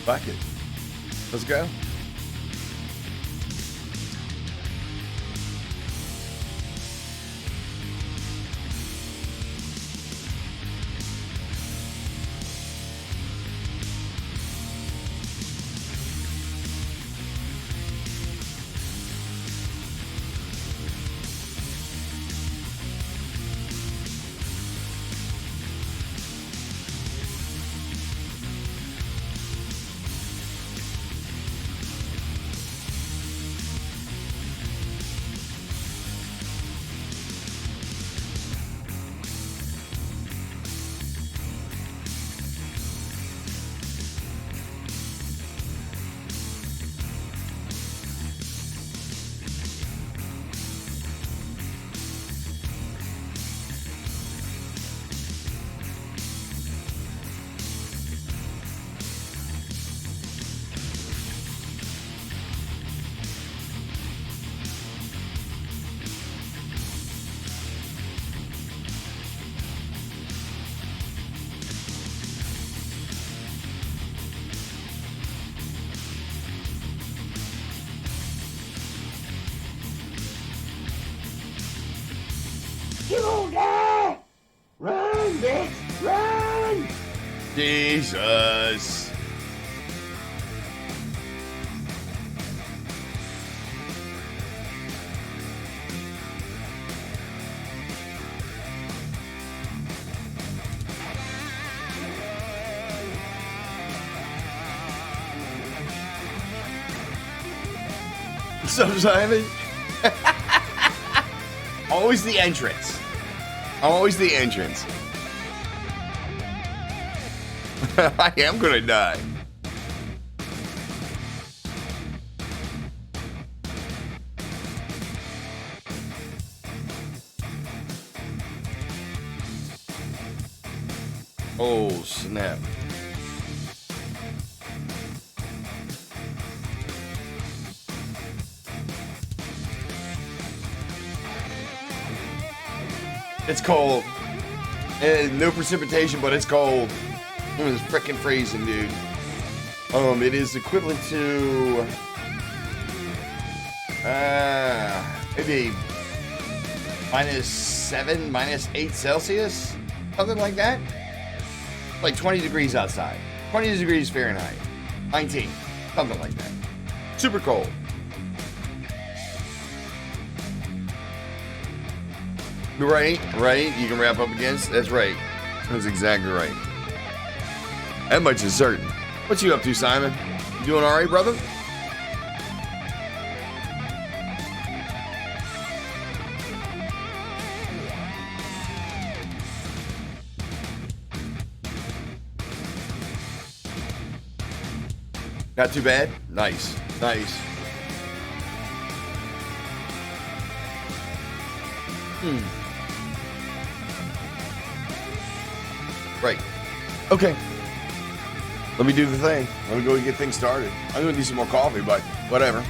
Fuck it. Let's go. You won't die! Run, bitch! Run! Jesus. What's up, Simon? Always the entrance. Always the entrance. I am gonna die. Oh, snap. It's cold. No precipitation, but it's cold. It was freaking freezing, dude. It is equivalent to maybe -7, -8 Celsius, something like that. Like 20 degrees outside. 20 degrees Fahrenheit. 19, something like that. Super cold. Right. You can wrap up against. That's right. That's exactly right. That much is certain. What you up to, Simon? You doing all right, brother? Not too bad. Nice. Right. Okay. Let me do the thing. Let me go get things started. I'm gonna need some more coffee, but whatever.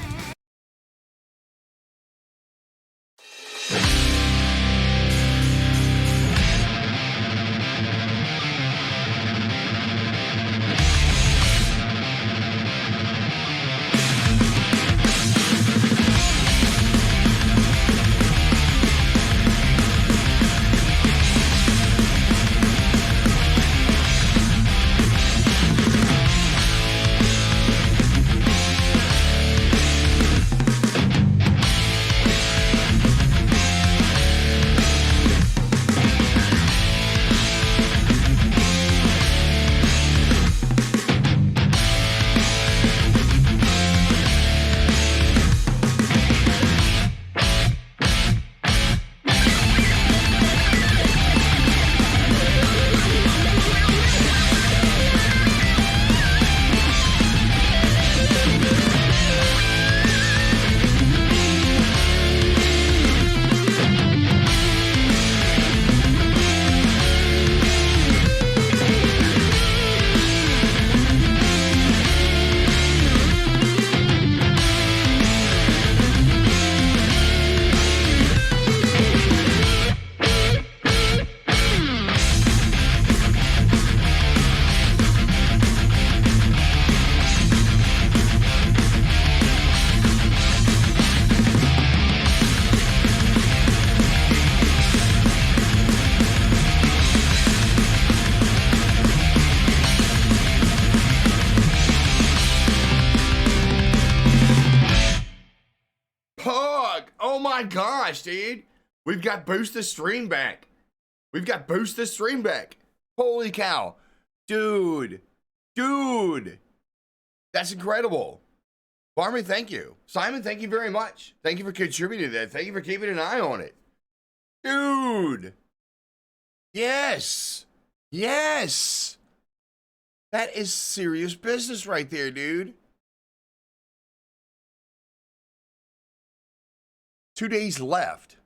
my gosh, dude. We've got Boost the Stream back. We've got Boost the Stream back. Holy cow. Dude. That's incredible. Barmy, thank you. Simon, thank you very much. Thank you for contributing to that. Thank you for keeping an eye on it. Dude. Yes. That is serious business right there, dude. 2 days left.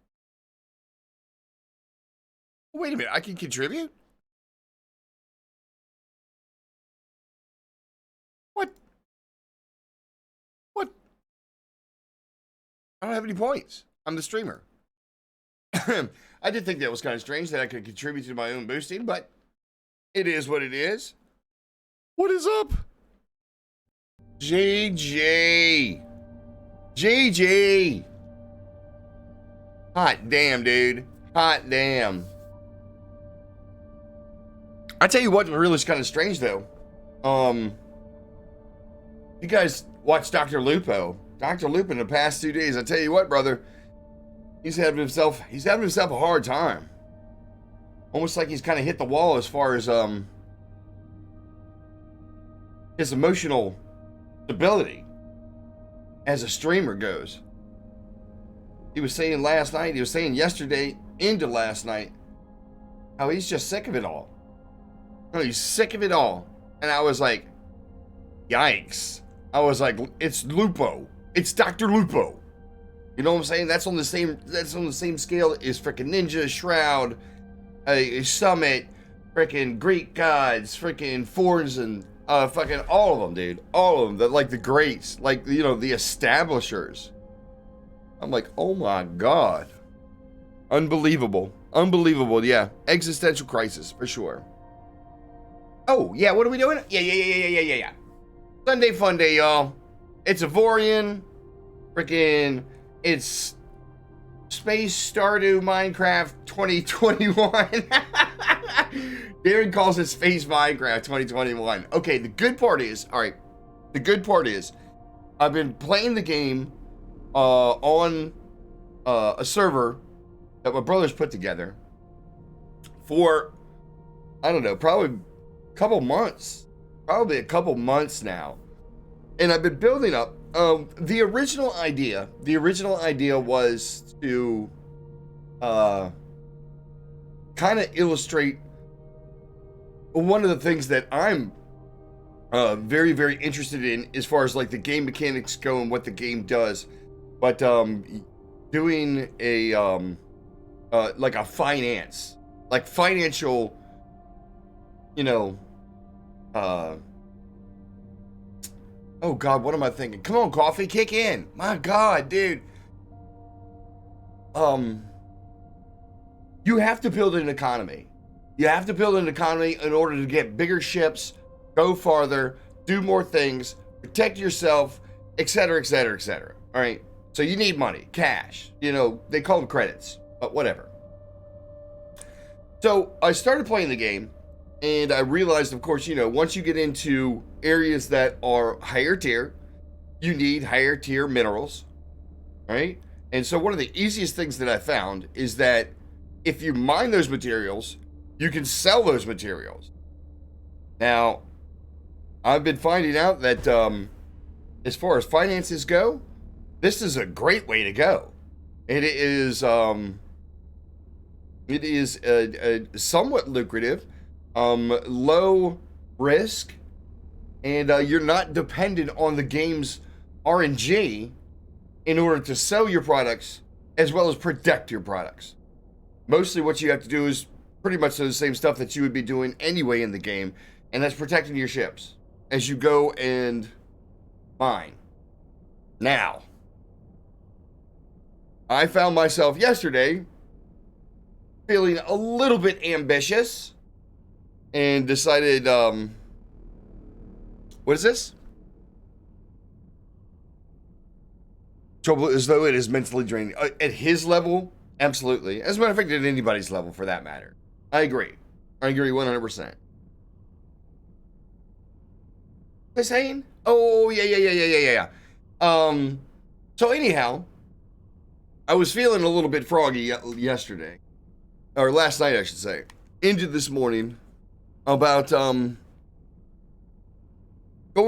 Wait a minute, I can contribute? What? I don't have any points. I'm the streamer. I did think that was kind of strange that I could contribute to my own boosting, but it is what it is. What is up? JJ. Hot damn, dude. Hot damn. I tell you what really is kind of strange, though. You guys watch Dr. Lupo. Dr. Lupo in the past 2 days, I tell you what, brother. He's having himself a hard time. Almost like he's kind of hit the wall as far as his emotional stability as a streamer goes. He was saying yesterday into last night how he's just sick of it all. No, he's sick of it all. And I was like, yikes. I was like, it's Lupo. It's Dr. Lupo. You know what I'm saying? That's on the same scale as freaking Ninja, Shroud, Summit, freaking Greek gods, freaking Forns, and fucking all of them, dude. All of them. Like the greats, like, you know, the establishers. I'm like, oh my God. Unbelievable. Yeah. Existential crisis, for sure. Oh, yeah, what are we doing? Yeah. Sunday fun day, y'all. It's Aorion. Freaking, it's Space Stardew Minecraft 2021. Darren calls it Space Minecraft 2021. Okay, the good part is, I've been playing the game on a server that my brother's put together for, I don't know, probably a couple months now. And I've been building up. The original idea was to kind of illustrate one of the things that I'm very, very interested in as far as like the game mechanics go and what the game does. But doing a like a financial, you know, oh God, what am I thinking? Come on, coffee, kick in. My God, dude. You have to build an economy. You have to build an economy in order to get bigger ships, go farther, do more things, protect yourself, etc., etc., etc. All right. So you need money, cash. You know, they call them credits, but whatever. So I started playing the game, and I realized, of course, you know, once you get into areas that are higher tier, you need higher tier minerals, right? And so one of the easiest things that I found is that if you mine those materials, you can sell those materials. Now, I've been finding out that as far as finances go, this is a great way to go. It is somewhat lucrative, low risk, and you're not dependent on the game's RNG in order to sell your products as well as protect your products. Mostly what you have to do is pretty much the same stuff that you would be doing anyway in the game, and that's protecting your ships as you go and mine. Now, I found myself yesterday feeling a little bit ambitious and decided, what is this? Trouble as though it is mentally draining. At his level, absolutely. As a matter of fact, at anybody's level for that matter. I agree 100%. What was I saying? Oh, yeah. So anyhow, I was feeling a little bit froggy yesterday, or last night, I should say, into this morning, about going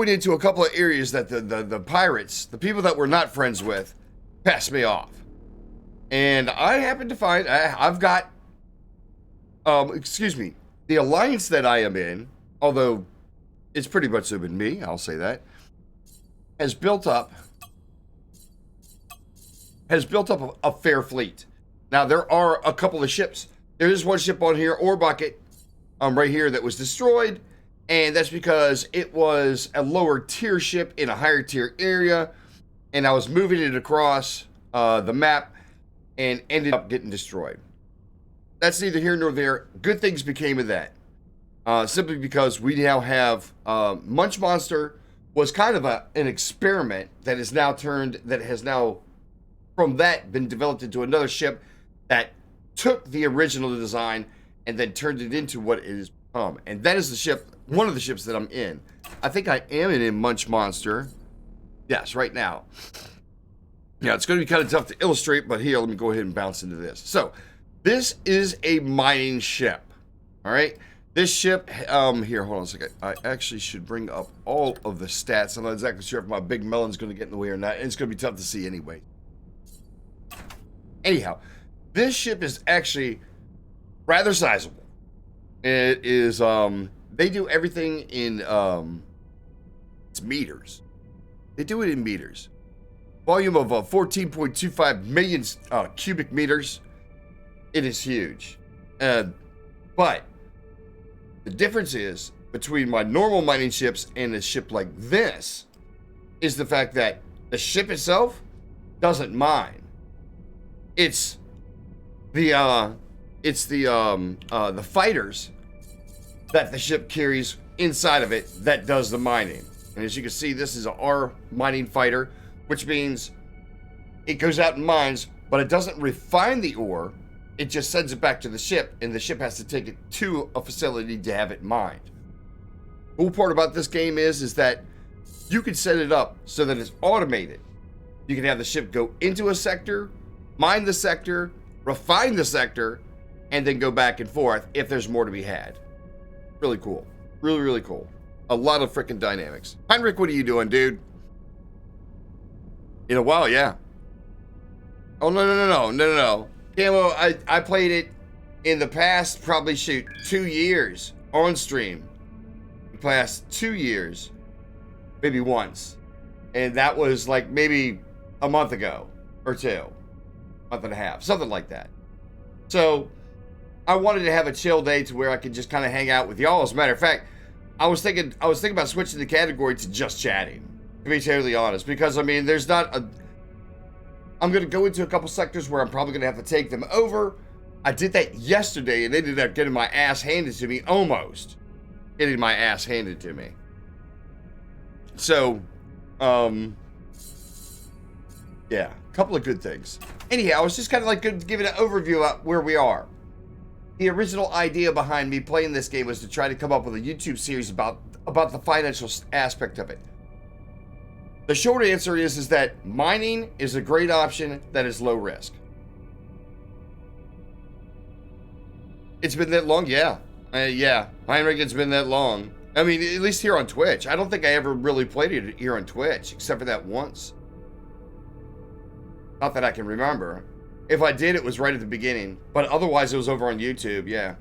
into a couple of areas that the pirates, the people that we're not friends with, passed me off. And I happened to find I've got, the alliance that I am in, although it's pretty much been me, I'll say that, has built up a fair fleet. Now, there are a couple of ships. There is one ship on here, Ore Bucket, right here, that was destroyed, and that's because it was a lower tier ship in a higher tier area, and I was moving it across the map and ended up getting destroyed. That's neither here nor there. Good things became of that. Simply because we now have Munch Monster was kind of an experiment that has now from that been developed into another ship that took the original design and then turned it into what it has become. And that is the ship, one of the ships that I'm in. I think I am in Munch Monster. Yes, right now. Yeah, it's going to be kind of tough to illustrate, but here, let me go ahead and bounce into this. So, this is a mining ship. All right? This ship, here, hold on a second. I actually should bring up all of the stats. I'm not exactly sure if my big melon's going to get in the way or not. It's going to be tough to see anyway. Anyhow, this ship is actually rather sizable. It is, they do everything in, it's meters. They do it in meters. Volume of 14.25 million cubic meters. It is huge. But the difference is between my normal mining ships and a ship like this is the fact that the ship itself doesn't mine. It's the fighters that the ship carries inside of it that does the mining. And as you can see, this is our mining fighter, which means it goes out and mines, but it doesn't refine the ore. It just sends it back to the ship, and the ship has to take it to a facility to have it mined. The cool part about this game is that you can set it up so that it's automated. You can have the ship go into a sector, mine the sector, refine the sector, and then go back and forth if there's more to be had. Really cool. Really, really cool. A lot of freaking dynamics. Heinrich, what are you doing, dude? In a while, yeah. Oh, no. Camo, I played it in the past, probably 2 years on stream. The past 2 years, maybe once. And that was like maybe a month ago or two. Month and a half, something like that. So I wanted to have a chill day to where I could just kind of hang out with y'all. As a matter of fact, I was thinking about switching the category to just chatting, to be totally honest, because I mean, there's not a. I'm going to go into a couple sectors where I'm probably going to have to take them over. I did that yesterday and ended up getting my ass handed to me, almost getting my ass handed to me. So, yeah, a couple of good things. Anyhow, I was just kind of like giving an overview of where we are. The original idea behind me playing this game was to try to come up with a YouTube series about the financial aspect of it. The short answer is that mining is a great option that is low risk. It's been that long? Yeah. Yeah. Heinrich, it's been that long. I mean, at least here on Twitch. I don't think I ever really played it here on Twitch, except for that once. Not that I can remember. If I did, it was right at the beginning. But otherwise, it was over on YouTube, yeah.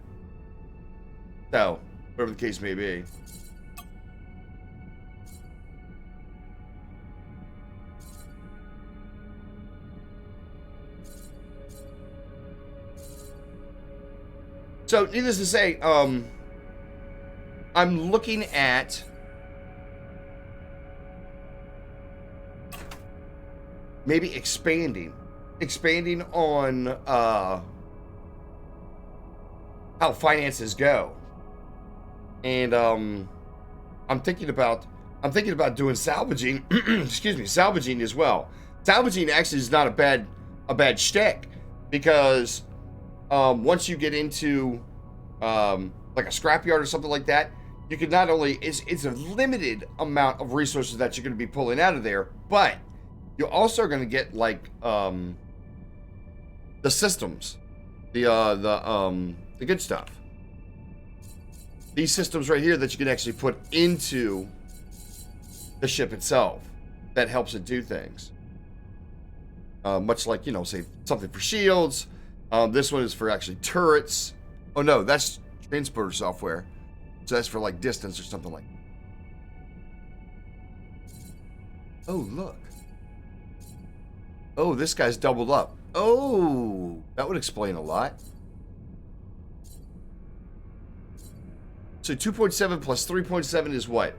So, whatever the case may be. So, needless to say, I'm looking at maybe expanding on how finances go, and I'm thinking about doing salvaging. Excuse me, salvaging as well. Salvaging actually is not a bad shtick, because once you get into like a scrapyard or something like that, you can not only it's a limited amount of resources that you're going to be pulling out of there, but you also are going to get like the systems, the good stuff. These systems right here that you can actually put into the ship itself that helps it do things. Much like, you know, say something for shields. This one is for actually turrets. Oh no, that's transporter software. So that's for like distance or something like that. Oh, look. Oh, this guy's doubled up. Oh, that would explain a lot. So 2.7 plus 3.7 is what?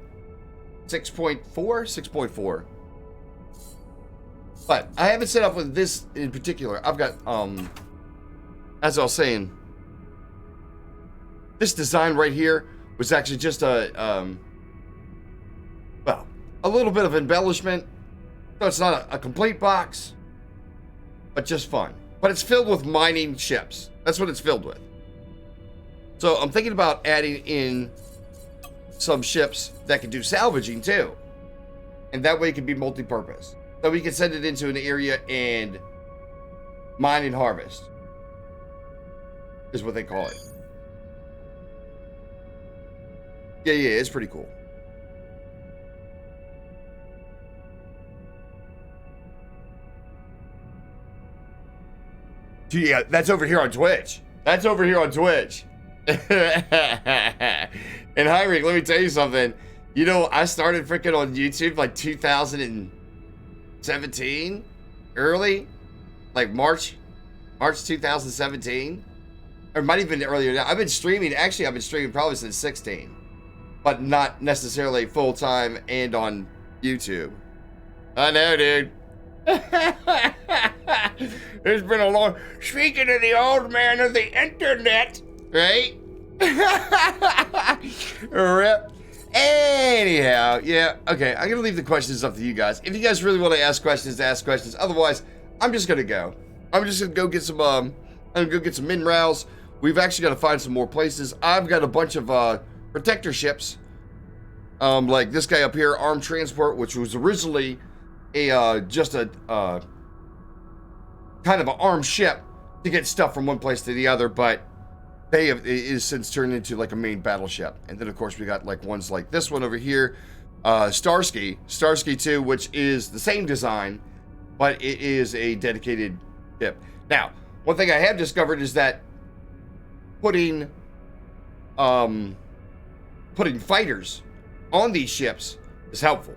6.4? 6.4. But I haven't set up with this in particular. I've got, as I was saying, this design right here was actually just a little bit of embellishment. So it's not a complete box, but just fun. But it's filled with mining ships. That's what it's filled with. So I'm thinking about adding in some ships that can do salvaging too. And that way it can be multi-purpose. So we can send it into an area and mine and harvest is what they call it. Yeah, it's pretty cool. Yeah, that's over here on Twitch. That's over here on Twitch. And Heinrich, let me tell you something. You know, I started freaking on YouTube like 2017, early, like March 2017, or it might have been earlier. Now I've been streaming probably since 16, but not necessarily full time and on YouTube. I know, dude. It's been a long. Speaking of the old man of the internet, right? Rip. Anyhow, yeah, okay. I'm gonna leave the questions up to you guys. If you guys really want to ask questions, ask questions. Otherwise, I'm just gonna go. I'm just gonna go get some. I'm gonna go get some minerals. We've actually got to find some more places. I've got a bunch of protector ships. Like this guy up here, Armed Transport, which was originally just a kind of an armed ship to get stuff from one place to the other, but it is since turned into like a main battleship. And then of course we got like ones like this one over here, Starsky 2, which is the same design, but it is a dedicated ship. Now, one thing I have discovered is that putting fighters on these ships is helpful.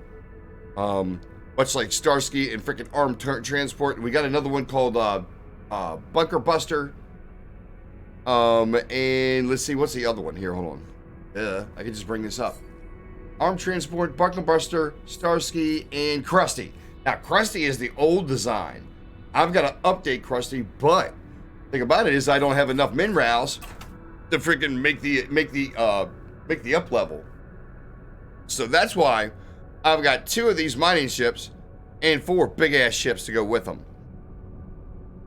Much like Starsky and freaking Armed Transport. We got another one called Bunker Buster. And let's see, what's the other one here? Hold on. I can just bring this up. Armed Transport, Bunker Buster, Starsky, and Krusty. Now, Krusty is the old design. I've got to update Krusty, but the thing about it is I don't have enough minerals to freaking make the up level. So that's why I've got 2 of these mining ships and 4 big ass ships to go with them.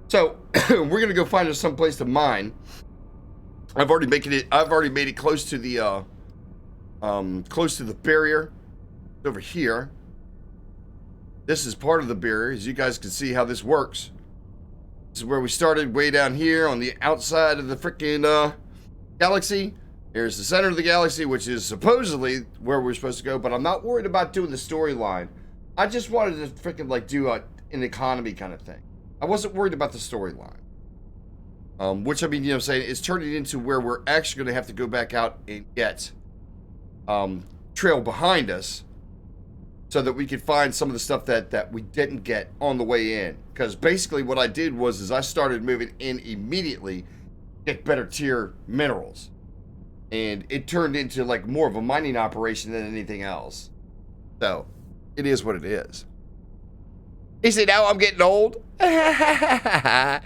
So we're gonna go find us some place to mine. I've already made it close to the barrier. It's over here. This is part of the barrier, as you guys can see how this works. This is where we started, way down here on the outside of the freaking galaxy. Here's the center of the galaxy, which is supposedly where we're supposed to go, but I'm not worried about doing the storyline. I just wanted to freaking like do an economy kind of thing. I wasn't worried about the storyline. Which, I mean, you know what I'm saying, is turning into where we're actually going to have to go back out and get trail behind us so that we could find some of the stuff that we didn't get on the way in. Because basically what I did was I started moving in immediately, get better tier minerals. And it turned into like more of a mining operation than anything else. So, it is what it is. He said, now I'm getting old. Oh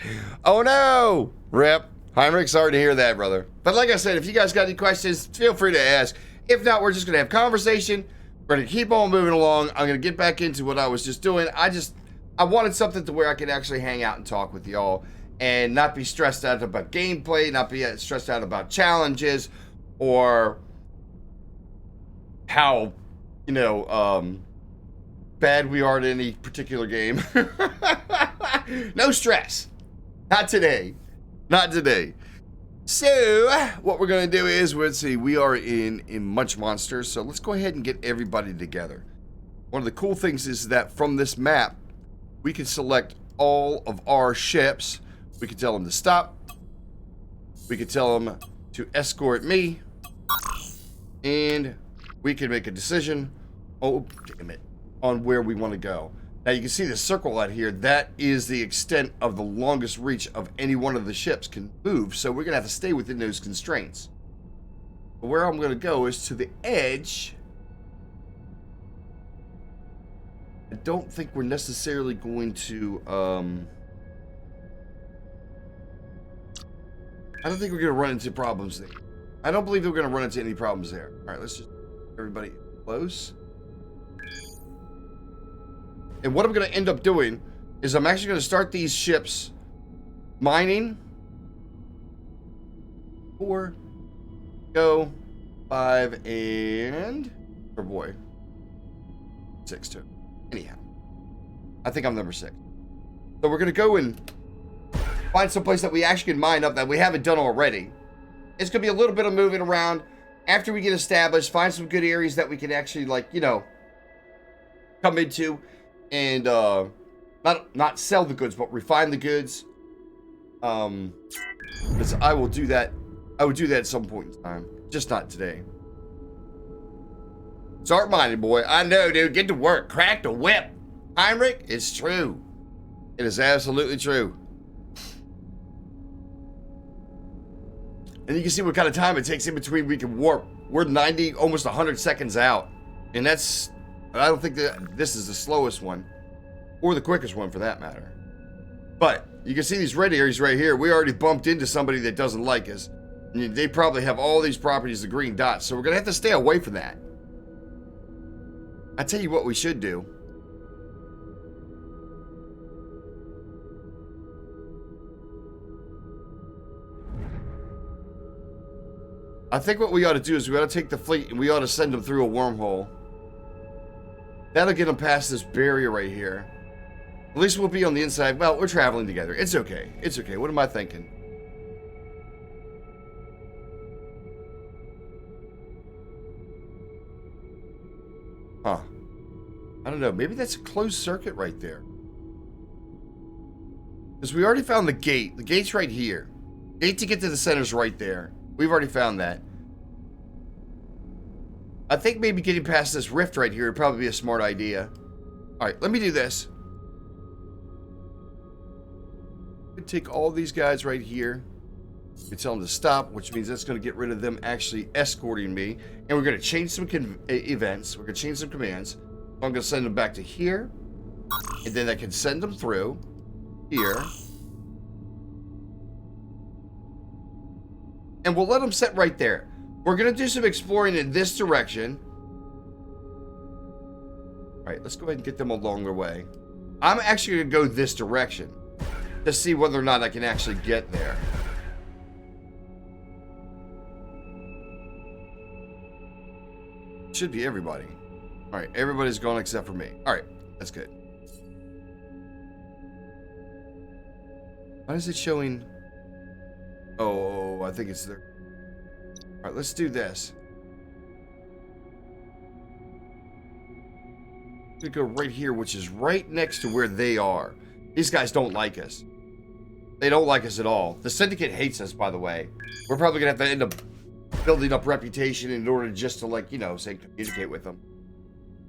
no! Rip. Heinrich, sorry to hear that, brother. But like I said, if you guys got any questions, feel free to ask. If not, we're just going to have conversation. We're going to keep on moving along. I'm going to get back into what I was just doing. I wanted something to where I could actually hang out and talk with y'all and not be stressed out about gameplay, not be stressed out about challenges, or how, you know, bad we are at any particular game. No stress. Not today. Not today. So, what we're going to do is, let's see, we are in Munch Monsters, so let's go ahead and get everybody together. One of the cool things is that from this map, we can select all of our ships. We can tell them to stop. We can tell them to escort me. And we can make a decision, oh, damn it, on where we want to go. Now, you can see the circle out here. That is the extent of the longest reach of any one of the ships can move, so we're going to have to stay within those constraints. But where I'm going to go is to the edge. I don't think we're necessarily going to, I don't think we're going to run into problems there. I don't believe we're going to run into any problems there. All right, let's just everybody close. And what I'm going to end up doing is I'm actually going to start these ships mining. 4, go, 5, and, oh boy, 6 too. Anyhow, I think I'm number 6. So we're going to go and find some place that we actually can mine up that we haven't done already. It's going to be a little bit of moving around after we get established, find some good areas that we can actually, like, you know, come into and not sell the goods, but refine the goods. Because I will do that. I would do that at some point in time, just not today. Start mining, boy. I know, dude. Get to work. Crack the whip. Heinrich, it's true. It is absolutely true. And you can see what kind of time it takes in between we can warp. We're 90, almost 100 seconds out. And that's, I don't think that this is the slowest one. Or the quickest one for that matter. But you can see these red areas right here. We already bumped into somebody that doesn't like us. And they probably have all these properties, the green dots. So we're going to have to stay away from that. I tell you what we should do. I think what we ought to do is we ought to take the fleet and we ought to send them through a wormhole. That'll get them past this barrier right here. At least we'll be on the inside. Well, we're traveling together. It's okay. It's okay. What am I thinking? Huh. I don't know. Maybe that's a closed circuit right there. Because we already found the gate. The gate's right here. Gate to get to the center's right there. We've already found that. I think maybe getting past this rift right here would probably be a smart idea. Alright, let me do this. Take all these guys right here. We tell them to stop, which means that's going to get rid of them actually escorting me. And we're going to change some events. We're going to change some commands. So I'm going to send them back to here. And then I can send them through here. And we'll let them sit right there. We're going to do some exploring in this direction. All right, let's go ahead and get them along their way. I'm actually going to go this direction to see whether or not I can actually get there. Should be everybody. All right, everybody's gone except for me. All right, that's good. Why is it showing? Oh, I think it's there. All right, let's do this. We go right here, which is right next to where they are. These guys don't like us. They don't like us at all. The Syndicate hates us, by the way. We're probably going to have to end up building up reputation in order just to, like, you know, say, communicate with them.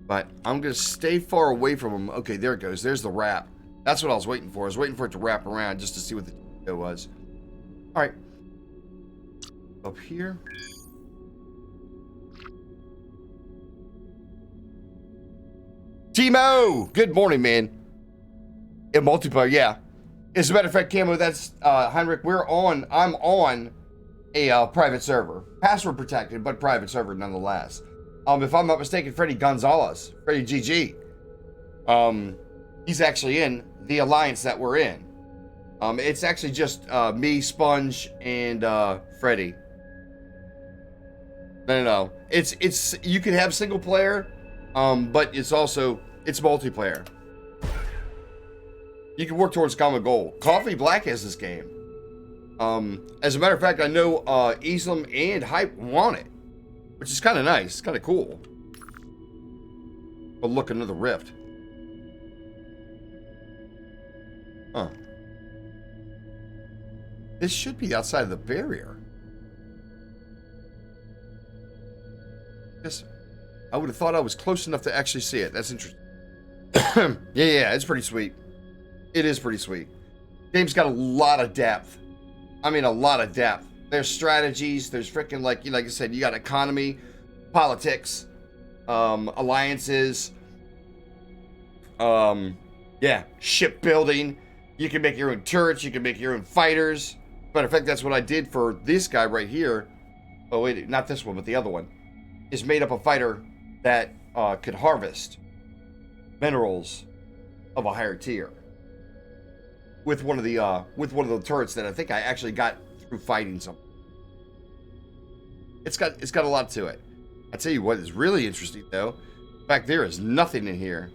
But I'm going to stay far away from them. Okay, there it goes. There's the wrap. That's what I was waiting for. I was waiting for it to wrap around just to see what the was. All right. Up here. Timo! Good morning, man. In multiplayer, yeah. As a matter of fact, Camo, that's Heinrich. I'm on a private server. Password protected, but private server nonetheless. If I'm not mistaken, Freddie Gonzalez, Freddie GG, he's actually in the alliance that we're in. It's actually just me, Sponge, and Freddie. No. It's you can have single player, but it's multiplayer. You can work towards a common goal. Coffee Black has this game. As a matter of fact, I know Islam and Hype want it, which is kind of nice. It's kind of cool. But look, another rift. Huh. This should be outside of the barrier. Yes, I would have thought I was close enough to actually see it. That's interesting. Yeah, it's pretty sweet. It is pretty sweet. Game's got a lot of depth. I mean, a lot of depth. There's strategies. There's freaking, like I said, you got economy, politics, alliances, yeah, shipbuilding. You can make your own turrets. You can make your own fighters. Matter of fact, that's what I did for this guy right here. Oh, wait, not this one, but the other one. Is made up a fighter that could harvest minerals of a higher tier. With one of the turrets that I think I actually got through fighting something. It's got a lot to it. I tell you what is really interesting though. Back there is nothing in here.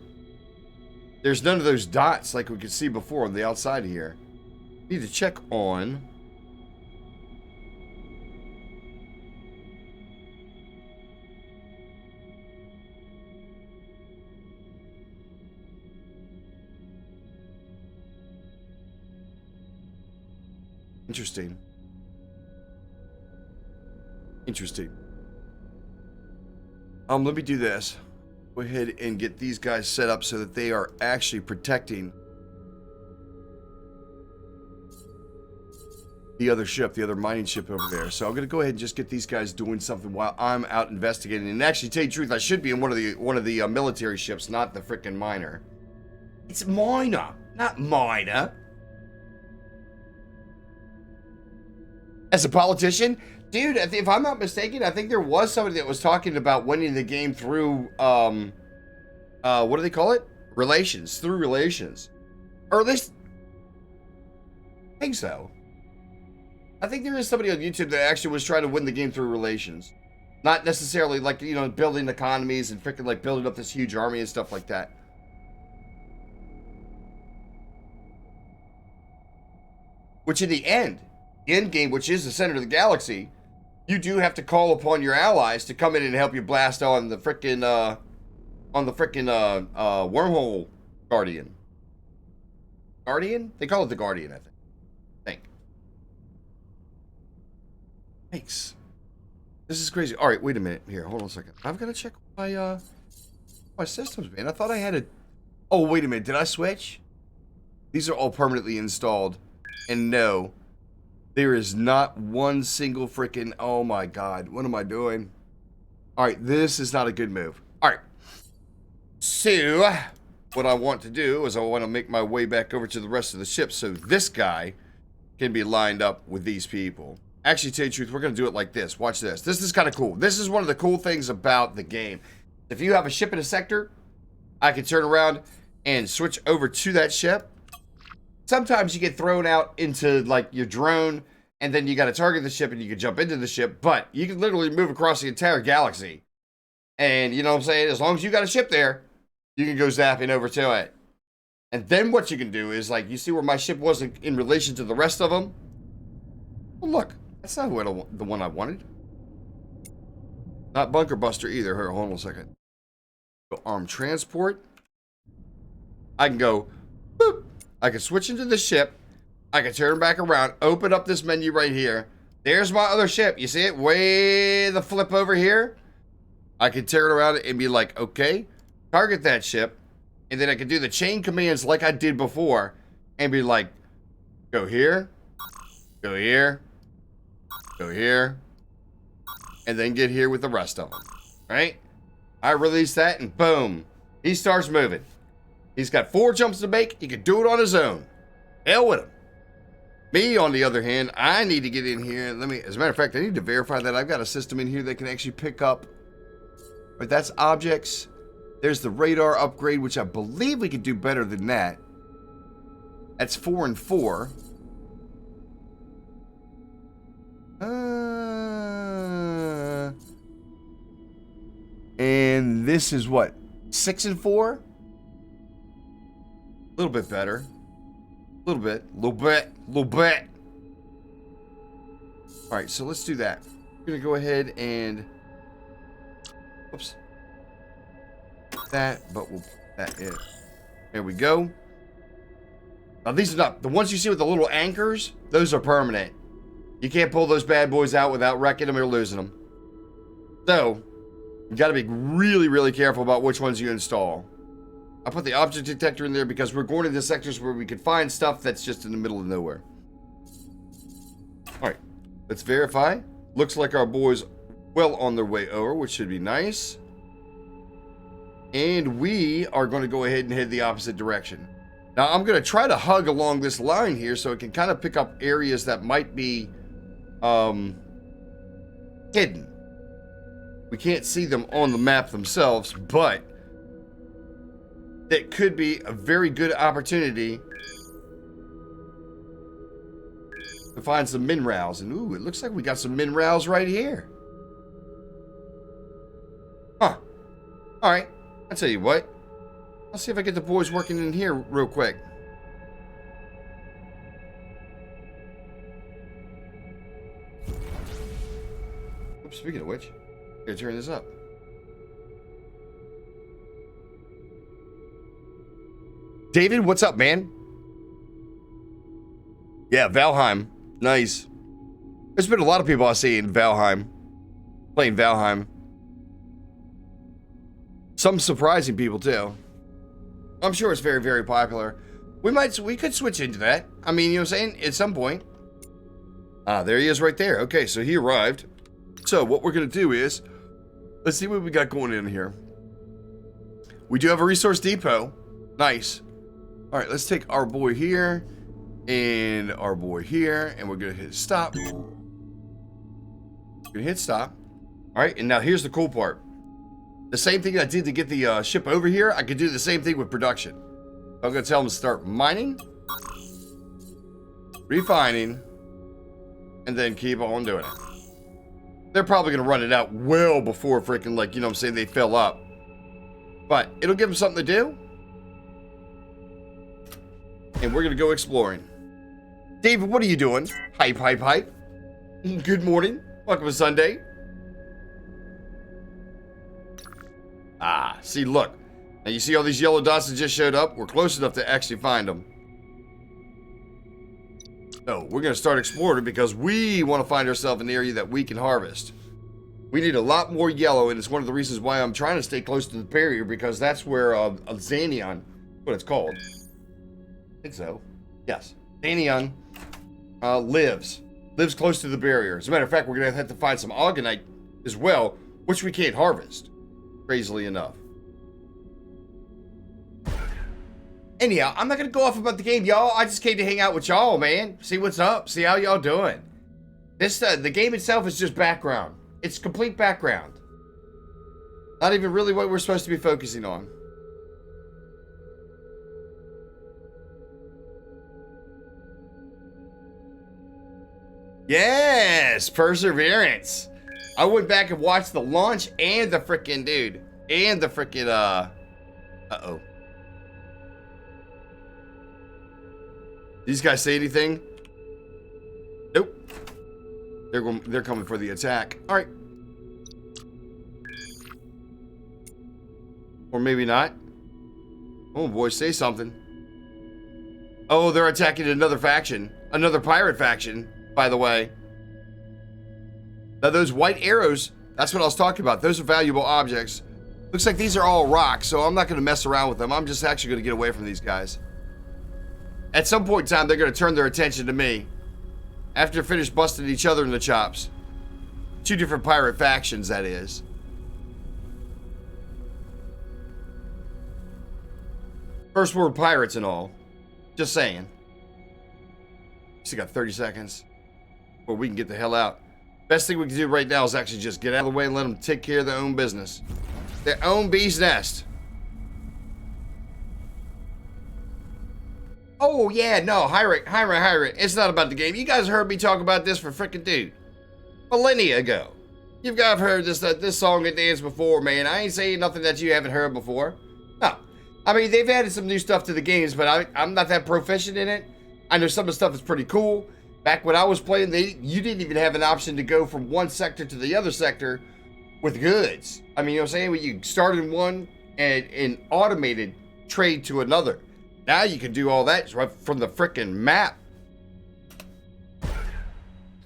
There's none of those dots like we could see before on the outside here. Need to check on. Interesting. Let me do this. Go ahead and get these guys set up so that they are actually protecting the other ship, the other mining ship over there. So I'm gonna go ahead and just get these guys doing something while I'm out investigating. And actually, tell you the truth, I should be in one of the military ships, not the frickin' miner. It's miner, not miner. As a politician, dude, if I'm not mistaken, I think there was somebody that was talking about winning the game through, what do they call it? Relations, through relations. Or at least, I think so. I think there is somebody on YouTube that actually was trying to win the game through relations. Not necessarily like, you know, building economies and freaking like building up this huge army and stuff like that. Which in the end game, which is the center of the galaxy, you do have to call upon your allies to come in and help you blast on the frickin' wormhole guardian. Guardian? They call it the Guardian, I think. Thanks. This is crazy. All right, wait a minute. Here, hold on a second. I've got to check my systems, man. I thought I had a. Oh, wait a minute. Did I switch? These are all permanently installed, and no. There is not one single freaking, oh my God, what am I doing? All right, this is not a good move. All right, so what I want to do is I want to make my way back over to the rest of the ship so this guy can be lined up with these people. Actually, to tell you the truth, we're going to do it like this. Watch this. This is kind of cool. This is one of the cool things about the game. If you have a ship in a sector, I can turn around and switch over to that ship. Sometimes you get thrown out into like your drone and then you got to target the ship and you can jump into the ship, but you can literally move across the entire galaxy. And you know what I'm saying? As long as you got a ship there, you can go zapping over to it. And then what you can do is like, you see where my ship wasn't in relation to the rest of them? Well, look, that's not the one I wanted. Not Bunker Buster either. Here, hold on a second. Go arm transport. I can go, boop. I can switch into the ship. I can turn back around, open up this menu right here. There's my other ship. You see it? Way the flip over here. I can turn around and be like, okay, target that ship. And then I can do the chain commands like I did before and be like, go here, go here, go here, and then get here with the rest of them, right? I release that and boom, he starts moving. He's got 4 jumps to make. He can do it on his own. Hell with him. Me, on the other hand, I need to get in here. As a matter of fact, I need to verify that I've got a system in here that can actually pick up. But that's objects. There's the radar upgrade, which I believe we could do better than that. That's 4 and 4. And this is what? 6 and 4? A little bit better. A little bit. A little bit. A little bit. All right, so let's do that. We're going to go ahead and... Whoops. That, but we'll put that in. There we go. Now, these are not... The ones you see with the little anchors, those are permanent. You can't pull those bad boys out without wrecking them or losing them. So, you got to be really, really careful about which ones you install. I put the object detector in there because we're going into sectors where we could find stuff that's just in the middle of nowhere. All right, let's verify. Looks like our boys well on their way over, which should be nice. And we are going to go ahead and head the opposite direction. Now, I'm going to try to hug along this line here so it can kind of pick up areas that might be hidden. We can't see them on the map themselves, but that could be a very good opportunity to find some minerals. And ooh, it looks like we got some minerals right here. Huh. All right. I'll tell you what. I'll see if I get the boys working in here real quick. Oops, speaking of which, I'm gonna turn this up. David, what's up, man? Yeah, Valheim. Nice. There's been a lot of people I see in Valheim. Playing Valheim. Some surprising people, too. I'm sure it's very, very popular. We could switch into that. I mean, you know what I'm saying? At some point. Ah, there he is right there. Okay, so he arrived. So, what we're going to do is, let's see what we got going in here. We do have a resource depot. Nice. All right, let's take our boy here and our boy here, and we're going to hit stop. We're going to hit stop. All right, and now here's the cool part. The same thing I did to get the ship over here, I could do the same thing with production. I'm going to tell them to start mining, refining, and then keep on doing it. They're probably going to run it out well before freaking, like, you know what I'm saying, they fill up. But it'll give them something to do. And we're going to go exploring. David, what are you doing? Hype, hype, hype. Good morning. Welcome to Sunday. Ah, see, look. Now you see all these yellow dots that just showed up? We're close enough to actually find them. So, we're going to start exploring because we want to find ourselves an area that we can harvest. We need a lot more yellow, and it's one of the reasons why I'm trying to stay close to the barrier, because that's where Xanion, what it's called. I think so. Yes. Xanion lives close to the barrier. As a matter of fact, we're going to have to find some Augenite as well, which we can't harvest. Crazily enough. Anyhow, I'm not going to go off about the game, y'all. I just came to hang out with y'all, man. See what's up. See how y'all doing. This the game itself is just background. It's complete background. Not even really what we're supposed to be focusing on. Yes, Perseverance. I went back and watched the launch and the frickin' dude. And the frickin' uh-oh. These guys say anything? Nope. They're coming for the attack. All right. Or maybe not. Oh boy, say something. Oh, they're attacking another faction. Another pirate faction, by the way. Now those white arrows, that's what I was talking about. Those are valuable objects. Looks like these are all rocks, so I'm not going to mess around with them. I'm just actually going to get away from these guys. At some point in time, they're going to turn their attention to me. After they're finished busting each other in the chops. Two different pirate factions, that is. First world pirates and all. Just saying. Still got 30 seconds. Before we can get the hell out. Best thing we can do right now is actually just get out of the way and let them take care of their own business. Their own bee's nest. Oh, yeah, no, Hyra. It's not about the game. You guys heard me talk about this for frickin' dude. Millennia ago. You've guys heard this song and dance before, man. I ain't saying nothing that you haven't heard before. No. I mean, they've added some new stuff to the games, but I'm not that proficient in it. I know some of the stuff is pretty cool. Back when I was playing, you didn't even have an option to go from one sector to the other sector with goods. I mean, you know what I'm saying? When you start in one and automated trade to another. Now you can do all that right from the freaking map.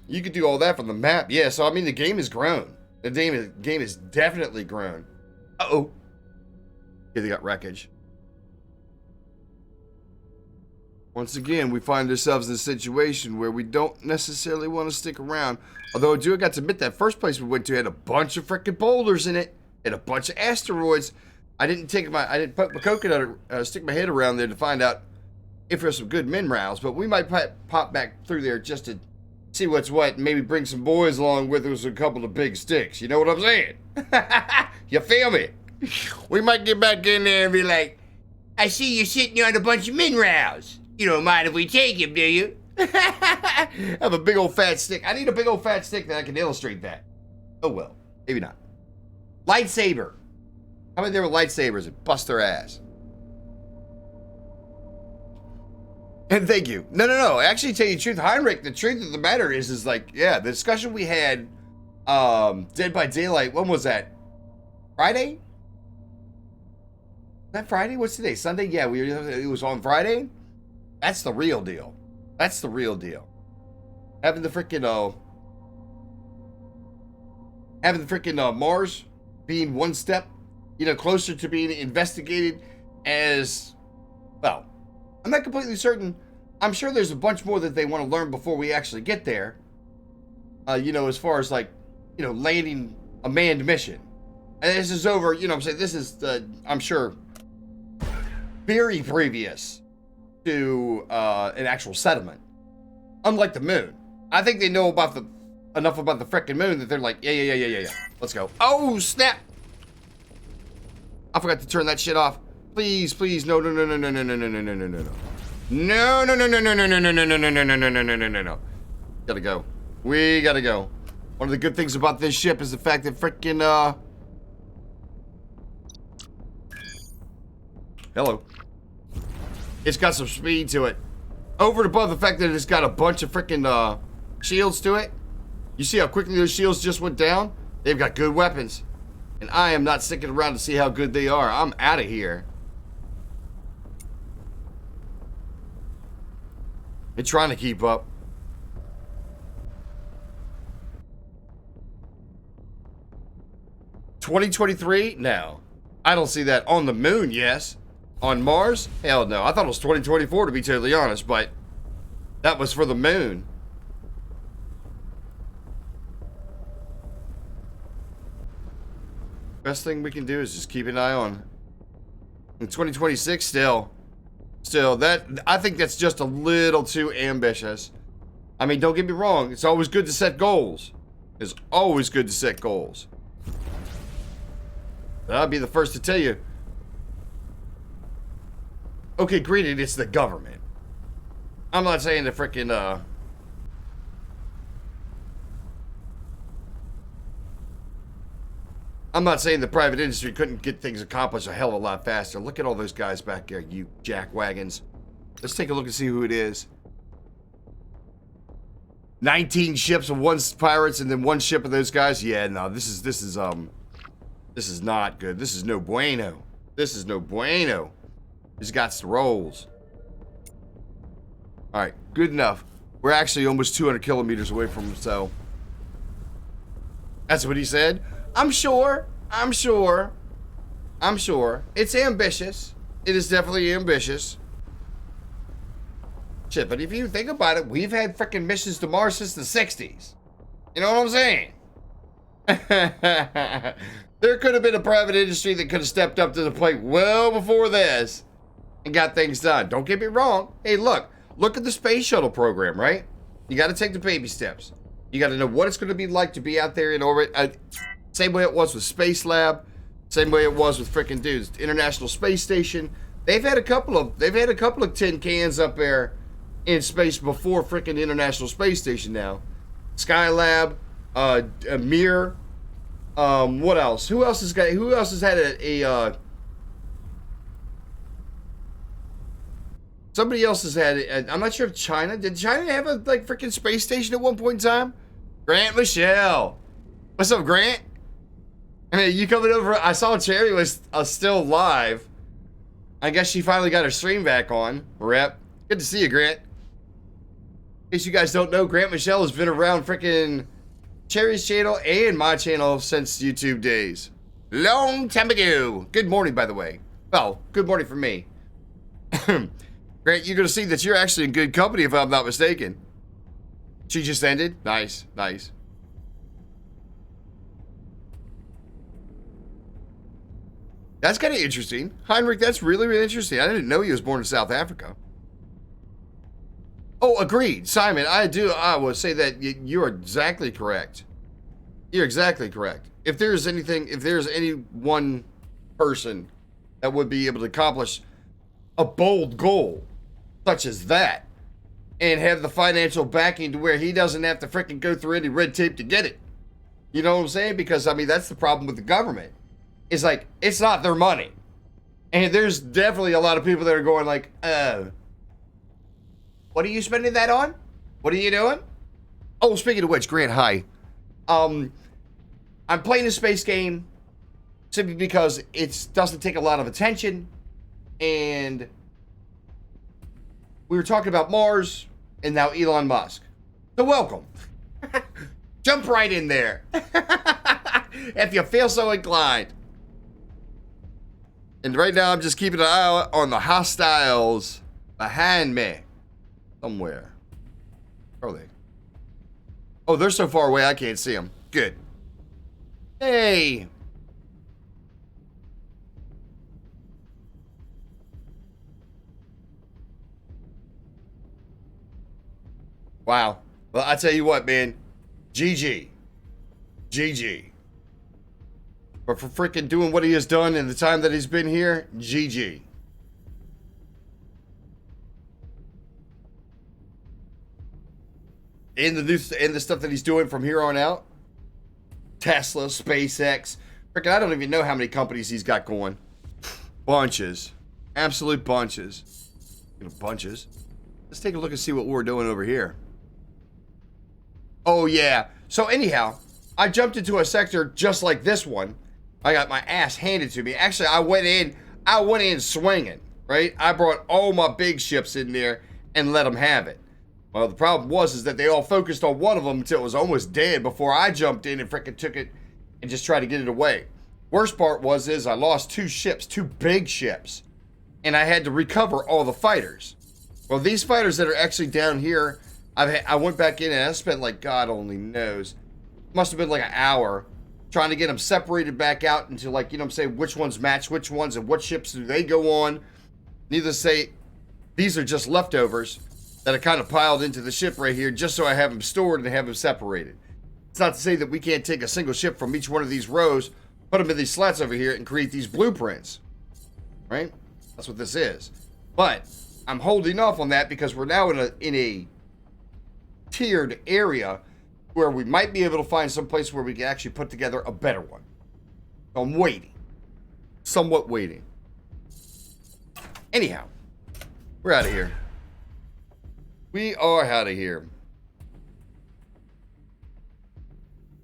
You can do all that from the map. Yeah, so I mean, the game has grown. The game is definitely grown. Uh-oh. Yeah, they got wreckage. Once again, we find ourselves in a situation where we don't necessarily want to stick around. Although I got to admit, that first place we went to had a bunch of freaking boulders in it. And a bunch of asteroids. I didn't put my coconut, stick my head around there to find out if there's some good minerals. But we might pop back through there just to see what's what, and maybe bring some boys along with us, a couple of big sticks. You know what I'm saying? You feel me? We might get back in there and be like, I see you sitting on a bunch of minerals. You don't mind if we take him, do you? Have a big old fat stick. I need a big old fat stick that I can illustrate that. Oh well, maybe not. Lightsaber. How about there were lightsabers and bust their ass? And thank you. No. Actually, tell you the truth, Heinrich, the truth of the matter is like, yeah, the discussion we had, Dead by Daylight, when was that? Friday? Is that Friday? What's today? Sunday? Yeah, it was on Friday. That's the real deal. That's the real deal. Having the freaking Mars being one step, closer to being investigated as, well, I'm not completely certain. I'm sure there's a bunch more that they want to learn before we actually get there. As far as landing a manned mission. And this is over, I'm saying this is, I'm sure, very previous to an actual settlement. Unlike the moon. I think they know enough about the frickin' moon that they're like, yeah. Let's go. Oh, snap! I forgot to turn that shit off. Please, no. No. Gotta go. We gotta go. One of the good things about this ship is the fact that frickin' hello. It's got some speed to it. Over and above the fact that it's got a bunch of frickin' shields to it. You see how quickly those shields just went down? They've got good weapons. And I am not sticking around to see how good they are. I'm out of here. They're trying to keep up. $2023? No. I don't see that. On the moon, yes. On Mars? Hell no. I thought it was 2024 to be totally honest, but that was for the moon. Best thing we can do is just keep an eye on. In 2026 still that, I think that's just a little too ambitious. I mean, don't get me wrong. It's always good to set goals. It's always good to set goals. But I'll be the first to tell you. Okay, granted, it's the government. I'm not saying the frickin', I'm not saying the private industry couldn't get things accomplished a hell of a lot faster. Look at all those guys back there, you jackwagons. Let's take a look and see who it is. 19 ships of one pirates and then one ship of those guys. Yeah, no, this is not good. This is no bueno. This is no bueno. He's got the rolls. All right, good enough. We're actually almost 200 kilometers away from him, so. That's what he said. I'm sure. It's ambitious. It is definitely ambitious. Shit, but if you think about it, we've had freaking missions to Mars since the 60s. You know what I'm saying? There could have been a private industry that could have stepped up to the plate well before this and got things done. Don't get me wrong. Hey, look at the space shuttle program, right? You got to take the baby steps. You got to know what it's going to be like to be out there in orbit. Same way it was with Space Lab. Same way it was with freaking dudes. International Space Station. They've had a couple of tin cans up there in space before freaking International Space Station now. Skylab, Mir. What else? Who else has had Somebody else has had it. I'm not sure if China, did China have a like freaking space station at one point in time? Grant Michelle. What's up, Grant? I mean, you coming over? I saw Cherry was still live. I guess she finally got her stream back on. Rep. Good to see you, Grant. In case you guys don't know, Grant Michelle has been around freaking Cherry's channel and my channel since YouTube days. Long time ago. Good morning, by the way. Well, good morning for me. Grant, you're going to see that you're actually in good company if I'm not mistaken. She just ended? Nice, nice. That's kind of interesting. Heinrich, that's really, really interesting. I didn't know he was born in South Africa. Oh, agreed. Simon, I will say that you're exactly correct. You're exactly correct. If there's any one person that would be able to accomplish a bold goal such as that and have the financial backing to where he doesn't have to freaking go through any red tape to get it. You know what I'm saying? Because, I mean, that's the problem with the government. It's like, it's not their money. And there's definitely a lot of people that are going like, what are you spending that on? What are you doing? Oh, speaking of which, Grant, hi. I'm playing a space game simply because it doesn't take a lot of attention. And we were talking about Mars and now Elon Musk. So welcome. Jump right in there. If you feel so inclined. And right now, I'm just keeping an eye out on the hostiles behind me. Somewhere. Where are they? Oh, they're so far away, I can't see them. Good. Hey. Wow. Well, I tell you what, man. GG. GG. But for freaking doing what he has done in the time that he's been here, GG. And the stuff that he's doing from here on out, Tesla, SpaceX, freaking, I don't even know how many companies he's got going. Bunches, absolute bunches. Bunches. Let's take a look and see what we're doing over here. Oh yeah. So anyhow, I jumped into a sector just like this one. I got my ass handed to me. Actually, I went in swinging, right? I brought all my big ships in there and let them have it. Well, the problem is that they all focused on one of them until it was almost dead before I jumped in and freaking took it and just tried to get it away. Worst part is I lost two big ships, and I had to recover all the fighters. Well, these fighters that are actually down here, I went back in and I spent like God only knows, must have been like an hour trying to get them separated back out into like, you know what I'm saying, which ones match which ones and what ships do they go on. Needless to say, these are just leftovers that I kind of piled into the ship right here just so I have them stored and have them separated. It's not to say that we can't take a single ship from each one of these rows, put them in these slats over here and create these blueprints, right? That's what this is. But I'm holding off on that because we're now in a tiered area where we might be able to find some place where we can actually put together a better one. So I'm waiting. Somewhat waiting. Anyhow, we're out of here. We are out of here.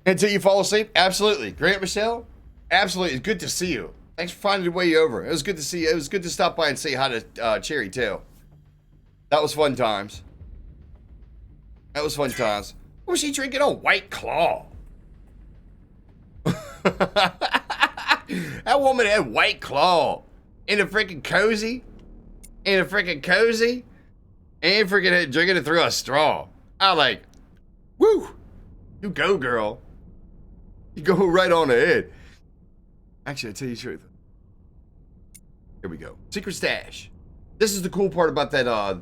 Until you fall asleep? Absolutely. Grant Michelle? Absolutely. It's good to see you. Thanks for finding your way over. It was good to see you. It was good to stop by and say hi to Cherry, too. That was fun times. That was fun times. What was she drinking? A White Claw. That woman had White Claw. In a freaking cozy. And freaking drinking it through a straw. I like, woo. You go, girl. You go right on ahead. Actually, I'll tell you the truth. Here we go. Secret stash. This is the cool part about that,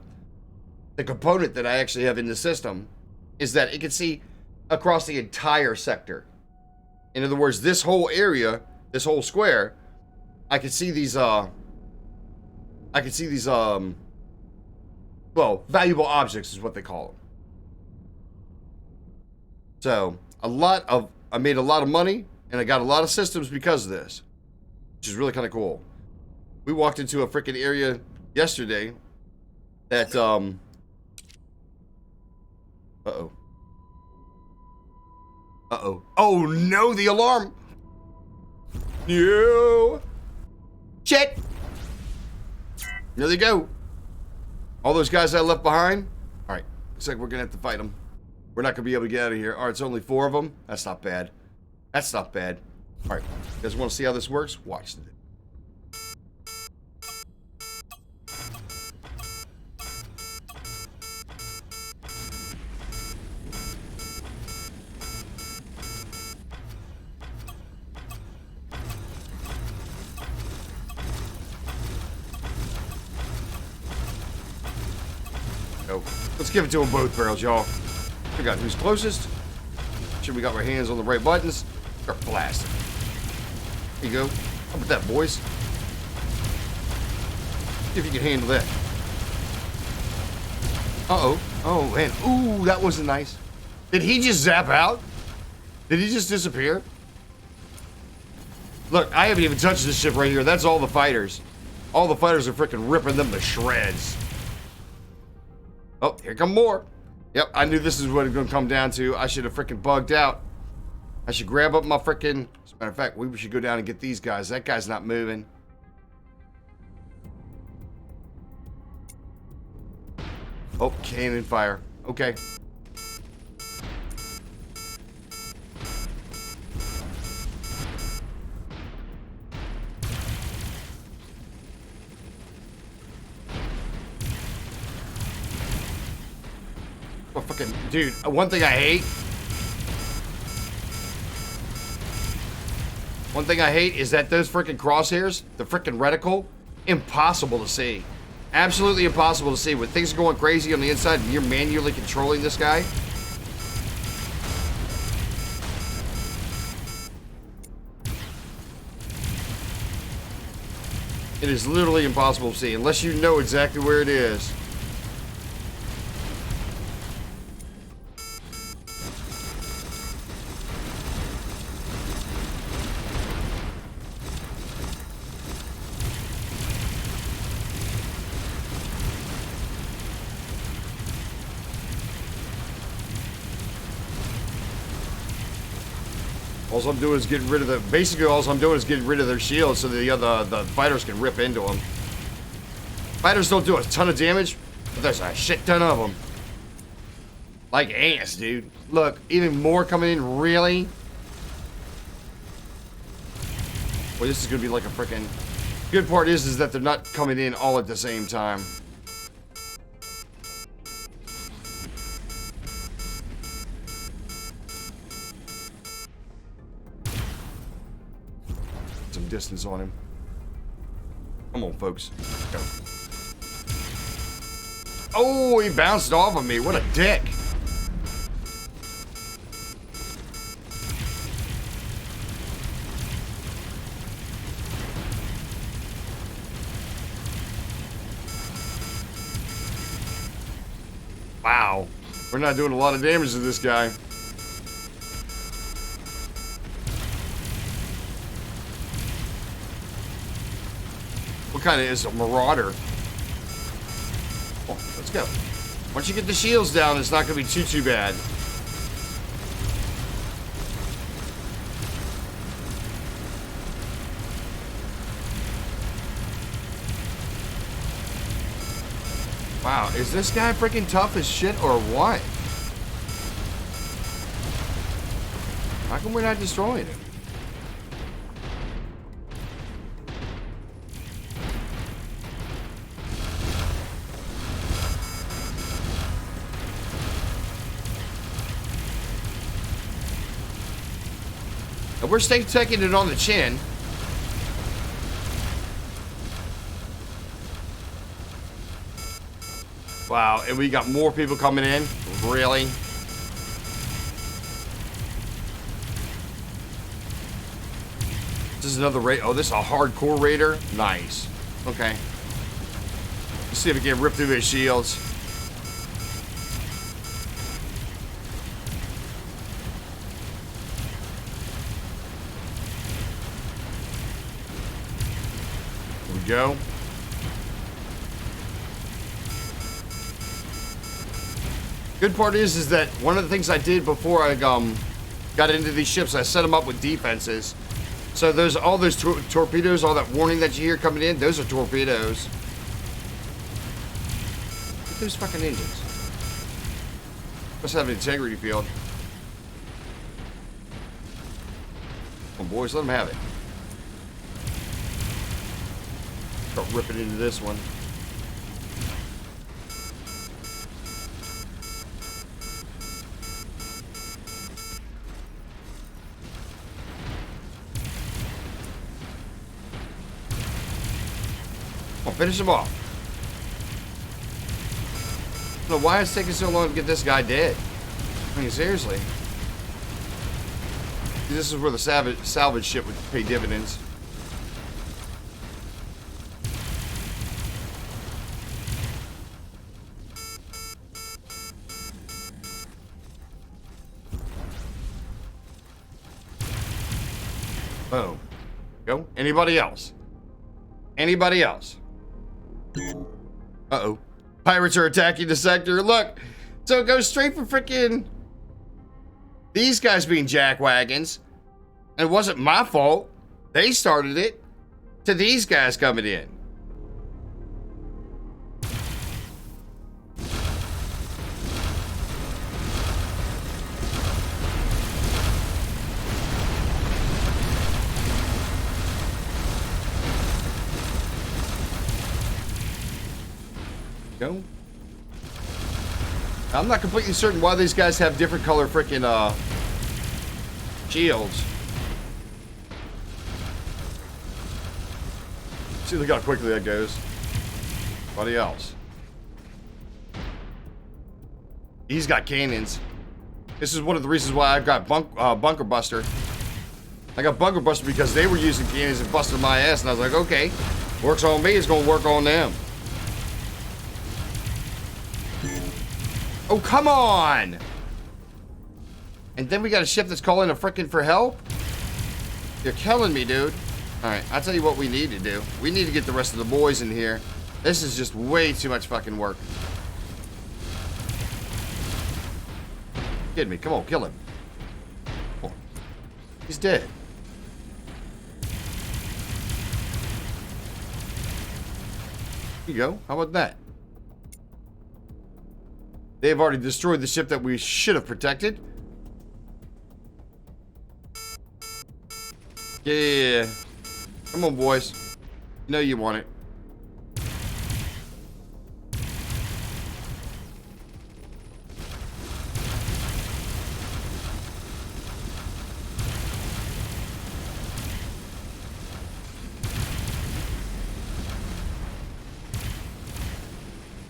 the component that I actually have in the system is that it can see across the entire sector. In other words, this whole area, this whole square, I can see these, well, valuable objects is what they call them. So, I made a lot of money, and I got a lot of systems because of this, which is really kind of cool. We walked into a freaking area yesterday that, uh-oh. Uh-oh. Oh, no, the alarm! No! Shit! There they go. All those guys I left behind? Alright, looks like we're gonna have to fight them. We're not gonna be able to get out of here. Alright, it's only 4 of them. That's not bad. That's not bad. Alright, you guys want to see how this works? Watch it. Go. Let's give it to them both barrels, y'all. Figure out who's closest. Make sure we got our hands on the right buttons. Start blasting. There you go. How about that, boys? See if you can handle that. Uh-oh. Oh, man. Ooh, that wasn't nice. Did he just zap out? Did he just disappear? Look, I haven't even touched this ship right here. That's all the fighters. All the fighters are freaking ripping them to shreds. Oh, here come more. Yep, I knew this is what it was going to come down to. I should have freaking bugged out. I should grab up my freaking... As a matter of fact, we should go down and get these guys. That guy's not moving. Oh, cannon fire. Okay. Oh, fucking... Dude, one thing I hate... One thing I hate is that those freaking crosshairs, the freaking reticle, impossible to see. Absolutely impossible to see. When things are going crazy on the inside and you're manually controlling this guy. It is literally impossible to see unless you know exactly where it is. All I'm doing is getting rid of the... Basically, all I'm doing is getting rid of their shields so the fighters can rip into them. Fighters don't do a ton of damage, but there's a shit ton of them. Like ants, dude. Look, even more coming in, really? Well, this is going to be like a freaking... Good part is that they're not coming in all at the same time. Some distance on him. Come on, folks. Go. Oh, he bounced off of me. What a dick. Wow. We're not doing a lot of damage to this guy. What kind of is a marauder? Oh, let's go. Once you get the shields down, it's not going to be too bad. Wow, is this guy freaking tough as shit or what? How come we're not destroying him? And we're taking it on the chin. Wow, and we got more people coming in. Really? This is another raid. Oh, this is a hardcore raider. Nice. Okay. Let's see if we can rip through his shields. Here we go. Good part is that one of the things I did before I got into these ships, I set them up with defenses. So all those torpedoes, all that warning that you hear coming in, those are torpedoes. Look at those fucking engines. Must have an integrity field. Come on, boys, let them have it. Start ripping into this one. I'll finish him off. I don't know why it's taking so long to get this guy dead. I mean, seriously. This is where the salvage ship would pay dividends. Boom. Go. Anybody else? Anybody else? Uh-oh. Pirates are attacking the sector. Look. So it goes straight for freaking these guys being jackwagons. And it wasn't my fault. They started it. To these guys coming in. Go. I'm not completely certain why these guys have different color freaking shields. See, look how quickly that goes. Anybody else? He's got cannons. This is one of the reasons why I've got Bunker Buster. I got Bunker Buster because they were using cannons and busting my ass, and I was like, okay, works on me, it's gonna work on them. Oh, come on! And then we got a ship that's calling a frickin' for help? You're killing me, dude. Alright, I'll tell you what we need to do. We need to get the rest of the boys in here. This is just way too much fucking work. Kidding me. Come on, kill him. Come on. He's dead. Here you go. How about that? They've already destroyed the ship that we should have protected. Yeah. Come on, boys. You know you want it.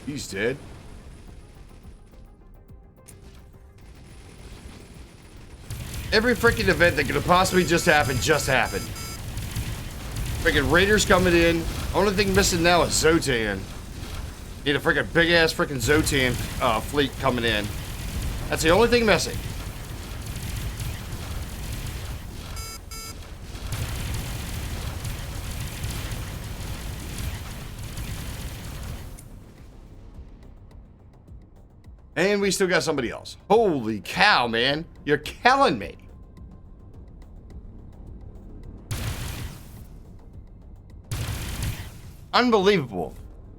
He's dead. Every freaking event that could have possibly just happened Freaking Raiders coming in. Only thing missing now is Zotan. Need a freaking big ass freaking Zotan fleet coming in. That's the only thing missing. And we still got somebody else. Holy cow, man. You're killing me. Unbelievable.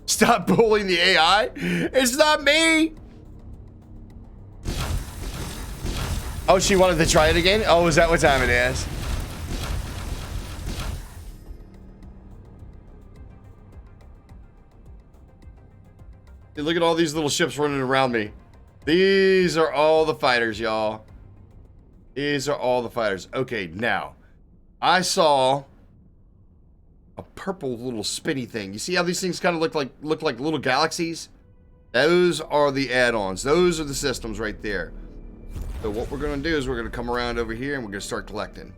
Stop bullying the AI. It's not me. Oh, she wanted to try it again? Oh, is that what time it is? Hey, look at all these little ships running around me. These are all the fighters, y'all. These are all the fighters. Okay, now. I saw a purple little spinny thing. You see how these things kind of look like little galaxies? Those are the add-ons. Those are the systems right there. So what we're going to do is we're going to come around over here and we're going to start collecting.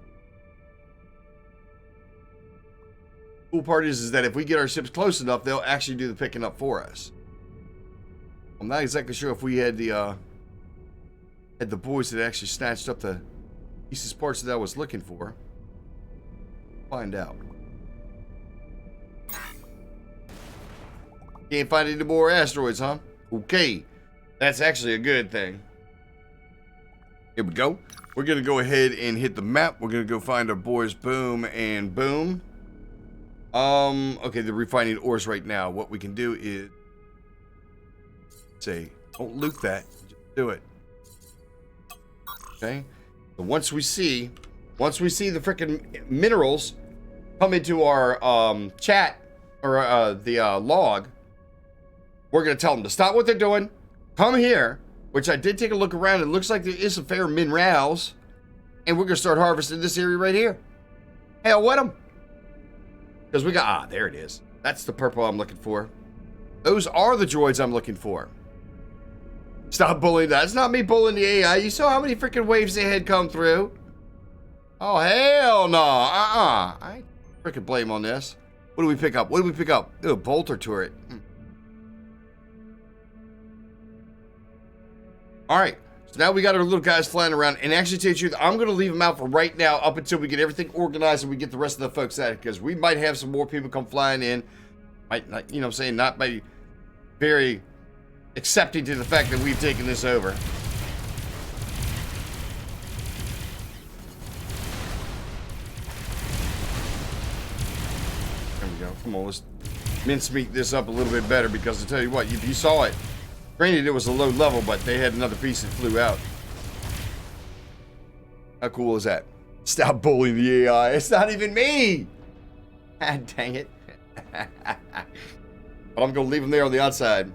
Cool part is that if we get our ships close enough, they'll actually do the picking up for us. I'm not exactly sure if we had the boys that actually snatched up the pieces parts that I was looking for. Find out. Can't find any more asteroids, huh? Okay. That's actually a good thing. Here we go. We're going to go ahead and hit the map. We're going to go find our boys Boom and Boom. Okay, they're refining ores right now. What we can do is say, don't loot that. Just do it. Okay? So once we see the freaking minerals come into our chat or the log, we're going to tell them to stop what they're doing. Come here, which I did take a look around. It looks like there is some fair minerals. And we're going to start harvesting this area right here. Hell, what them? Because we got, there it is. That's the purple I'm looking for. Those are the droids I'm looking for. Stop bullying that. It's not me bullying the AI. You saw how many freaking waves they had come through. Oh, hell no. I ain't freaking blame on this. What do we pick up? What do we pick up? Ooh, a bolter turret. All right. So now we got our little guys flying around. And actually, to tell you the truth, I'm going to leave them out for right now up until we get everything organized and we get the rest of the folks at it. Because we might have some more people come flying in. Might not, you know what I'm saying, not by very accepting to the fact that we've taken this over. There we go. Come on, let's mincemeat this up a little bit better because I'll tell you what, if you saw it, granted it was a low level, but they had another piece that flew out. How cool is that? Stop bullying the AI. It's not even me. Ah, dang it. But I'm going to leave them there on the outside.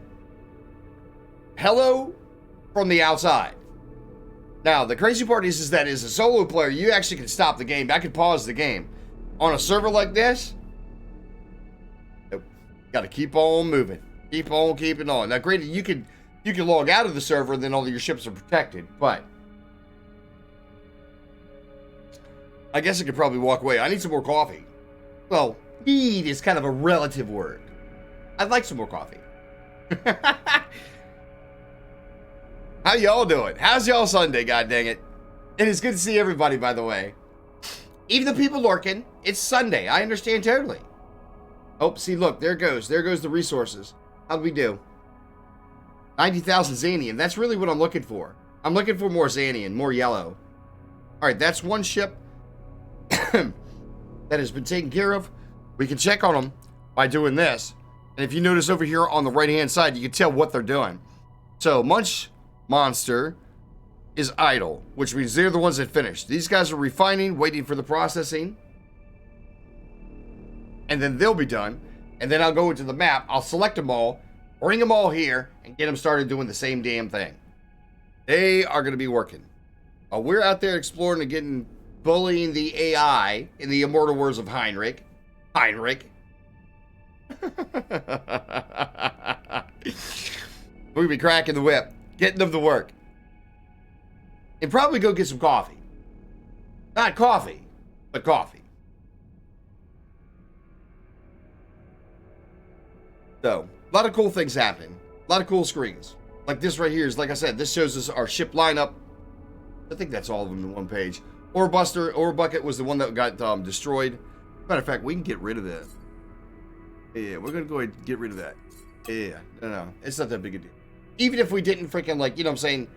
Hello from the outside. Now, the crazy part is that as a solo player, you actually can stop the game. I can pause the game. On a server like this, nope. Got to keep on moving. Keep on keeping on. Now, granted, you can log out of the server and then all of your ships are protected, but I guess I could probably walk away. I need some more coffee. Well, need is kind of a relative word. I'd like some more coffee. How y'all doing? How's y'all Sunday, god dang it? It is good to see everybody, by the way. Even the people lurking, it's Sunday. I understand totally. Oh, see, look, there it goes. There goes the resources. How'd we do? 90,000 Xanian. That's really what I'm looking for. I'm looking for more Xanian, more yellow. All right, that's one ship that has been taken care of. We can check on them by doing this. And if you notice over here on the right-hand side, you can tell what they're doing. So, Munch Monster is idle, which means they're the ones that finished. These guys are refining, waiting for the processing. And then they'll be done. And then I'll go into the map. I'll select them all, bring them all here, and get them started doing the same damn thing. They are going to be working. While we're out there exploring and getting bullying the AI in the immortal words of Heinrich. We'll be cracking the whip, getting them to work. And probably go get some coffee. Not coffee, but coffee. So, a lot of cool things happening. A lot of cool screens. Like this right here is, like I said, this shows us our ship lineup. I think that's all of them in one page. Ore Bucket was the one that got destroyed. Matter of fact, we can get rid of that. Yeah, we're going to go ahead and get rid of that. Yeah, no. It's not that big a deal. Even if we didn't freaking, like, you know what I'm saying?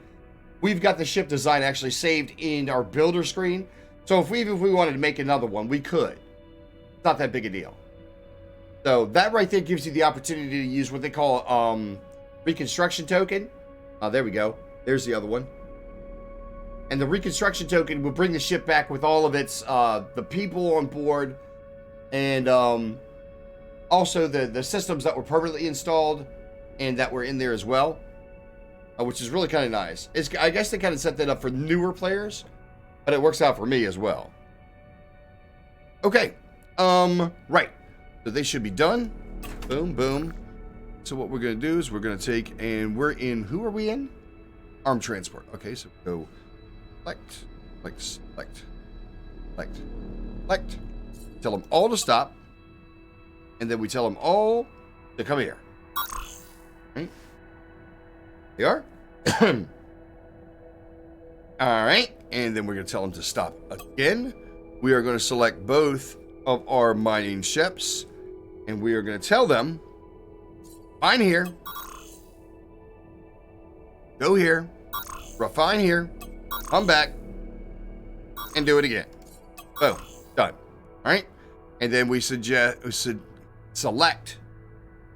We've got the ship design actually saved in our builder screen. So if we wanted to make another one, we could. It's not that big a deal. So that right there gives you the opportunity to use what they call reconstruction token. There we go. There's the other one. And the reconstruction token will bring the ship back with all of its the people on board, and also the systems that were permanently installed and that were in there as well, which is really kind of nice. I guess they kind of set that up for newer players, but it works out for me as well. Okay, right. So they should be done. Boom, boom. So what we're going to do is we're going to take, and we're in, who are we in? Armed transport. Okay, so go select. Tell them all to stop. And then we tell them all to come here. Right? They are. All right. And then we're going to tell them to stop again. We are going to select both of our mining ships. And we are going to tell them, mine here. Go here. Refine here. Come back. And do it again. Boom. Done. All right? And then we select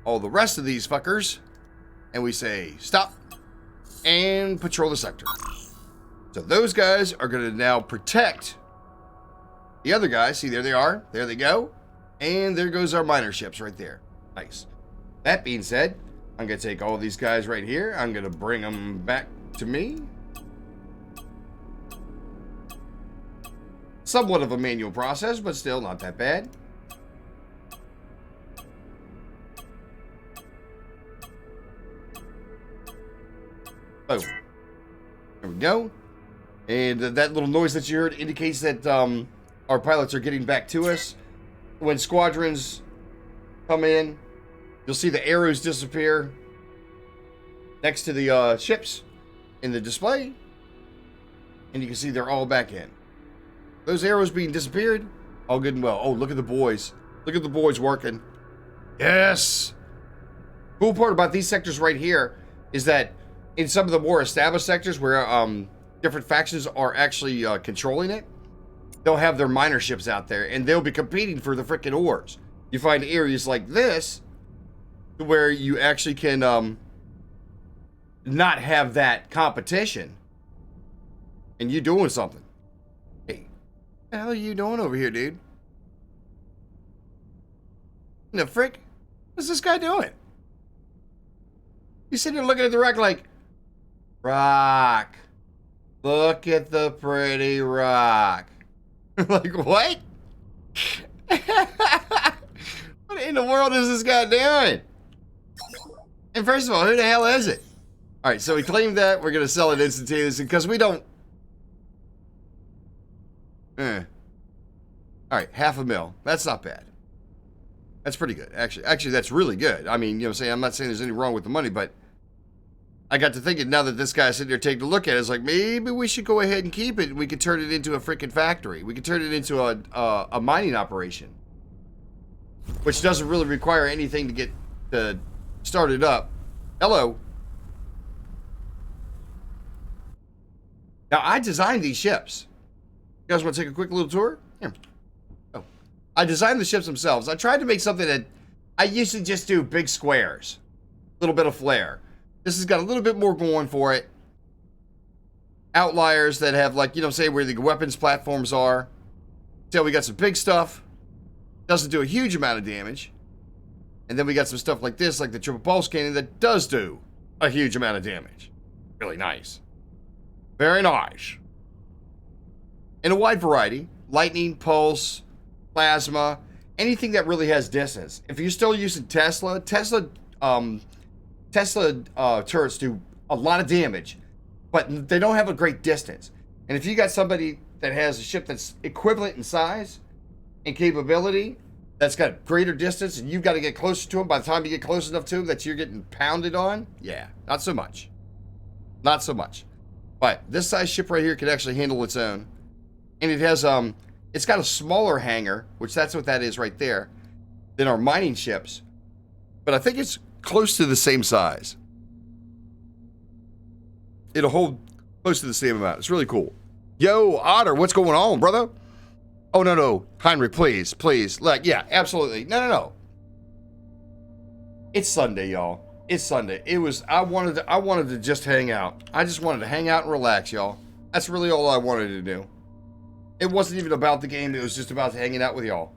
all the rest of these fuckers. And we say, stop. And patrol the sector. So those guys are going to now protect the other guys. See, there they are. There they go. And there goes our miner ships right there. Nice. That being said, I'm going to take all these guys right here. I'm going to bring them back to me. Somewhat of a manual process, but still not that bad. Boom. There we go. And that little noise that you heard indicates that our pilots are getting back to us. When squadrons come in, you'll see the arrows disappear next to the ships in the display. And you can see they're all back in. Those arrows being disappeared, all good and well. Oh, look at the boys. Look at the boys working. Yes! Cool part about these sectors right here is that in some of the more established sectors where different factions are actually controlling it, they'll have their miner ships out there and they'll be competing for the freaking ores. You find areas like this where you actually can not have that competition and you doing something. Hey, what the hell are you doing over here, dude? What the frick? What's this guy doing? He's sitting there looking at the rock like, rock. Look at the pretty rock. Like, what? What in the world is this guy doing? And first of all, who the hell is it? All right, so we claimed that. We're going to sell it instantaneously because we don't... All right, $500,000. That's not bad. That's pretty good. Actually, that's really good. I mean, you know what I'm saying? I'm not saying there's anything wrong with the money, but I got to thinking now that this guy's sitting there taking a look at it, it's like, maybe we should go ahead and keep it. We could turn it into a freaking factory. We could turn it into a mining operation, which doesn't really require anything to get started up. Hello. Now, I designed these ships. You guys want to take a quick little tour? Here. Oh. I designed the ships themselves. I tried to make something that I usually just do big squares. A little bit of flair. This has got a little bit more going for it. Outliers that have, like, you know, say where the weapons platforms are. So we got some big stuff. Doesn't do a huge amount of damage. And then we got some stuff like this, like the triple pulse cannon, that does do a huge amount of damage. Really nice. Very nice. In a wide variety. Lightning, pulse, plasma, anything that really has distance. If you're still using Tesla turrets do a lot of damage, but they don't have a great distance. And if you got somebody that has a ship that's equivalent in size and capability, that's got greater distance, and you've got to get closer to them, by the time you get close enough to them that you're getting pounded on, yeah, not so much. Not so much. But this size ship right here can actually handle its own. And it has, it's got a smaller hangar, which that's what that is right there, than our mining ships. But I think it's close to the same size. It'll hold close to the same amount. It's really cool. Yo, Otter, what's going on, brother? Oh, no. Heinrich, please. Like, yeah, absolutely. No. It's Sunday, y'all. It's Sunday. I wanted to just hang out. I just wanted to hang out and relax, y'all. That's really all I wanted to do. It wasn't even about the game. It was just about hanging out with y'all.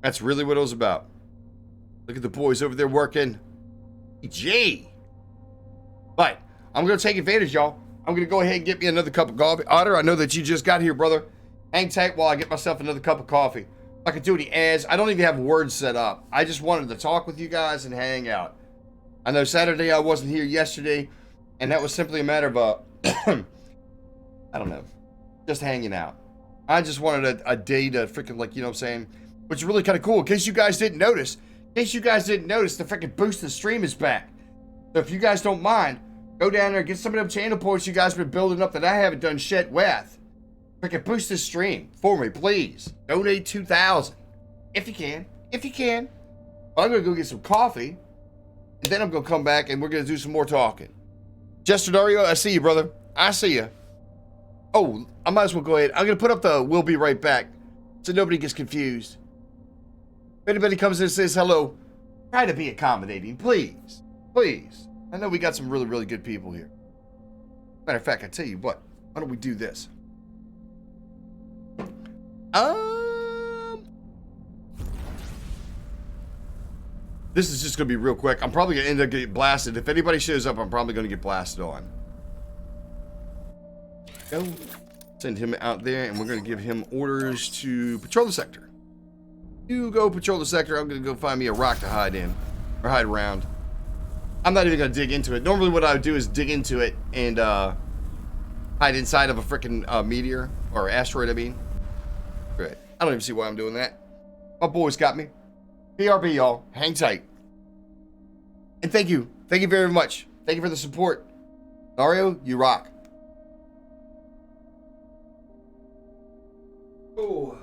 That's really what it was about. Look at the boys over there working. Gee. But I'm going to take advantage, y'all. I'm going to go ahead and get me another cup of coffee. Otter, I know that you just got here, brother. Hang tight while I get myself another cup of coffee. I can do any ads. I don't even have words set up. I just wanted to talk with you guys and hang out. I know Saturday I wasn't here yesterday, and that was simply a matter of I don't know, just hanging out. I just wanted a day to freaking, like, you know what I'm saying, which is really kind of cool. In case you guys didn't notice, the freaking boost the stream is back. So if you guys don't mind, go down there, get some of them channel points you guys been building up that I haven't done shit with. Freaking boost this stream for me, please. Donate 2,000 if you can. But I'm gonna go get some coffee, And then I'm going to come back and we're going to do some more talking. Jester Dario, I see you, brother. I see you. Oh, I might as well go ahead. I'm going to put up the "we'll be right back" so nobody gets confused. If anybody comes in and says hello, try to be accommodating, please. Please. I know we got some really, really good people here. Matter of fact, I tell you what. Why don't we do this? This is just going to be real quick. I'm probably going to end up getting blasted. If anybody shows up, I'm probably going to get blasted on. Go. Send him out there, and we're going to give him orders to patrol the sector. You go patrol the sector. I'm going to go find me a rock to hide in. Or hide around. I'm not even going to dig into it. Normally what I would do is dig into it and hide inside of a freaking meteor. Or asteroid, I mean. Great. I don't even see why I'm doing that. My boys got me. PRB, y'all. Hang tight. And thank you. Thank you very much. Thank you for the support. Dario, you rock. Oh.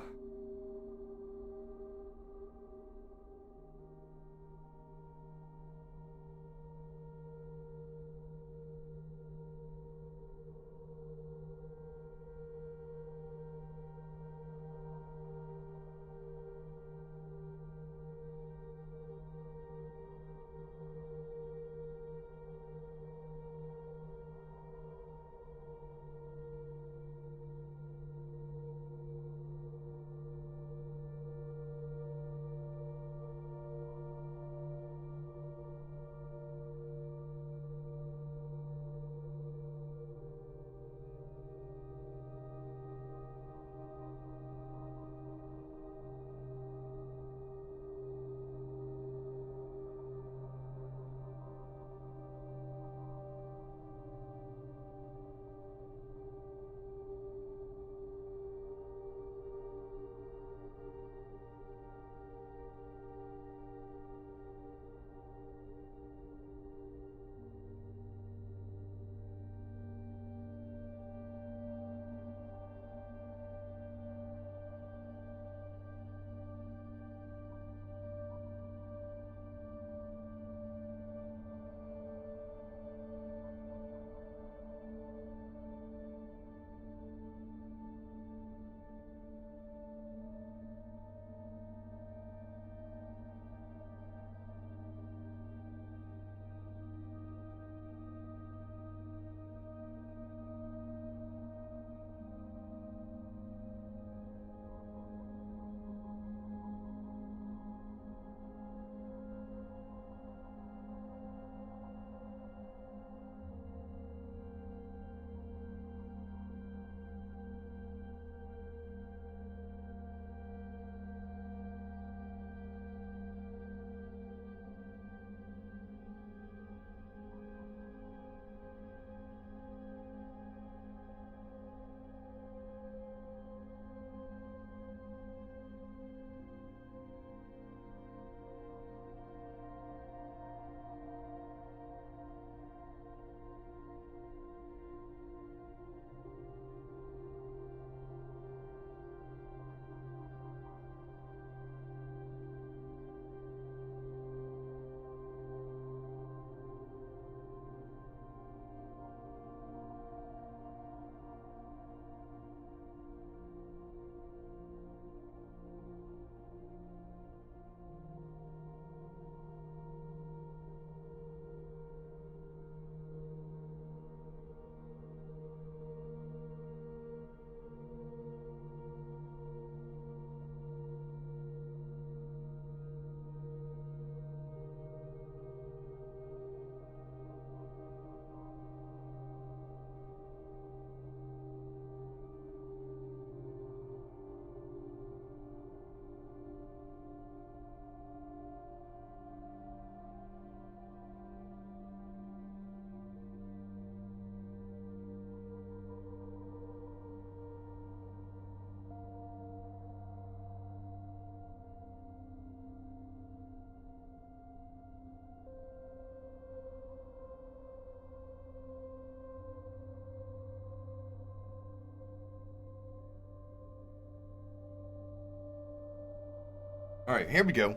All right, here we go.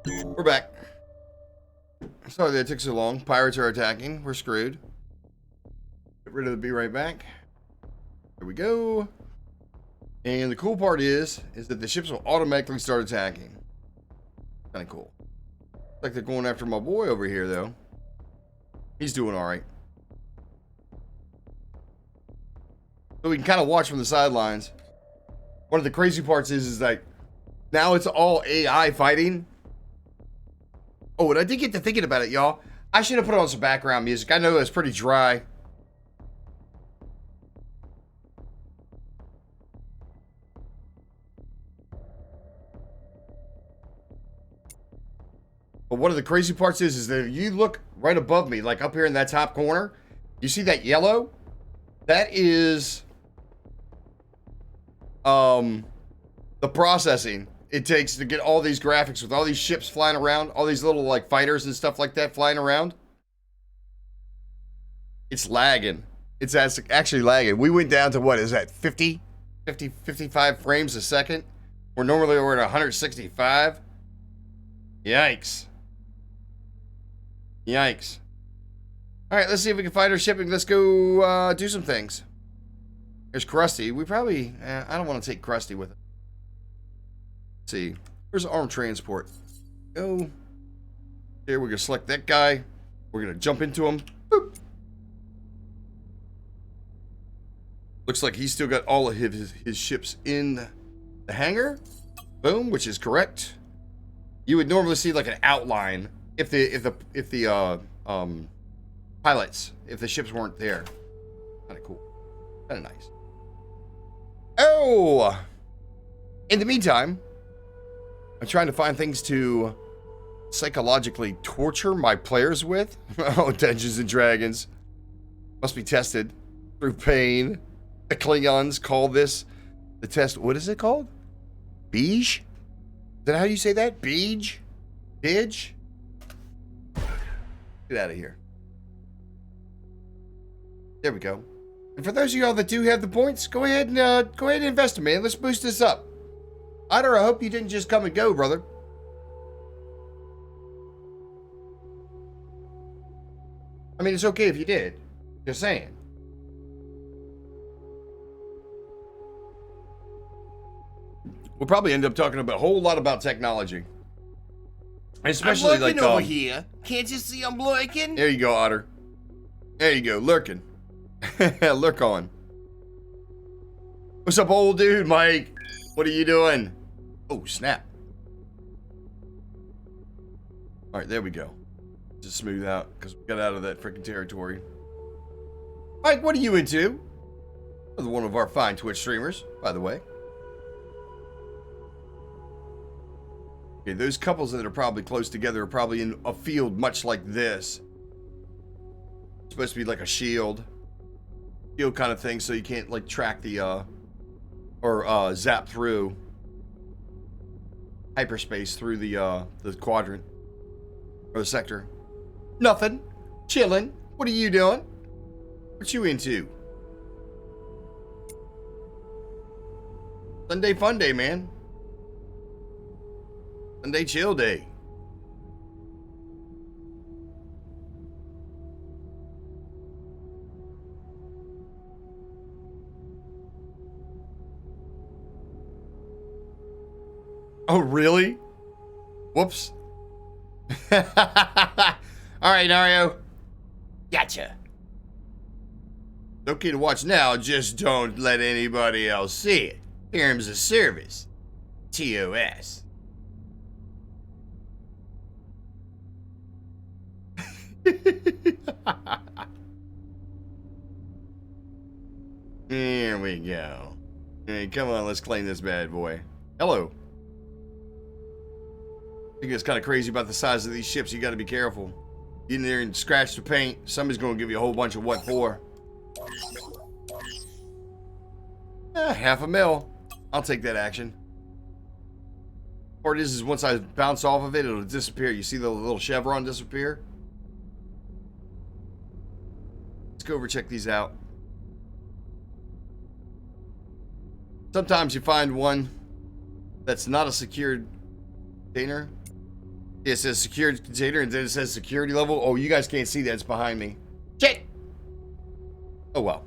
We're back. Sorry that it took so long. Pirates are attacking. We're screwed. Get rid of the be right back. There we go. And the cool part is that the ships will automatically start attacking. Kind of cool. Like they're going after my boy over here, though. He's doing all right. So we can kind of watch from the sidelines. One of the crazy parts is that now it's all AI fighting. Oh, and I did get to thinking about it, y'all. I should have put on some background music. I know it's pretty dry. But one of the crazy parts is that if you look right above me, like up here in that top corner, you see that yellow? That is the processing it takes to get all these graphics with all these ships flying around, all these little like fighters and stuff like that flying around. It's lagging. It's actually lagging. We went down to what is that, 55 frames a second? We're normally at 165. Yikes. Yikes. All right, let's see if we can find our shipping. Let's go do some things. There's Krusty. We probably, I don't want to take Krusty with us. Let's see. Where's the armed transport? Go. Here, we're going to select that guy. We're going to jump into him. Boop. Looks like he's still got all of his ships in the hangar. Boom, which is correct. You would normally see like an outline if the pilots, if the ships weren't there. Kind of cool. Kind of nice. Oh! In the meantime, I'm trying to find things to psychologically torture my players with. Oh, Dungeons and Dragons. Must be tested through pain. The Klingons call this the test. What is it called? Beige? Is that how you say that? Beige? Bidge? Get out of here. There we go. And for those of y'all that do have the points, go ahead and invest them, man. Let's boost this up. Otter, I hope you didn't just come and go, brother. I mean, it's okay if you did. Just saying. We'll probably end up talking about a whole lot about technology. Especially I'm lurking like over here. Can't you see I'm lurking? There you go, Otter. There you go, lurking. Lurk on. What's up, old dude, Mike? What are you doing? Oh, snap. All right, there we go. Just smooth out because we got out of that freaking territory. Mike, what are you into? Another one of our fine Twitch streamers, by the way. Okay, those couples that are probably close together are probably in a field much like this. It's supposed to be like a shield kind of thing, so you can't like track the or zap through hyperspace through the quadrant or the sector. Nothing. Chilling. What are you doing? What you into? Sunday fun day, man. Sunday chill day. Oh, really? Whoops. All right, Nario. Gotcha. It's okay to watch now, just don't let anybody else see it. Terms of service. TOS. Here we go. Hey, come on, let's claim this bad boy. Hello. I think it's kind of crazy about the size of these ships. You got to be careful. Get in there and scratch the paint. Somebody's going to give you a whole bunch of what for. $500,000. I'll take that action. Part is once I bounce off of it, it'll disappear. You see the little chevron disappear? Let's go over check these out. Sometimes you find one that's not a secured container. It says security container, and then it says security level. Oh, you guys can't see that. It's behind me. Shit! Oh, well.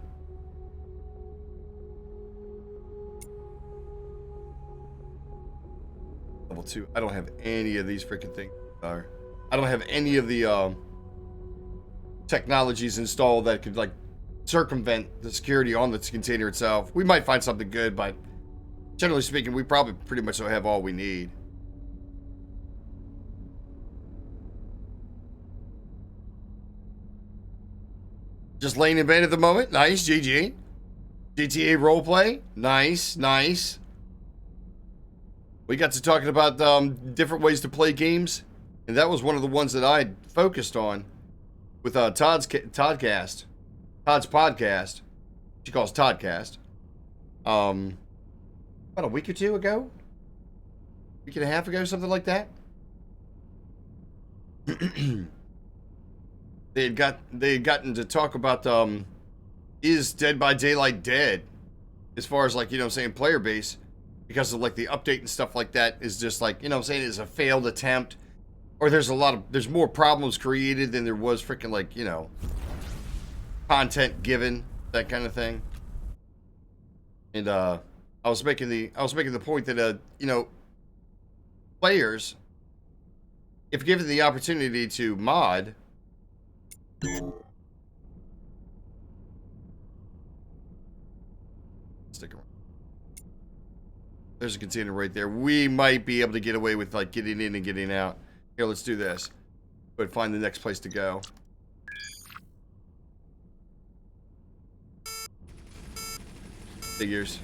Level 2. I don't have any of these freaking things. I don't have any of the technologies installed that could, like, circumvent the security on the container itself. We might find something good, but generally speaking, we probably pretty much don't have all we need. Just laying in bed at the moment. Nice, GG. GTA roleplay. Nice, nice. We got to talking about different ways to play games, and that was one of the ones that I focused on with Todd's podcast. She calls Toddcast. About a week or two ago, week and a half ago, something like that. They had gotten to talk about is Dead by Daylight dead, as far as, like, you know what I'm saying, player base, because of, like, the update and stuff like that is just, like, you know what I'm saying, is a failed attempt, or there's more problems created than there was freaking, like, you know, content given, that kind of thing. And I was making the point that you know, players, if given the opportunity to mod, stick around. There's a container right there. We might be able to get away with, like, getting in and getting out. Here, let's do this. But find the next place to go. Figures.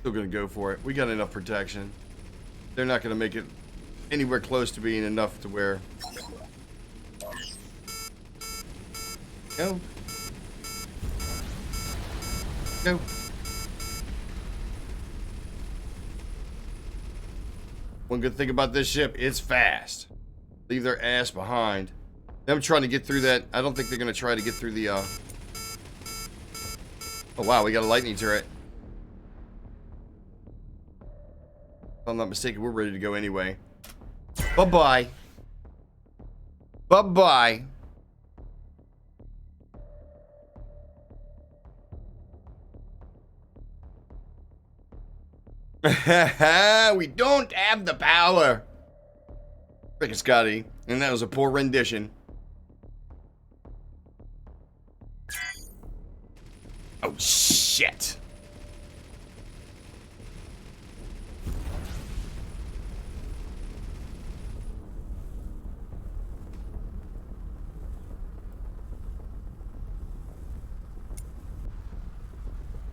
Still gonna go for it. We got enough protection. They're not gonna make it anywhere close to being enough to where... Go. Go. One good thing about this ship, it's fast. Leave their ass behind. Them trying to get through that, I don't think they're going to try to get through the, Oh wow, we got a lightning turret. If I'm not mistaken, we're ready to go anyway. Bye-bye. Bye-bye. We don't have the power. Frickin' Scotty. And that was a poor rendition. Oh, shit.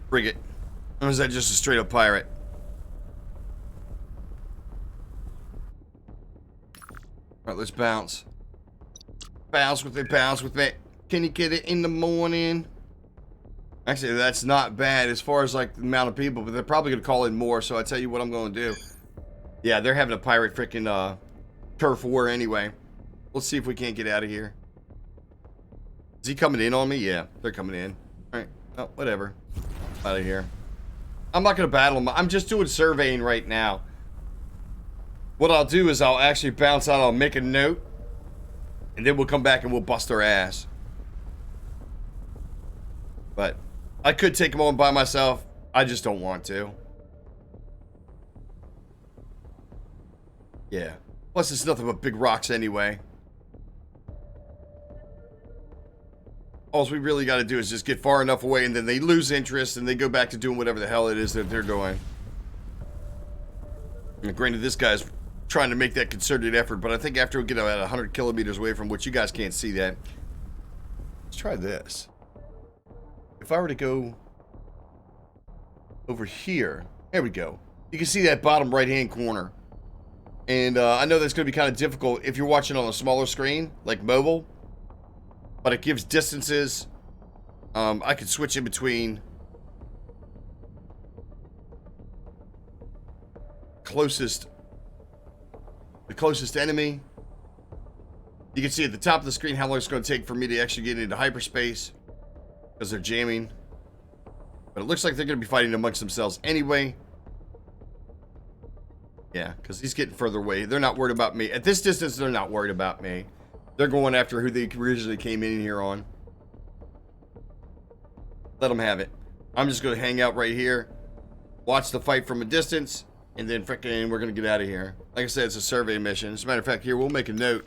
Frigate. Or is that just a straight up pirate? Alright, let's bounce. Bounce with me, bounce with me. Can you get it in the morning? Actually, that's not bad as far as, like, the amount of people, but they're probably going to call in more, so I tell you what I'm going to do. Yeah, they're having a pirate freaking turf war anyway. Let's see if we can't get out of here. Is he coming in on me? Yeah, they're coming in. Alright, oh, whatever. Out of here. I'm not going to battle them. I'm just doing surveying right now. What I'll do is I'll actually bounce out, I'll make a note, and then we'll come back and we'll bust their ass. But I could take them on by myself. I just don't want to. Yeah. Plus, it's nothing but big rocks anyway. All we really got to do is just get far enough away, and then they lose interest, and they go back to doing whatever the hell it is that they're doing. And granted, this guy's trying to make that concerted effort, but I think after we get about 100 kilometers away from which you guys can't see that. Let's try this. If I were to go over here, there we go. You can see that bottom right-hand corner. And I know that's going to be kind of difficult if you're watching on a smaller screen, like mobile. But it gives distances. I could switch in between the closest enemy. You can see at the top of the screen how long it's going to take for me to actually get into hyperspace, because they're jamming. But it looks like they're going to be fighting amongst themselves anyway. Yeah, because he's getting further away. They're not worried about me. At this distance, they're not worried about me. They're going after who they originally came in here on. Let them have it. I'm just going to hang out right here, watch the fight from a distance, and then frickin' we're going to get out of here. Like I said, it's a survey mission. As a matter of fact, here, we'll make a note.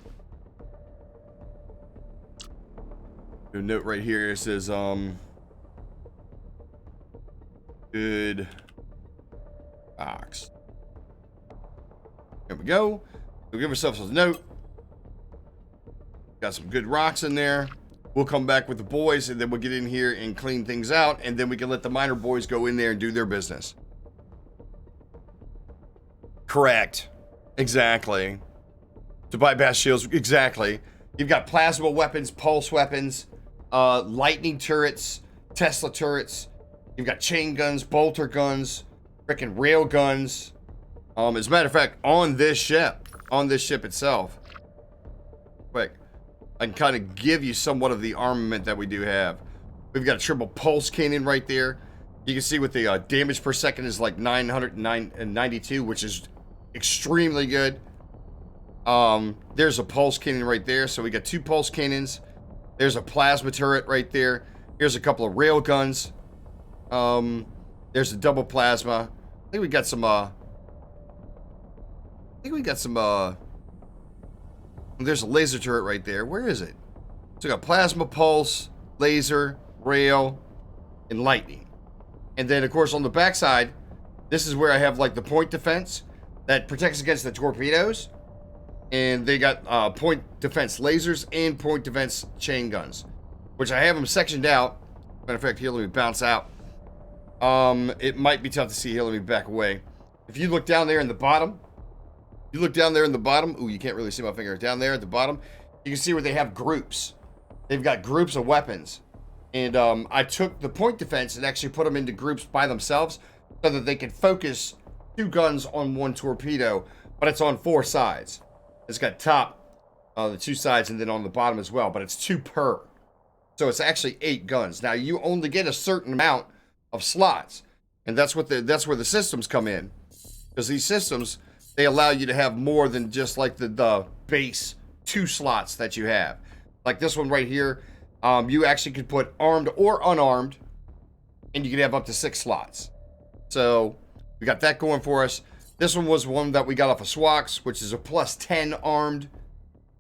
Do a note right here. It says, good box. There we go. We'll give ourselves a note. Got some good rocks in there. We'll come back with the boys, and then we'll get in here and clean things out, and then we can let the minor boys go in there and do their business. Correct. Exactly. To bypass shields. Exactly. You've got plasma weapons, pulse weapons, lightning turrets, Tesla turrets. You've got chain guns, bolter guns, freaking rail guns. As a matter of fact, on this ship itself, quick, I can kind of give you somewhat of the armament that we do have. We've got a triple pulse cannon right there. You can see what the damage per second is like 992, which is extremely good. There's a pulse cannon right there. So we got 2 pulse cannons. There's a plasma turret right there. Here's a couple of rail guns. There's a double plasma. I think we got some, there's a laser turret right there. Where is it? So we got plasma, pulse, laser, rail, and lightning. And then, of course, on the backside, this is where I have, like, the point defense that protects against the torpedoes. And they got point defense lasers and point defense chain guns, which I have them sectioned out. Matter of fact, here, let me bounce out. It might be tough to see here. Let me back away. If you look down there in the bottom, ooh, you can't really see my finger. Down there at the bottom, you can see where they have groups. They've got groups of weapons. And I took the point defense and actually put them into groups by themselves so that they can focus 2 guns on 1 torpedo, but it's on 4 sides. It's got top, the 2 sides, and then on the bottom as well, but it's 2 per. So it's actually 8 guns. Now, you only get a certain amount of slots, and that's where the systems come in. Because these systems, they allow you to have more than just like the base 2 slots that you have. Like this one right here, you actually could put armed or unarmed, and you could have up to 6 slots. So we got that going for us. This one was one that we got off of Swax, which is a +10 armed,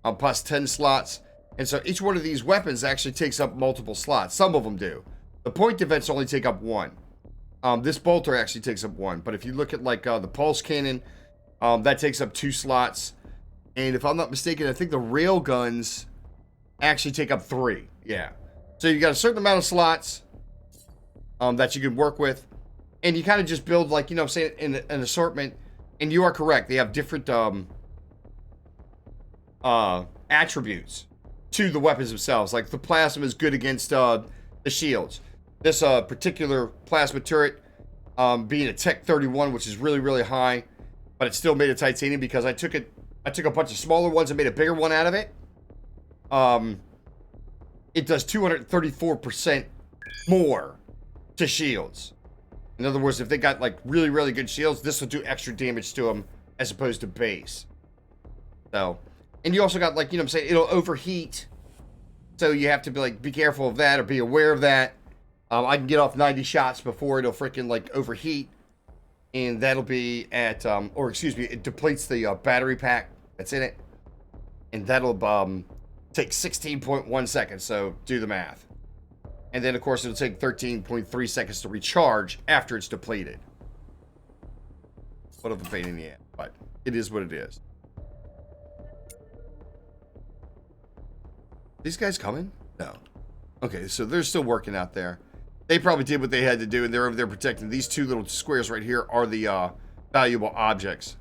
+10 slots. And so each one of these weapons actually takes up multiple slots. Some of them do. The point defense only take up 1. This bolter actually takes up 1. But if you look at like the pulse cannon, that takes up 2 slots. And if I'm not mistaken, I think the rail guns actually take up 3. Yeah. So you got a certain amount of slots that you can work with. And you kind of just build, like, you know what I'm saying, in an assortment. And you are correct. They have different attributes to the weapons themselves. Like the plasma is good against the shields. This particular plasma turret being a Tech 31, which is really, really high. But it's still made of titanium because I took a bunch of smaller ones and made a bigger one out of it. It does 234% more to shields. In other words, if they got like really, really good shields, this will do extra damage to them as opposed to base. So, and you also got, like, you know what I'm saying, it'll overheat. So you have to be careful of that or be aware of that. I can get off 90 shots before it'll freaking like overheat. And that'll be at, or excuse me, it depletes the battery pack that's in it. And that'll take 16.1 seconds, so do the math. And then, of course, it'll take 13.3 seconds to recharge after it's depleted. What of a pain in the ass, but it is what it is. These guys coming? No. Okay, so they're still working out there. They probably did what they had to do, and they're over there protecting. These 2 little squares right here are the valuable objects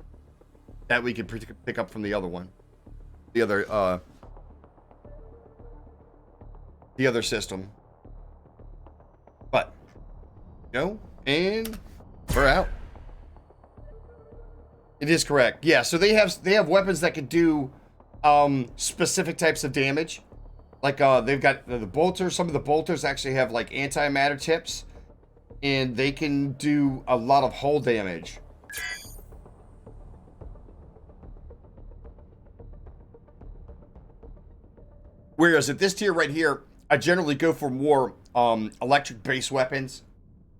that we can pick up from the other one. The other system. But, go, and we're out. It is correct. Yeah, so they have weapons that can do specific types of damage. Like, they've got the bolters. Some of the bolters actually have, like, antimatter tips. And they can do a lot of hull damage. Whereas at this tier right here, I generally go for more electric base weapons.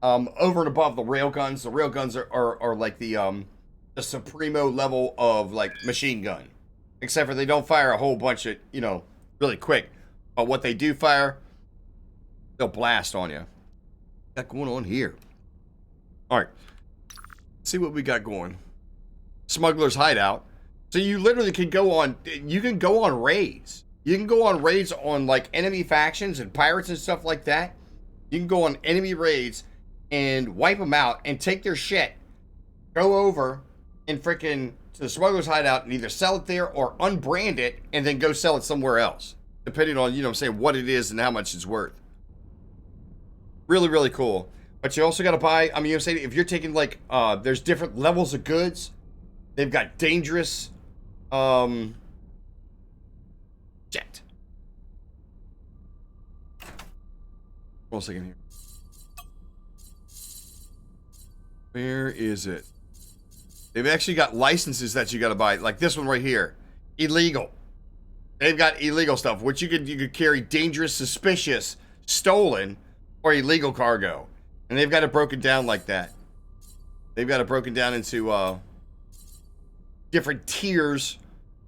Over and above the railguns. The railguns are like the supremo level of like machine gun. Except for they don't fire a whole bunch of, really quick. But what they do fire, they'll blast on you. What's going on here? Alright. See what we got going. Smuggler's Hideout. So you literally can go on raids. You can go on raids on like enemy factions and pirates and stuff like that. You can go on enemy raids and wipe them out and take their shit, go over and freaking to the Smuggler's Hideout and either sell it there or unbrand it and then go sell it somewhere else, depending on, what it is and how much it's worth. Really, really cool. But you also got to buy, if you're taking like, there's different levels of goods. They've got dangerous, shit. One second here. Where is it? They've actually got licenses that you got to buy, like this one right here. Illegal. They've got illegal stuff, which you could carry dangerous, suspicious, stolen, or illegal cargo. And they've got it broken down like that. They've got it broken down into different tiers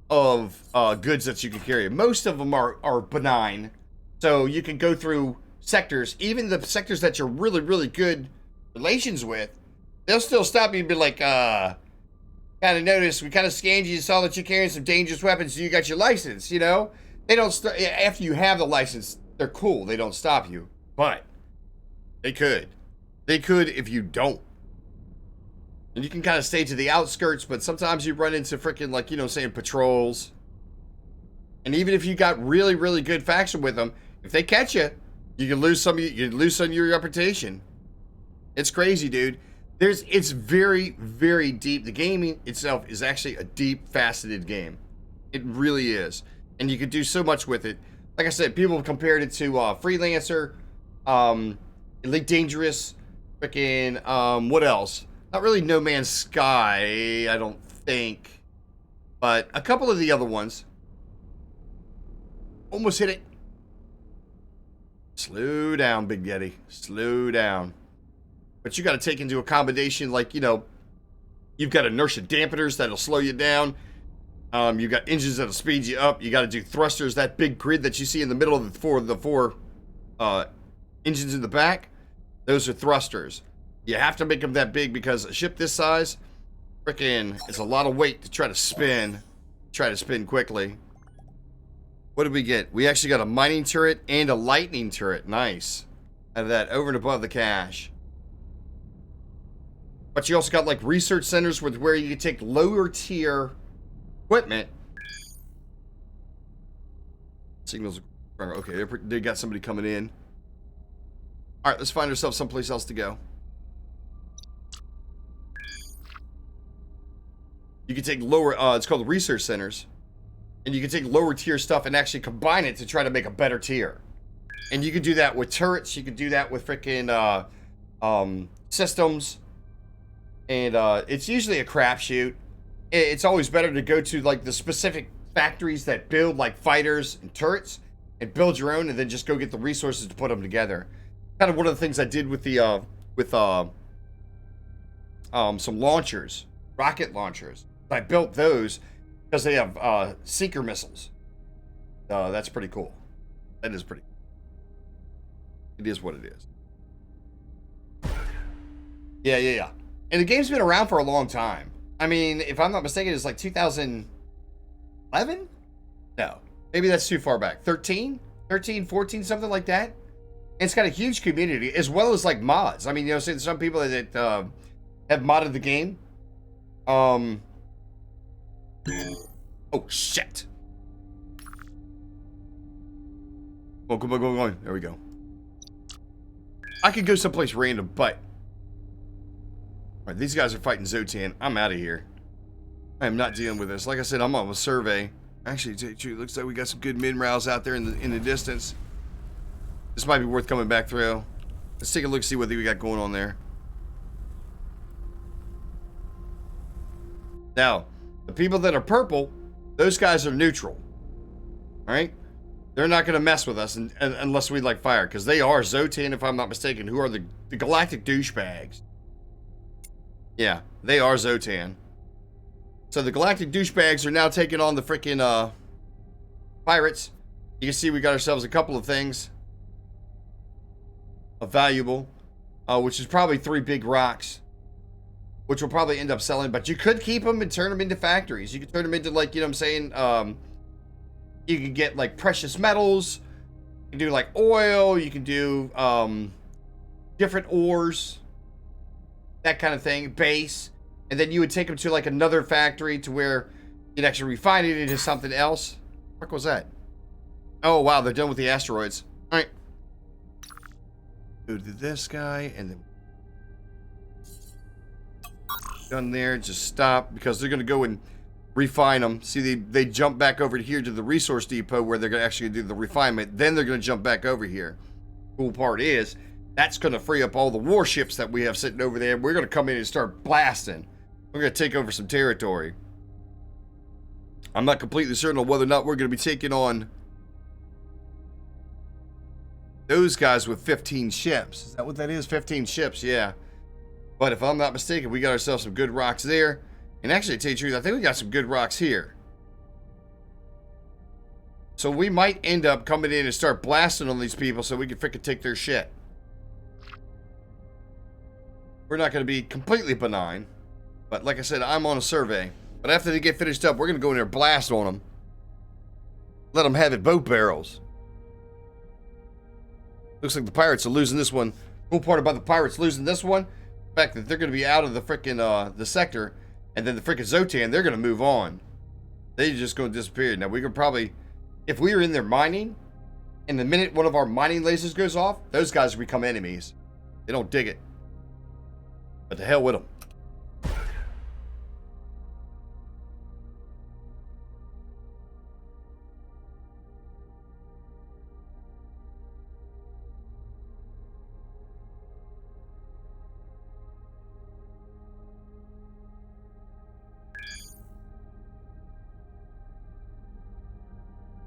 of goods that you can carry. Most of them are benign. So you can go through sectors, even the sectors that you're really, really good relations with, they'll still stop you and be like, kind of noticed, we kind of scanned you, saw that you're carrying some dangerous weapons, so you got your license, They don't, after you have the license, they're cool, they don't stop you. But, they could. They could if you don't. And you can kind of stay to the outskirts, but sometimes you run into freaking, like, patrols. And even if you got really, really good faction with them, if they catch you, you can lose some of your reputation. It's crazy, dude. It's very, very deep. The gaming itself is actually a deep, faceted game. It really is. And you can do so much with it. Like I said, people have compared it to Freelancer, Elite Dangerous, freaking, what else? Not really No Man's Sky, I don't think. But a couple of the other ones. Almost hit it. Slow down, Big Yeti. Slow down. But you got to take into accommodation, like, you've got inertia dampeners that'll slow you down. You've got engines that'll speed you up. You got to do thrusters, that big grid that you see in the middle of the four engines in the back. Those are thrusters. You have to make them that big because a ship this size, frickin', it's a lot of weight to try to spin quickly. What did we get? We actually got a mining turret and a lightning turret. Nice. Out of that, over and above the cash. But you also got like research centers where you can take lower tier equipment. Signals. Okay, they got somebody coming in. All right, let's find ourselves someplace else to go. You can take lower, it's called research centers. And you can take lower tier stuff and actually combine it to try to make a better tier. And you can do that with turrets. You can do that with freaking systems. And it's usually a crapshoot. It's always better to go to like the specific factories that build like fighters and turrets and build your own and then just go get the resources to put them together. Kind of one of the things I did with the some launchers, rocket launchers. I built those because they have seeker missiles. That's pretty cool. That is pretty cool. It is what it is. Yeah. And the game's been around for a long time. I mean, if I'm not mistaken, it's like 2011? No. Maybe that's too far back. 13, 14, something like that. And it's got a huge community, as well as like mods. I mean, some people that have modded the game. Oh, shit. Oh, come on. There we go. I could go someplace random, but... All right, these guys are fighting Zotan. I'm out of here. I am not dealing with this. Like I said, I'm on a survey. Actually, it looks like we got some good minrows out there in the distance. This might be worth coming back through. Let's take a look, see what we got going on there. Now, the people that are purple, those guys are neutral. All right? They're not going to mess with us unless we like fire, because they are Zotan, if I'm not mistaken, who are the galactic douchebags. Yeah, they are Zotan. So the galactic douchebags are now taking on the freaking pirates. You can see we got ourselves a couple of things of valuable, which is probably 3 big rocks, which will probably end up selling. But you could keep them and turn them into factories. You could turn them into, like, you know what I'm saying? You can get like precious metals. You can do like oil. You can do different ores, that kind of thing, base. And then you would take them to like another factory to where you'd actually refine it into something else. What was that? Oh, wow, they're done with the asteroids. All right. Go to this guy, and then done there. Just stop, because they're going to go and refine them. See, they jump back over here to the resource depot where they're going to actually do the refinement. Then they're going to jump back over here. Cool part is, that's going to free up all the warships that we have sitting over there. We're going to come in and start blasting. We're going to take over some territory. I'm not completely certain on whether or not we're going to be taking on those guys with 15 ships. Is that what that is? 15 ships, yeah. But if I'm not mistaken, we got ourselves some good rocks there. And actually, to tell you the truth, I think we got some good rocks here. So we might end up coming in and start blasting on these people so we can freaking take their shit. We're not going to be completely benign. But like I said, I'm on a survey. But after they get finished up, we're going to go in there and blast on them. Let them have it both barrels. Looks like the pirates are losing this one. Cool part about the pirates losing this one, the fact that they're going to be out of the frickin' the sector, and then the frickin' Zotan, they're going to move on. They're just going to disappear. Now we could probably, if we were in there mining, and the minute one of our mining lasers goes off, those guys become enemies. They don't dig it. But the hell with them.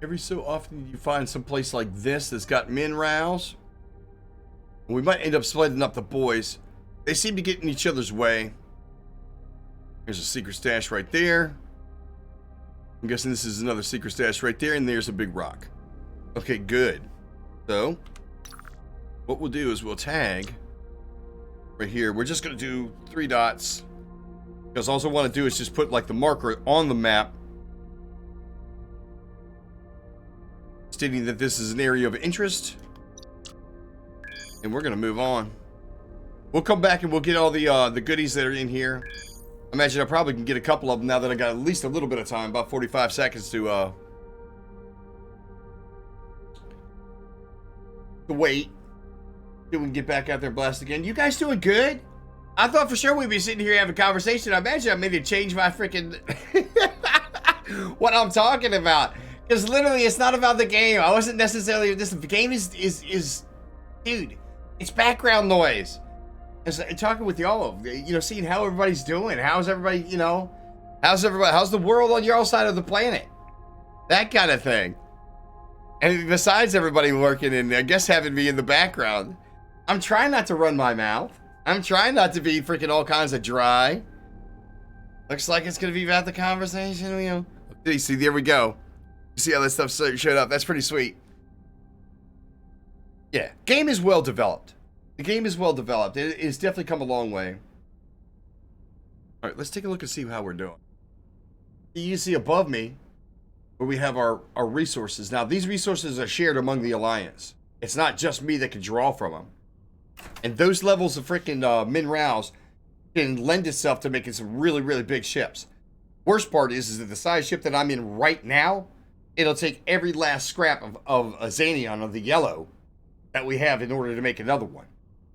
Every so often you find some place like this that's got minerals. We might end up splitting up the boys. They seem to get in each other's way. Here's a secret stash right there. I'm guessing this is another secret stash right there, and there's a big rock. Okay, good. So, what we'll do is we'll tag right here. We're just going to do 3 dots. Because all I want to do is just put like the marker on the map, stating that this is an area of interest, and we're gonna move on. We'll come back and we'll get all the goodies that are in here. I imagine I probably can get a couple of them now that I got at least a little bit of time, about 45 seconds to wait till we can get back out there and blast again. You guys doing good? I thought for sure we'd be sitting here having a conversation. I imagine I made to change my freaking what I'm talking about. Because literally, it's not about the game. I wasn't necessarily. The game is dude, it's background noise. It's talking with y'all, you know, seeing how everybody's doing. How's everybody, you know, how's the world on your side of the planet? That kind of thing. And besides everybody working and I guess having me in the background, I'm trying not to run my mouth. I'm trying not to be freaking all kinds of dry. Looks like it's going to be about the conversation, you know. See, there we go. You see how that stuff showed up? That's pretty sweet. Yeah, game is well developed. The game is well developed. It's definitely come a long way. All right, let's take a look and see how we're doing. You see above me where we have our resources. Now, these resources are shared among the Alliance. It's not just me that can draw from them. And those levels of freaking minerals can lend itself to making some really, really big ships. Worst part is that the size ship that I'm in right now, it'll take every last scrap of a Xanion of the yellow that we have in order to make another one.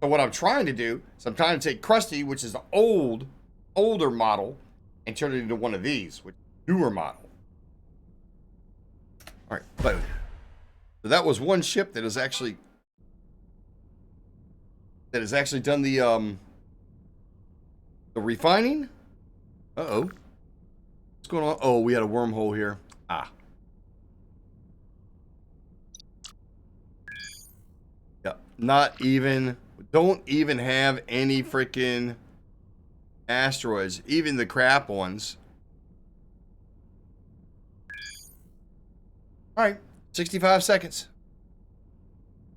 So what I'm trying to do is I'm trying to take Krusty, which is the older model, and turn it into one of these, which is a newer model. All right, boom. So that was one ship that has actually done the refining. Uh-oh. What's going on? Oh, we had a wormhole here. Ah. Not even. Don't even have any freaking asteroids. Even the crap ones. Alright. 65 seconds.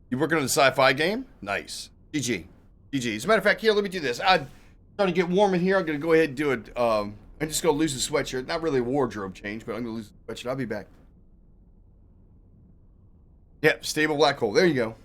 You working on the sci-fi game? Nice. GG. GG. As a matter of fact, here, let me do this. I'm starting to get warm in here. I'm going to go ahead and do it. I'm just going to lose the sweatshirt. Not really a wardrobe change, but I'm going to lose the sweatshirt. I'll be back. Yep, stable black hole. There you go.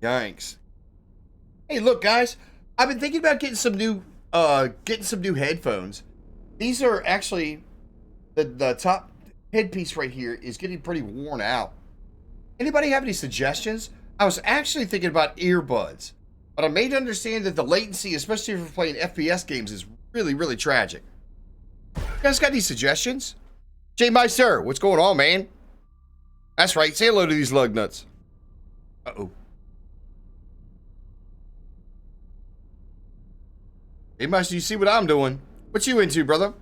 Yikes. Hey, look, guys. I've been thinking about getting some new headphones. These are actually the top headpiece right here is getting pretty worn out. Anybody have any suggestions? I was actually thinking about earbuds, but I made to understand that the latency, especially if you're playing FPS games, is really, really tragic. You guys got any suggestions? J Meister, what's going on, man? That's right. Say hello to these lug nuts. Uh-oh. Hey, Meister, you see what I'm doing? What you into, brother?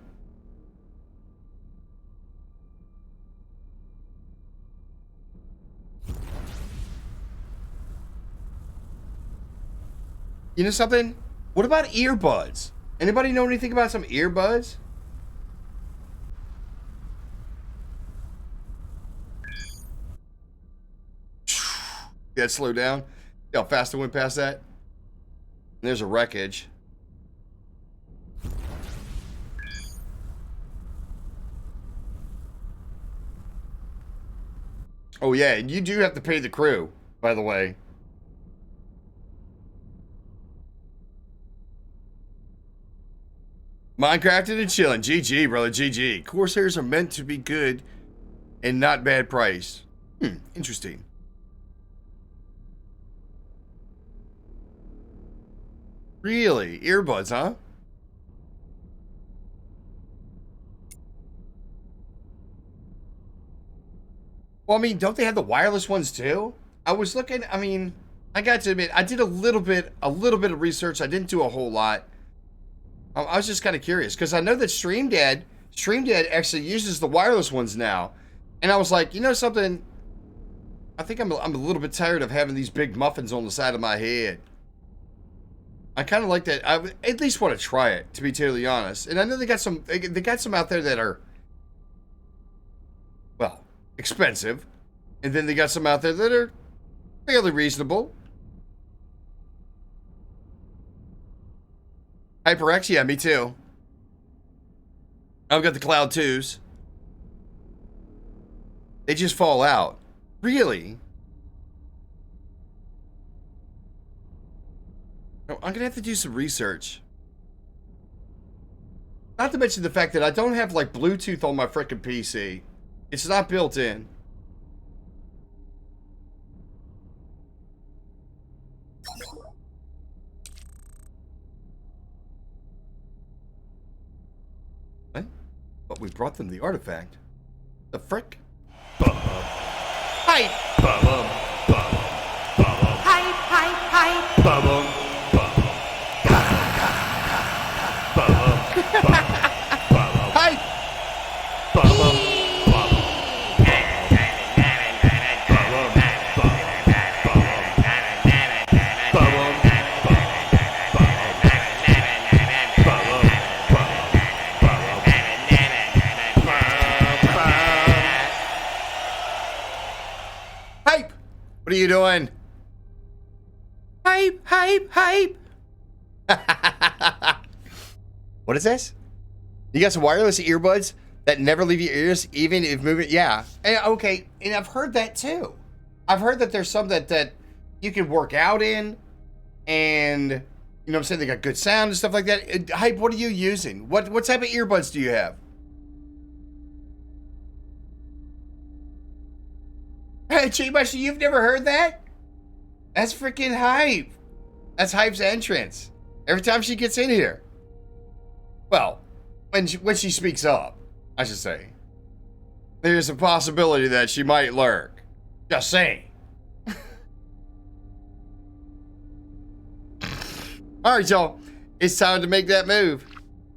You know something? What about earbuds? Anybody know anything about some earbuds? Yeah, slow down. See how fast I went past that? And there's a wreckage. Oh yeah, and you do have to pay the crew, by the way. Minecrafted and chilling. GG, brother. GG. Corsairs are meant to be good and not bad price. Interesting. Really? Earbuds, huh? Well, I mean, don't they have the wireless ones too? I was looking, I mean, I got to admit, I did a little bit of research. I didn't do a whole lot. I was just kind of curious because I know that Stream Dad actually uses the wireless ones now, and I was like, you know something? I think I'm a little bit tired of having these big muffins on the side of my head. I kind of like that. I at least want to try it, to be totally honest. And I know they got some out there that are, well, expensive, and then they got some out there that are fairly reasonable. HyperX, yeah, me too. I've got the Cloud 2s. They just fall out. Really? I'm going to have to do some research. Not to mention the fact that I don't have, like, Bluetooth on my frickin' PC. It's not built in. But we brought them the artifact. The frick? Hype! Hype, hype, hype. Hype! What are you doing? Hype, hype, hype. What is this? You got some wireless earbuds that never leave your ears, even if moving. Yeah. Okay. And I've heard that too. I've heard that there's some that you can work out in, and you know what I'm saying, they got good sound and stuff like that. Hype, what are you using? What type of earbuds do you have? Hey, Chibashi, you've never heard that? That's freaking Hype. That's Hype's entrance. Every time she gets in here. Well, when she speaks up, I should say. There's a possibility that she might lurk. Just saying. Alright, y'all. It's time to make that move.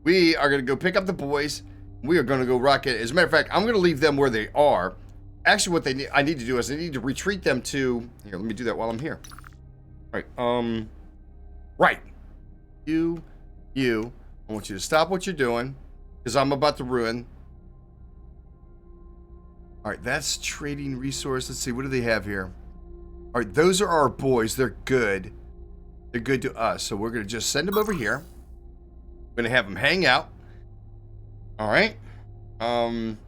We are going to go pick up the boys. We are going to go rock it. As a matter of fact, I'm going to leave them where they are. Actually, what I need to do is I need to retreat them to... Here, let me do that while I'm here. Alright, right. You. I want you to stop what you're doing. Because I'm about to ruin... Alright, that's trading resource. Let's see, what do they have here? Alright, those are our boys. They're good. They're good to us. So we're going to just send them over here. We're going to have them hang out. Alright. Matter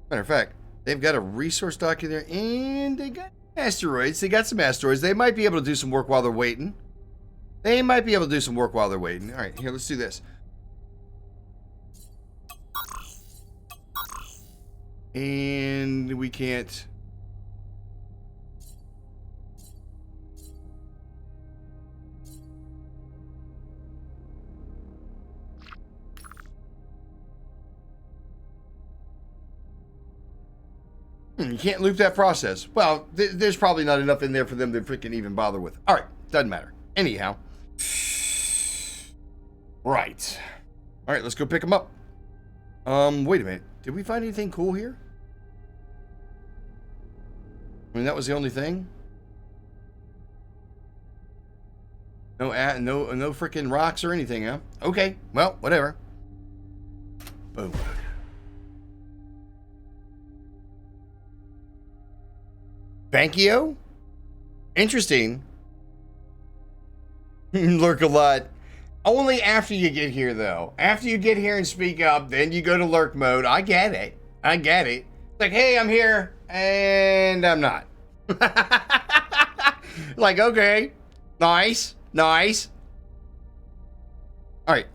of fact, they've got a resource dock in there. And they got asteroids. They got some asteroids. They might be able to do some work while they're waiting. Alright, here, let's do this. And we can't... You can't loop that process. Well, there's probably not enough in there for them to freaking even bother with. Alright, doesn't matter. Anyhow. Right. Alright, let's go pick them up. Wait a minute. Did we find anything cool here? I mean, that was the only thing? No freaking rocks or anything, huh? Okay, well, whatever. Boom. Bankio? Interesting. Lurk a lot. Only after you get here, though. After you get here and speak up, then you go to lurk mode. I get it. It's like, hey, I'm here, and I'm not. Like, okay. Nice. Alright,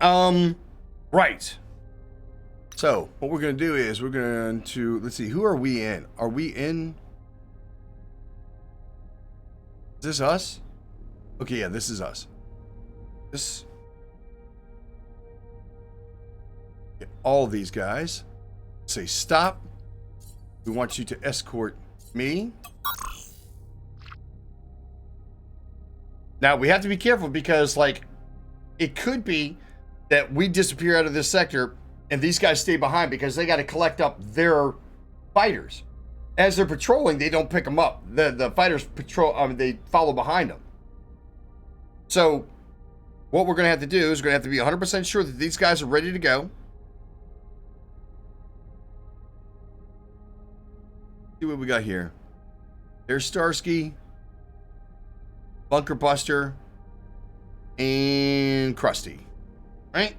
right. So, what we're going to do is we're going to, let's see, who are we in? Are we in... Is this us? Okay, yeah, this is us. This... Get all of these guys. Say stop. We want you to escort me. Now, we have to be careful because, like, it could be that we disappear out of this sector and these guys stay behind because they got to collect up their fighters. As they're patrolling, they don't pick them up. The fighters patrol, they follow behind them. So, what we're going to have to do is we're going to have to be 100% sure that these guys are ready to go. See what we got here. There's Starsky, Bunker Buster, and Krusty. Right?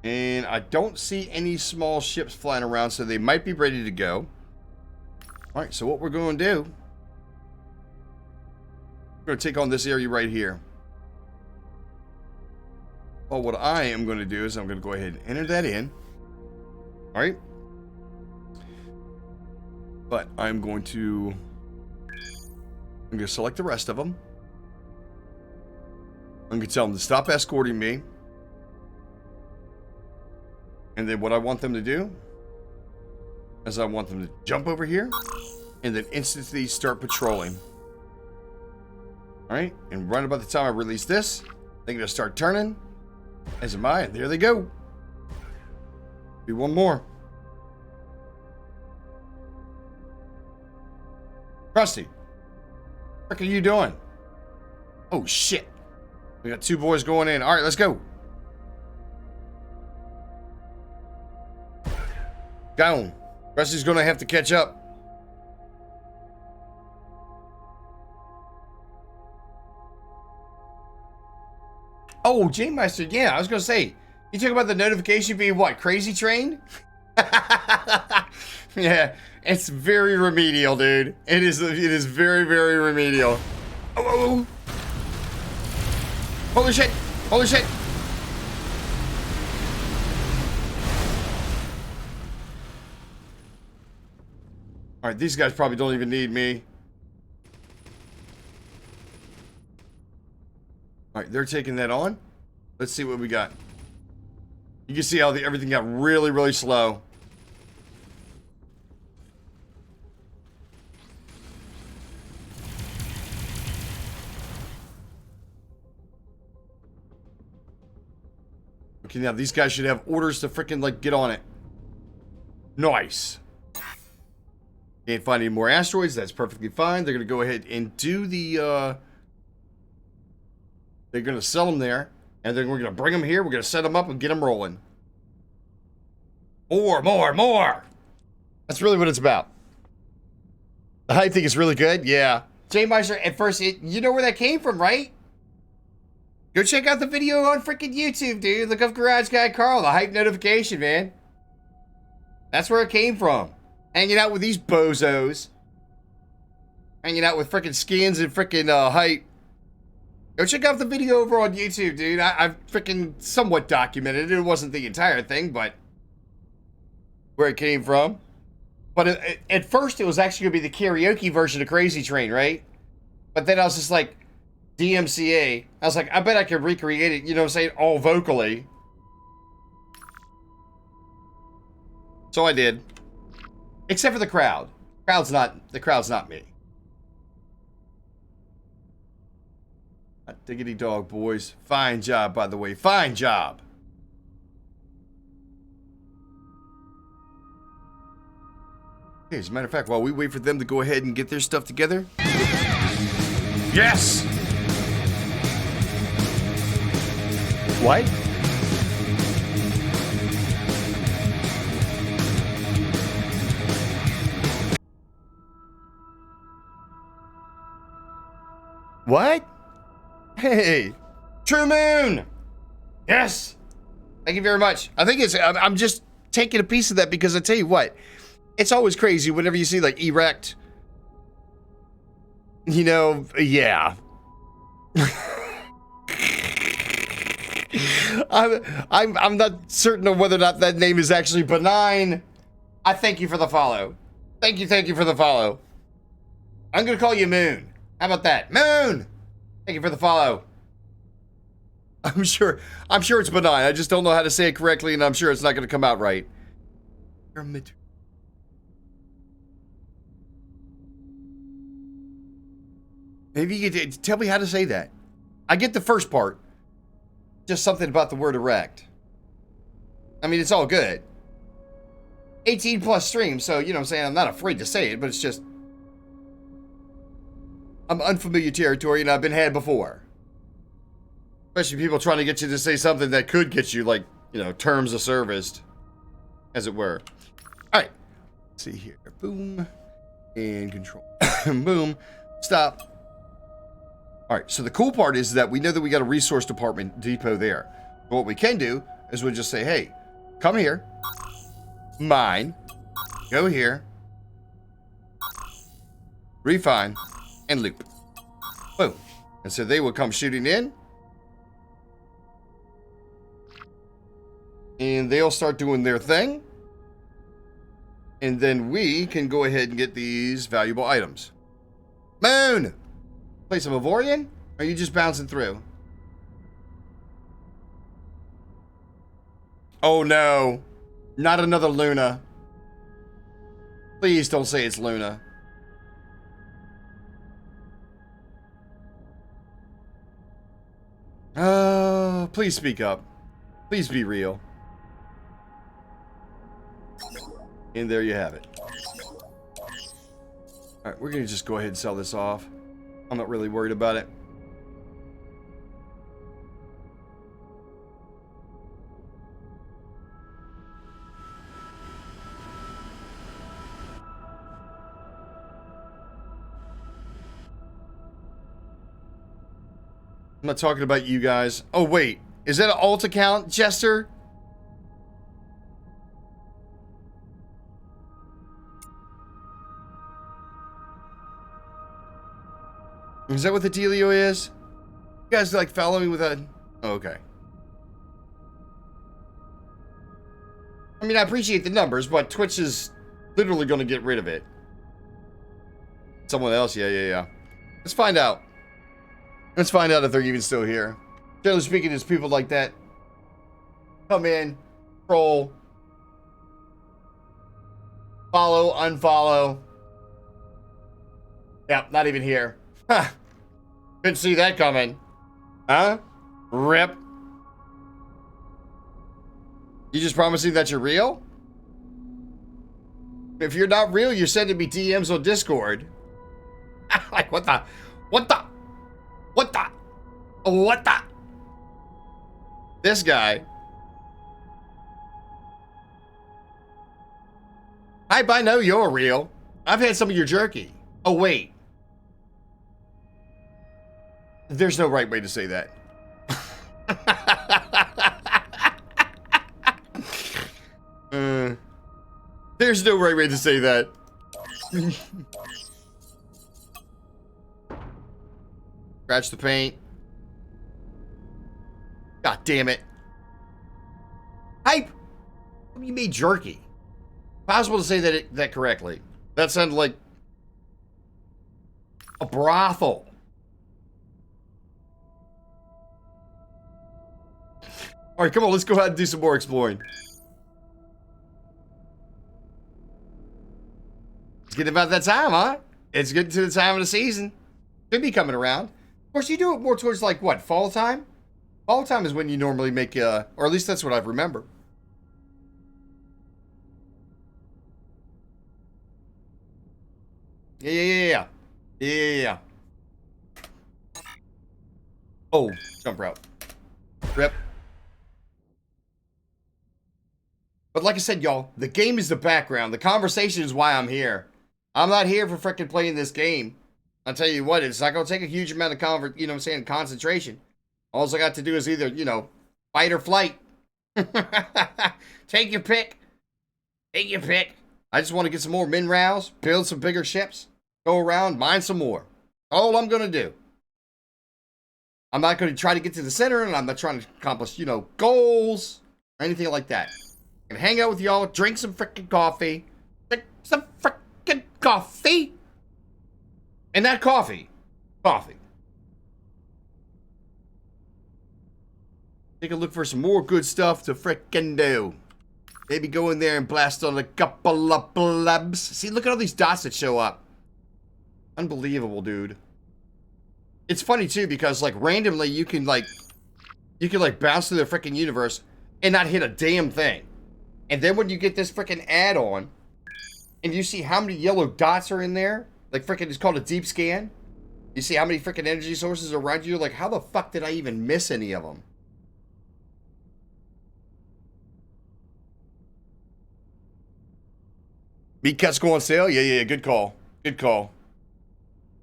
And I don't see any small ships flying around, so they might be ready to go. Alright, so what we're going to do, we're going to take on this area right here. Well, what I am going to do is I'm going to go ahead and enter that in. Alright. But I'm going to select the rest of them. I'm going to tell them to stop escorting me. And then what I want them to do is I want them to jump over here and then instantly start patrolling. Alright, and right about the time I release this, they're going to start turning. As am I, and there they go. Do one more. Krusty, what are you doing? Oh, shit. We got two boys going in. Alright, let's go. Down. Krusty's gonna have to catch up. Oh, J-Master, yeah, I was gonna say, you talk about the notification being what, Crazy Train? Yeah, it's very remedial, dude. It is very, very remedial. Oh. Holy shit. All right, these guys probably don't even need me. All right, they're taking that on. Let's see what we got. You can see how everything got really, really slow. Okay, now these guys should have orders to freaking, like, get on it. Nice. Can't find any more asteroids. That's perfectly fine. They're going to go ahead and do the, they're going to sell them there. And then we're going to bring them here. We're going to set them up and get them rolling. More. That's really what it's about. The hype thing is really good. Yeah. Jay Meister, at first, you know where that came from, right? Go check out the video on freaking YouTube, dude. Look up Garage Guy Carl, the hype notification, man. That's where it came from. Hanging out with these bozos. Hanging out with freaking skins and freaking hype. Go check out the video over on YouTube, dude. I've freaking somewhat documented it. It wasn't the entire thing, but where it came from. But at first, it was actually going to be the karaoke version of Crazy Train, right? But then I was just like, DMCA. I was like, I bet I could recreate it, you know what I'm saying, all vocally. So I did. Except for the crowd. The crowd's not me. Diggity dog, boys. Fine job, by the way. Fine job. Okay, as a matter of fact, while we wait for them to go ahead and get their stuff together. Yes! What? What? Hey, True Moon. Yes. Thank you very much. I think I'm just taking a piece of that because I tell you what, it's always crazy whenever you see like erect. You know, yeah. I'm not certain of whether or not that name is actually benign. I thank you for the follow. Thank you for the follow. I'm gonna call you Moon. How about that? Moon! Thank you for the follow. I'm sure it's benign. I just don't know how to say it correctly, and I'm sure it's not gonna come out right. Maybe you could tell me how to say that. I get the first part. Just something about the word erect. I mean, it's all good. 18 plus streams, so, you know what I'm saying, I'm not afraid to say it, but it's just... I'm unfamiliar territory, and I've been had before. Especially people trying to get you to say something that could get you, like, you know, terms of service, as it were. Alright. Let's see here. Boom. And control. Boom. Stop. Alright, so the cool part is that we know that we got a resource department depot there. But what we can do is we'll just say, hey, come here. Mine. Go here. Refine. And loop. Boom. And so they will come shooting in. And they'll start doing their thing. And then we can go ahead and get these valuable items. Moon! Play some Aorion? Or are you just bouncing through? Oh no. Not another Luna. Please don't say it's Luna. Please speak up. Please be real. And there you have it. Alright, we're gonna just go ahead and sell this off. I'm not really worried about it. I'm not talking about you guys. Oh, wait. Is that an alt account, Jester? Is that what the dealio is? You guys like following with a... Oh, okay. I mean, I appreciate the numbers, but Twitch is literally going to get rid of it. Someone else, yeah. Let's find out. Let's find out if they're even still here. Generally speaking, there's people like that. Come in, troll, follow, unfollow. Yep, not even here. Huh. Couldn't see that coming. Huh? Rip. You just promising that you're real? If you're not real, you're sending me DMs on Discord. Like, what the? This guy. I know you're real. I've had some of your jerky. Oh, wait. There's no right way to say that. There's no right way to say that. Scratch the paint. God damn it. Hype! You made jerky. Possible to say that correctly. That sounded like a brothel. Alright, come on, let's go ahead and do some more exploring. It's getting about that time, huh? It's getting to the time of the season. Should be coming around. Of course, you do it more towards, like, what, fall time? Fall time is when you normally make, or at least that's what I remember. Yeah. Oh, jump route. Rip. But like I said, y'all, the game is the background. The conversation is why I'm here. I'm not here for freaking playing this game. I'll tell you what, it's not going to take a huge amount of concentration. All I got to do is either, fight or flight. Take your pick. I just want to get some more minerals, build some bigger ships, go around, mine some more. All I'm going to do. I'm not going to try to get to the center, and I'm not trying to accomplish, goals or anything like that. I'm going to hang out with y'all, drink some freaking coffee. Drink some freaking coffee. And that coffee. Take a look for some more good stuff to frickin' do. Maybe go in there and blast on a couple of plebs. See, look at all these dots that show up. Unbelievable, dude. It's funny, too, because, like, randomly you can bounce through the frickin' universe and not hit a damn thing. And then when you get this frickin' add-on, and you see how many yellow dots are in there, like frickin' it's called a deep scan. You see how many frickin' energy sources are around you, like, how the fuck did I even miss any of them? Meat cuts go on sale? Yeah, good call. Get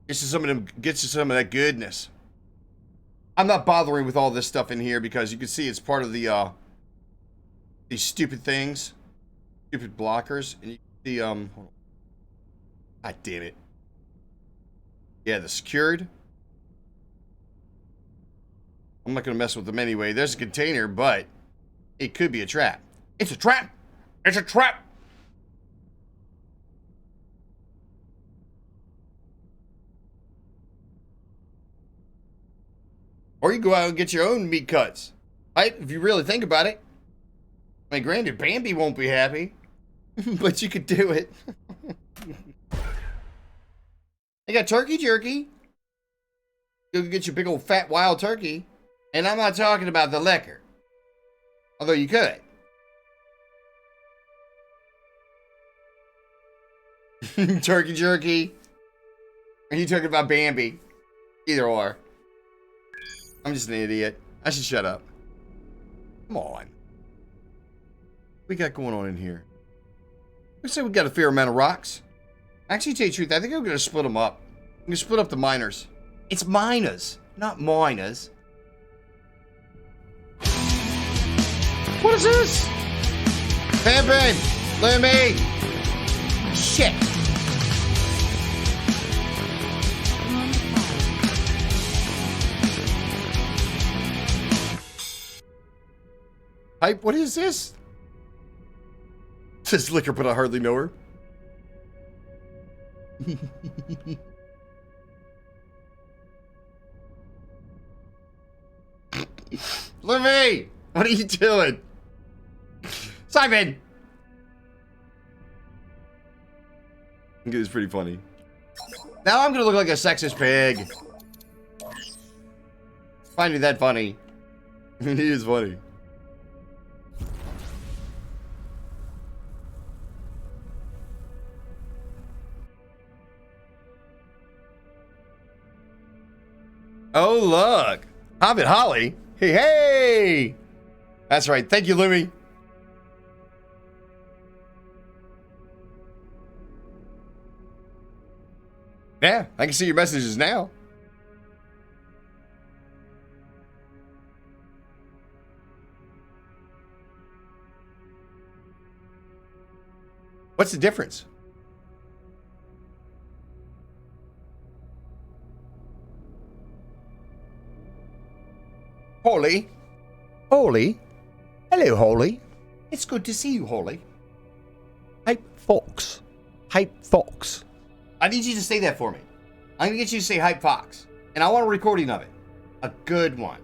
you some of that goodness. I'm not bothering with all this stuff in here because you can see it's part of the these stupid things. Stupid blockers. And you can see hold on. God damn it. Yeah, the secured. I'm not gonna mess with them anyway. There's a container, but it could be a trap. It's a trap! It's a trap! Or you go out and get your own meat cuts. Right? If you really think about it. I mean, granted, Bambi won't be happy. But you could do it. They got turkey jerky. Go get your big old fat wild turkey. And I'm not talking about the liquor. Although you could. Turkey jerky. Are you talking about Bambi? Either or. I'm just an idiot. I should shut up. Come on. What we got going on in here? Looks like we got a fair amount of rocks. Actually, to tell you the truth, I think I'm going to split them up. I'm going to split up the miners. It's miners, not miners. What is this? Pimpin'! Look at me! Shit! Hype, what is this? Says liquor, but I hardly know her. Livy! What are you doing? Simon! I think it was pretty funny. Now I'm gonna look like a sexist pig. Finding that funny. I mean, he is funny. Oh, look. Hobbit Holly. Hey, hey. That's right. Thank you, Lumi. Yeah, I can see your messages now. What's the difference? Holly? Holly? Hello, Holly. It's good to see you, Holly. Hype Fox. Hype Fox. I need you to say that for me. I'm going to get you to say Hype Fox. And I want a recording of it. A good one.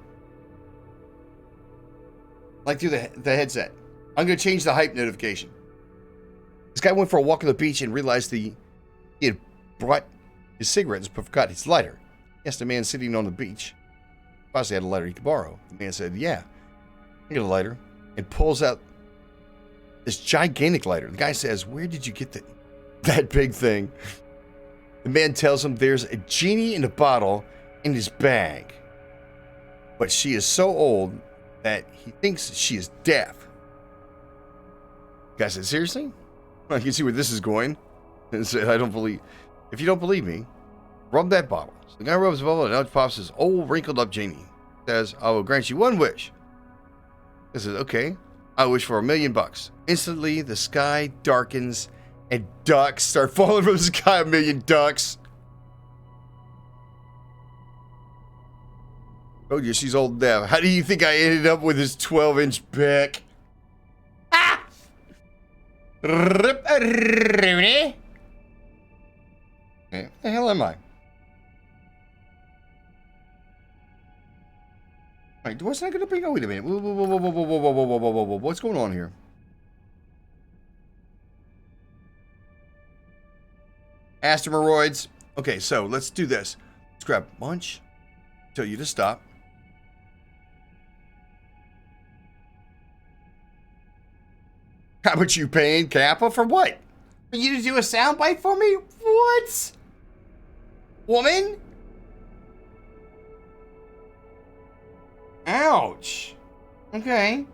Like through the headset. I'm going to change the hype notification. This guy went for a walk on the beach and realized he had brought his cigarettes but forgot his lighter. He asked a man sitting on the beach. Possibly had a lighter he could borrow. The man said, yeah. I get a lighter. And pulls out this gigantic lighter. The guy says, where did you get that big thing? The man tells him there's a genie in a bottle in his bag. But she is so old that he thinks she is deaf. The guy said, seriously? Well, you can see where this is going. And said, if you don't believe me, rub that bottle. So the guy rubs the bottle and out pops this old wrinkled up genie. Says, I will grant you one wish. He says, okay, I wish for $1 million. Instantly, the sky darkens and ducks start falling from the sky. 1 million ducks. Oh, yeah, she's old now. How do you think I ended up with this 12-inch pick? Ah! Rip-a-rooney. Where the hell am I? Alright, what's that gonna bring? Oh, wait a minute. Whoa. What's going on here? Asteroids. Okay, so let's do this. Let's grab lunch. Tell you to stop. How much you paying, Kappa? For what? For you to do a soundbite for me? What? Woman? Ouch. Okay.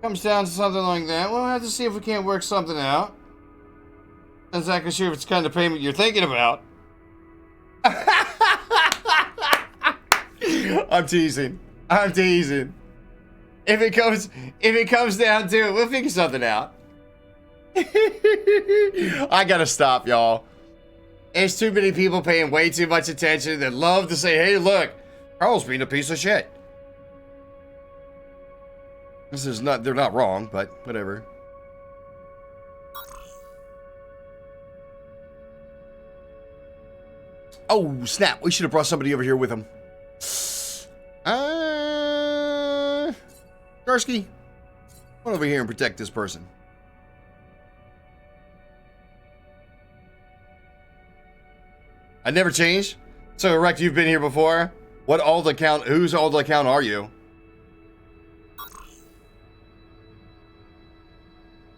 Comes down to something like that. We'll have to see if we can't work something out. Not exactly sure if it's the kind of payment you're thinking about. I'm teasing. If it comes down to it, we'll figure something out. I gotta stop, y'all. There's too many people paying way too much attention that love to say, hey, look, Carl's being a piece of shit. They're not wrong, but whatever. Oh, snap. We should have brought somebody over here with him. Starsky, come over here and protect this person. I never changed. So, Erect, you've been here before. Whose alt account are you?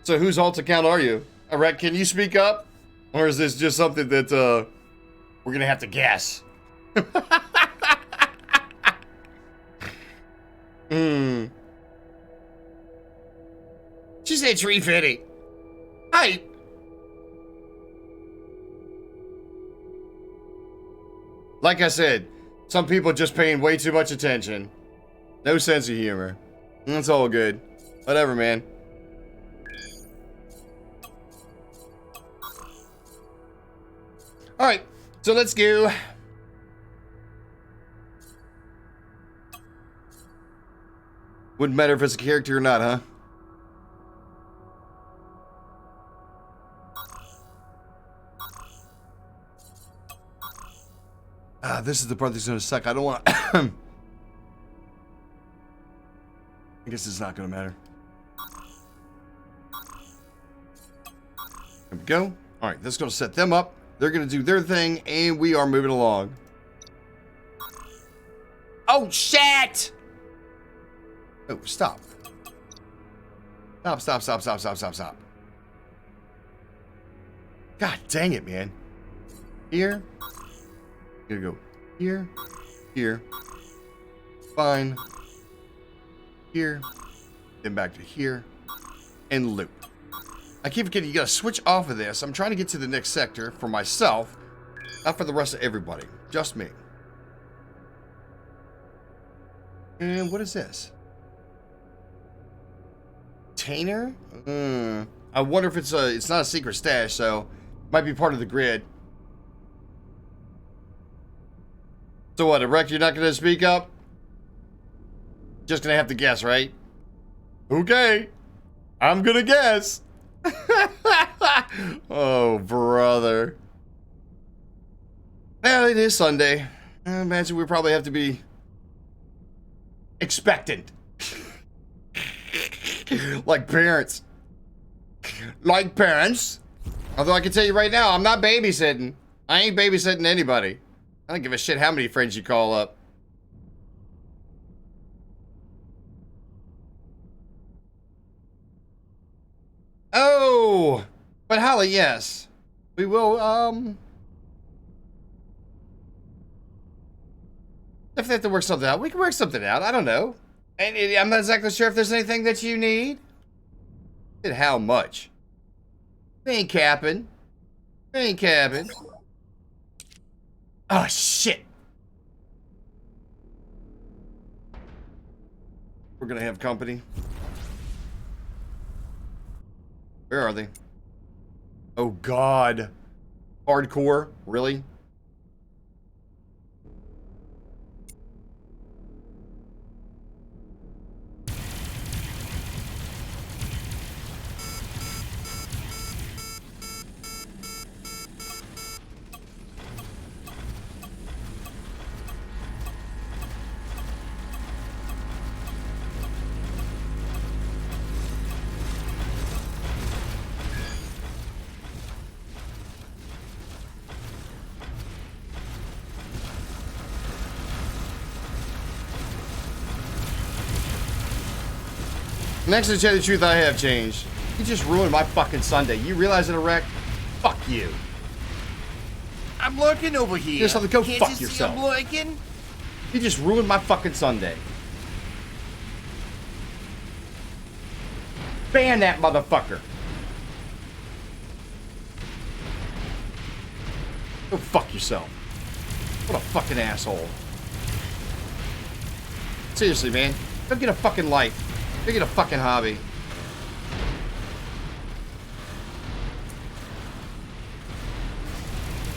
So, whose alt account are you? Erect, can you speak up? Or is this just something that, we're gonna have to guess? She said tree fitting. Hype. Like I said, some people just paying way too much attention. No sense of humor. That's all good. Whatever, man. Alright, so let's go. Wouldn't matter if it's a character or not, huh? This is the part that's gonna suck. I don't want. I guess it's not gonna matter. There we go. All right, this is gonna set them up. They're gonna do their thing, and we are moving along. Oh shit! Oh, stop. Stop. God dang it, man. Here. Gonna go here. Here. Fine. Here. Then back to here. And loop. I keep forgetting you gotta switch off of this. I'm trying to get to the next sector for myself. Not for the rest of everybody. Just me. And what is this? Container? I wonder if it's not a secret stash, so might be part of the grid. So what, Erect, you're not gonna speak up? Just gonna have to guess, right? Okay. I'm gonna guess. Oh, brother. Well, it is Sunday. I imagine we probably have to be expectant. Like parents. Like parents. Although I can tell you right now, I'm not babysitting. I ain't babysitting anybody. I don't give a shit how many friends you call up. Oh! But Holly, yes. We will, if they have to work something out, we can work something out. I don't know. And I'm not exactly sure if there's anything that you need. And how much? We ain't capping. We ain't capping. Oh, shit. We're gonna have company. Where are they? Oh, God. Hardcore? Really? Next to tell you the truth, I have changed. You just ruined my fucking Sunday. You realize it, Erect? Fuck you. I'm looking over here. Here's something. Go Can't fuck you see yourself. I'm looking? You just ruined my fucking Sunday. Ban that motherfucker. Go fuck yourself. What a fucking asshole. Seriously, man. Go get a fucking life. Go get a fucking hobby.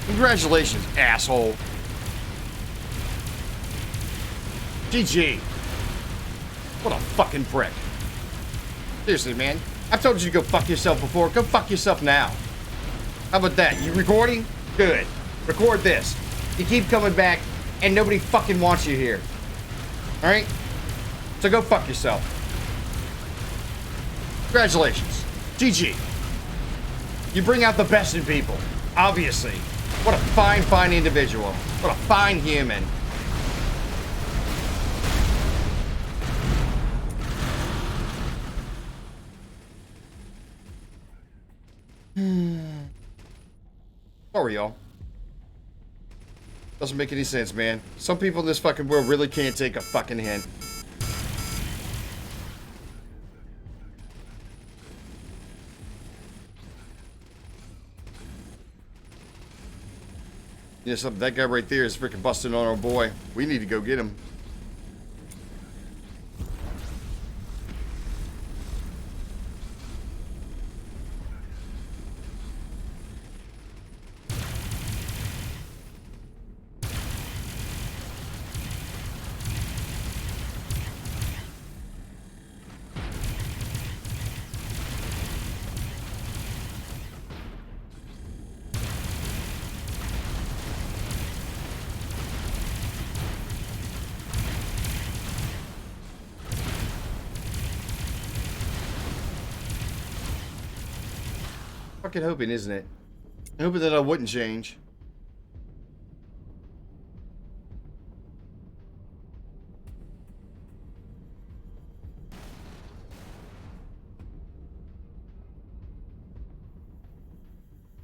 Congratulations, asshole. GG. What a fucking prick. Seriously, man. I've told you to go fuck yourself before. Go fuck yourself now. How about that? You recording? Good. Record this. You keep coming back, and nobody fucking wants you here. Alright? So go fuck yourself. Congratulations. GG. You bring out the best in people. Obviously. What a fine, fine individual. What a fine human. Sorry, y'all. Doesn't make any sense, man. Some people in this fucking world really can't take a fucking hint. Yeah, that guy right there is freaking busting on our boy. We need to go get him. Fucking hoping, isn't it? I'm hoping that I wouldn't change.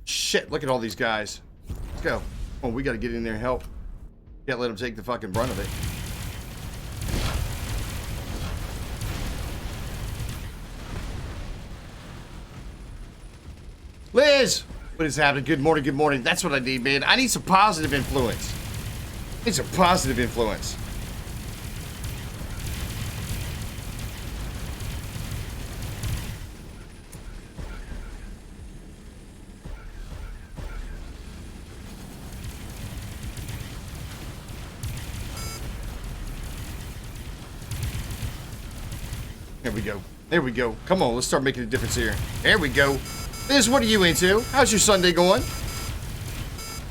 Shit, look at all these guys. Let's go. Oh, we gotta get in there and help. Can't let them take the fucking brunt of it. Liz! What is happening? Good morning, good morning. That's what I need, man. I need some positive influence. I need some positive influence. There we go. There we go. Come on, let's start making a difference here. There we go. Liz, what are you into? How's your Sunday going?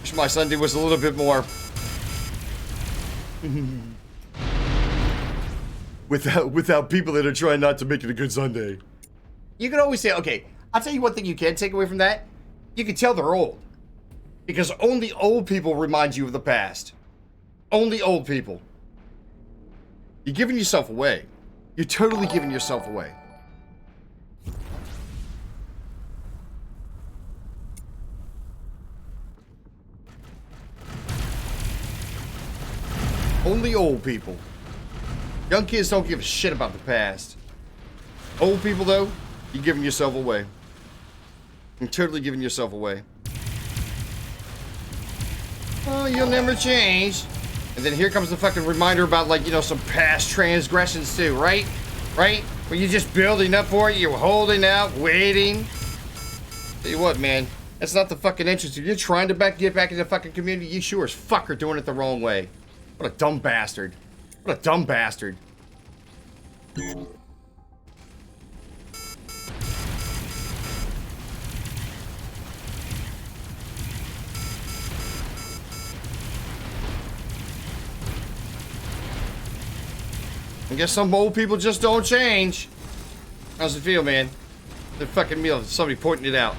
Wish my Sunday was a little bit more... without people that are trying not to make it a good Sunday. You can always say, okay, I'll tell you one thing you can take away from that. You can tell they're old. Because only old people remind you of the past. Only old people. You're giving yourself away. You're totally giving yourself away. Only old people. Young kids don't give a shit about the past. Old people, though, you're giving yourself away. You're totally giving yourself away. Oh, you'll never change. And then here comes the fucking reminder about, like, you know, some past transgressions, too, right? Right? Where you're just building up for it, you're holding out, waiting. Tell you what, man. That's not the fucking interest. If you're trying to get back in the fucking community, you sure as fuck are doing it the wrong way. What a dumb bastard. What a dumb bastard. I guess some old people just don't change. How's it feel, man? The fucking meal. Somebody pointing it out.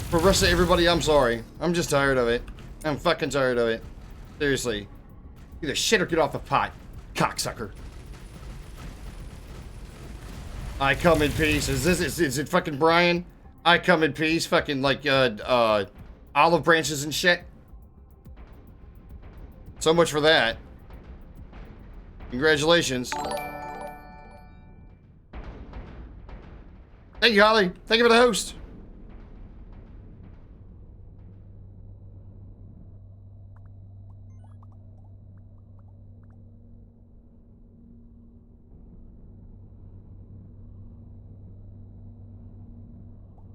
For the rest of everybody, I'm sorry. I'm just tired of it. I'm fucking tired of it. Seriously. Either shit or get off the pot. Cocksucker. I come in peace. Is it fucking Brian? I come in peace. Fucking like, olive branches and shit. So much for that. Congratulations. Thank you, Holly. Thank you for the host.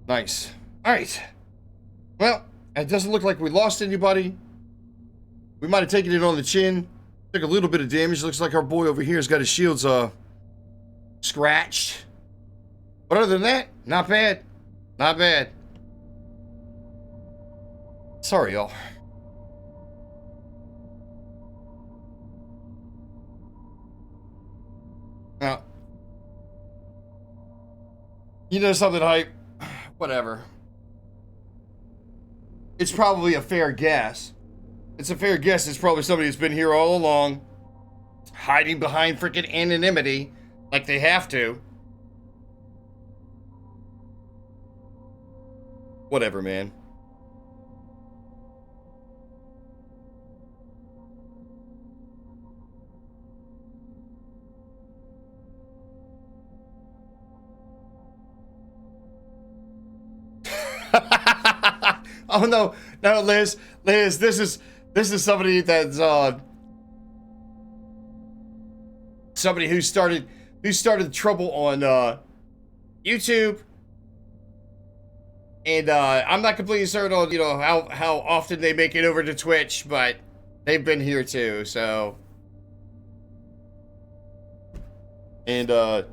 Nice. Alright. Well, it doesn't look like we lost anybody. We might have taken it on the chin. Took a little bit of damage. Looks like our boy over here has got his shields, scratched. But other than that, not bad. Not bad. Sorry, y'all. Now, you know something, Hype? Whatever. It's probably a fair guess. It's a fair guess. It's probably somebody who's been here all along, hiding behind freaking anonymity, like they have to. Whatever, man. Oh no, no, Liz, this is somebody that's somebody who started trouble on YouTube, and I'm not completely certain on how often they make it over to Twitch, but They've been here too, so. And,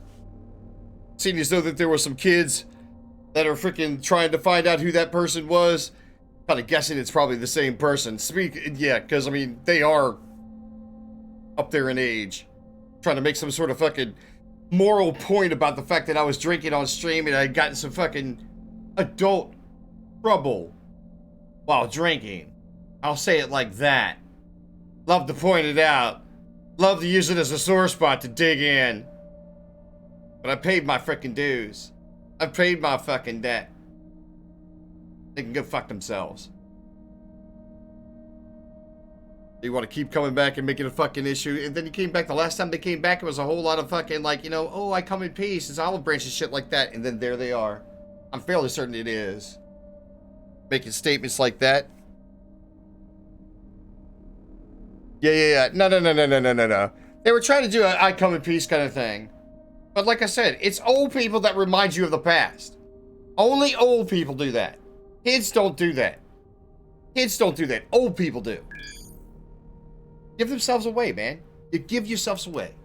seeing as though that there were some kids that are freaking trying to find out who that person was, kind of guessing it's probably the same person. Yeah, because, I mean, they are up there in age. Trying to make some sort of fucking moral point about the fact that I was drinking on stream and I had gotten some fucking adult trouble while drinking. I'll say it like that. Love to point it out. Love to use it as a sore spot to dig in. But I paid my freaking dues. I paid my fucking debt. They can go fuck themselves. You want to keep coming back and making a fucking issue, and then you came back. The last time they came back, it was a whole lot of fucking, like, you know, oh, I come in peace. It's olive branches, shit like that. And then there they are. I'm fairly certain it is. Making statements like that. Yeah. No. They were trying to do a I come in peace kind of thing. But like I said, it's old people that remind you of the past. Only old people do that. Kids don't do that. Kids don't do that. Old people do. Give themselves away, man. You give yourselves away.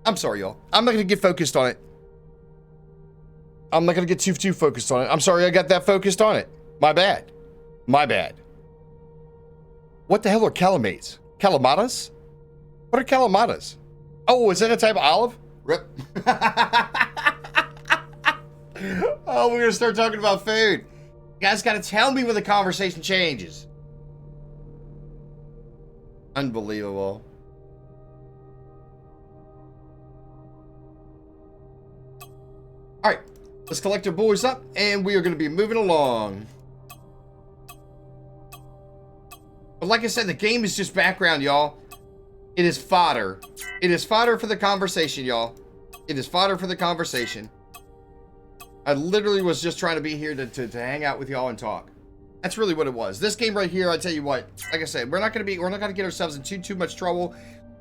I'm sorry, y'all. I'm not going to get focused on it. I'm not going to get too focused on it. I'm sorry I got that focused on it. My bad. My bad. What the hell are calamates? Calamatas? What are calamatas? Oh, is that a type of olive? Rip. Oh, we're going to start talking about food. You guys got to tell me when the conversation changes. Unbelievable. All right, let's collect our boys up, and we are going to be moving along. But like I said, the game is just background, y'all. It is fodder. It is fodder for the conversation, y'all. It is fodder for the conversation. I literally was just trying to be here to hang out with y'all and talk. That's really what it was. This game right here, I tell you what, like I said, we're not gonna get ourselves in too much trouble.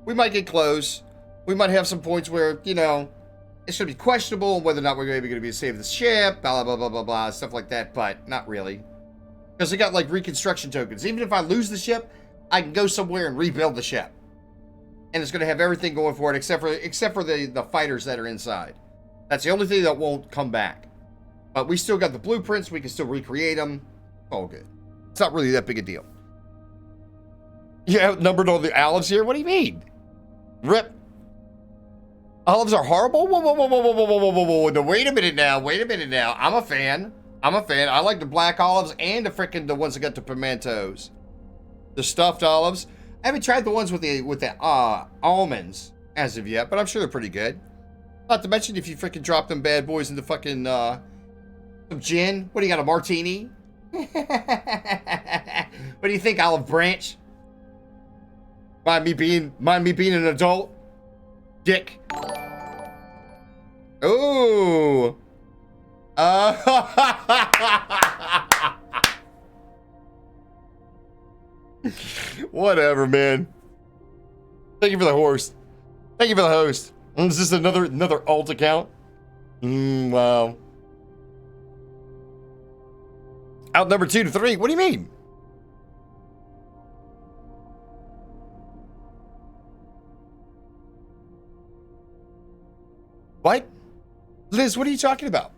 We might get close. We might have some points where, you know, it's gonna be questionable whether or not we're maybe gonna be able to save the ship, blah blah blah blah blah, stuff like that, but not really. Because they got like reconstruction tokens. Even if I lose the ship, I can go somewhere and rebuild the ship. And it's gonna have everything going for it except for the fighters that are inside. That's the only thing that won't come back. But we still got the blueprints. We can still recreate them. All good. It's not really that big a deal. You outnumbered all the olives here? What do you mean? Rip. Olives are horrible? Whoa. No, wait a minute now. I'm a fan. I like the black olives and the ones that got the pimentos. The stuffed olives. I haven't tried the ones with the almonds as of yet, but I'm sure they're pretty good. Not to mention if you freaking drop them bad boys into fucking some gin. What do you got, a martini? What do you think, Olive Branch? Mind me being an adult? Dick. Ooh. Whatever, man. Thank you for the horse. Thank you for the host. Is this another alt account? Wow. Outnumbered 2-3. What do you mean? What? Liz, what are you talking about?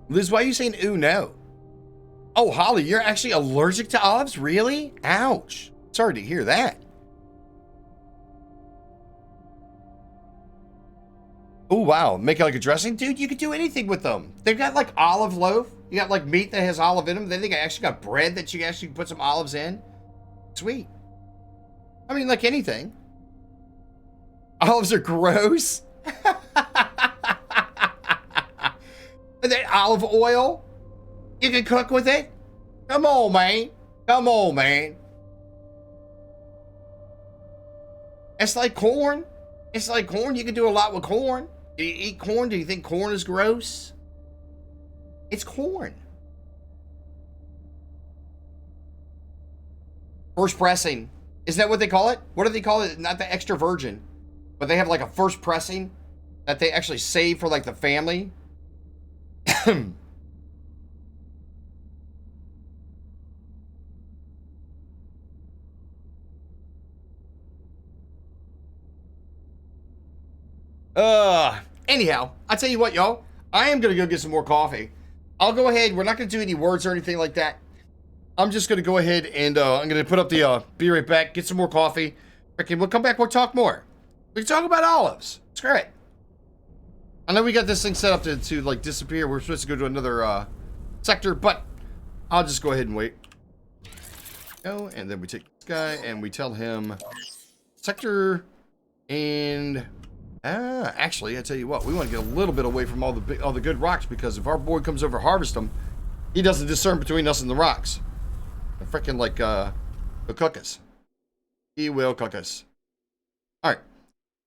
Liz, why are you saying ooh no? Oh, Holly, you're actually allergic to olives? Really? Ouch. Sorry to hear that. Oh, wow. Make it like a dressing? Dude, you could do anything with them. They've got like olive loaf. You got like meat that has olive in them. Then they actually got bread that you can actually put some olives in. Sweet. I mean, like anything. Olives are gross. And then olive oil. You can cook with it. Come on, man. Come on, man. It's like corn. It's like corn. You can do a lot with corn. Do you eat corn? Do you think corn is gross? It's corn. First pressing. Isn't that what they call it? What do they call it? Not the extra virgin, but they have like a first pressing that they actually save for like the family. Anyhow, I tell you what, y'all. I am gonna go get some more coffee. I'll go ahead. We're not gonna do any words or anything like that. I'm just gonna go ahead and I'm gonna put up the be right back. Get some more coffee. Freaking, we'll come back. We'll talk more. We can talk about olives. It's great. I know we got this thing set up to like disappear. We're supposed to go to another sector, but I'll just go ahead and wait. Go, and then we take this guy and we tell him sector and. Actually, I tell you what, we want to get a little bit away from all the good rocks, because if our boy comes over harvest them, he doesn't discern between us and the rocks. They're freaking like he'll cook us. He will cook us. All right,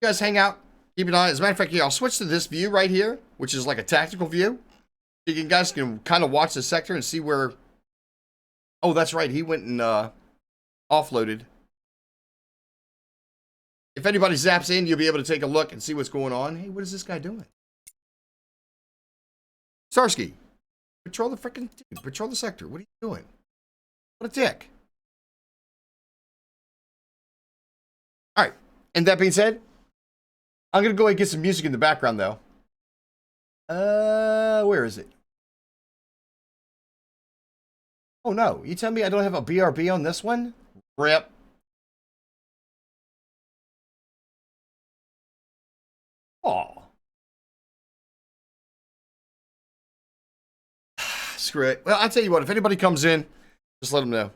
you guys hang out, keep an eye. As a matter of fact, yeah, I'll switch to this view right here, which is like a tactical view. You guys can kind of watch the sector and see where. Oh, that's right, he went and offloaded. If anybody zaps in, you'll be able to take a look and see what's going on. Hey, what is this guy doing? Starsky, patrol the freaking dude. Patrol the sector. What are you doing? What a dick. All right. And that being said, I'm going to go ahead and get some music in the background, though. Where is it? Oh, no. You tell me I don't have a BRB on this one? Rip. Oh. Screw it. Well, I'll tell you what. If anybody comes in, just let them know.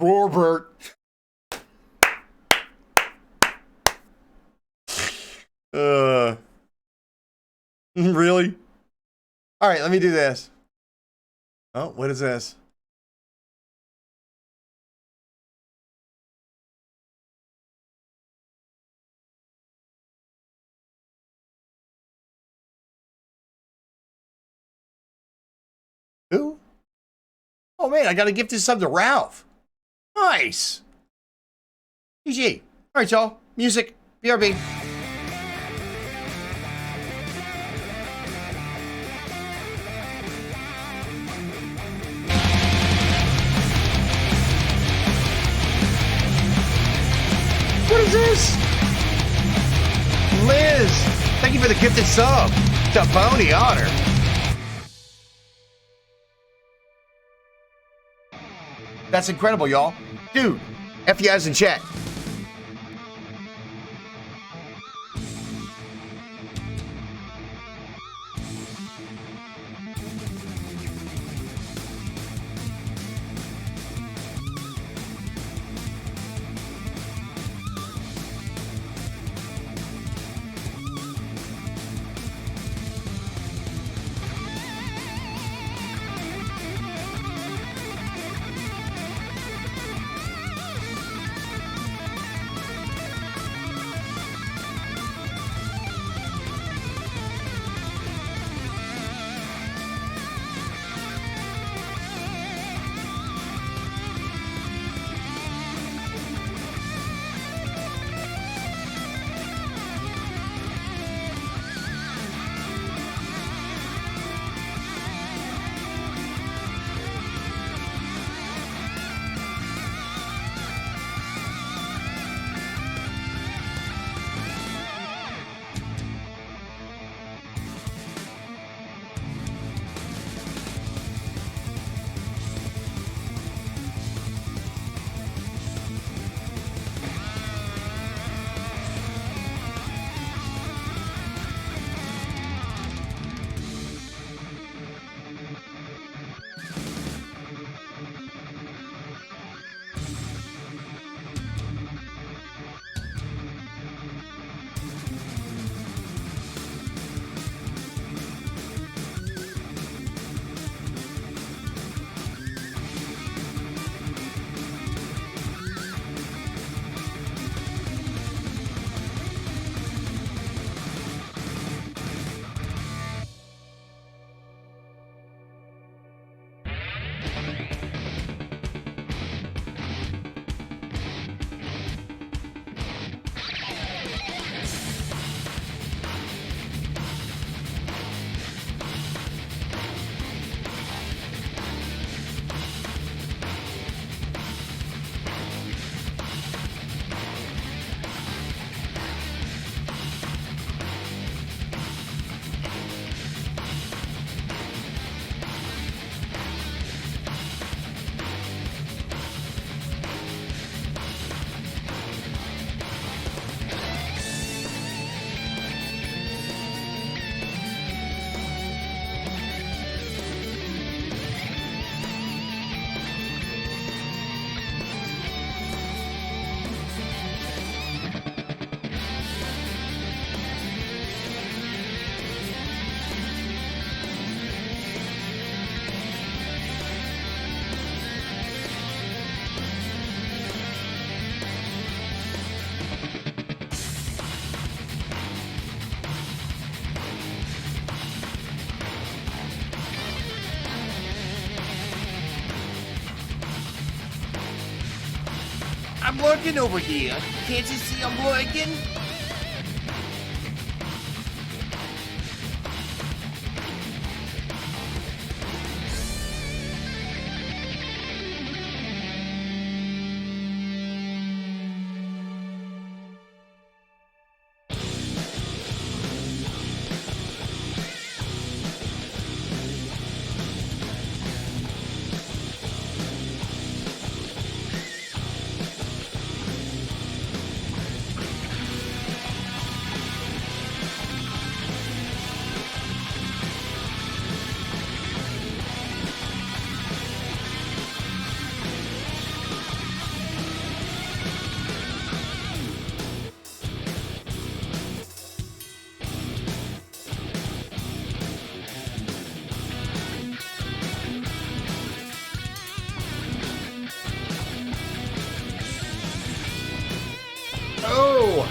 Robert. Really? All right, let me do this. Oh, what is this? Who? Oh man, I got a gift sub to Ralph. Nice. GG. All right, y'all. Music. BRB. What is this? Liz, thank you for the gifted sub. It's a bony honor. That's incredible, y'all. Dude, F you guys in chat. I'm looking over here. Can't you see I'm looking? Oh!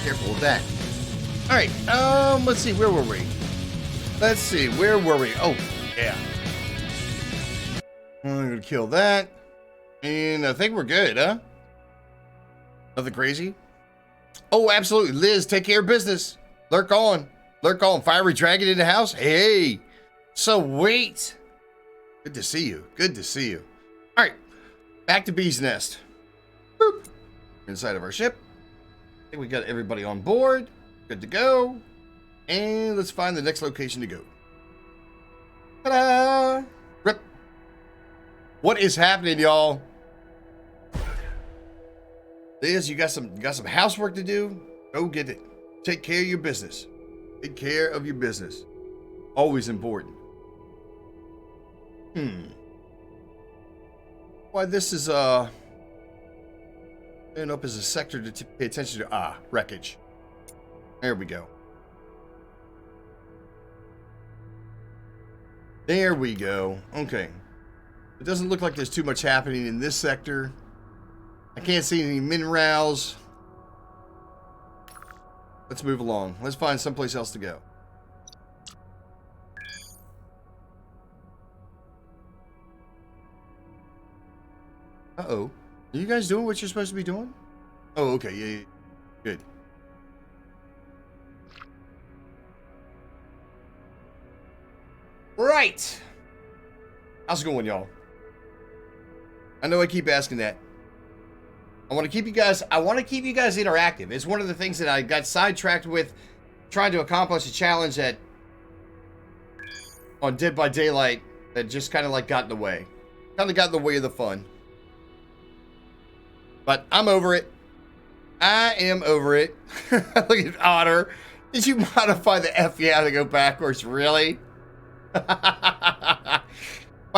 Careful with that. All right. Let's see. Where were we? Oh, yeah. I'm gonna kill that, and I think we're good, huh? Nothing crazy. Oh, absolutely. Liz, take care of business. Lurk on. Fiery dragon in the house. Hey, sweet. Good to see you. All right, back to Bee's Nest. Boop. Inside of our ship. I think we got everybody on board. Good to go. And let's find the next location to go. Ta-da! Rip. What is happening, y'all? Liz, you got some housework to do? Go get it. Take care of your business. Always important. Why this is and up as a sector to pay attention to. Wreckage. There we go. Okay. It doesn't look like there's too much happening in this sector. I can't see any minerals. Let's move along. Let's find someplace else to go. Uh-oh. Are you guys doing what you're supposed to be doing? Oh, okay. Yeah. Good. Right. How's it going, y'all? I know I keep asking that. I want to keep you guys interactive. It's one of the things that I got sidetracked with trying to accomplish a challenge that on Dead by Daylight that just kind of like got in the way. Kind of got in the way of the fun. But I'm over it. I am over it. Look at Otter. Did you modify the F to go backwards? Really? By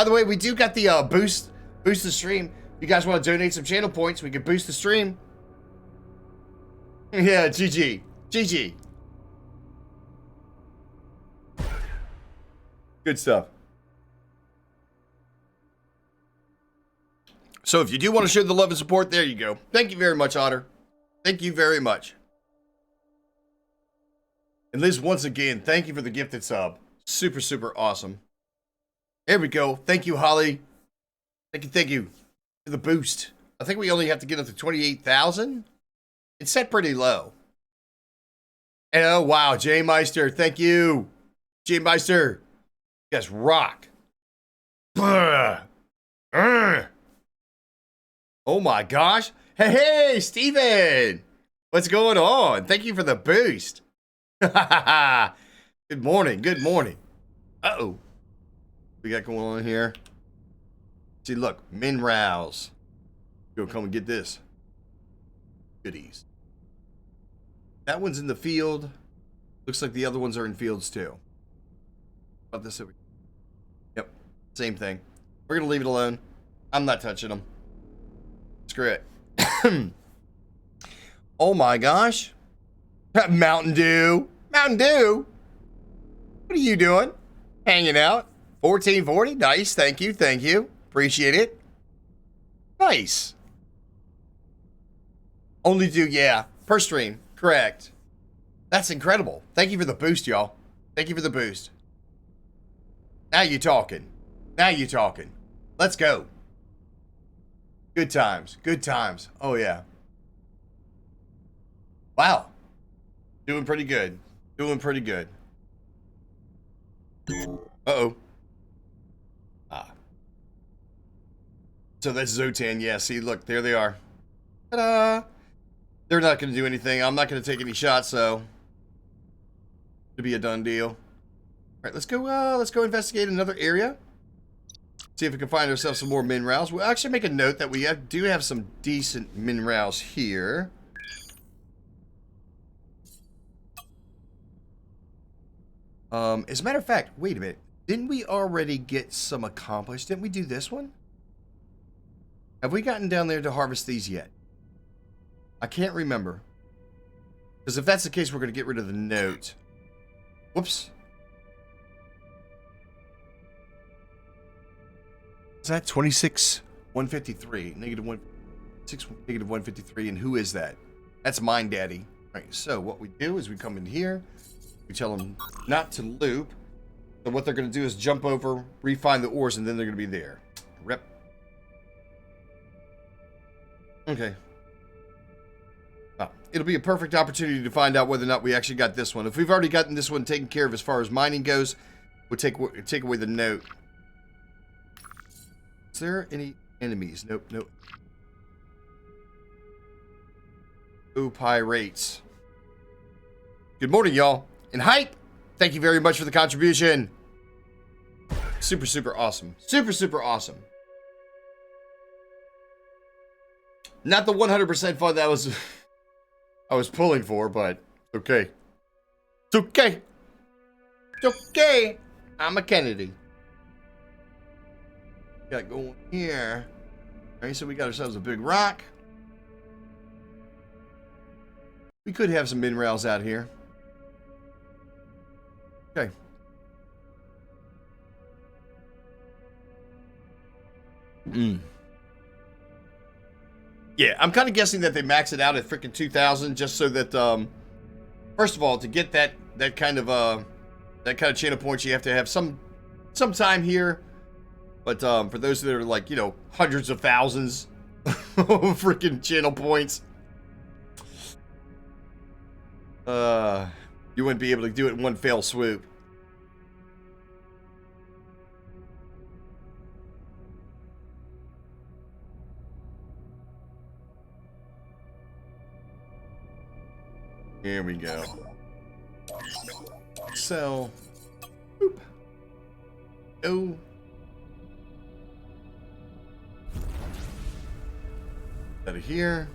the way, we do got the boost the stream. If you guys want to donate some channel points, we can boost the stream. Yeah, GG. Good stuff. So if you do want to show the love and support, there you go. Thank you very much, Otter. Thank you very much. And Liz, once again, thank you for the gifted sub. Super, super awesome. There we go. Thank you, Holly. Thank you for the boost. I think we only have to get up to 28,000. It's set pretty low. And oh, wow. J Meister, thank you. J Meister. You guys rock. Oh my gosh. Hey, Steven. What's going on? Thank you for the boost. Good morning. Uh-oh. We got going on here. See, look. Minrows. Go come and get this. Goodies. That one's in the field. Looks like the other ones are in fields too. How about this over here? Yep. Same thing. We're going to leave it alone. I'm not touching them. Screw it. Oh my gosh. Mountain Dew. What are you doing? Hanging out. 1440. Nice. Thank you. Appreciate it. Nice. Only do, yeah. Per stream. Correct. That's incredible. Thank you for the boost, y'all. Thank you for the boost. Now you talking. Now you talking. Let's go. Good times. Good times. Oh, yeah. Wow. Doing pretty good. Doing pretty good. Uh-oh. Ah. So that's Zotan. Yeah, see, look, there they are. Ta-da! They're not going to do anything. I'm not going to take any shots, so it'll be a done deal. All right, let's go investigate another area. See if we can find ourselves some more minerals. We'll actually make a note that we do have some decent minerals here. As a matter of fact, wait a minute. Didn't we already get some accomplished? Didn't we do this one? Have we gotten down there to harvest these yet? I can't remember. Because if that's the case, we're going to get rid of the note. Whoops. Is that 26, 153, negative 1, 6, negative 153, and who is that? That's Mine Daddy. All right, so what we do is we come in here, we tell them not to loop, so what they're going to do is jump over, refine the ores, and then they're going to be there. Rep. Okay. Well, it'll be a perfect opportunity to find out whether or not we actually got this one. If we've already gotten this one taken care of as far as mining goes, we'll take away the note. Is there any enemies? Nope, nope. Oh, pirates. Good morning, y'all. And hype, thank you very much for the contribution. Super, super awesome. Super, super awesome. Not the 100% fun that I was pulling for, but okay. It's okay. It's okay. I'm a Kennedy. Got going here. All right, so we got ourselves a big rock. We could have some minerals out here. Okay. Yeah, I'm kind of guessing that they max it out at freaking 2,000 just so that, first of all, to get that kind of chain of points, you have to have some time here. But for those that are like, you know, hundreds of thousands of freaking channel points, you wouldn't be able to do it in one fell swoop. Here we go. So, boop. Oh. Out of here.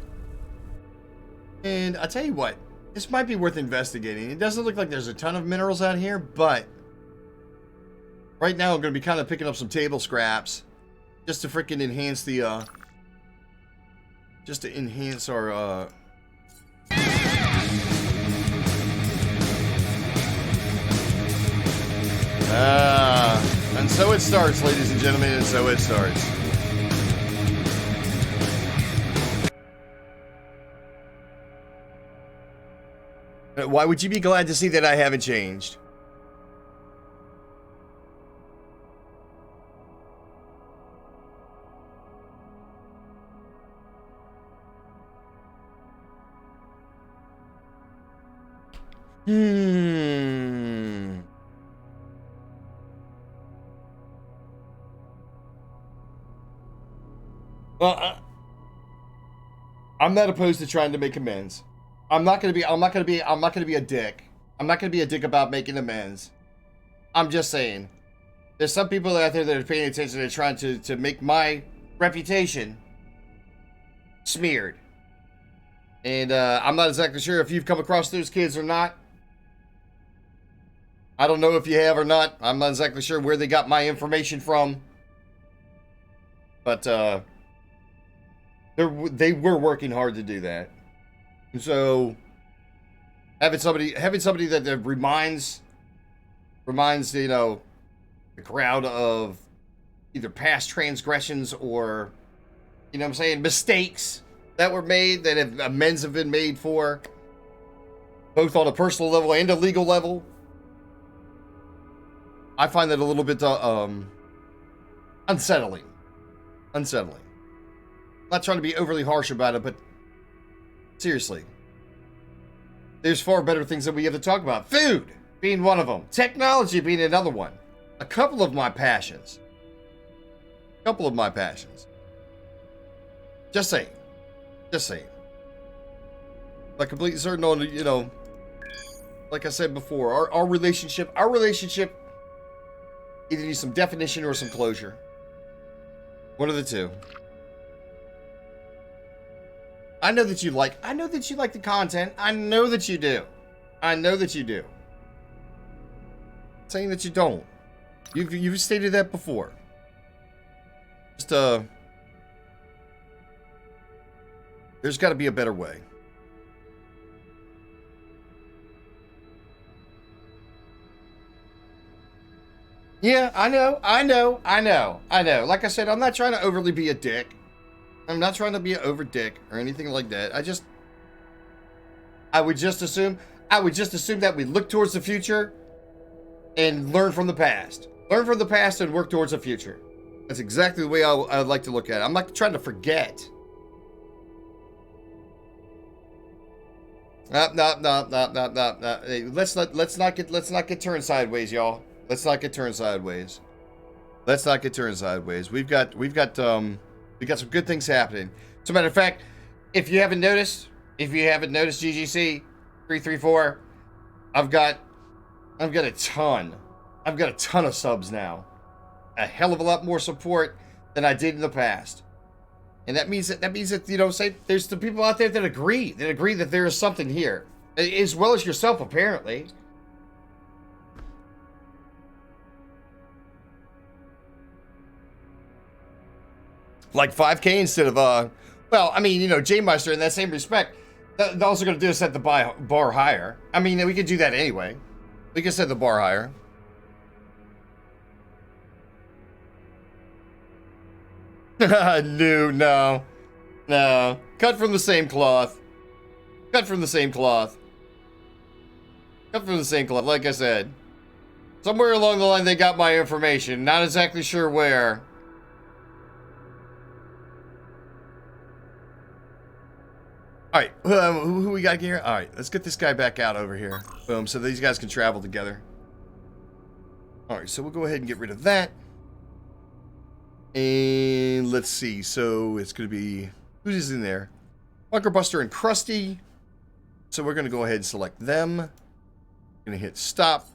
And I'll tell you what, this might be worth investigating. It doesn't look like there's a ton of minerals out here, but right now I'm going to be kind of picking up some table scraps just to freaking enhance the, just to enhance our, and so it starts, ladies and gentlemen, and so it starts. Why would you be glad to see that I haven't changed? Well, I'm not opposed to trying to make amends. I'm not gonna be a dick. I'm not gonna be a dick about making amends. I'm just saying, there's some people out there that are paying attention and trying to make my reputation smeared. And I'm not exactly sure if you've come across those kids or not. I don't know if you have or not. I'm not exactly sure where they got my information from. But they were working hard to do that. So having somebody that reminds you know the crowd of either past transgressions or, you know what I'm saying, mistakes that were made, that amends have been made for. both on a personal level and a legal level. I find that a little bit unsettling. Unsettling. I'm not trying to be overly harsh about it, but seriously, there's far better things that we have to talk about. Food being one of them. Technology being another one. A couple of my passions. Just saying. Like completely certain on, you know, like I said before, our relationship either needs some definition or some closure. One of the two. I know that you like the content. I know that you do. I'm saying that you don't. You've stated that before. Just there's got to be a better way. Yeah, I know. Like I said, I'm not trying to overly be a dick. I'm not trying to be an over dick or anything like that. I would just assume that we look towards the future and learn from the past. Learn from the past and work towards the future. That's exactly the way I'd like to look at it. I'm not trying to forget. No. Hey, let's not get turned sideways, y'all. Let's not get turned sideways. We've got some good things happening. As a matter of fact, if you haven't noticed, GGC 334, I've got a ton of subs now. A hell of a lot more support than I did in the past. And that means that you know, say there's the people out there that agree that there is something here, as well as yourself apparently. Like 5K instead of well, I mean, you know, J Meister in that same respect, they're also going to do is set the bar higher. I mean, we could do that anyway. We can set the bar higher. No. Cut from the same cloth. Like I said, somewhere along the line they got my information. Not exactly sure where. All right, who we got here? All right, let's get this guy back out over here. Boom, so these guys can travel together. All right, so we'll go ahead and get rid of that. And let's see, so it's going to be, who's in there? Bunker Buster and Krusty. So we're going to go ahead and select them. Going to hit stop.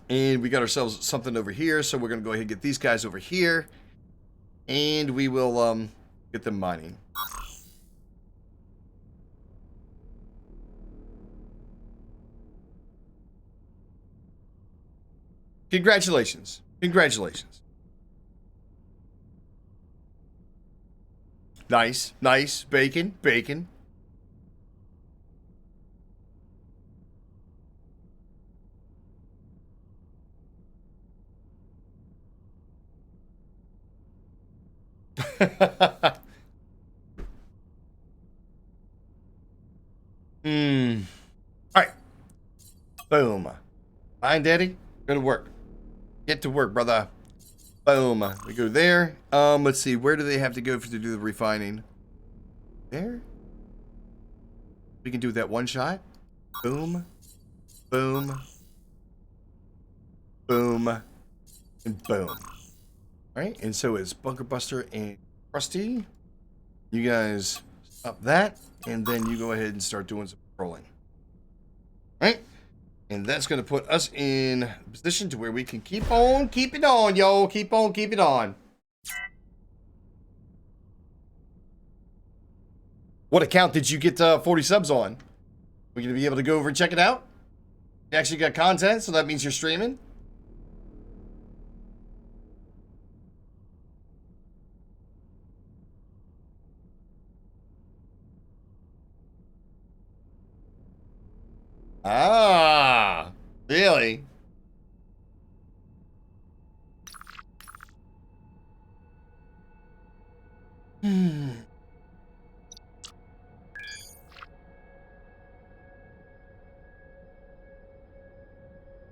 And we got ourselves something over here, so we're going to go ahead and get these guys over here. And we will get them mining. Congratulations. Nice. Bacon. Alright. Boom. Fine, Daddy. Go to work. Get to work, brother. Boom. We go there. Let's see. Where do they have to go to do the refining? There? We can do that one shot. Boom. And boom. Alright, and so it's Bunker Buster and Krusty. You guys stop that, and then you go ahead and start doing some patrolling. Alright? And that's going to put us in a position to where we can keep on keeping on, yo. Keep on keeping on. What account did you get 40 subs on? We're going to be able to go over and check it out? You actually got content, so that means you're streaming? Ah, really?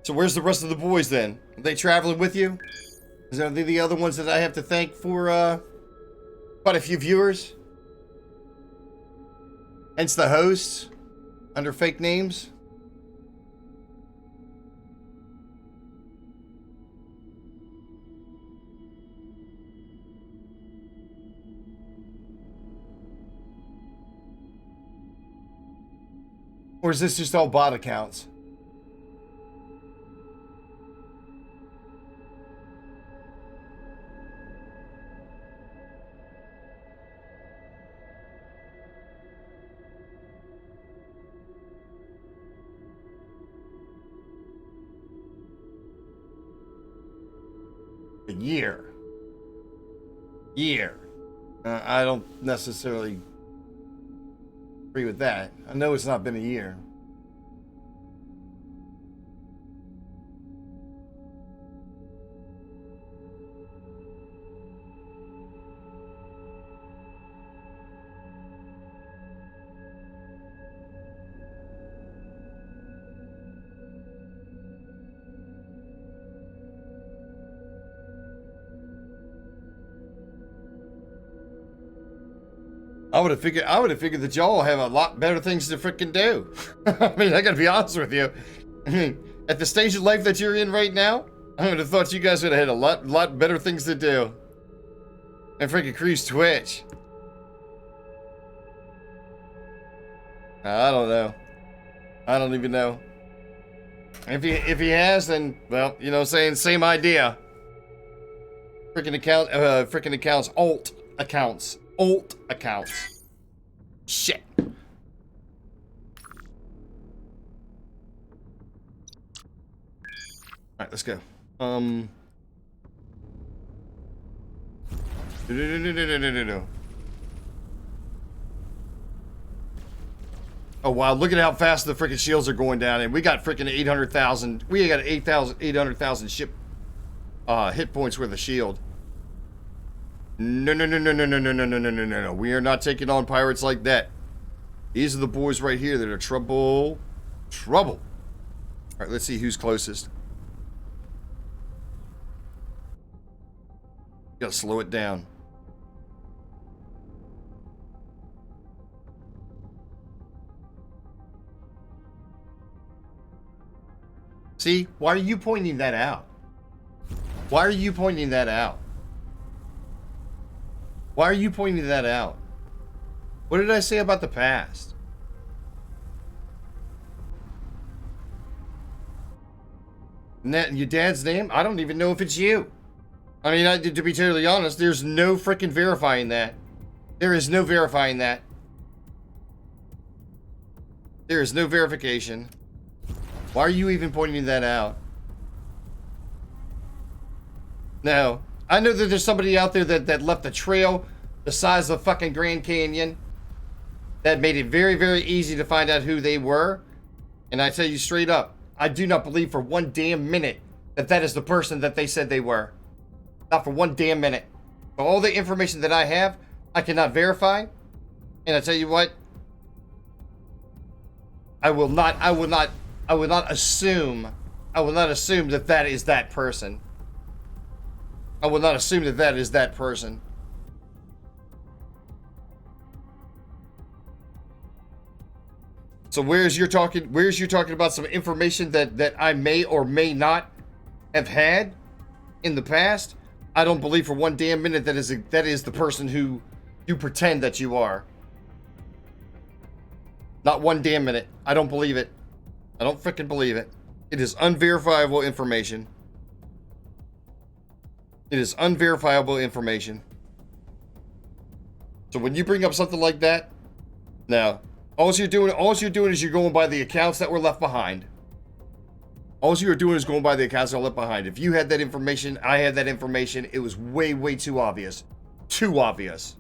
So where's the rest of the boys then? Are they traveling with you? Are they the other ones that I have to thank for quite a few viewers? Hence the hosts under fake names. Or is this just all bot accounts? A year. I don't necessarily agree with that. I know it's not been a year. I would have figured that y'all have a lot better things to freaking do. I mean, I gotta be honest with you. I mean, at the stage of life that you're in right now, I would have thought you guys would have had a lot better things to do. And freaking cruise Twitch. I don't know. I don't even know. If he has, then, well, you know, saying same idea. Freaking accounts, alt accounts. Shit. Alright, let's go. No. Oh wow, look at how fast the freaking shields are going down, and we got freaking 800,000. We got 800,000 ship hit points worth of shield. No. We are not taking on pirates like that. These are the boys right here that are trouble. All right, let's see who's closest. Gotta slow it down. See, why are you pointing that out? Why are you pointing that out? Why are you pointing that out? What did I say about the past? Your dad's name? I don't even know if it's you. I mean, to be totally honest, there's no freaking verifying that. There is no verifying that. There is no verification. Why are you even pointing that out? No. I know that there's somebody out there that left a trail the size of fucking Grand Canyon that made it very, very easy to find out who they were. And I tell you straight up, I do not believe for one damn minute that that is the person that they said they were. Not for one damn minute. For all the information that I have, I cannot verify. And I tell you what, I will not assume that that is that person. I will not assume that that is that person. So where's you're talking about some information that I may or may not have had in the past? I don't believe for one damn minute that is the person who you pretend that you are. Not one damn minute. I don't believe it. I don't freaking believe it. It is unverifiable information. It is unverifiable information. So when you bring up something like that, now, all you're doing is you're going by the accounts that were left behind. All you're doing is going by the accounts that were left behind. If you had that information, I had that information, it was way, way too obvious. Too obvious.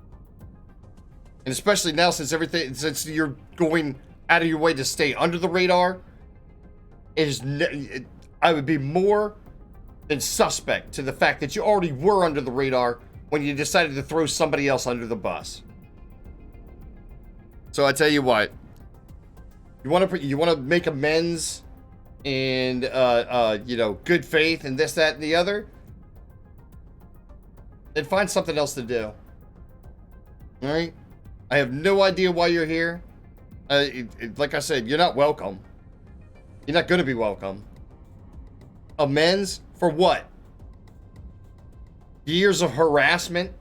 And especially now since you're going out of your way to stay under the radar, I would be more than suspect to the fact that you already were under the radar when you decided to throw somebody else under the bus. So I tell you what, you want to make amends and good faith and this, that, and the other, then find something else to do. All right? I have no idea why you're here. Like I said, you're not welcome. You're not going to be welcome. Amends for what? Years of harassment?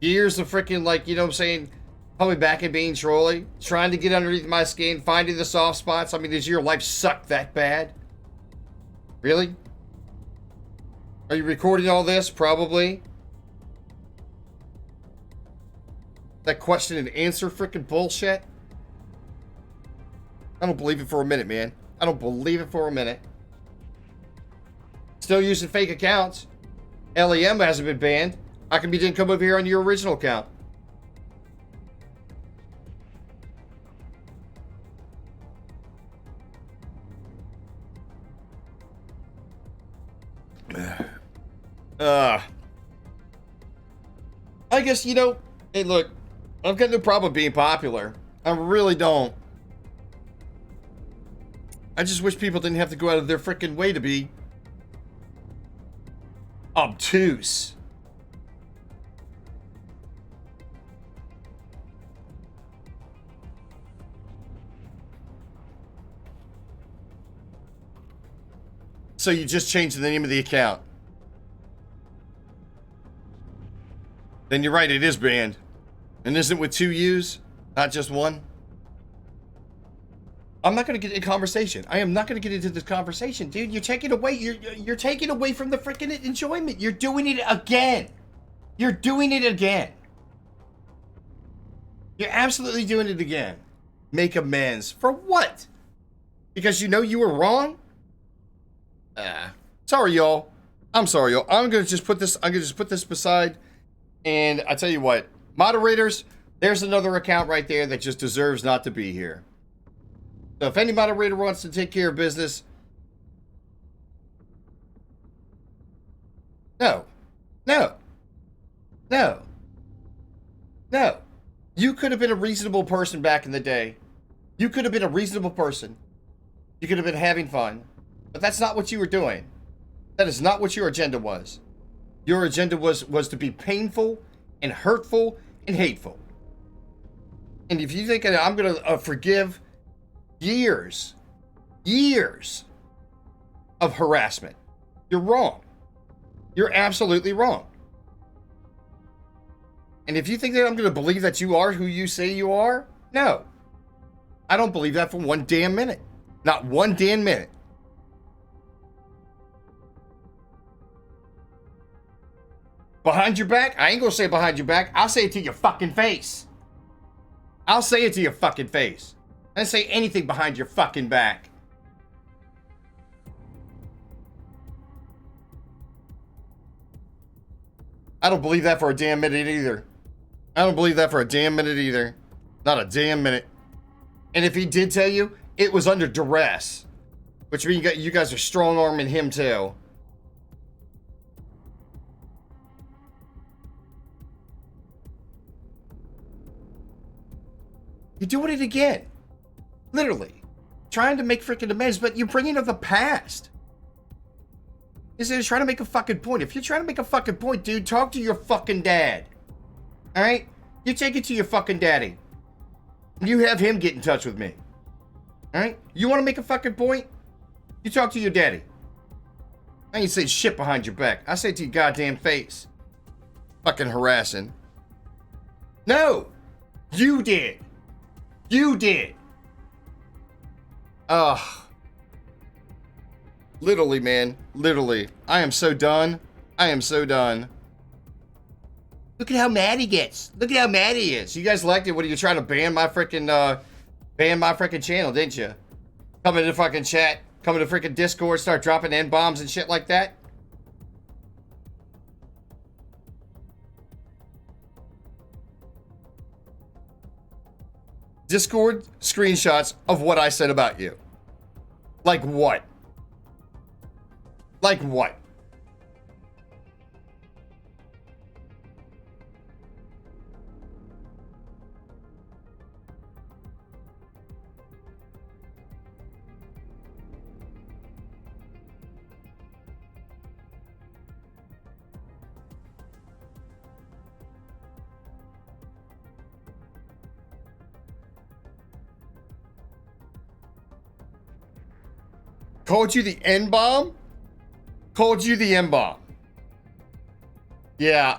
Years of freaking, what I'm saying, coming back and being trolly, trying to get underneath my skin, finding the soft spots. I mean, does your life suck that bad? Really? Are you recording all this? Probably. That question and answer freaking bullshit? I don't believe it for a minute, man. I don't believe it for a minute. Still using fake accounts. LEM hasn't been banned. How come you didn't come over here on your original account? I guess, hey, look, I've got no problem being popular. I really don't. I just wish people didn't have to go out of their freaking way to be obtuse. So you just changed the name of the account. Then you're right, it is banned. And isn't it with 2 U's, not just one? I'm not going to get in conversation. I am not going to get into this conversation, dude. You're taking away. You're taking away from the freaking enjoyment. You're doing it again. You're doing it again. You're absolutely doing it again. Make amends for what? Because you know you were wrong. Sorry, y'all. I'm sorry, y'all. I'm gonna just put this. I'm gonna just put this beside. And I tell you what, moderators. There's another account right there that just deserves not to be here. So if any moderator wants to take care of business, no. You could have been a reasonable person back in the day. You could have been a reasonable person. You could have been having fun. But that's not what you were doing. That is not what your agenda was. Your agenda was to be painful and hurtful and hateful. And if you think that I'm going to forgive years of harassment, you're wrong. You're absolutely wrong. And if you think that I'm going to believe that you are who you say you are, no. I don't believe that for one damn minute. Not one damn minute. Behind your back? I ain't going to say behind your back. I'll say it to your fucking face. I'll say it to your fucking face. I didn't say anything behind your fucking back. I don't believe that for a damn minute either. I don't believe that for a damn minute either. Not a damn minute. And if he did tell you, it was under duress. Which means you guys are strong-arming him too. You're doing it again. Literally. Trying to make freaking amends, but you're bringing up the past. Instead of trying to make a fucking point. If you're trying to make a fucking point, dude, talk to your fucking dad. Alright? You take it to your fucking daddy. You have him get in touch with me. Alright? You want to make a fucking point? You talk to your daddy. I ain't say shit behind your back. I say it to your goddamn face. Fucking harassing. No! You did! You did! Ugh. Literally, man. Literally. I am so done. I am so done. Look at how mad he gets. Look at how mad he is. You guys liked it when you trying to ban my freaking channel, didn't you? Come into fucking chat. Come into freaking Discord. Start dropping N-bombs and shit like that. Discord screenshots of what I said about you. Like what? Like what? Called you the N-bomb? Called you the N-bomb. Yeah.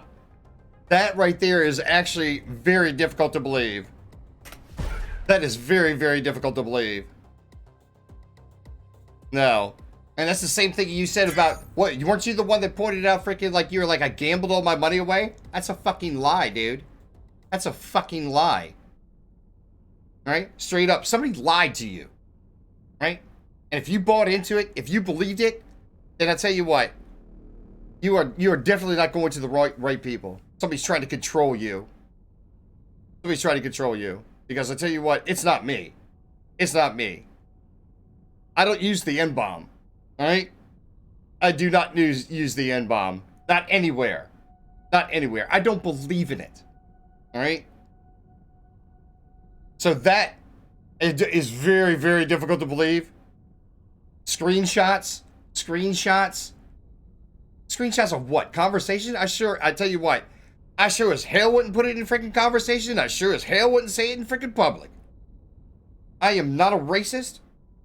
That right there is actually very difficult to believe. That is very, very difficult to believe. No. And that's the same thing you said about, what, weren't you the one that pointed out freaking like you were like, I gambled all my money away? That's a fucking lie, dude. That's a fucking lie. Right? Straight up. Somebody lied to you. Right? And if you bought into it, if you believed it, then I tell you what, you are definitely not going to the right people. Somebody's trying to control you. Somebody's trying to control you. Because I tell you what, it's not me. It's not me. I don't use the N-bomb. Alright? I do not use the N-bomb. Not anywhere. Not anywhere. I don't believe in it. Alright? So that is very, very difficult to believe. Screenshots? Screenshots of what? Conversation? I tell you what, I sure as hell wouldn't put it in freaking conversation. I sure as hell wouldn't say it in freaking public. I am not a racist.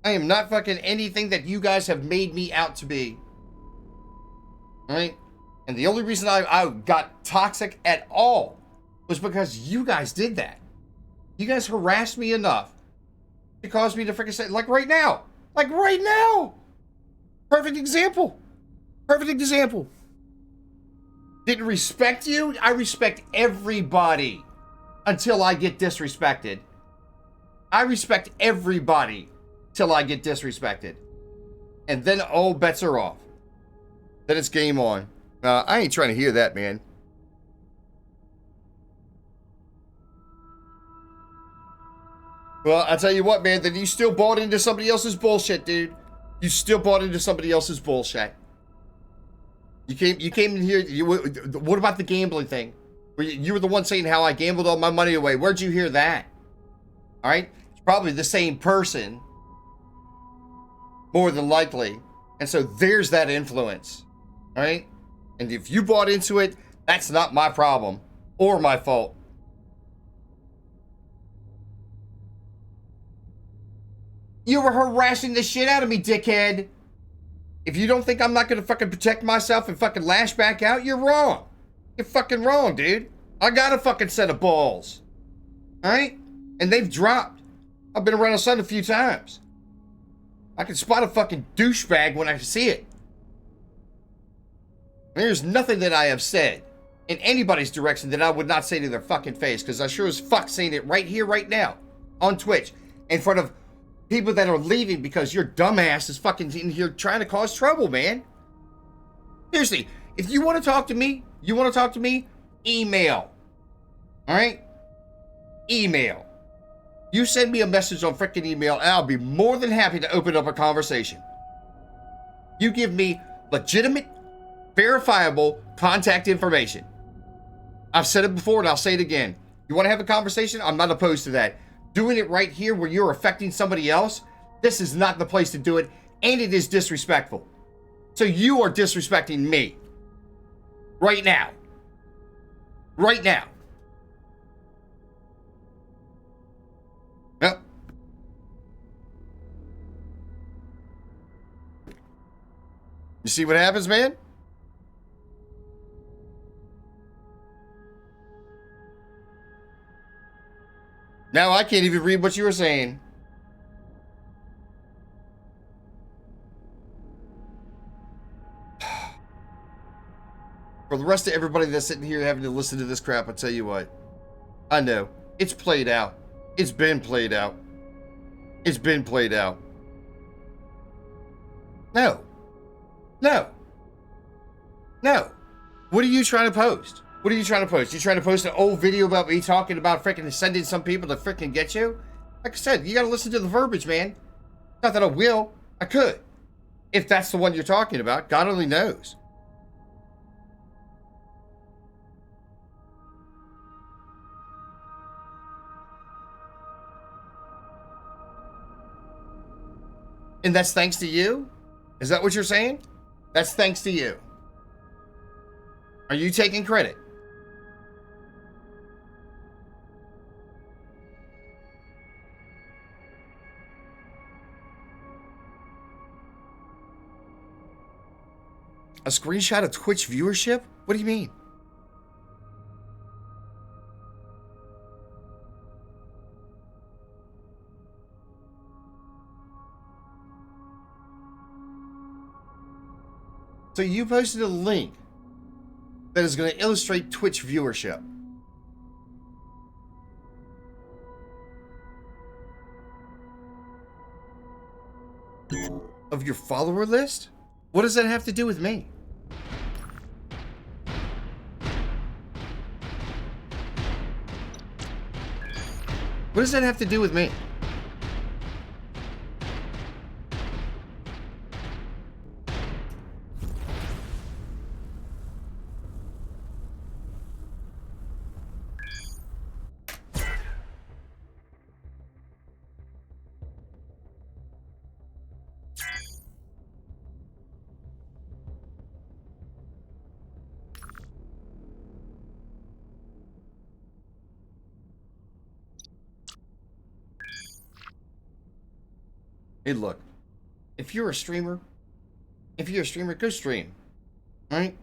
I am not fucking anything that you guys have made me out to be. Alright? And the only reason I got toxic at all was because you guys did that. You guys harassed me enough to cause me to freaking say, like right now. Like right now. Perfect example. Perfect example. Didn't respect you? I respect everybody until I get disrespected. I respect everybody till I get disrespected. And then all bets are off. Then it's game on. I ain't trying to hear that, man. Well, I tell you what, man, then you still bought into somebody else's bullshit, dude. You still bought into somebody else's bullshit. You came in here. What about the gambling thing? You were the one saying how I gambled all my money away. Where'd you hear that? All right, it's probably the same person, more than likely. And so there's that influence. All right, and if you bought into it, that's not my problem or my fault. You were harassing the shit out of me, dickhead. If you don't think I'm not gonna fucking protect myself and fucking lash back out, you're wrong. You're fucking wrong, dude. I got a fucking set of balls. Alright? And they've dropped. I've been around the sun a few times. I can spot a fucking douchebag when I see it. There's nothing that I have said in anybody's direction that I would not say to their fucking face, because I sure as fuck saying it right here, right now, on Twitch, in front of people that are leaving because your dumbass is fucking in here trying to cause trouble, man. Seriously, if you want to talk to me, email. All right? Email. You send me a message on freaking email, and I'll be more than happy to open up a conversation. You give me legitimate, verifiable contact information. I've said it before and I'll say it again. You want to have a conversation? I'm not opposed to that. Doing it right here where you're affecting somebody else, this is not the place to do it, and it is disrespectful. So you are disrespecting me. Right now. Right now. Yep. You see what happens, man? Now I can't even read what you were saying. For the rest of everybody that's sitting here having to listen to this crap, I tell you what. I know. It's played out. It's been played out. It's been played out. No. No. No. What are you trying to post? What are you trying to post? You trying to post an old video about me talking about freaking sending some people to freaking get you? Like I said, you gotta listen to the verbiage, man. Not that I will. I could. If that's the one you're talking about. God only knows. And that's thanks to you? Is that what you're saying? That's thanks to you. Are you taking credit? A screenshot of Twitch viewership? What do you mean? So you posted a link that is going to illustrate Twitch viewership. Of your follower list? What does that have to do with me? What does that have to do with me? Hey, look, if you're a streamer, go stream, right?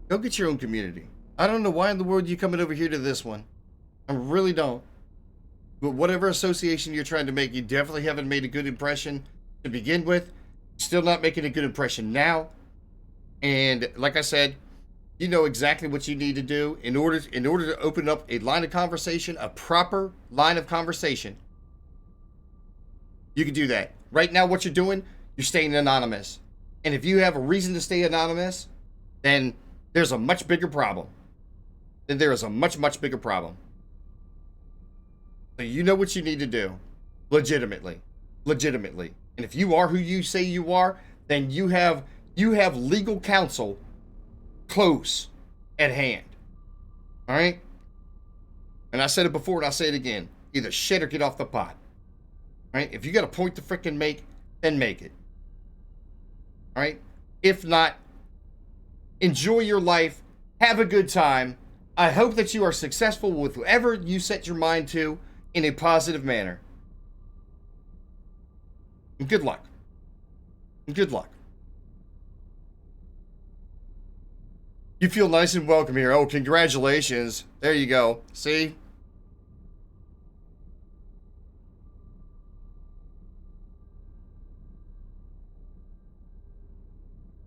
Go get your own community. I don't know why in the world you're coming over here to this one. I really don't. But whatever association you're trying to make, you definitely haven't made a good impression to begin with. Still not making a good impression now. And like I said, you know exactly what you need to do in order to open up a line of conversation, a proper line of conversation. You can do that. Right now, what you're doing, you're staying anonymous. And if you have a reason to stay anonymous, then there's a much bigger problem. So you know what you need to do. Legitimately. And if you are who you say you are, then you have legal counsel close at hand. All right? And I said it before and I'll say it again. Either shit or get off the pot. All right? If you got a point to freaking make, then make it. All right? If not, enjoy your life. Have a good time. I hope that you are successful with whatever you set your mind to in a positive manner. And good luck. You feel nice and welcome here. Oh, congratulations. There you go. See?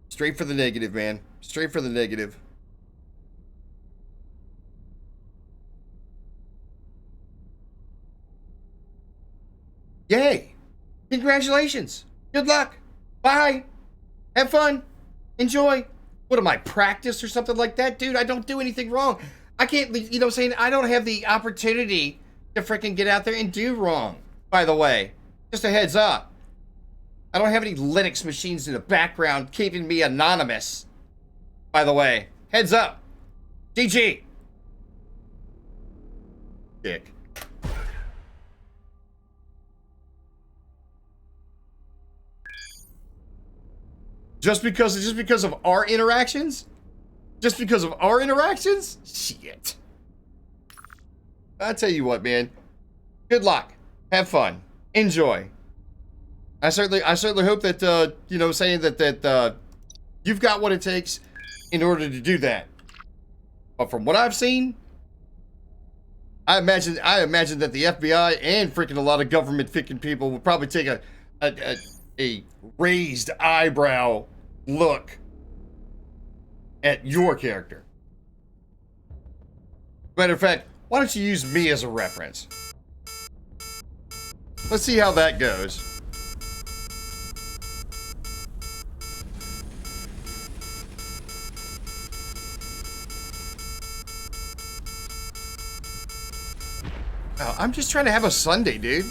Straight for the negative, man. Straight for the negative. Yay! Congratulations. Good luck. Bye. Have fun. Enjoy. What am I, practice or something like that? Dude, I don't do anything wrong. I can't, you know what I'm saying? I don't have the opportunity to freaking get out there and do wrong, by the way. Just a heads up. I don't have any Linux machines in the background keeping me anonymous, by the way. Heads up. GG. Dick. Just because of our interactions? Shit. I tell you what, man. Good luck. Have fun. Enjoy. I certainly hope that you know, saying that you've got what it takes in order to do that. But from what I've seen, I imagine that the FBI and freaking a lot of government freaking people would probably take a raised eyebrow look at your character. Matter of fact, why don't you use me as a reference? Let's see how that goes. Oh, I'm just trying to have a Sunday, dude.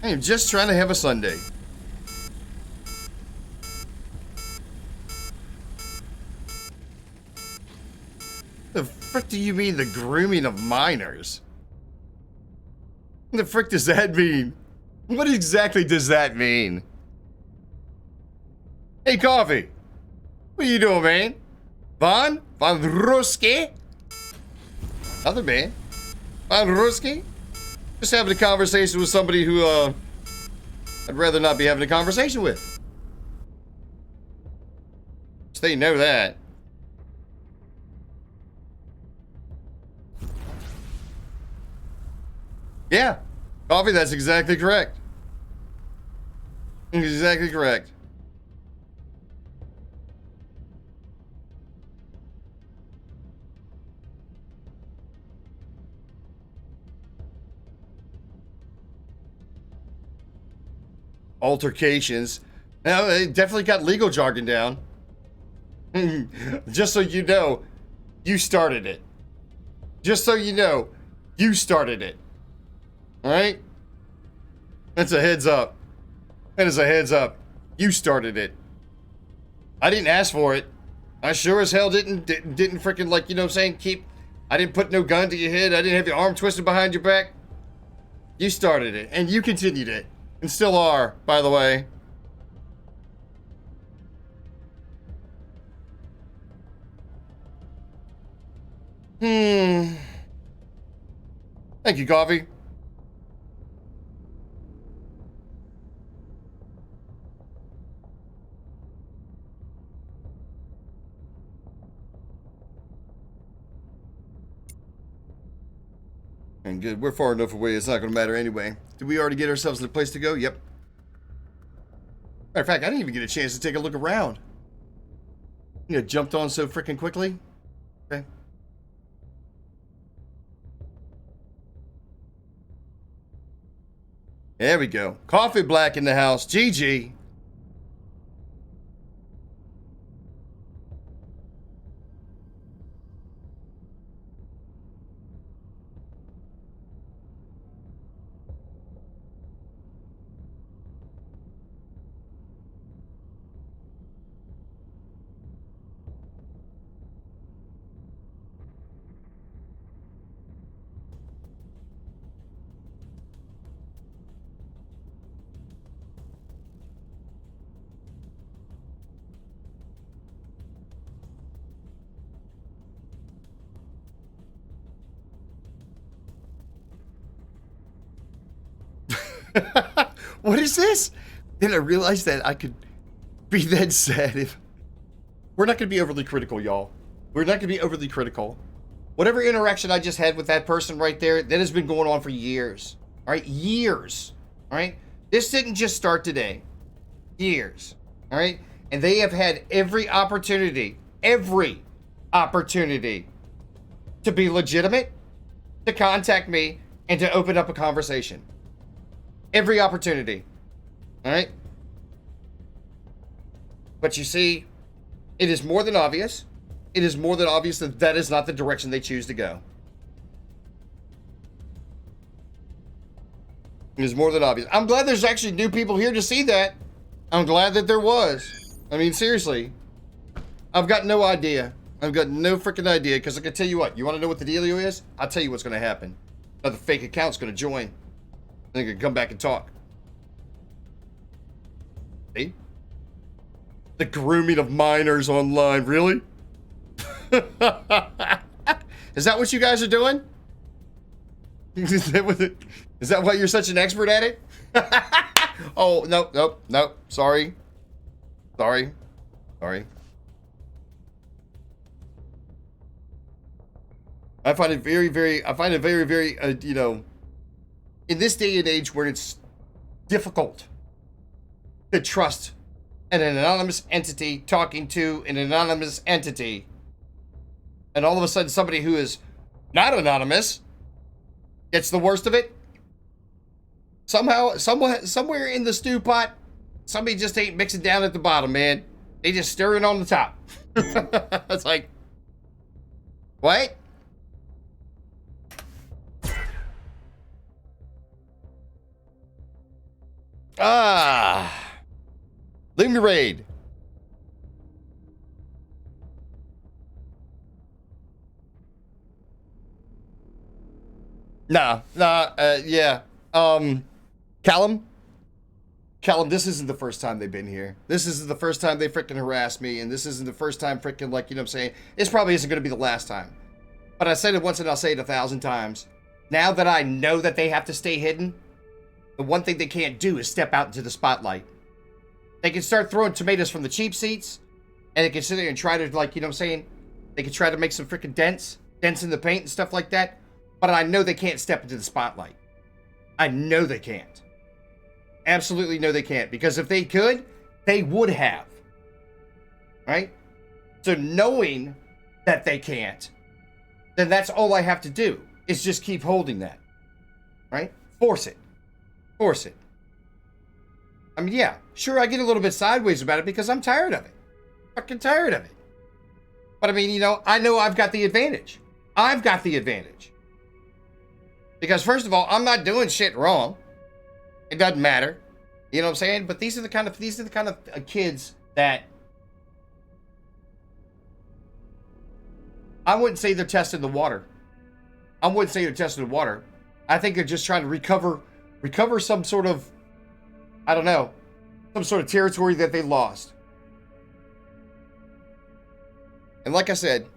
I am just trying to have a Sunday. The frick do you mean the grooming of minors? What the frick does that mean? What exactly does that mean? Hey, Coffee. What are you doing, man? Von Ruski? Other man. Von Ruski? Just having a conversation with somebody who, I'd rather not be having a conversation with. So they know that. Yeah, coffee, that's exactly correct. Exactly correct. Altercations. Now, they definitely got legal jargon down. Just so you know, you started it. Just so you know, you started it. Alright? That's a heads up. That is a heads up. You started it. I didn't ask for it. I sure as hell didn't freaking, like, you know what I'm saying, I didn't put no gun to your head. I didn't have your arm twisted behind your back. You started it, and you continued it. And still are, by the way. Thank you, coffee. And good. We're far enough away. It's not going to matter anyway. Did we already get ourselves to the place to go? Yep. Matter of fact, I didn't even get a chance to take a look around. You know, jumped on so freaking quickly. Okay. There we go. Coffee Black in the house. GG. What is this? Then I realized that I could be that sad if... We're not going to be overly critical, y'all. We're not going to be overly critical. Whatever interaction I just had with that person right there, that has been going on for years. All right? Years. All right? This didn't just start today. Years. All right? And they have had every opportunity to be legitimate, to contact me, and to open up a conversation. Every opportunity. All right? But you see, it is more than obvious. It is more than obvious that that is not the direction they choose to go. It is more than obvious. I'm glad there's actually new people here to see that. I'm glad that there was. I mean, seriously. I've got no idea. I've got no freaking idea, because I can tell you what. You want to know what the dealio is? I'll tell you what's going to happen. Another fake account's going to join. They're going to come back and talk. See? The grooming of minors online. Really? Is that what you guys are doing? Is that why you're such an expert at it? Oh, no. Sorry. I find it very, very, you know, in this day and age where it's difficult to trust an anonymous entity talking to an anonymous entity, and all of a sudden somebody who is not anonymous gets the worst of it. Somehow, somewhere in the stew pot, somebody just ain't mixing down at the bottom, man. They just stirring on the top. It's like, what? Leave me raid. Yeah. Callum, this isn't the first time they've been here. This isn't the first time they freaking harassed me, and this isn't the first time freaking, like, you know what I'm saying? This probably isn't going to be the last time. But I said it once and I'll say it 1,000 times. Now that I know that they have to stay hidden, The one thing they can't do is step out into the spotlight. They can start throwing tomatoes from the cheap seats, and they can sit there and try to, like, you know what I'm saying? They can try to make some freaking dents in the paint and stuff like that. But I know they can't step into the spotlight. I know they can't. Absolutely know they can't. Because if they could, they would have. Right? So knowing that they can't, then that's all I have to do is just keep holding that. Right? Force it. Force it. I mean, yeah, sure, I get a little bit sideways about it because I'm tired of it. Fucking tired of it. But I mean, you know I've got the advantage. I've got the advantage. Because first of all, I'm not doing shit wrong. It doesn't matter. You know what I'm saying? But these are the kind of kids that I wouldn't say they're testing the water. I wouldn't say they're testing the water. I think they're just trying to recover some sort of, I don't know, some sort of territory that they lost. And like I said,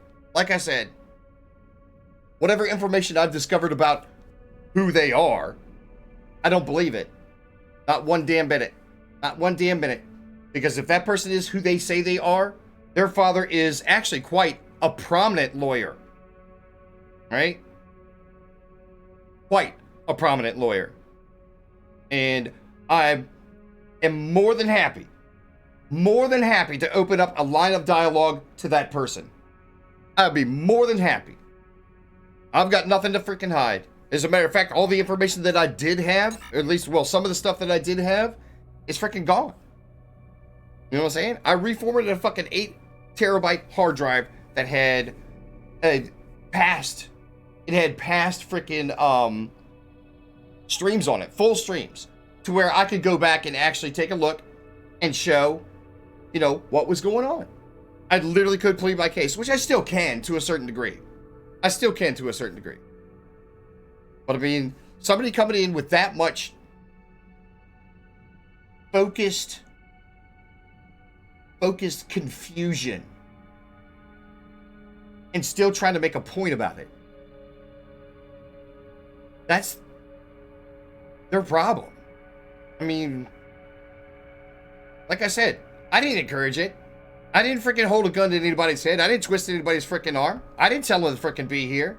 whatever information I've discovered about who they are, I don't believe it. Not one damn minute. Not one damn minute. Because if that person is who they say they are, their father is actually quite a prominent lawyer. Right? Quite a prominent lawyer. And I am more than happy to open up a line of dialogue to that person. I'd be more than happy. I've got nothing to freaking hide. As a matter of fact, all the information that I did have, or at least, well, some of the stuff that I did have, is freaking gone. You know what I'm saying? I reformatted a fucking 8 terabyte hard drive that had past freaking streams on it, full streams, to where I could go back and actually take a look and show, you know, what was going on. I literally could plead my case, which I still can to a certain degree. But I mean, somebody coming in with that much focused confusion and still trying to make a point about it. That's their problem. I mean, like I said, I didn't encourage it. I didn't freaking hold a gun to anybody's head. I didn't twist anybody's freaking arm. I didn't tell them to freaking be here.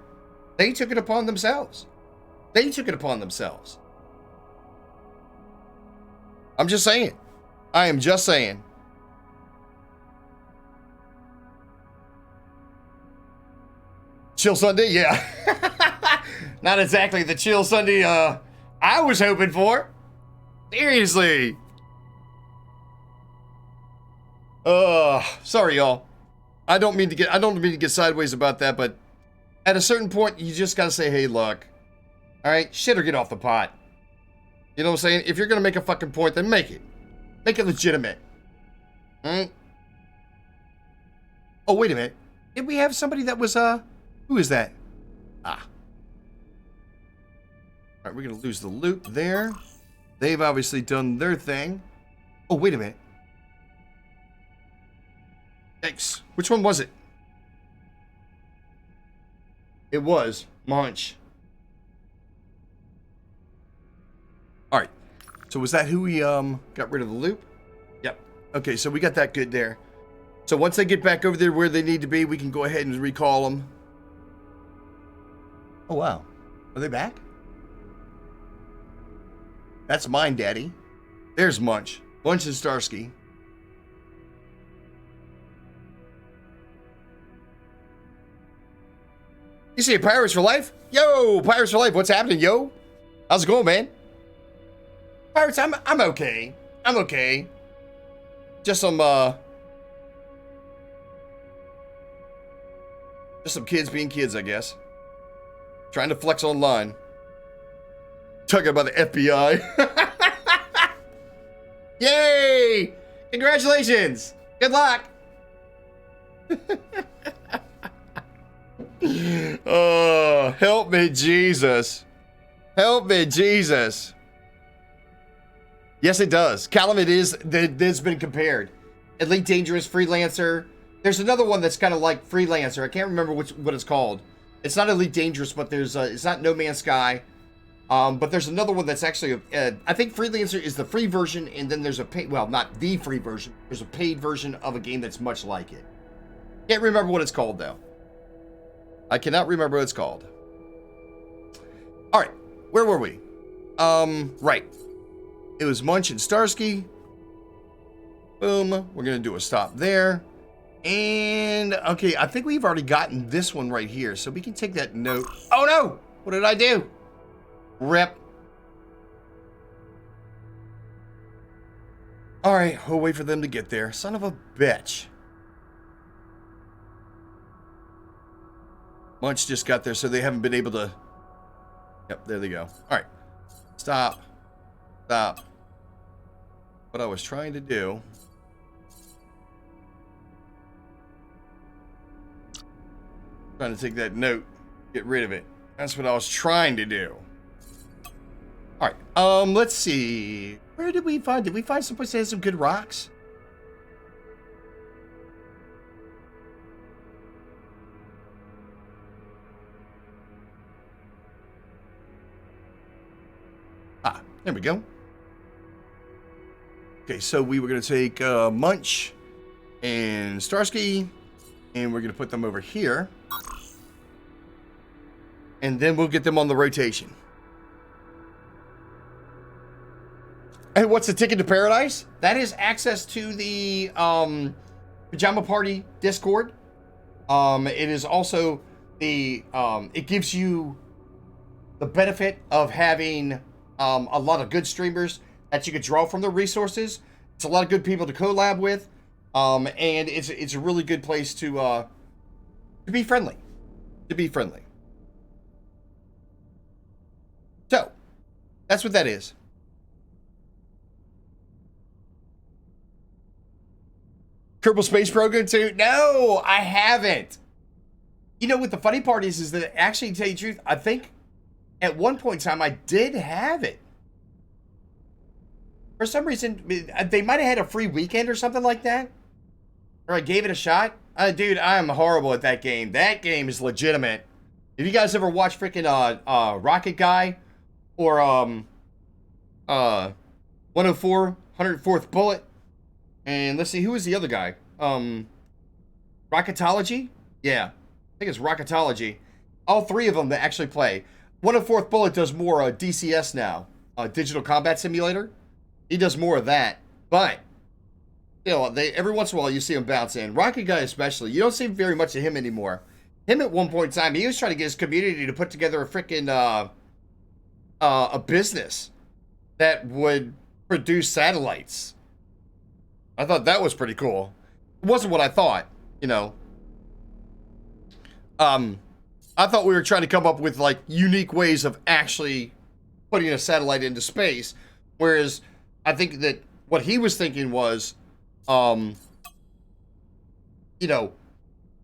They took it upon themselves. I'm just saying. I am just saying. Chill Sunday? Yeah. Not exactly the chill Sunday I was hoping for. Seriously. Sorry y'all. I don't mean to get sideways about that, but at a certain point you just gotta say, hey, look. Alright, shit or get off the pot. You know what I'm saying? If you're gonna make a fucking point, then make it. Make it legitimate. Oh, wait a minute. Did we have somebody that was, who is that? Alright, we're gonna lose the loop there. They've obviously done their thing. Oh, wait a minute. Yikes. Which one was it? It was Munch. Alright. So was that who we got rid of the loop? Yep. Okay, so we got that good there. So once they get back over there where they need to be, we can go ahead and recall them. Oh, wow. Are they back? That's mine, Daddy. There's Munch. Munch and Starsky. You see Pirates for Life? Yo, Pirates for Life, what's happening, yo? How's it going, man? Pirates, I'm okay. I'm okay. Just some kids being kids, I guess. Trying to flex online. Talking about the FBI. Yay! Congratulations! Good luck! Oh, help me, Jesus. Help me, Jesus. Yes, it does. Callum, it is. It's been compared. Elite Dangerous, Freelancer. There's another one that's kind of like Freelancer. I can't remember what it's called. It's not Elite Dangerous, but there's it's not No Man's Sky. But there's another one that's actually, I think Freelancer is the free version, and then there's a paid, well, not the free version. There's a paid version of a game that's much like it. Can't remember what it's called, though. I cannot remember what it's called. All right, where were we? Right. It was Munch and Starsky. Boom. We're going to do a stop there. And, okay, I think we've already gotten this one right here, so we can take that note. Oh, no! What did I do? Rip. All right, we'll wait for them to get there. Son of a bitch. Munch just got there, so they haven't been able to... Yep, there they go. All right. Stop. Stop. What I was trying to do... Trying to take that note, get rid of it. That's what I was trying to do. All right, let's see. Where did we find? Did we find someplace that has some good rocks? Ah, there we go. Okay, so we were going to take Munch and Starsky, and we're going to put them over here. And then we'll get them on the rotation. And what's the ticket to paradise? That is access to the Pajama Party Discord. It is also the it gives you the benefit of having a lot of good streamers that you could draw from the resources. It's a lot of good people to collab with, and it's a really good place to be friendly. To be friendly. So, that's what that is. Kerbal Space Program 2? No, I haven't. You know what the funny part is that actually, to tell you the truth, I think at one point in time I did have it. For some reason, they might have had a free weekend or something like that. Or I gave it a shot. Dude, I am horrible at that game. That game is legitimate. If you guys ever watch freaking Rocket Guy, or 104, 104th Bullet. And let's see, who was the other guy? Rocketology? Yeah, I think it's Rocketology. All three of them that actually play. 104th Bullet does more DCS now. Digital Combat Simulator. He does more of that. But, you know, every once in a while you see him bounce in. Rocket Guy especially. You don't see very much of him anymore. Him at one point in time, he was trying to get his community to put together a freaking... a business that would produce satellites. I thought that was pretty cool. It wasn't what I thought, you know. I thought we were trying to come up with like unique ways of actually putting a satellite into space, whereas I think that what he was thinking was, you know,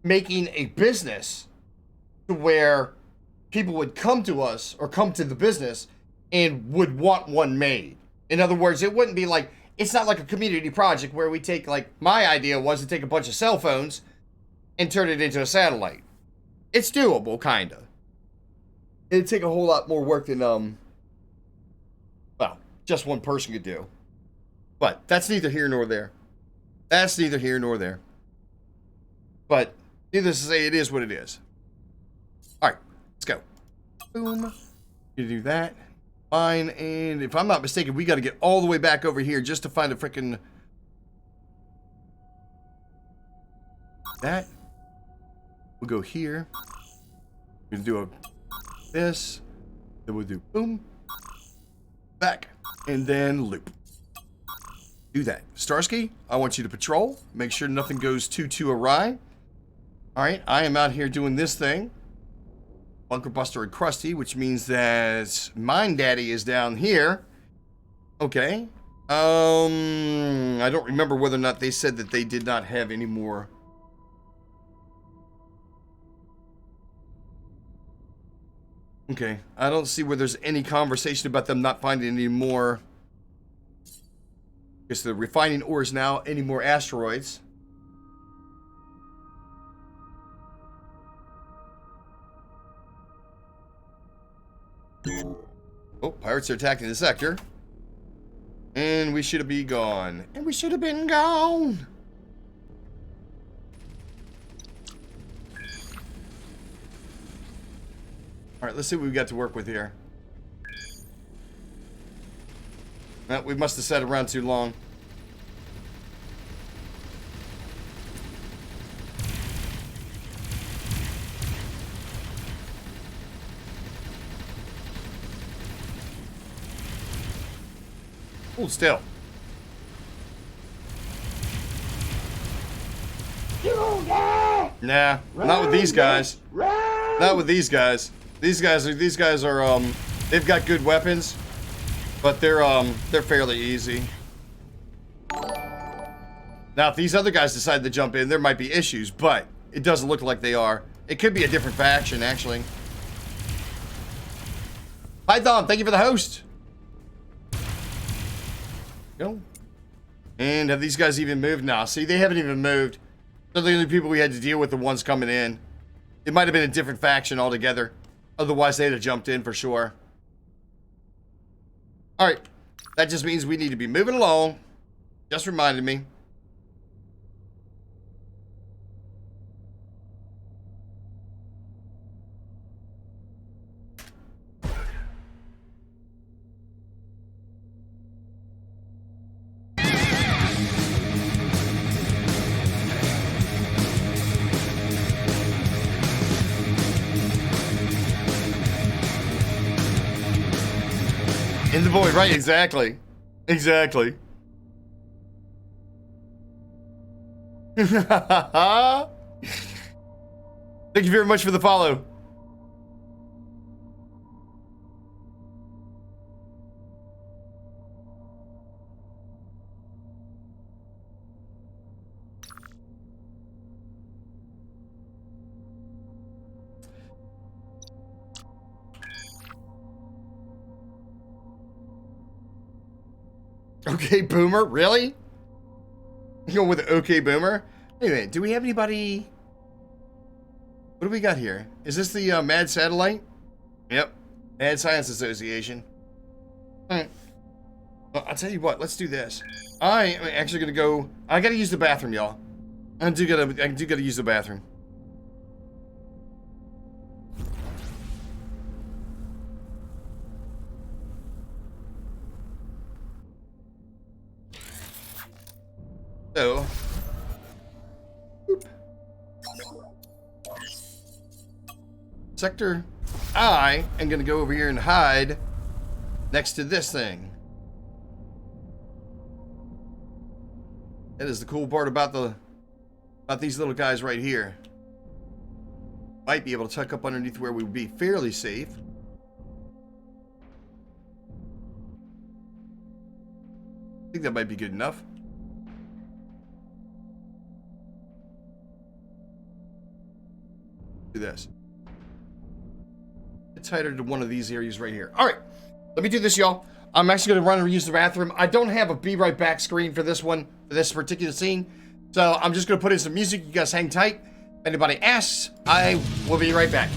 making a business to where people would come to us or come to the business and would want one made. In other words, it wouldn't be like, it's not like a community project where we take, like, my idea was to take a bunch of cell phones and turn it into a satellite. It's doable, kind of. It'd take a whole lot more work than, well, just one person could do. But that's neither here nor there. That's neither here nor there. But needless to say, it is what it is. All right, let's go. Boom. You do that. Fine. And if I'm not mistaken, we got to get all the way back over here just to find a freaking... That. We'll go here. We'll do this. Then we'll do boom. Back. And then loop. Do that. Starsky, I want you to patrol. Make sure nothing goes too awry. All right, I am out here doing this thing. Bunker Buster and Krusty, which means that Mine Daddy is down here. Okay. I don't remember whether or not they said that they did not have any more. Okay, I don't see where there's any conversation about them not finding any more. Because the refining ores now, any more asteroids. Oh, pirates are attacking the sector. And we should have been gone. And we should have been gone. Alright, let's see what we got to work with here. Well, we must have sat around too long. Hold still. Nah, not with these guys. Not with these guys. These guys are they've got good weapons, but they're fairly easy. Now, if these other guys decide to jump in, there might be issues, but it doesn't look like they are. It could be a different faction, actually. Python, thank you for the host. Go. And have these guys even moved? Nah, see, they haven't even moved. They're the only people we had to deal with, the ones coming in. It might have been a different faction altogether. Otherwise, they'd have jumped in for sure. Alright. That just means we need to be moving along. Just reminded me. In the void, right? Exactly. Exactly. Thank you very much for the follow. Okay, Boomer? Really? You going with the okay, Boomer? Anyway, do we have anybody... What do we got here? Is this the Mad Satellite? Yep. Mad Science Association. Alright. Well, I'll tell you what, let's do this. I am actually going to go... I got to use the bathroom, y'all. I do gotta use the bathroom. So, whoop. Sector I am going to go over here and hide next to this thing. That is the cool part about these little guys right here. Might be able to tuck up underneath where we would be fairly safe. I think that might be good enough. Do this. It's tighter to one of these areas right here. All right, let me do this, y'all. I'm actually going to run and use the bathroom. I don't have a be right back screen for this one, for this particular scene. So I'm just going to put in some music. You guys hang tight. If anybody asks, I will be right back.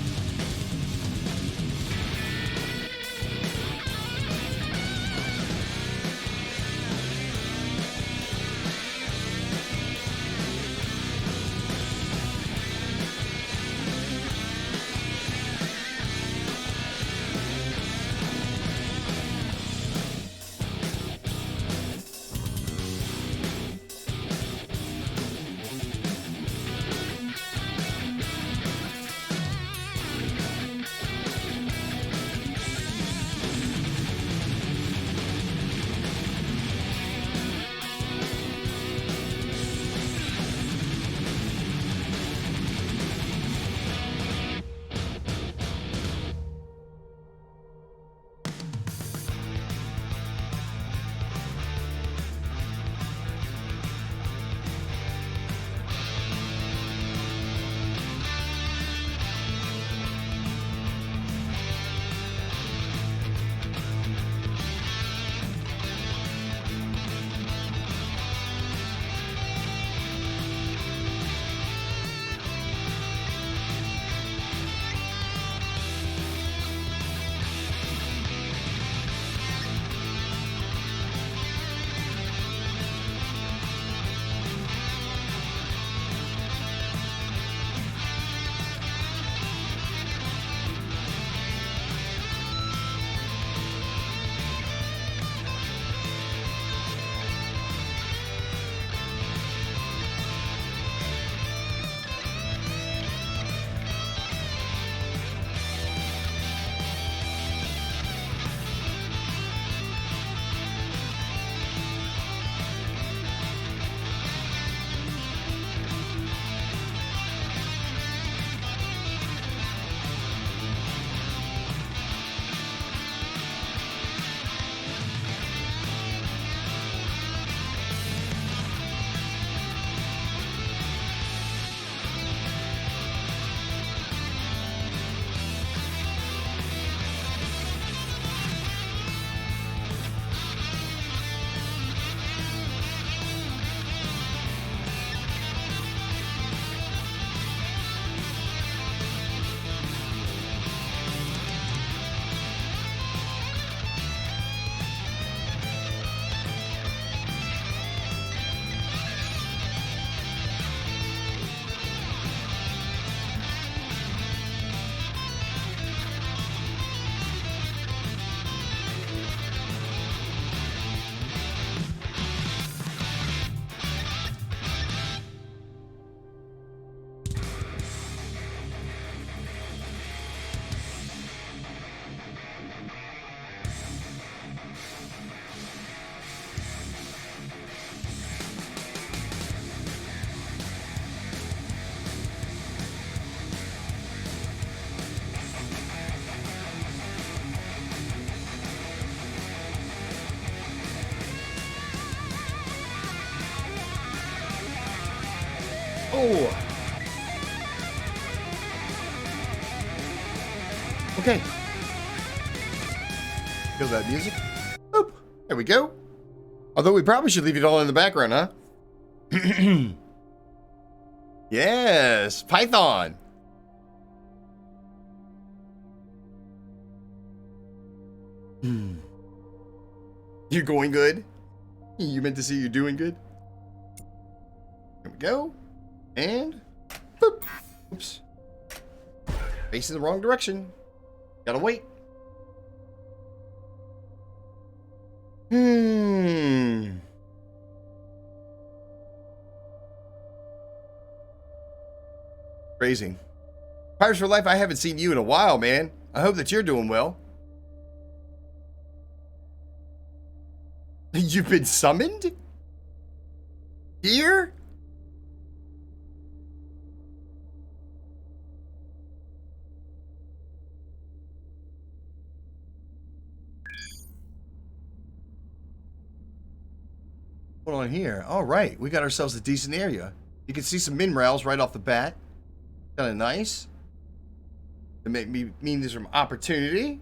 Oh. Okay. Feel that music? Boop. There we go. Although we probably should leave it all in the background, huh? Yes, Python. You're going good? You meant to say you're doing good? There we go. And boop. Oops. Facing the wrong direction. Gotta wait. Crazy. Pirates for Life, I haven't seen you in a while, man. I hope that you're doing well. You've been summoned? Here? What's on here? All right, we got ourselves a decent area. You can see some minerals right off the bat. Kind of nice. It make me mean there's some opportunity.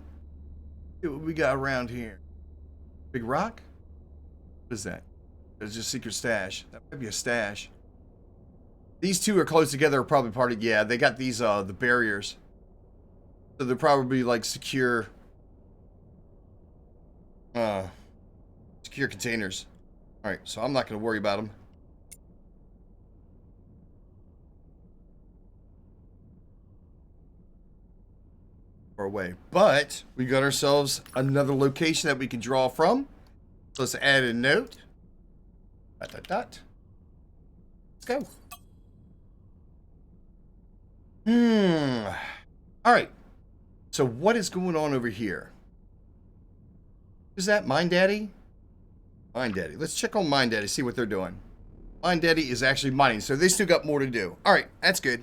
See what we got around here. Big rock? What is that? There's just secret stash. That might be a stash. These two are close together, are probably part of, yeah, they got these the barriers. So they're probably like secure containers. Alright, so I'm not gonna worry about them. Away, but we got ourselves another location that we can draw from. So let's add a note. Dot, dot, dot. Let's go. All right. So what is going on over here? Is that Mind Daddy? Mind Daddy. Let's check on Mind Daddy, see what they're doing. Mind Daddy is actually mining, so they still got more to do. All right, that's good.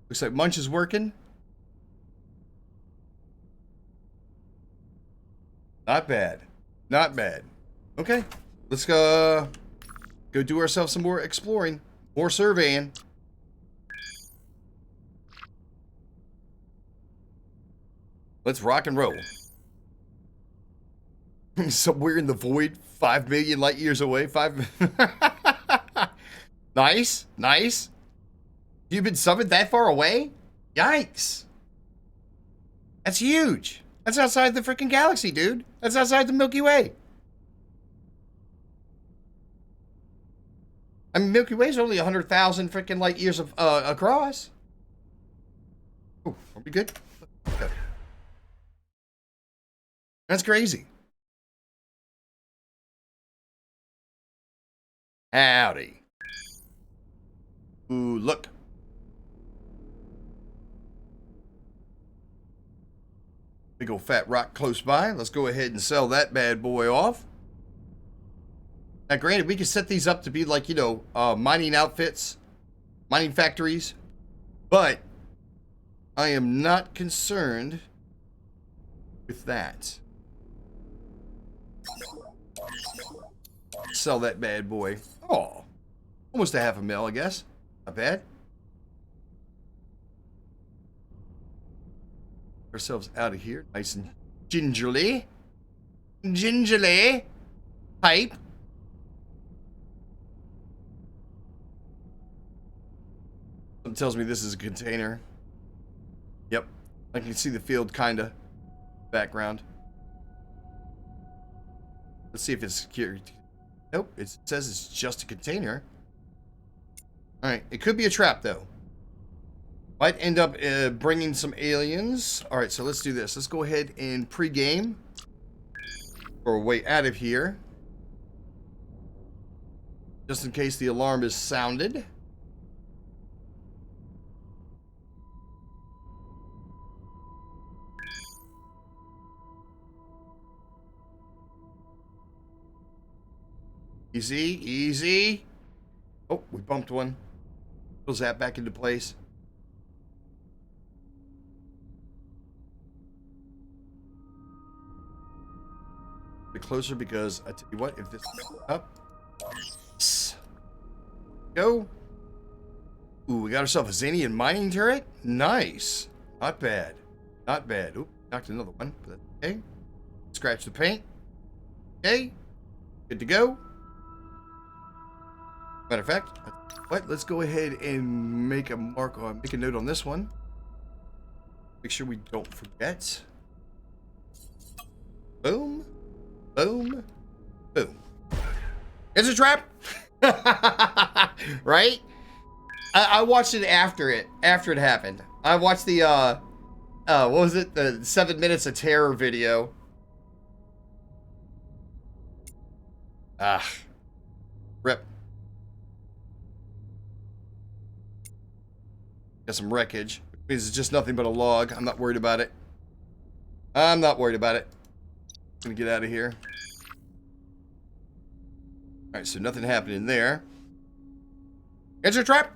Looks like Munch is working. Not bad. Not bad. Okay. Let's go do ourselves some more exploring. More surveying. Let's rock and roll. Somewhere in the void, 5 million light years away. 5. Nice. Nice. You've been summoned that far away? Yikes. That's huge. That's outside the freaking galaxy, dude. That's outside the Milky Way. I mean, Milky Way's only 100,000 freaking light years of, across. Oh, are we good? Okay. That's crazy. Howdy. Ooh, look. Big old fat rock close by. Let's go ahead and sell that bad boy off. Now, granted, we can set these up to be like, you know, mining outfits, mining factories, but I am not concerned with that. Sell that bad boy. Oh, almost a $500,000, I guess. Not bad. Ourselves out of here, nice and gingerly. Gingerly. Pipe. Something tells me this is a container. Yep. I can see the field kinda. Background. Let's see if it's secured. Nope, it says it's just a container. Alright, it could be a trap though. Might end up bringing some aliens. Alright, so let's do this. Let's go ahead and pre-game. Or a way out of here. Just in case the alarm is sounded. Easy, easy. Oh, we bumped one. Pulls that back into place. A bit closer because I tell you what, if this is up, go. Ooh, we got ourselves a Xanian mining turret. Nice. Not bad. Not bad. Oop, knocked another one. Okay. Scratch the paint. Okay. Good to go. Matter of fact, what? Let's go ahead and make a mark on, make a note on this one. Make sure we don't forget. Boom. Boom. Boom. It's a trap. Right? I watched it after it happened. I watched the what was it? The 7 minutes of terror video. Rip. Got some wreckage. Which means it's just nothing but a log. I'm not worried about it. I'm not worried about it. Gonna get out of here. Alright, so nothing happening there. It's a trap!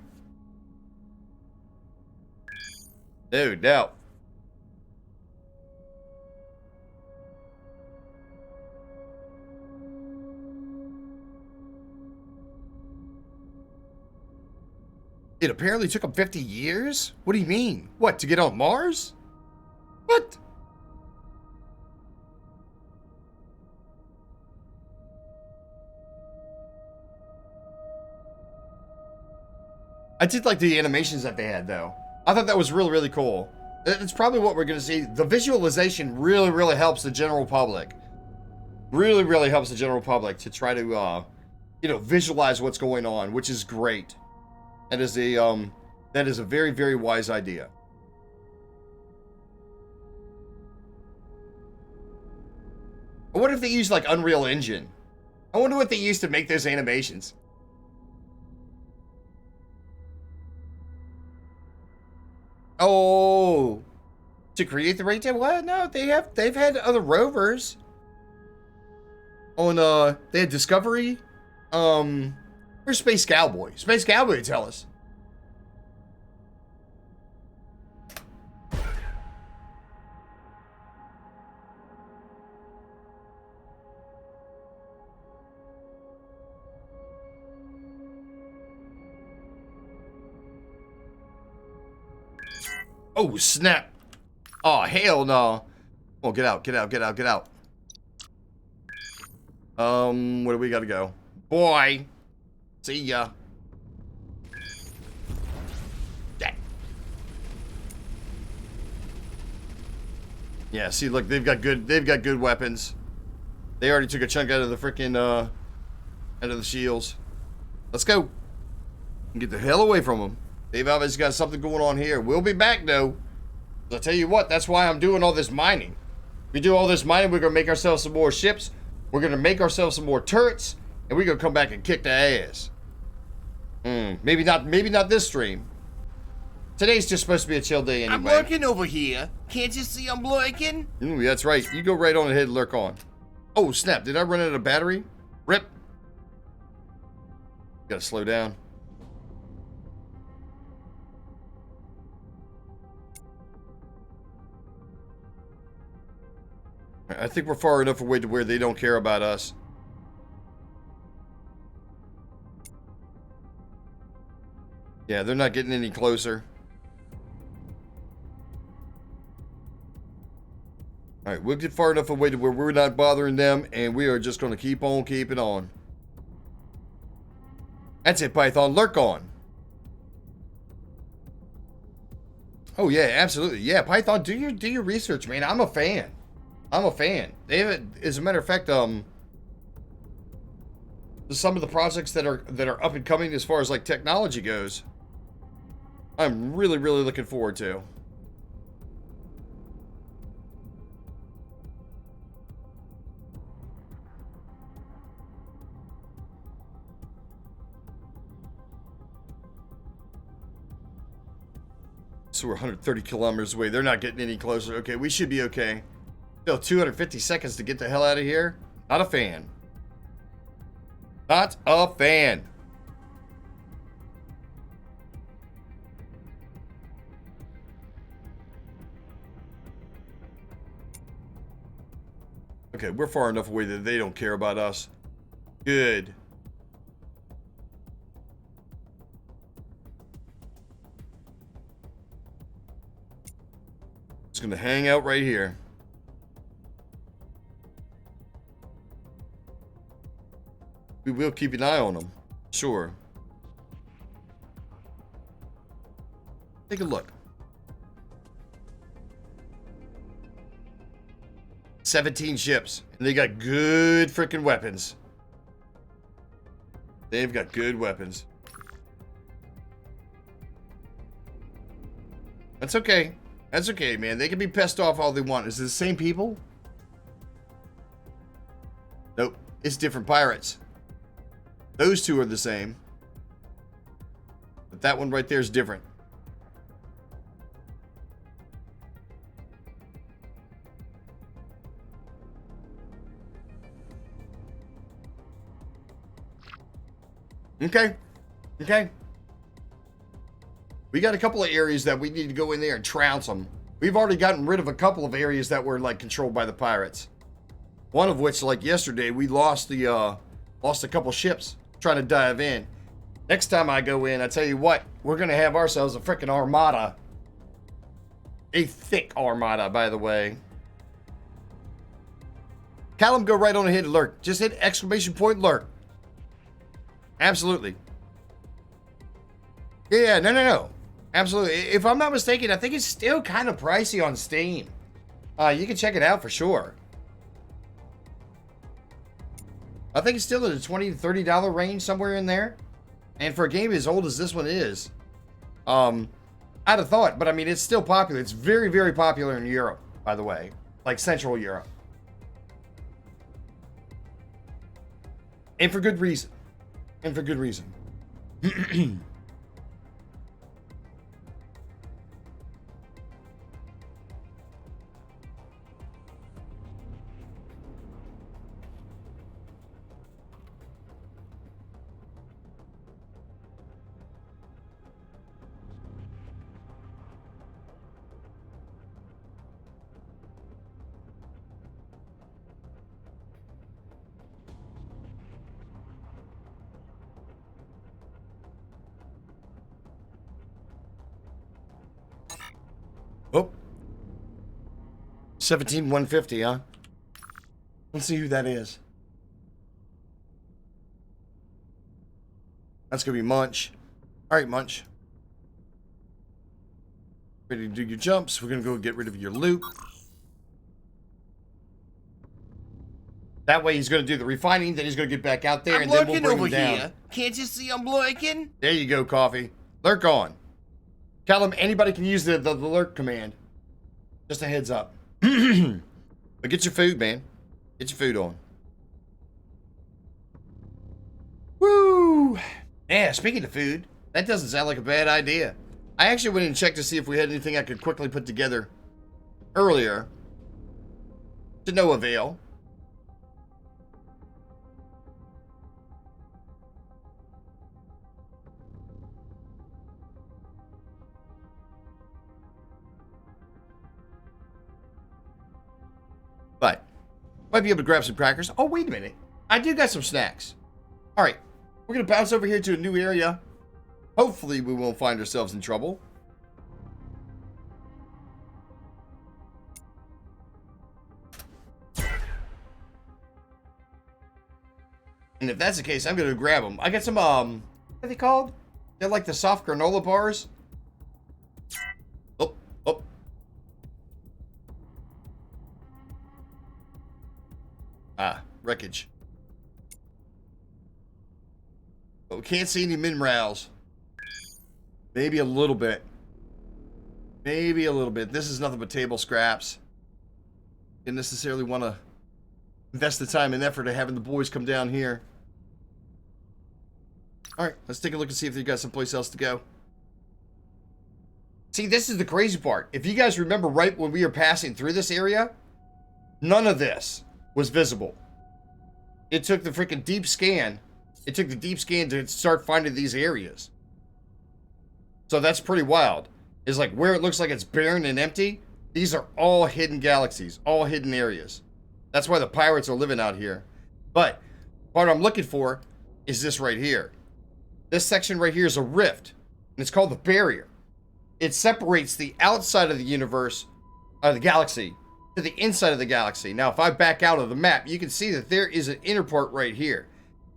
No doubt. It apparently took them 50 years? What do you mean? What, to get on Mars? What? I did like the animations that they had, though. I thought that was really, really cool. It's probably what we're going to see. The visualization really, really helps the general public. Really, really helps the general public to try to, you know, visualize what's going on, which is great. That is a very, very wise idea. I wonder if they use, like, Unreal Engine. I wonder what they used to make those animations. Oh, to create the breakdown? What? No, they've had other rovers. On they had Discovery. Where's Space Cowboy? Space Cowboy, tell us. Oh, snap. Oh, hell no. Oh, get out, get out, get out, get out. Where do we gotta go? Boy. See ya. Yeah, see, look, they've got good weapons. They already took a chunk out of the freaking, out of the shields. Let's go. Get the hell away from them. They've obviously got something going on here. We'll be back, though. I'll tell you what, that's why I'm doing all this mining. We do all this mining, we're going to make ourselves some more ships. We're going to make ourselves some more turrets. And we're going to come back and kick the ass. Maybe not this stream. Today's just supposed to be a chill day anyway. I'm lurking over here. Can't you see I'm lurking? That's right. You go right on ahead and lurk on. Oh, snap. Did I run out of battery? Rip. Gotta slow down. I think we're far enough away to where they don't care about us. Yeah, they're not getting any closer. Alright, we'll get far enough away to where we're not bothering them, and we are just going to keep on keeping on. That's it, Python. Lurk on. Oh, yeah, absolutely. Yeah, Python, do your research, man. I'm a fan. I'm a fan. They have, as a matter of fact, some of the projects that are up and coming as far as like technology goes, I'm really, really looking forward to. So we're 130 kilometers away. They're not getting any closer. Okay, we should be okay. Still 250 seconds to get the hell out of here. Not a fan. Not a fan. Okay, we're far enough away that they don't care about us. Good. gonna hang out right here. We will keep an eye on them. Sure. Take a look. 17 ships. And they got good freaking weapons. They've got good weapons. That's okay. That's okay, man. They can be pissed off all they want. Is it the same people? Nope. It's different pirates. Those two are the same. But that one right there is different. Okay. Okay. We got a couple of areas that we need to go in there and trounce them. We've already gotten rid of a couple of areas that were like controlled by the pirates. One of which, like yesterday, we lost a couple ships trying to dive in. Next time I go in, I tell you what, we're gonna have ourselves a freaking armada. A thick armada, by the way. Callum, go right on ahead and lurk. Just hit exclamation point lurk. Absolutely. Yeah, no. Absolutely. If I'm not mistaken, I think it's still kind of pricey on Steam. You can check it out for sure. I think it's still in the $20 to $30 range, somewhere in there. And for a game as old as this one is, I'd have thought, but I mean, it's still popular. It's very, very popular in Europe, by the way, like Central Europe. And for good reason. And for good reason. Oh. 17,150, huh? Let's see who that is. That's gonna be Munch. Alright, Munch. Ready to do your jumps. We're gonna go get rid of your loot. That way he's gonna do the refining, then he's gonna get back out there, and then we'll bring him down. Here. Can't you see I'm lurking? There you go, Coffee. Lurk on. Tell them anybody can use the lurk command. Just a heads up. But get your food, man. Get your food on. Woo! Yeah, speaking of food, that doesn't sound like a bad idea. I actually went and checked to see if we had anything I could quickly put together earlier. To no avail. But might be able to grab some crackers. Oh, wait a minute. I do got some snacks. All right. We're going to bounce over here to a new area. Hopefully we won't find ourselves in trouble. And if that's the case, I'm going to grab them. I got some, what are they called? They're like the soft granola bars. Oh. Wreckage. But we can't see any minerals. Maybe a little bit. Maybe a little bit. This is nothing but table scraps. Didn't necessarily want to invest the time and effort of having the boys come down here. Alright, let's take a look and see if they've got someplace else to go. See, this is the crazy part. If you guys remember right when we were passing through this area, none of this was visible. It took the freaking deep scan. It took the deep scan to start finding these areas. So that's pretty wild. It's like where it looks like it's barren and empty, these are all hidden galaxies, all hidden areas. That's why the pirates are living out here. But what I'm looking for is this right here. This section right here is a rift, and it's called the barrier. It separates the outside of the universe the galaxy, to the inside of the galaxy. Now, if I back out of the map, you can see that there is an interport right here.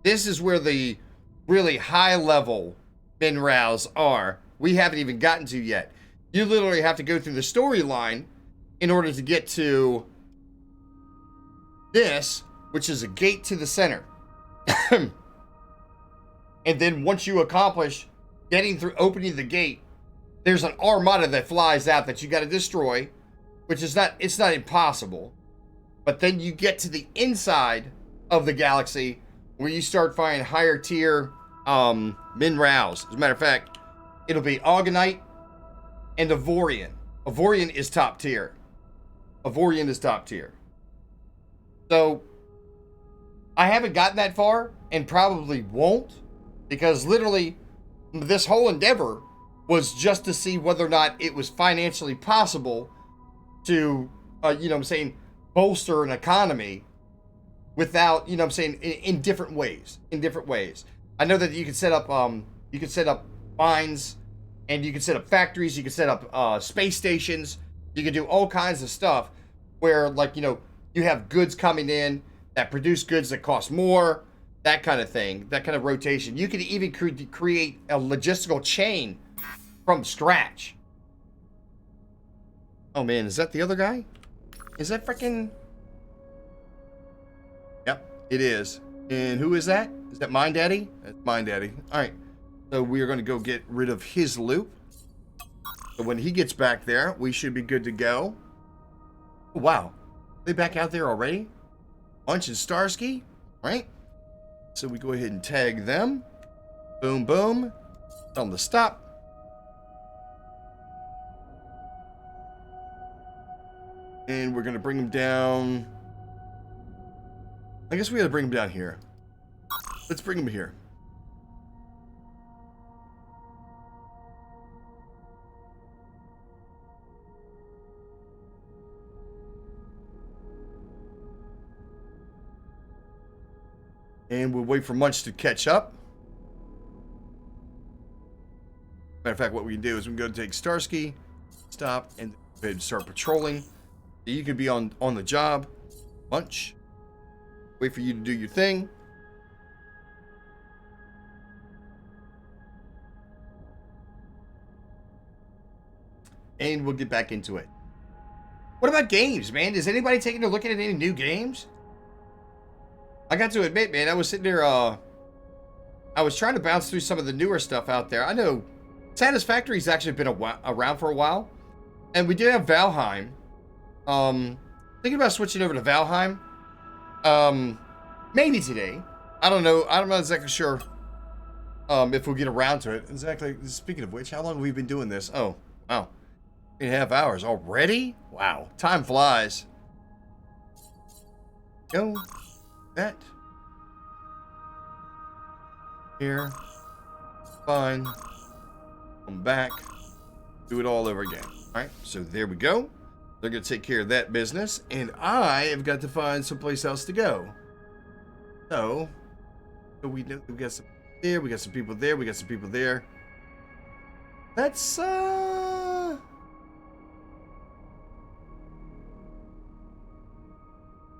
This is where the really high-level Minraos are. We haven't even gotten to yet. You literally have to go through the storyline in order to get to this, which is a gate to the center. And then once you accomplish getting through opening the gate, there's an armada that flies out that you got to destroy, which is not, it's not impossible. But then you get to the inside of the galaxy where you start finding higher tier Minraos. As a matter of fact, it'll be Augonite and Aorion. Aorion is top tier. Aorion is top tier. So I haven't gotten that far and probably won't, because literally this whole endeavor was just to see whether or not it was financially possible to, you know what I'm saying, bolster an economy without, you know what I'm saying, in different ways. In different ways. I know that you can set up mines, and you can set up factories, you can set up space stations, you can do all kinds of stuff where, like, you know, you have goods coming in that produce goods that cost more, that kind of thing, that kind of rotation. You can even create a logistical chain from scratch. Oh man, is that the other guy? Is that freaking... Yep, it is. And who is that? Is that Mine Daddy? That's Mine Daddy. Alright, so we are going to go get rid of his loop. So when he gets back there, we should be good to go. Oh, wow. They back out there already? Munch and Starsky? Right? So we go ahead and tag them. Boom, boom. Tell them to stop. And we're going to bring them down. I guess we got to bring them down here. Let's bring them here. And we'll wait for Munch to catch up. Matter of fact, what we can do is we can go take Starsky, stop, and start patrolling. You can be on the job. Munch. Wait for you to do your thing. And we'll get back into it. What about games, man? Is anybody taking a look at any new games? I got to admit, man, I was sitting there, I was trying to bounce through some of the newer stuff out there. I know Satisfactory's actually been around for a while. And we did have Valheim. Thinking about switching over to Valheim. Maybe today. I don't know. I'm not exactly sure if we'll get around to it. Exactly. Speaking of which, how long have we been doing this? Oh, wow. 3.5 hours already? Wow. Time flies. Go. That. Here. Fine. Come back. Do it all over again. Alright, so there we go. They're going to take care of that business. And I have got to find someplace else to go. So we know we got some there, we got some people there, we got some people there. Let's tell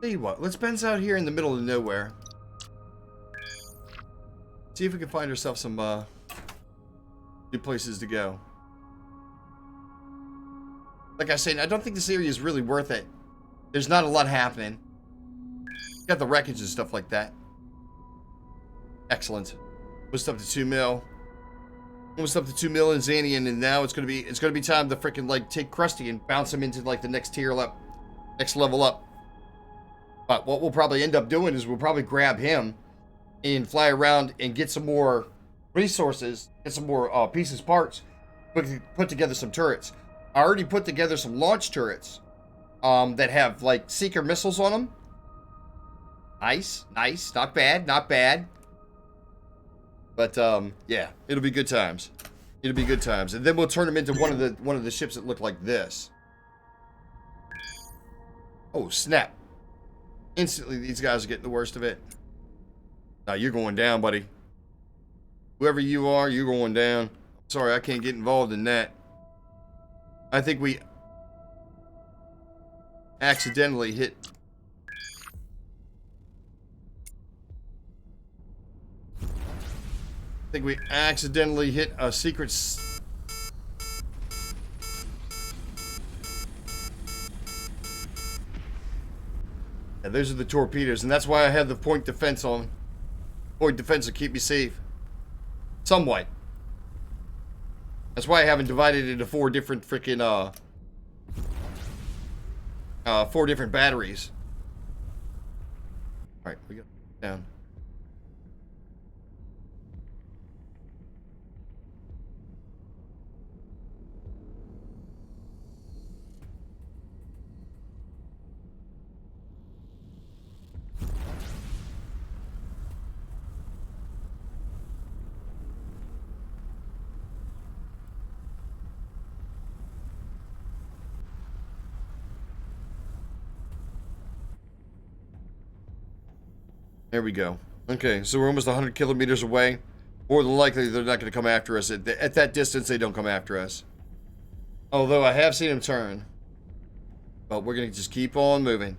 you what, let's bench out here in the middle of nowhere. See if we can find ourselves some good places to go. Like I said, I don't think this area is really worth it. There's not a lot happening. Got the wreckage and stuff like that. Excellent. Almost up to 2 mil. Almost up to 2 mil in Xanian, and now it's gonna be time to freaking like take Krusty and bounce him into like the next tier up, next level up. But what we'll probably end up doing is we'll probably grab him and fly around and get some more resources, get some more pieces, parts, put together some turrets. I already put together some launch turrets that have like seeker missiles on them. Nice, nice, not bad, not bad. But yeah, it'll be good times. It'll be good times, and then we'll turn them into one of the ships that look like this. Oh snap! Instantly, these guys are getting the worst of it. Now you're going down, buddy. Whoever you are, you're going down. Sorry, I can't get involved in that. I think we accidentally hit. I think we accidentally hit a secret. And those are the torpedoes, and that's why I have the point defense on. Point defense will keep me safe. Somewhat. That's why I haven't divided it into 4 different freaking, 4 different batteries. Alright, we got down. There we go. Okay, so we're almost 100 kilometers away. More than likely, they're not going to come after us. At that distance, they don't come after us. Although I have seen them turn. But we're going to just keep on moving.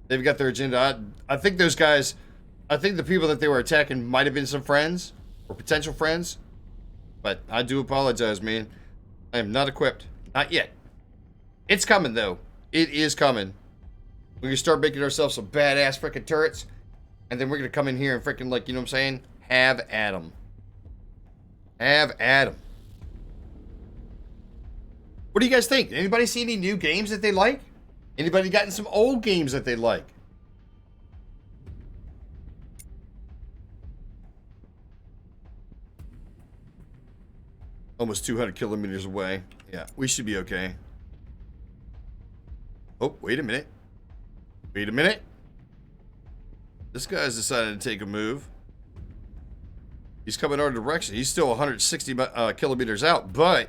They've got their agenda. I think those guys... I think the people that they were attacking might have been some friends. Or potential friends. But I do apologize, man. I am not equipped. Not yet. It's coming, though. It is coming. We're going to start making ourselves some badass freaking turrets. And then we're going to come in here and freaking, like, you know what I'm saying? Have at 'em. Have at 'em. What do you guys think? Anybody see any new games that they like? Anybody gotten some old games that they like? Almost 200 kilometers away. Yeah, we should be okay. Oh, wait a minute. Wait a minute. This guy's decided to take a move. He's coming our direction. He's still 160 kilometers out, but...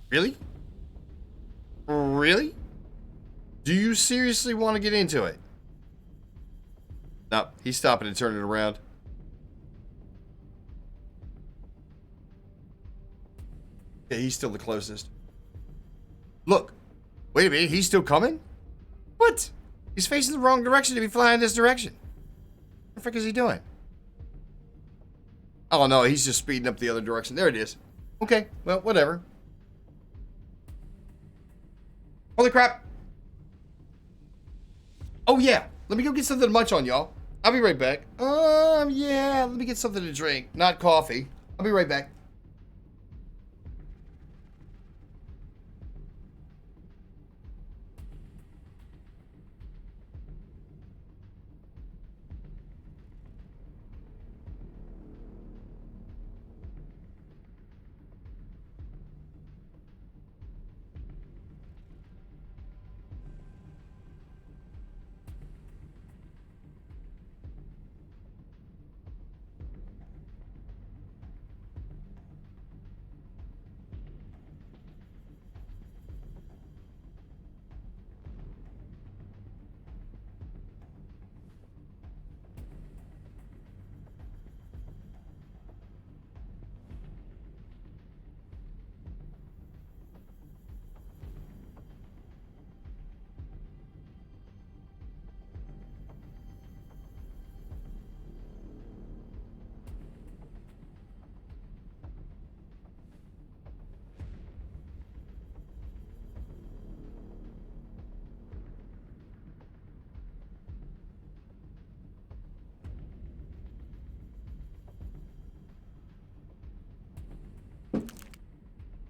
Really? Really? Do you seriously want to get into it? No, he's stopping and turning around. Yeah, he's still the closest. Look. Wait a minute, he's still coming? What? He's facing the wrong direction to be flying this direction. What the frick is he doing? Oh no, he's just speeding up the other direction. There it is. Okay, well, whatever. Holy crap. Oh yeah, let me go get something to munch on, y'all. I'll be right back. Yeah, let me get something to drink. Not coffee. I'll be right back.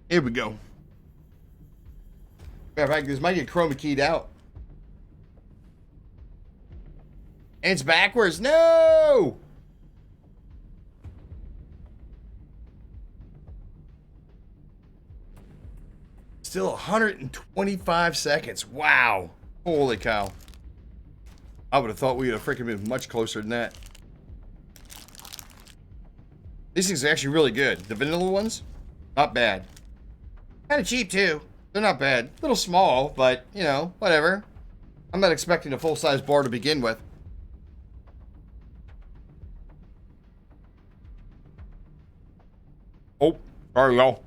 Here we go. Matter of fact, this might get chroma keyed out. And it's backwards. No! Still 125 seconds. Wow. Holy cow. I would have thought we would have freaking been much closer than that. These things are actually really good. The vanilla ones, not bad. Kind of cheap too. They're not bad. A little small, but, you know, whatever. I'm not expecting a full-size bar to begin with. Oh, sorry, y'all.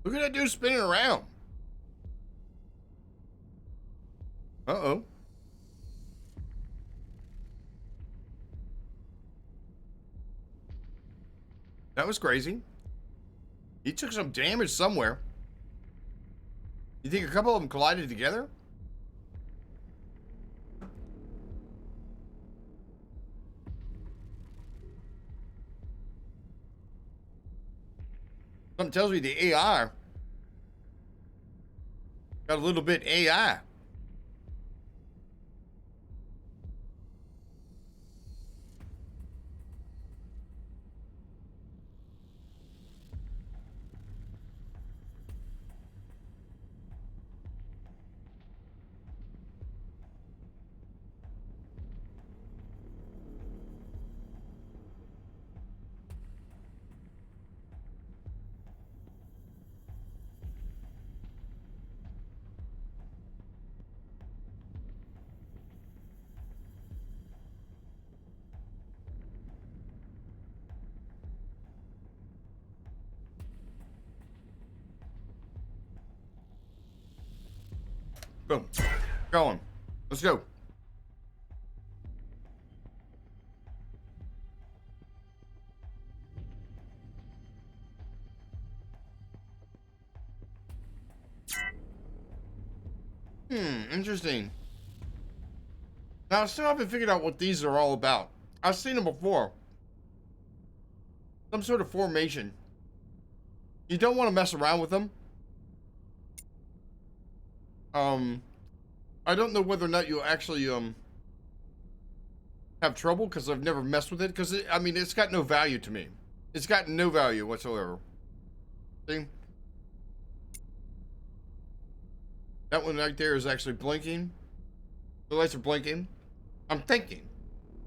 Look at that dude spinning around. Uh-oh. That was crazy. He took some damage somewhere. You think a couple of them collided together? Something tells me the AI got a little bit AI. Boom. Going. Let's go. Interesting. Now, I still haven't figured out what these are all about. I've seen them before. Some sort of formation. You don't want to mess around with them. I don't know whether or not you actually, have trouble, because I've never messed with it, because, I mean, it's got no value to me. It's got no value whatsoever. See? That one right there is actually blinking. The lights are blinking. I'm thinking.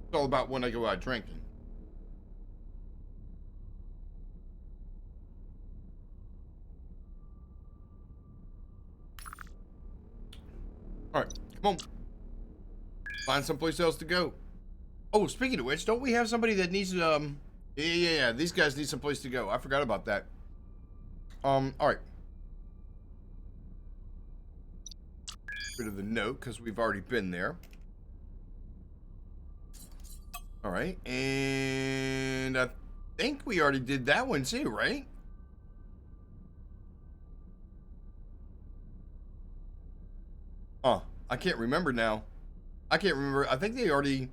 It's all about when I go out drinking. All right, come on. Find someplace else to go. Oh, speaking of which, don't we have somebody that needs yeah. These guys need someplace to go. I forgot about that. All right. Get rid of the note because we've already been there. All right, and I think we already did that one too, right? Oh, I can't remember now. I can't remember. I think they already...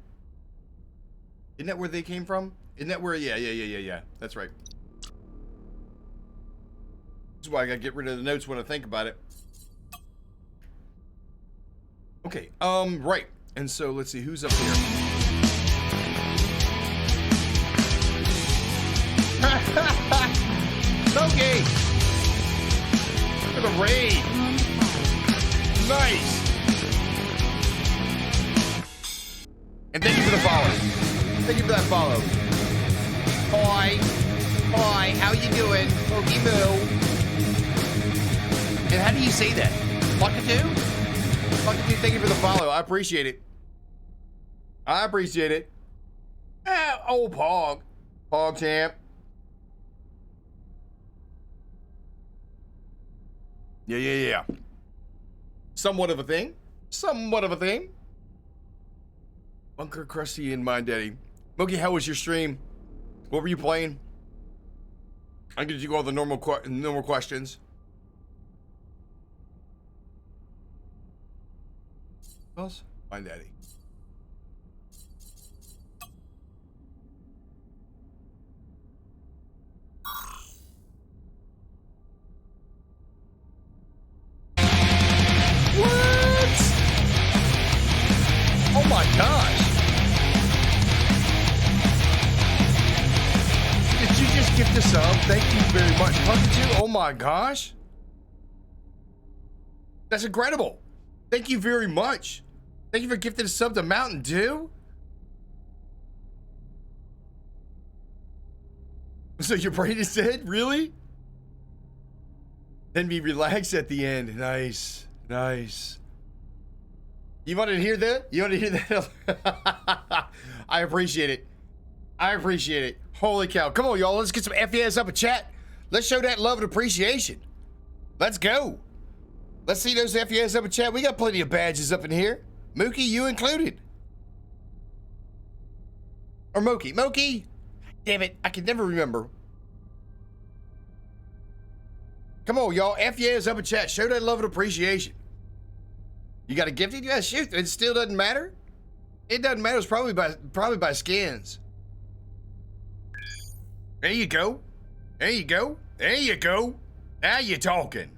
Isn't that where they came from? Isn't that where... Yeah. That's right. That's why I gotta get rid of the notes when I think about it. Okay, right. And so, let's see, who's up here? Okay! For the raid! Nice! And thank you for the follow. Thank you for that follow. Hi. Hi, how you doing? Pokey Moo. And how do you say that? Buckatoo? Buckatoo, thank you for the follow. I appreciate it. I appreciate it. Old Pog. Pog champ. Yeah. Somewhat of a thing. Somewhat of a thing. Bunker Krusty and Mind Daddy. Moki, how was your stream? What were you playing? I can do all the normal questions. What else? Mind Daddy. What? Oh my gosh. Did you just gift a sub? Thank you very much. Buckatoo, oh my gosh. That's incredible. Thank you very much. Thank you for gifting a sub to Mountain Dew. So your brain is dead? Really? Then be relaxed at the end. Nice. Nice. You wanted to hear that? You want to hear that? I appreciate it. I appreciate it. Holy cow. Come on, y'all. Let's get some FES up in chat. Let's show that love and appreciation. Let's go. Let's see those FES up in chat. We got plenty of badges up in here. Mookie, you included. Or Moki. Moki! Damn it, I can never remember. Come on, y'all. FES up in chat. Show that love and appreciation. You got a gifted? Yeah, shoot. It still doesn't matter. It doesn't matter. It's probably by skins. There you go. There you go. There you go. Now you're talking.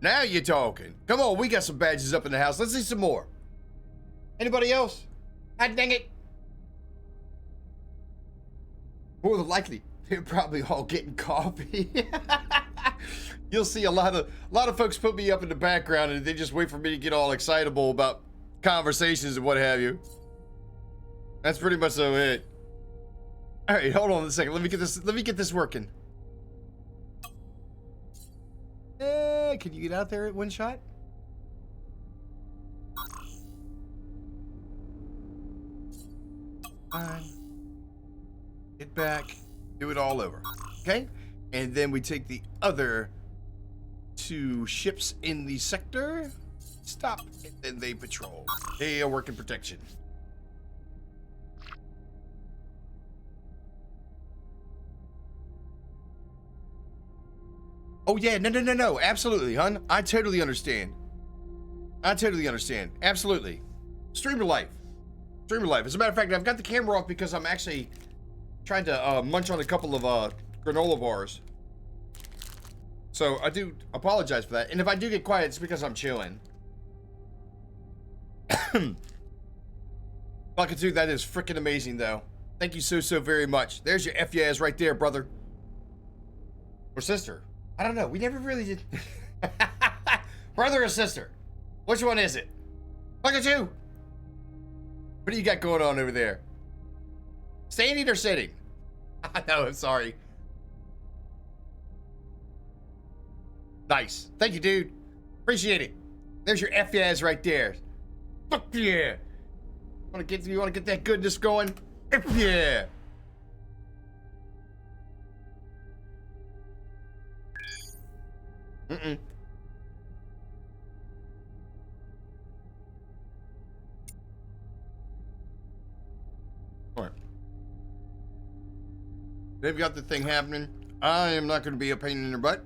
Now you're talking. Come on, we got some badges up in the house. Let's see some more. Anybody else? God dang it. More than likely, they're probably all getting coffee. You'll see a lot of folks put me up in the background and they just wait for me to get all excitable about conversations and what have you. That's pretty much so it. All right, hold on a second. Let me get this working. Can you get out there at one shot? Fine. Get back. Do it all over. Okay? And then we take the other 2 ships in the sector. Stop. And then they patrol. They are working protection. Oh yeah, no. Absolutely, hun. I totally understand. Absolutely. Streamer life. As a matter of fact, I've got the camera off because I'm actually trying to munch on a couple of granola bars. So I do apologize for that. And if I do get quiet, it's because I'm chilling. Bucketoo, that is freaking amazing, though. Thank you so very much. There's your FYs right there, brother. Or sister. I don't know. We never really did. Brother or sister? Which one is it? Bucketoo! What do you got going on over there? Standing or sitting? No, I'm sorry. Nice. Thank you, dude. Appreciate it. There's your FYs right there. Fuck yeah. You want to get that goodness going? F yeah. Mm-mm. All right. They've got the thing happening. I am not going to be a pain in their butt.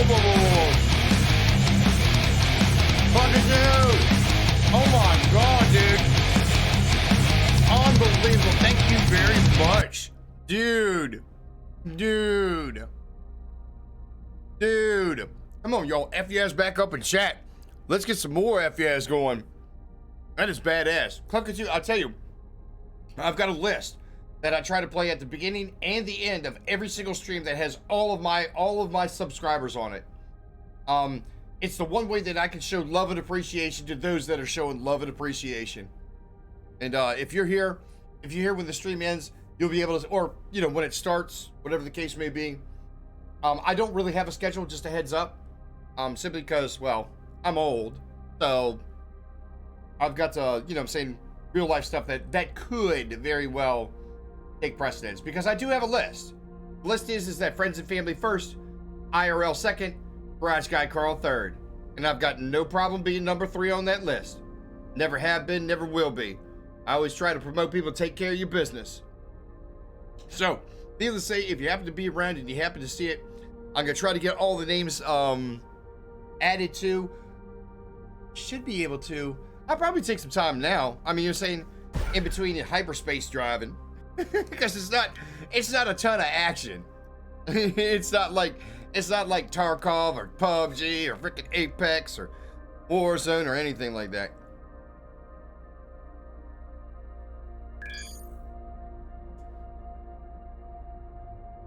Whoa. Fucking dude! Oh my god, dude! Unbelievable. Thank you very much. Dude. Come on, y'all. FES back up in chat. Let's get some more FES going. That is badass. Clunkatoo, I'll tell you, I've got a list that I try to play at the beginning and the end of every single stream that has all of my subscribers on it. It's the one way that I can show love and appreciation to those that are showing love and appreciation. And if you're here when the stream ends, you'll be able to, or when it starts, whatever the case may be. I don't really have a schedule, just a heads up. Simply because, well, I'm old, so I've got to, real life stuff that could very well take precedence, because I do have a list. The list is that friends and family first, IRL second, Garage Guy Carl third. And I've got no problem being number 3 on that list. Never have been, never will be. I always try to promote people to take care of your business. So, needless to say, if you happen to be around and you happen to see it, I'm going to try to get all the names added to. Should be able to. I'll probably take some time now. I mean, you're saying in between hyperspace driving. Because it's not a ton of action. It's not like Tarkov or PUBG or freaking Apex or Warzone or anything like that.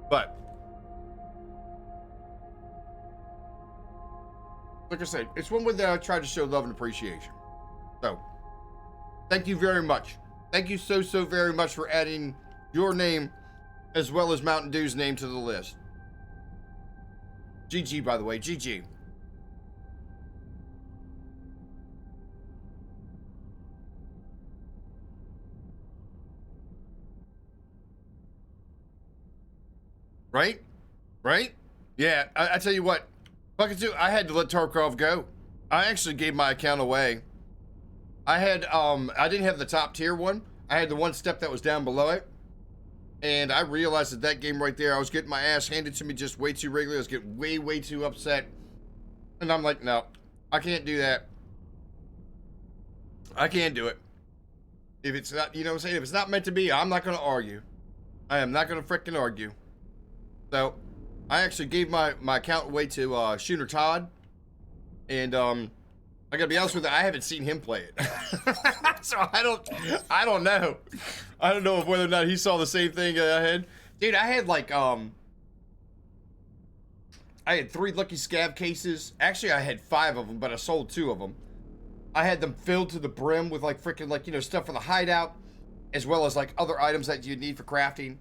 But like I said, it's one where I try to show love and appreciation. So thank you very much. Thank you so very much for adding your name as well as Mountain Dew's name to the list. GG, by the way, GG. Right? Right? Yeah, I tell you what, Bucket 2, I had to let Tarkov go. I actually gave my account away. I didn't have the top tier one. I had the one step that was down below it. And I realized that game right there, I was getting my ass handed to me just way too regularly. I was getting way too upset. And I'm like, no, I can't do that. I can't do it. If it's not, you know what I'm saying? If it's not meant to be, I'm not going to argue. I am not going to frickin' argue. So, I actually gave my account away to Shooter Todd. And, I gotta be honest with you, I haven't seen him play it. So I don't know. I don't know if whether or not he saw the same thing I had. Dude, I had like, I had 3 Lucky Scab cases. Actually, I had 5 of them, but I sold 2 of them. I had them filled to the brim with like freaking like, you know, stuff for the hideout, as well as like other items that you need for crafting.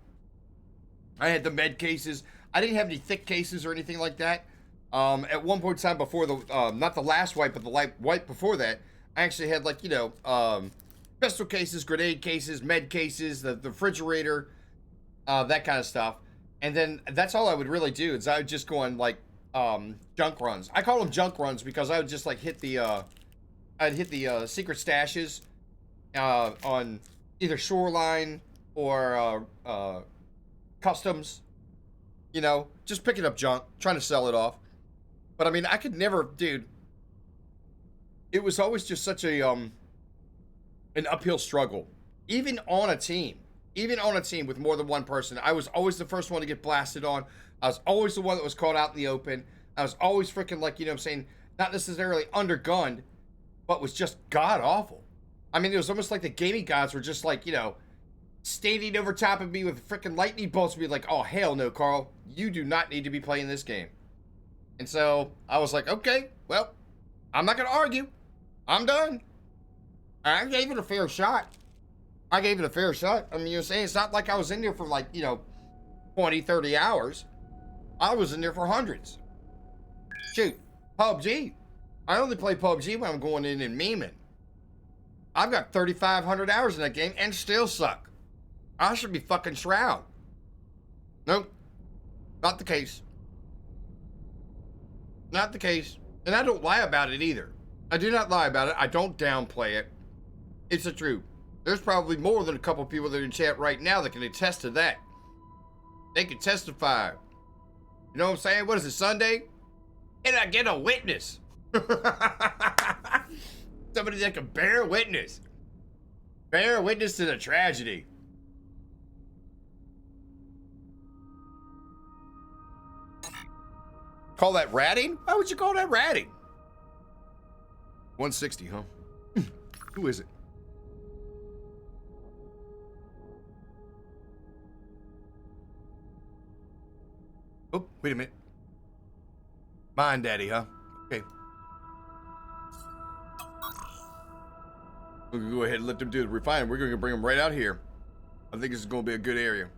I had the med cases. I didn't have any thick cases or anything like that. At one point in time before the, not the last wipe, but the wipe before that, I actually had like, you know, pistol cases, grenade cases, med cases, the refrigerator, that kind of stuff. And then that's all I would really do is I would just go on like, junk runs. I call them junk runs because I would just like hit the, I'd hit the, secret stashes, on either Shoreline or, Customs, you know, just picking up junk, trying to sell it off. But I mean, I could never, dude. It was always just such a an uphill struggle. Even on a team with more than one person, I was always the first one to get blasted on. I was always the one that was caught out in the open. I was always freaking like, you know what I'm saying, not necessarily undergunned, but was just god awful. I mean, it was almost like the gaming gods were just like, you know, standing over top of me with freaking lightning bolts and be like, oh, hell no, Carl. You do not need to be playing this game. And so I was like, okay, well, I'm not going to argue. I'm done. I gave it a fair shot. I mean, you know what I'm saying? It's not like I was in there for like, you know, 20, 30 hours. I was in there for hundreds. Shoot, PUBG. I only play PUBG when I'm going in and memeing. I've got 3,500 hours in that game and still suck. I should be fucking Shroud. Nope. Not the case. Not the case. And I don't lie about it either. I do not lie about it. I don't downplay it. It's the truth. There's probably more than a couple people that are in chat right now that can attest to that. They can testify. You know what I'm saying? What is it, Sunday? And I get a witness. Somebody that can bear witness. Bear witness to the tragedy. Call that ratting? Why would you call that ratting? 160, huh? Who is it? Oh, wait a minute. Mine Daddy, huh? Okay. We're gonna go ahead and let them do the refining. We're gonna bring them right out here. I think this is gonna be a good area.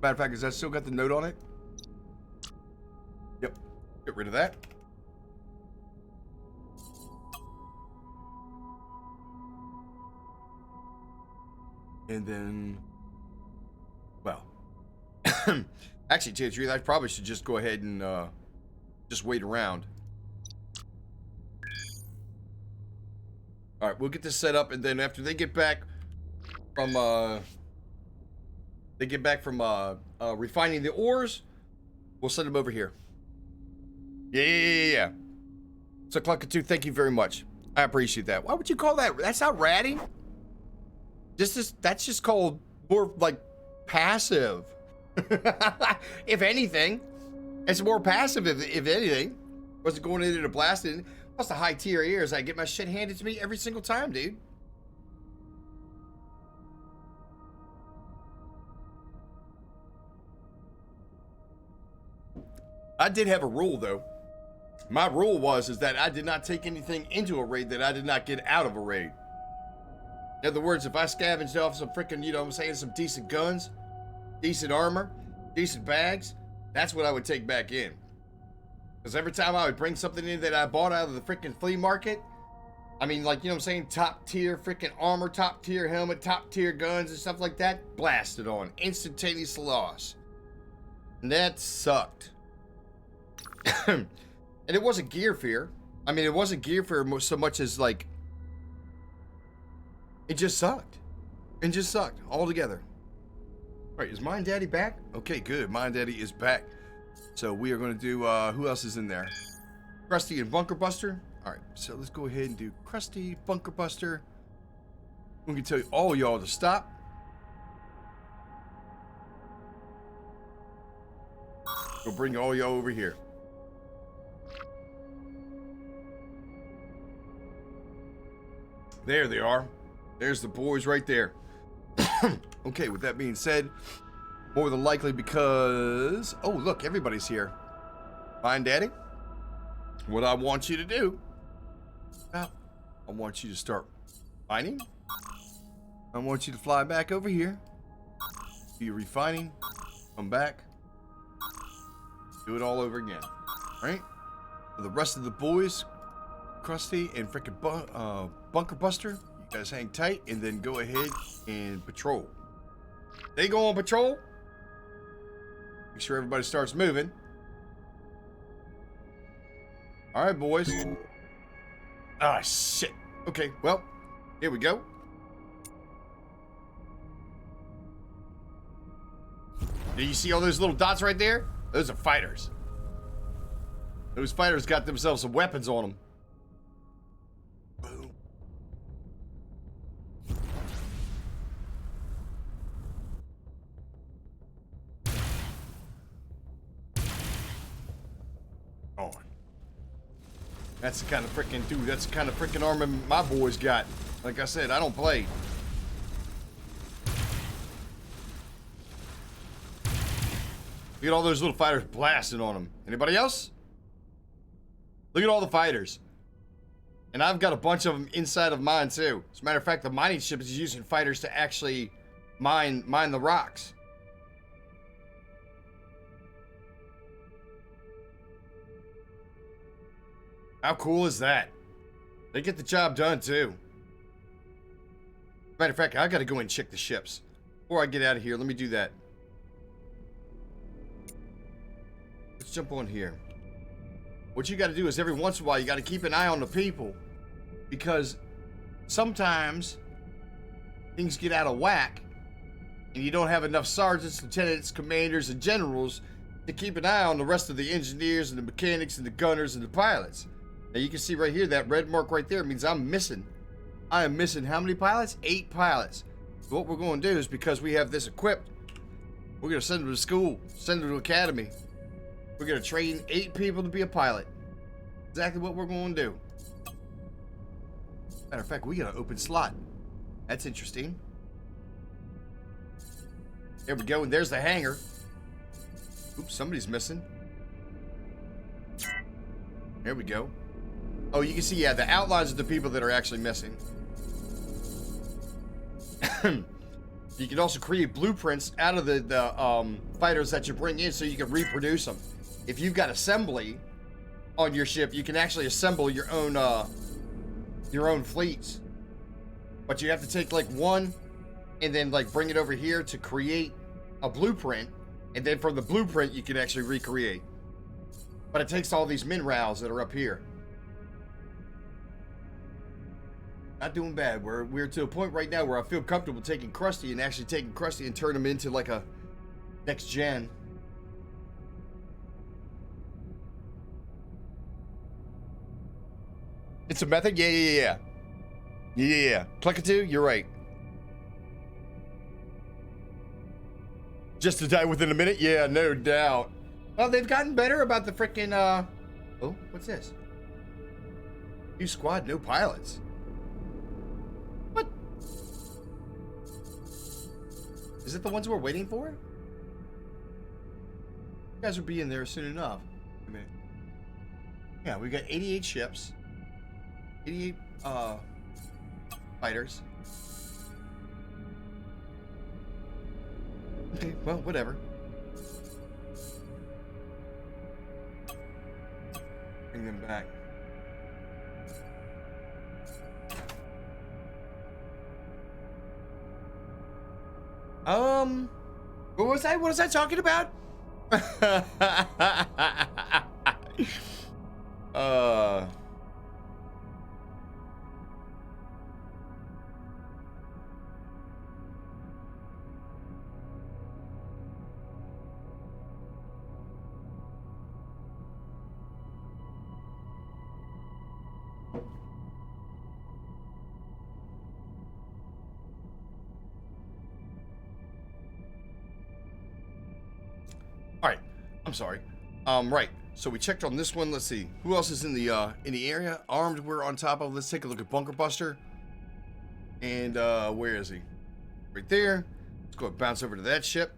Matter of fact, has that still got the note on it? Yep. Get rid of that. And then, well, actually, to tell you the truth, I probably should just go ahead and just wait around. All right, we'll get this set up, and then after they get back from refining the ores, we'll send them over here. Yeah. So, Clunka2, thank you very much. I appreciate that. Why would you call that? That's not ratting. That's just called more like passive. If anything, it's more passive. If anything, wasn't going in there to blast it. Plus the high tier ears, I get my shit handed to me every single time, dude. I did have a rule though. My rule is that I did not take anything into a raid that I did not get out of a raid. In other words, if I scavenged off some freaking, you know what I'm saying, some decent guns, decent armor, decent bags, that's what I would take back in. Because every time I would bring something in that I bought out of the freaking flea market, I mean, like, you know what I'm saying, top tier freaking armor, top tier helmet, top tier guns and stuff like that, blasted on, instantaneous loss. And that sucked. And it wasn't gear fear. I mean, it wasn't gear fear so much as like, it just sucked. It just sucked altogether. All right, is Mine Daddy back? Okay, good. Mine Daddy is back. So we are going to do, who else is in there? Krusty and Bunker Buster. All right, so let's go ahead and do Krusty, Bunker Buster. We can tell you all y'all to stop. We'll bring all y'all over here. There they are. There's the boys right there. Okay, with that being said, more than likely because... Oh, look, everybody's here. Fine, Daddy. What I want you to do... Well, I want you to start mining. I want you to fly back over here. Do your refining. Come back. Do it all over again. Right? For the rest of the boys, Krusty and frickin' Bunker Buster, you guys hang tight and then go ahead and patrol. They go on patrol. Make sure everybody starts moving. All right, boys. Ah, shit. Okay, well, here we go. Do you see all those little dots right there? Those are fighters. Those fighters got themselves some weapons on them. Boom. On. That's the kind of freaking dude. That's the kind of freaking armor my boys got. Like I said, I don't play. Look at all those little fighters blasting on them. Anybody else? Look at all the fighters. And I've got a bunch of them inside of mine too. As a matter of fact, the mining ship is using fighters to actually mine the rocks. How cool is that? They get the job done too. Matter of fact, I gotta go and check the ships. Before I get out of here, let me do that. Let's jump on here. What you gotta do is every once in a while, you gotta keep an eye on the people. Because sometimes things get out of whack and you don't have enough sergeants, lieutenants, commanders, and generals to keep an eye on the rest of the engineers and the mechanics and the gunners and the pilots. Now you can see right here, that red mark right there means I'm missing. I am missing how many pilots? 8 pilots. So what we're going to do is, because we have this equipped, we're going to send them to school, send them to academy. We're going to train 8 people to be a pilot. Exactly what we're going to do. Matter of fact, we got an open slot. That's interesting. There we go, and there's the hangar. Oops, somebody's missing. There we go. Oh, you can see, yeah, the outlines of the people that are actually missing. You can also create blueprints out of the fighters that you bring in so you can reproduce them. If you've got assembly on your ship, you can actually assemble your own fleets. But you have to take like one and then like bring it over here to create a blueprint, and then from the blueprint you can actually recreate. But it takes all these minerals that are up here. Not doing bad. We're to a point right now where I feel comfortable taking Krusty and actually taking Krusty and turn him into like a next gen. It's a method? Yeah. Plecatoo, you're right. Just to die within a minute? Yeah, no doubt. Well, they've gotten better about the frickin', Oh, what's this? New squad, no pilots. What? Is it the ones we're waiting for? You guys will be in there soon enough. Wait a minute. Yeah, we got 88 ships. 88, fighters. Okay, well, whatever. Bring them back. What was I? What was I talking about? All right, I'm sorry. Right. So we checked on this one. Let's see who else is in the area. Armed. We're on top of. Let's take a look at Bunker Buster. And where is he? Right there. Let's go and bounce over to that ship.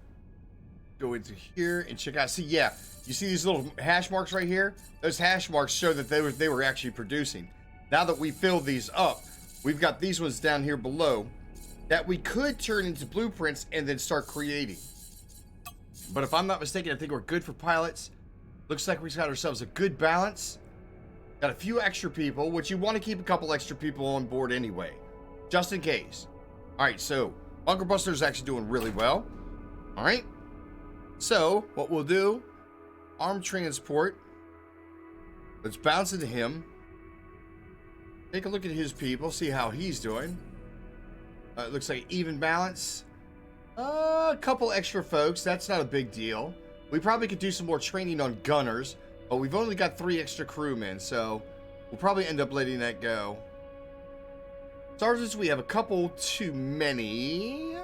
Go into here and check out. See, yeah, you see these little hash marks right here? Those hash marks show that they were actually producing. Now that we filled these up, we've got these ones down here below that we could turn into blueprints and then start creating. But if I'm not mistaken, I think we're good for pilots. Looks like we've got ourselves a good balance. Got a few extra people, which you want to keep a couple extra people on board anyway, just in case. All right, so Bunker Buster is actually doing really well. All right. So what we'll do, armed transport. Let's bounce into him. Take a look at his people, see how he's doing. It looks like even balance. A couple extra folks, that's not a big deal. We probably could do some more training on gunners, but we've only got 3 extra crewmen, so we'll probably end up letting that go. Sergeants, we have a couple too many.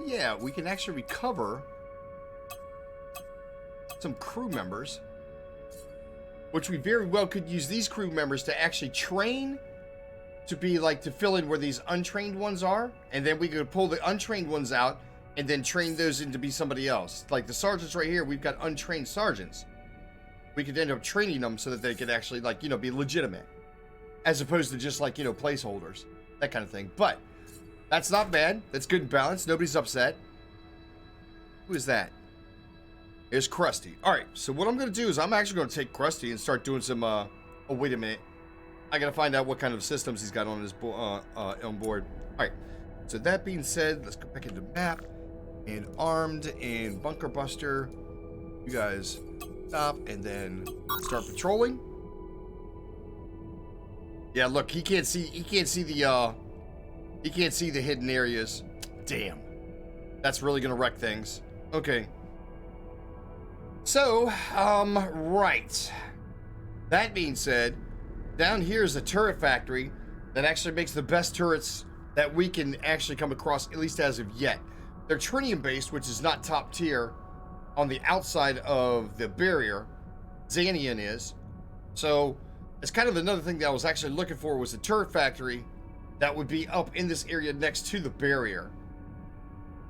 Yeah, we can actually recover some crew members, which we very well could use these crew members to actually train to be like to fill in where these untrained ones are, and then we could pull the untrained ones out and then train those in to be somebody else. Like the sergeants right here, we've got untrained sergeants. We could end up training them so that they could actually, like, you know, be legitimate, as opposed to just like, you know, placeholders, that kind of thing. But that's not bad. That's good and balanced. Nobody's upset. Who is that? It's Krusty. All right, so what I'm going to do is I'm actually going to take Krusty and start doing some, oh, wait a minute. I got to find out what kind of systems he's got on his on board. All right, so that being said, let's go back into map. And armed and Bunker Buster, you guys stop and then start patrolling. Yeah, look, he can't see the hidden areas. Damn, that's really gonna wreck things. Okay. So, right. That being said, down here is a turret factory that actually makes the best turrets that we can actually come across, at least as of yet. They're tritium based, which is not top tier on the outside of the barrier. Xanian is. So it's kind of another thing that I was actually looking for was a turret factory that would be up in this area next to the barrier.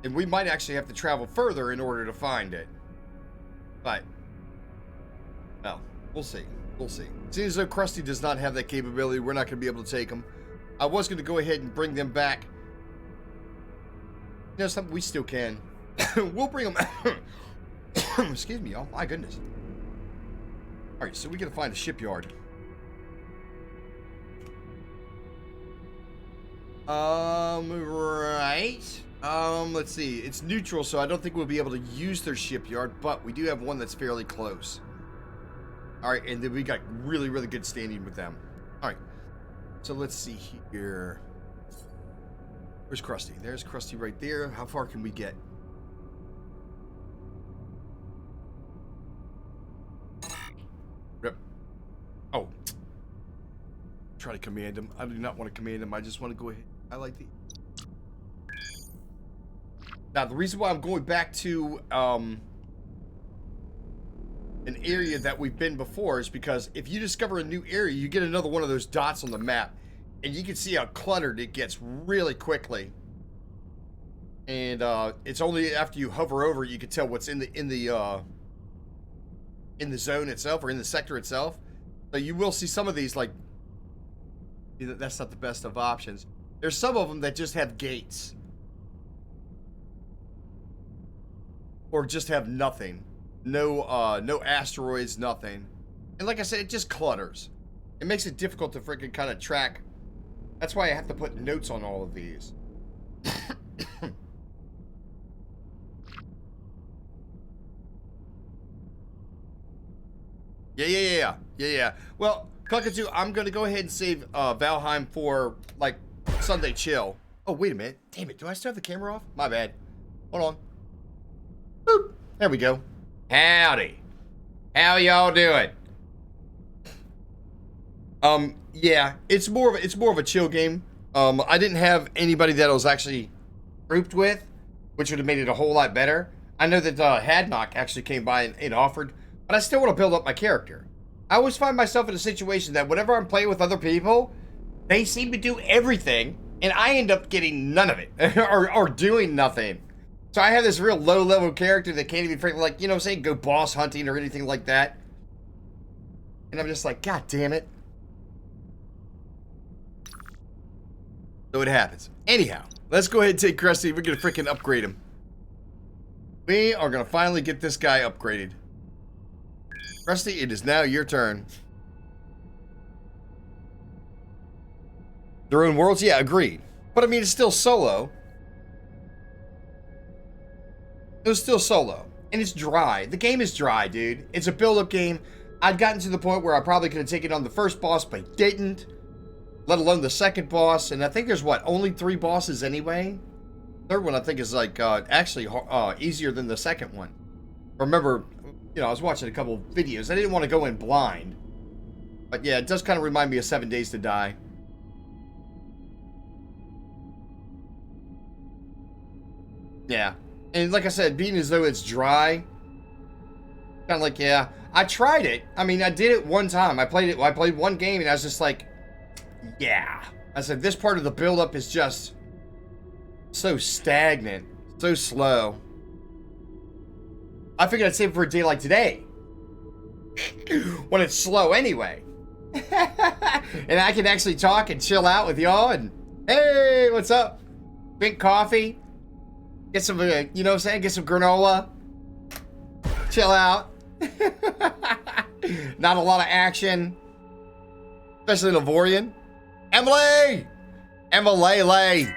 And we might actually have to travel further in order to find it. But, well, we'll see. We'll see. Seems as though Krusty does not have that capability, we're not going to be able to take him. I was going to go ahead and bring them back. You know something? We still can. We'll bring them. Excuse me, y'all. My goodness. All right, so we got to find a shipyard. Right. Let's see. It's neutral, so I don't think we'll be able to use their shipyard, but we do have one that's fairly close. All right, and then we got really, really good standing with them. All right. So let's see here. Where's Krusty? There's Krusty right there. How far can we get? Rip. Oh. Try to command him. I do not want to command him. I just want to go ahead. I like the... Now, the reason why I'm going back to an area that we've been before is because if you discover a new area, you get another one of those dots on the map. And you can see how cluttered it gets really quickly. And it's only after you hover over you can tell what's in the zone itself or in the sector itself. So you will see some of these, like, that's not the best of options. There's some of them that just have gates. Or just have nothing. No asteroids, nothing. And like I said, it just clutters. It makes it difficult to freaking kind of track. That's why I have to put notes on all of these. Yeah. Well, Cluckatoo, I'm gonna go ahead and save Valheim for like Sunday chill. Oh, wait a minute. Damn it, do I still have the camera off? My bad. Hold on. Boop. There we go. Howdy. How y'all doing? Yeah, it's more of a chill game. I didn't have anybody that I was actually grouped with, which would have made it a whole lot better. I know that Hadnock actually came by and offered, but I still want to build up my character. I always find myself in a situation that whenever I'm playing with other people, they seem to do everything, and I end up getting none of it, or doing nothing. So I have this real low-level character that can't even freaking, like, you know what I'm saying, go boss hunting or anything like that. And I'm just like, God damn it. So it happens. Anyhow, let's go ahead and take Krusty. We're going to freaking upgrade him. We are going to finally get this guy upgraded. Krusty, it is now your turn. Their own worlds? Yeah, agreed. But I mean, it's still solo. It was still solo. And it's dry. The game is dry, dude. It's a build-up game. I'd gotten to the point where I probably could have taken on the first boss, but didn't. Let alone the second boss. And I think there's, what, only 3 bosses anyway? Third one, I think, is, like, actually easier than the second one. Remember, you know, I was watching a couple videos. I didn't want to go in blind. But, yeah, it does kind of remind me of 7 Days to Die. Yeah. And like I said, being as though it's dry, kind of like, yeah, I tried it. I mean, I did it one time. I played one game, and I was just like, yeah. I said, this part of the build-up is just so stagnant, so slow. I figured I'd save it for a day like today, when it's slow anyway. And I can actually talk and chill out with y'all, and hey, what's up? Drink coffee. Get some, you know what I'm saying? Get some granola. Chill out. Not a lot of action. Especially in Aorion. Emily! Emily!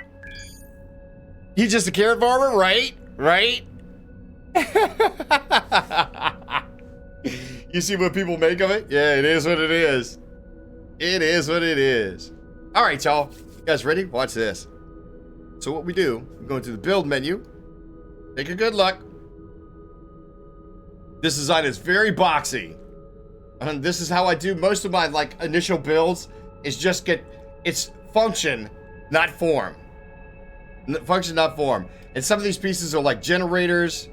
You just a carrot farmer? Right? Right? You see what people make of it? Yeah, it is what it is. It is what it is. Alright, y'all. You guys ready? Watch this. So what we do, we go into the build menu, take a good look. This design is very boxy. And this is how I do most of my like initial builds, is just get its function, not form. Function, not form. And some of these pieces are like generators,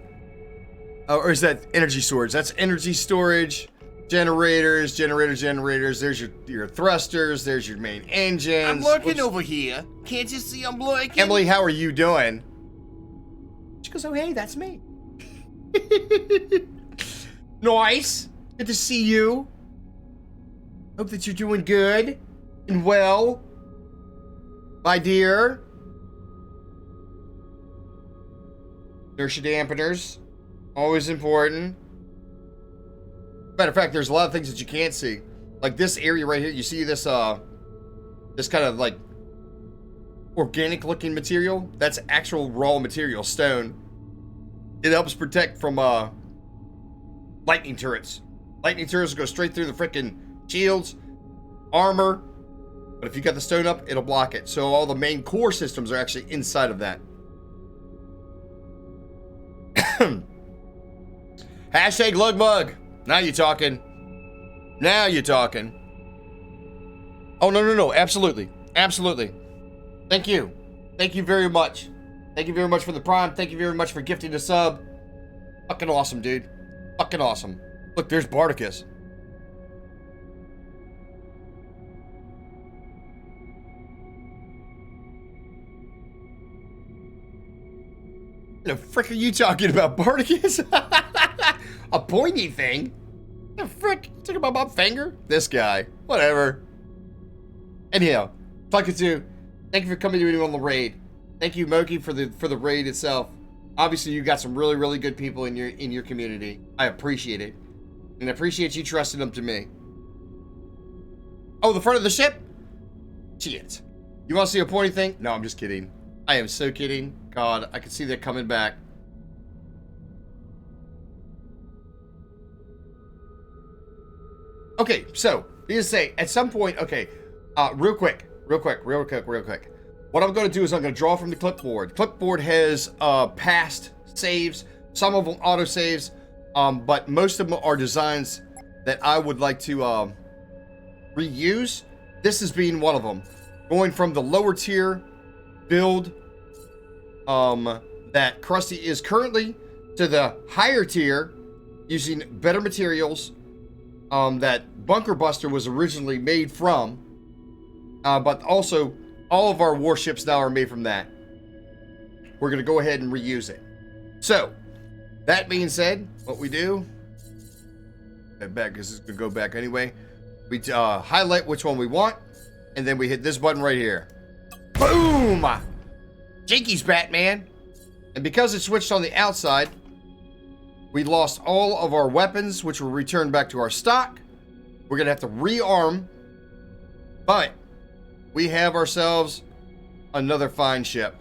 or is that energy storage? That's energy storage. Generators. There's your thrusters. There's your main engines. I'm lurking over here. Can't you see I'm lurking? Emily, how are you doing? She goes, oh, hey, that's me. Nice. Good to see you. Hope that you're doing good and well, my dear. Inertia dampeners. Always important. Matter of fact, there's a lot of things that you can't see. Like this area right here, you see this this kind of like organic looking material? That's actual raw material, stone. It helps protect from lightning turrets. Lightning turrets go straight through the freaking shields, armor. But if you got the stone up, it'll block it. So all the main core systems are actually inside of that. Hashtag Lugmug. Now you're talking. Now you're talking. Oh, no. Absolutely. Absolutely. Thank you. Thank you very much. Thank you very much for the prime. Thank you very much for gifting the sub. Fucking awesome, dude. Fucking awesome. Look, there's Bardicus. The frick are you talking about, Bardicus? A pointy thing? The frick? You talking about my finger? This guy. Whatever. Anyhow, Pluckatoo, thank you for coming to me on the raid. Thank you, Moki, for the raid itself. Obviously, you got some really, really good people in your community. I appreciate it. And I appreciate you trusting them to me. Oh, the front of the ship? Shit. You want to see a pointy thing? No, I'm just kidding. I am so kidding. God, I can see that coming back. Okay, so, you just say, at some point, okay, real quick. What I'm going to do is I'm going to draw from the clipboard. Clipboard has past saves, some of them auto saves, but most of them are designs that I would like to reuse. This is being one of them. Going from the lower tier build that Krusty is currently to the higher tier using better materials that Bunker Buster was originally made from, but also all of our warships now are made from that. We're going to go ahead and reuse it. So, that being said, what we do, back because it's going to go back anyway, we highlight which one we want, and then we hit this button right here. Boom! Jinkies, Batman! And because it switched on the outside, we lost all of our weapons, which will return back to our stock. We're going to have to rearm, but we have ourselves another fine ship.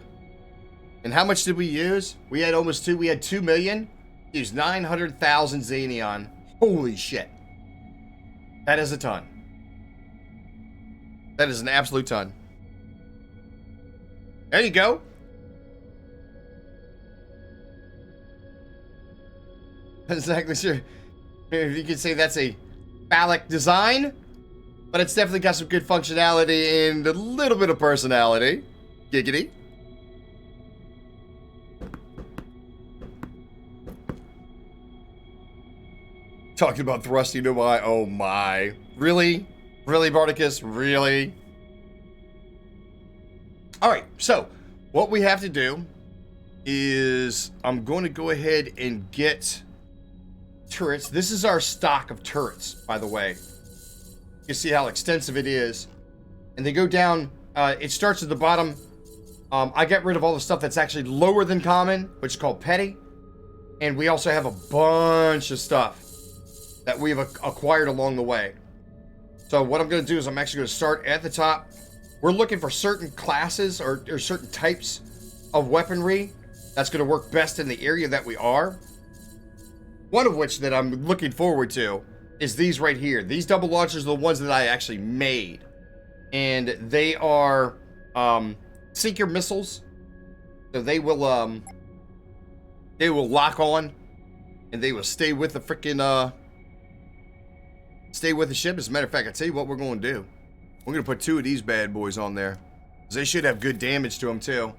And how much did we use? We had almost we had 2 million. Used 900,000 Xenion. Holy shit. That is a ton. That is an absolute ton. There you go. Not exactly sure if you could say that's a phallic design, but it's definitely got some good functionality and a little bit of personality. Giggity. Talking about thrusting, oh my. Really? Really, Bardicus? Really? Alright, so what we have to do is I'm going to go ahead and get turrets. This is our stock of turrets, by the way. You see how extensive it is. And they go down, it starts at the bottom. I got rid of all the stuff that's actually lower than common, which is called petty. And we also have a bunch of stuff that we've acquired along the way. So what I'm going to do is I'm actually going to start at the top. We're looking for certain classes or certain types of weaponry that's going to work best in the area that we are. One of which that I'm looking forward to is these right here. These double launchers are the ones that I actually made. And they are seeker missiles. So they will lock on and they will stay with the freaking stay with the ship. As a matter of fact, I tell you what we're going to do. We're going to put 2 of these bad boys on there. They should have good damage to them too.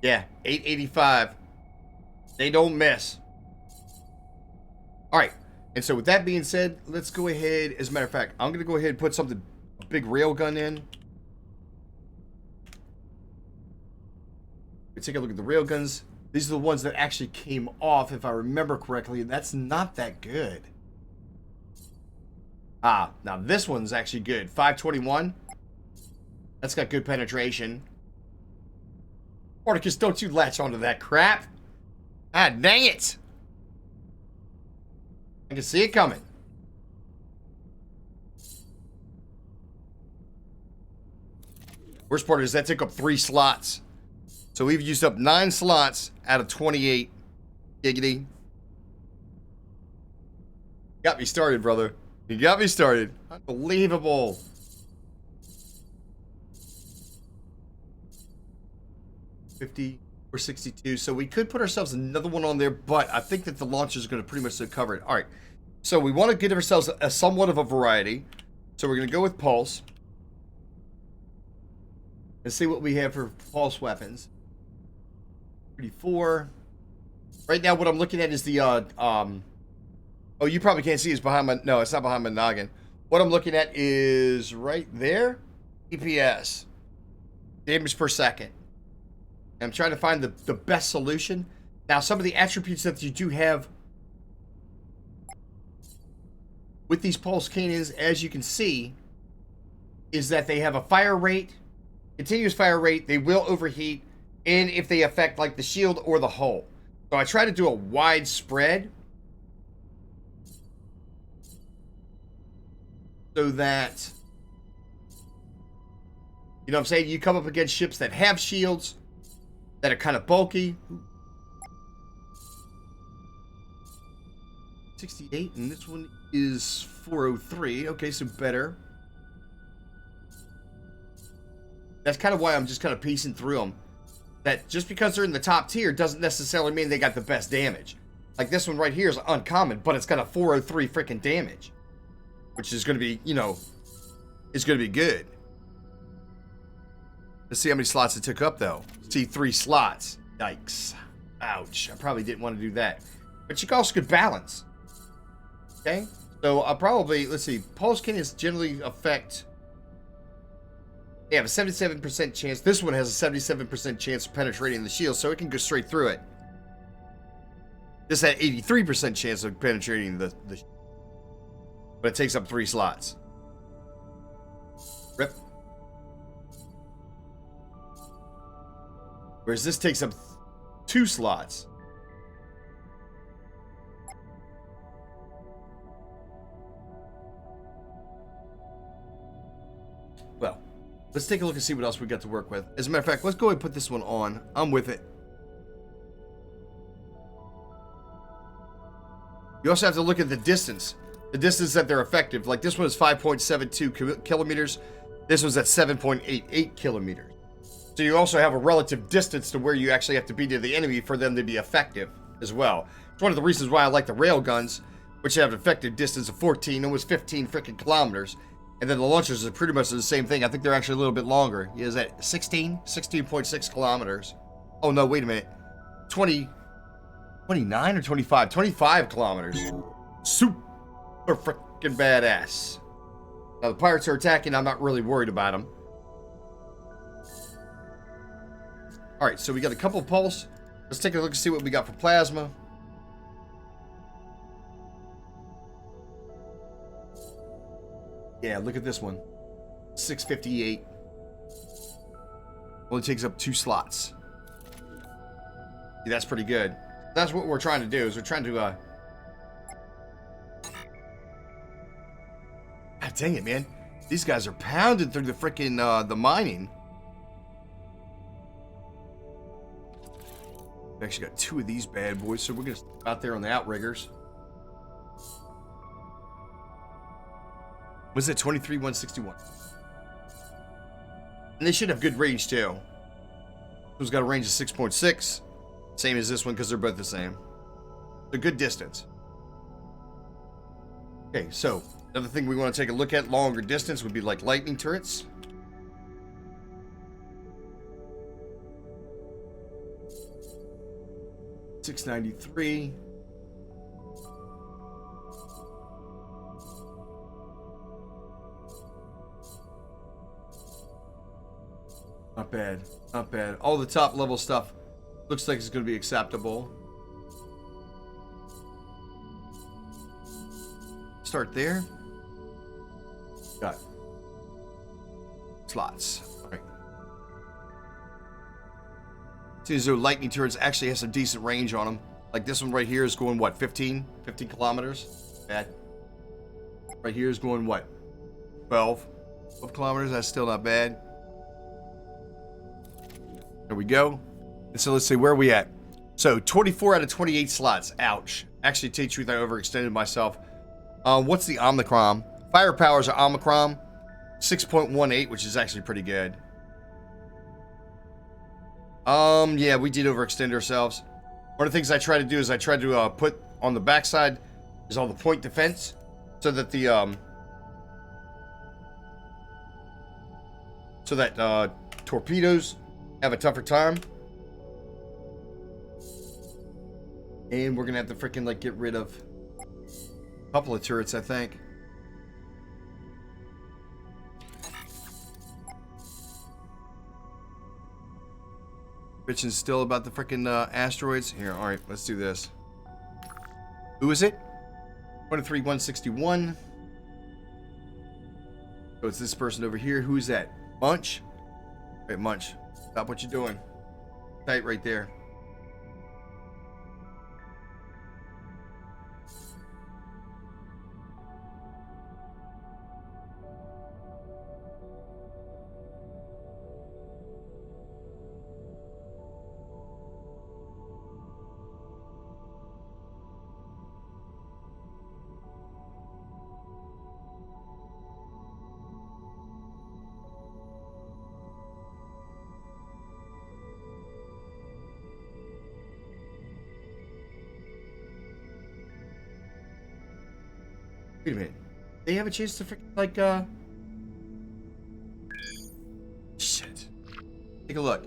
Yeah, 885. They don't miss. Alright, and so with that being said, let's go ahead. As a matter of fact, I'm going to go ahead and put something, a big railgun in. Take a look at the railguns. These are the ones that actually came off, if I remember correctly, and that's not that good. Ah, now this one's actually good. 521. That's got good penetration. Orticus, don't you latch onto that crap. Ah, dang it. I can see it coming. Worst part is that took up 3 slots. So we've used up 9 slots out of 28. Giggity. Got me started, brother. You got me started. Unbelievable. $50 or 62. So we could put ourselves another one on there, but I think that the launcher is going to pretty much cover it. All right. So we want to give ourselves a somewhat of a variety. So we're going to go with pulse. And see what we have for pulse weapons. 34. Right now, what I'm looking at is the, oh, you probably can't see it's behind my, no, it's not behind my noggin. What I'm looking at is right there, DPS, damage per second. And I'm trying to find the best solution. Now, some of the attributes that you do have with these pulse cannons, as you can see, is that they have a fire rate, continuous fire rate, they will overheat, and if they affect like the shield or the hull. So I try to do a wide spread so that, you know what I'm saying, you come up against ships that have shields, that are kind of bulky. 68, and this one is 403. Okay, so better. That's kind of why I'm just kind of piecing through them. That just because they're in the top tier doesn't necessarily mean they got the best damage. Like this one right here is uncommon, but it's got a 403 freaking damage. Which is going to be, you know, it's going to be good. Let's see how many slots it took up, though. See, 3 slots. Yikes. Ouch. I probably didn't want to do that. But you also could balance. Okay? So I'll probably, let's see, pulse cannons generally affect... They have a 77% chance. This one has a 77% chance of penetrating the shield, so it can go straight through it. This had 83% chance of penetrating the but it takes up 3 slots. Rip. Whereas this takes up 2 slots. Well, let's take a look and see what else we got to work with. As a matter of fact, let's go ahead and put this one on. I'm with it. You also have to look at the distance. The distance that they're effective. Like this one is 5.72 kilometers. This one's at 7.88 kilometers. So you also have a relative distance to where you actually have to be to the enemy for them to be effective as well. It's one of the reasons why I like the rail guns, which have an effective distance of 14, almost 15 freaking kilometers. And then the launchers are pretty much the same thing. I think they're actually a little bit longer. Is that 16.6 kilometers. Oh no, wait a minute. 29 or 25? 25 kilometers. Super freaking badass. Now the pirates are attacking. I'm not really worried about them. Alright, so we got a couple of pulse. Let's take a look and see what we got for plasma. Yeah, look at this one. 658. Only takes up 2 slots. Yeah, that's pretty good. That's what we're trying to do, is we're trying to, God dang it, man. These guys are pounding through the freaking, the mining. We actually got 2 of these bad boys, so we're going to step out there on the outriggers. Was it 23,161? And they should have good range, too. This one's got a range of 6.6. Same as this one, because they're both the same. A good distance. Okay, so another thing we want to take a look at longer distance would be like lightning turrets. $693. Not bad, not bad. All the top level stuff looks like it's going to be acceptable. Start there. Got slots. All right. Seems as though lightning turrets actually have some decent range on them. Like this one right here is going, what, 15 kilometers? Bad. Right here is going, what, 12 kilometers? That's still not bad. There we go. And so let's see, where are we at? So 24 out of 28 slots. Ouch. Actually, to tell you the truth, I overextended myself. What's the Omicron? Firepower's are Omicron. 6.18, which is actually pretty good. Yeah, we did overextend ourselves. One of the things I try to do is I try to put on the backside is all the point defense, so that the torpedoes have a tougher time. And we're gonna have to freaking like get rid of a couple of turrets, I think. Bitching still about the freaking asteroids. Here, all right, let's do this. Who is it? 23-161. So it's this person over here. Who's that? Munch? Hey, Munch. Stop what you're doing. Tight right there. Wait a minute. They have a chance to freaking like shit. Take a look.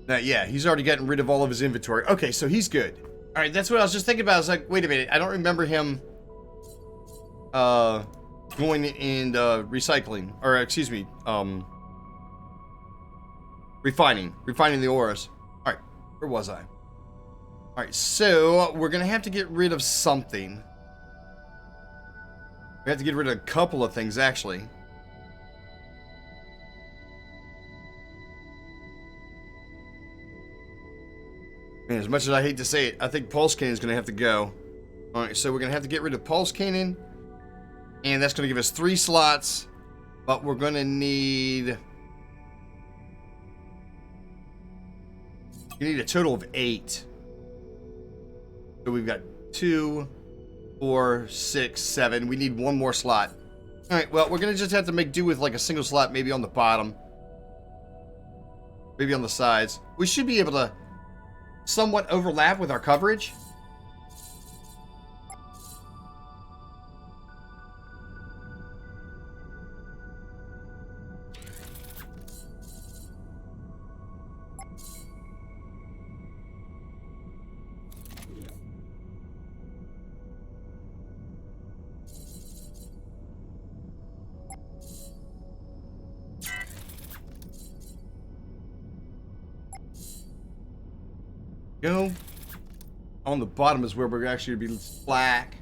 Now, yeah, he's already getting rid of all of his inventory. Okay, so he's good. All right, that's what I was just thinking about. I was like, wait a minute. I don't remember him going and recycling, or excuse me, refining the auras. All right, where was I? All right, so we're gonna have to get rid of something. We have to get rid of a couple of things, actually. Man, as much as I hate to say it, I think Pulse Cannon is going to have to go. Alright, so we're going to have to get rid of Pulse Cannon. And that's going to give us 3 slots. But we're going to need... You need a total of 8. So we've got 2... 4, 6, 7. We need 1 more slot. Alright, well, we're going to just have to make do with like a single slot, maybe on the bottom. Maybe on the sides. We should be able to somewhat overlap with our coverage. Go. On the bottom is where we're actually going to be slack.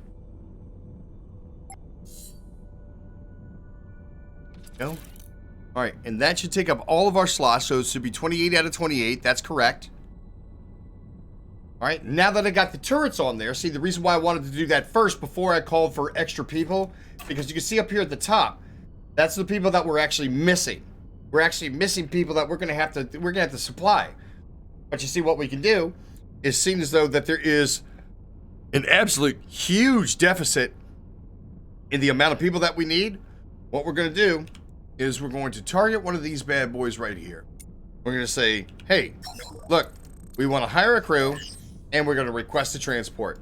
Go. Alright, and that should take up all of our slots, so it should be 28 out of 28. That's correct. Alright, now that I got the turrets on there, see, the reason why I wanted to do that first before I called for extra people, because you can see up here at the top, that's the people that we're actually missing. We're actually missing people that we're gonna have to supply. But you see what we can do is, seem as though that there is an absolute huge deficit in the amount of people that we need. What we're going to do is we're going to target one of these bad boys right here. We're going to say, hey, look, we want to hire a crew, and we're going to request a transport.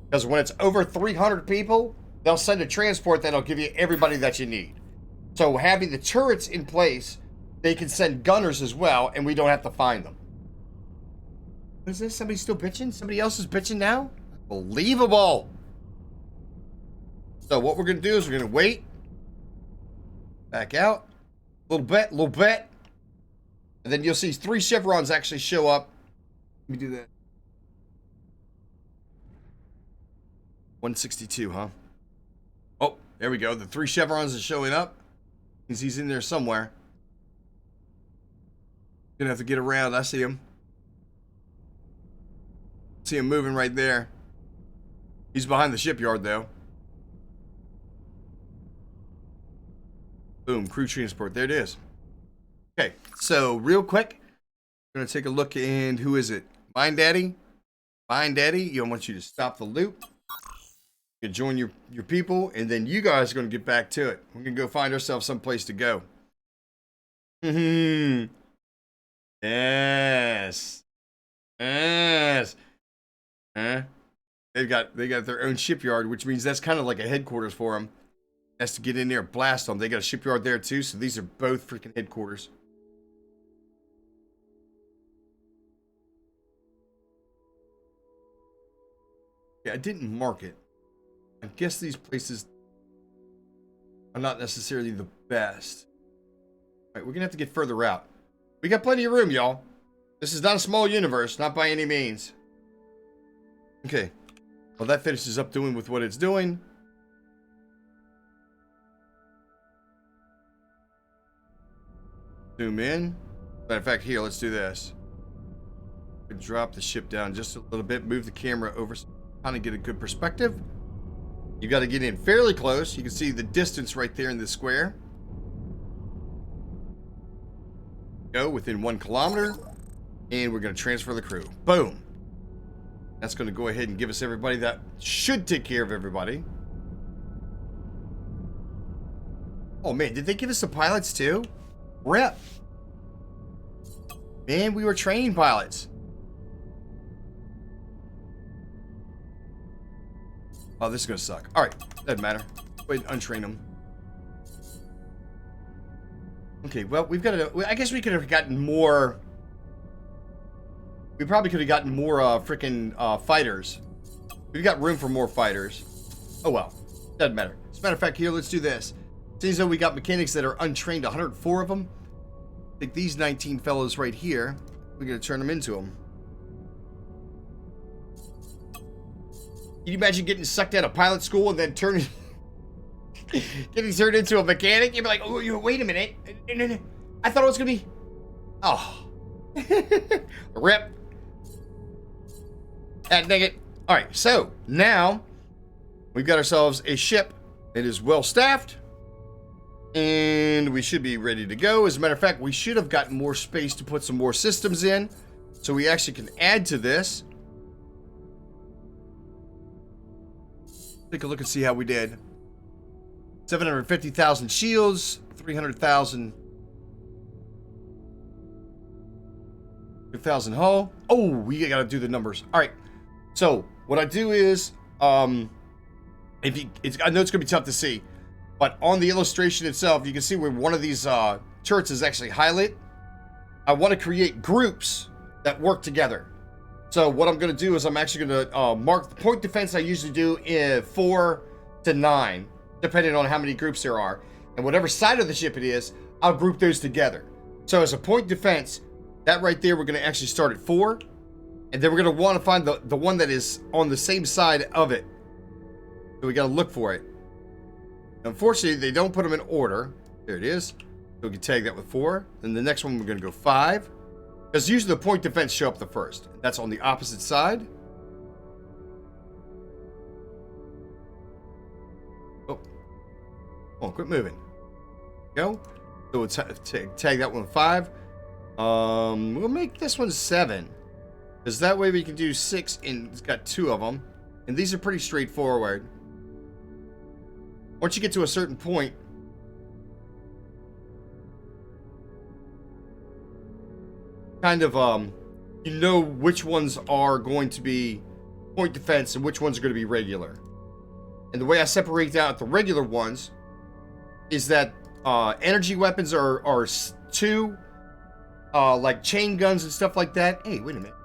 Because when it's over 300 people, they'll send a transport that'll give you everybody that you need. So having the turrets in place, they can send gunners as well, and we don't have to find them. What is this? Somebody still bitching? Somebody else is bitching now? Unbelievable. So what we're going to do is we're going to wait. Back out. A little bit. And then you'll see 3 chevrons actually show up. Let me do that. 162, huh? Oh, there we go. The 3 chevrons is showing up. Means he's in there somewhere. Gonna have to get around. I see him. See him moving right there. He's behind the shipyard, though. Boom, crew transport. There it is. Okay, so real quick, I'm going to take a look, and who is it? Mind Daddy? Mind Daddy, I want you to stop the loop. You can join your people, and then you guys are going to get back to it. We're going to go find ourselves someplace to go. Yes. Yes. Huh? They got their own shipyard, which means that's kind of like a headquarters for them. Has to get in there and blast them. They got a shipyard there too, so these are both freaking headquarters. Yeah, I didn't mark it. I guess these places are not necessarily the best. All right, we're gonna have to get further out. We got plenty of room, y'all. This is not a small universe, not by any means. Okay. Well, that finishes up doing with what it's doing. Zoom in. Matter of fact, here, let's do this. Drop the ship down just a little bit. Move the camera over so kind of get a good perspective. You got to get in fairly close. You can see the distance right there in the square. Go within 1 kilometer. And we're going to transfer the crew. Boom. That's going to go ahead and give us everybody. That should take care of everybody. Oh, man. Did they give us the pilots, too? Rep. Man, we were training pilots. Oh, this is going to suck. All right. Doesn't matter. Go ahead and untrain them. Okay, well, we've got to... I guess we could have gotten more... We probably could have gotten more freaking fighters. We've got room for more fighters. Oh, well. Doesn't matter. As a matter of fact, here, let's do this. Seems though we got mechanics that are untrained, 104 of them. I think these 19 fellows right here, we're going to turn them into them. Can you imagine getting sucked out of pilot school and then getting turned into a mechanic? You'd be like, oh, wait a minute. No. I thought it was going to be... Oh. Rip. Dang it. All right, so now we've got ourselves a ship that is well staffed. And we should be ready to go. As a matter of fact, we should have gotten more space to put some more systems in. So we actually can add to this. Take a look and see how we did. 750,000 shields, 300,000 hull. Oh, we gotta do the numbers. All right. So what I do is, I know it's gonna be tough to see, but on the illustration itself, you can see where one of these turrets is actually highlighted. I want to create groups that work together. So what I'm going to do is I'm actually going to mark the point defense I usually do in 4 to 9, depending on how many groups there are. And whatever side of the ship it is, I'll group those together. So as a point defense, that right there, we're going to actually start at 4. And then we're going to want to find the one that is on the same side of it. So we got to look for it. Unfortunately, they don't put them in order. There it is. So we can tag that with 4. Then the next one, we're going to go 5. Because usually the point defense show up the first. That's on the opposite side. Oh. Come on, quit moving. Go. So we'll tag that one 5. We'll make this one 7. Because that way we can do 6 and it's got 2 of them. And these are pretty straightforward. Once you get to a certain point, kind of, you know which ones are going to be point defense and which ones are going to be regular. And the way I separate out the regular ones is that energy weapons are 2, like chain guns and stuff like that. Hey, wait a minute.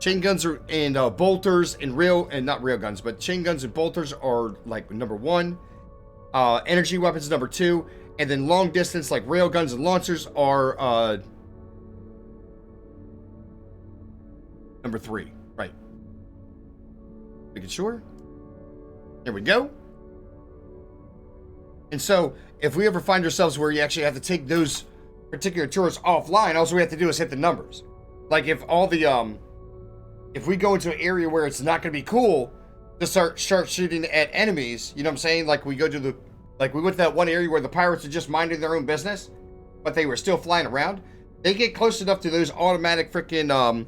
Chain guns are and bolters and not rail guns, but chain guns and bolters are like number 1. Energy weapons number 2. And then long distance, like rail guns and launchers, are number 3. Right. Making sure. There we go. And so, if we ever find ourselves where you actually have to take those particular turrets offline, all we have to do is hit the numbers. Like if all the if we go into an area where it's not going to be cool to start shooting at enemies, you know what I'm saying? Like we go to the... Like, we went to that one area where the pirates are just minding their own business, but they were still flying around. They get close enough to those automatic freaking,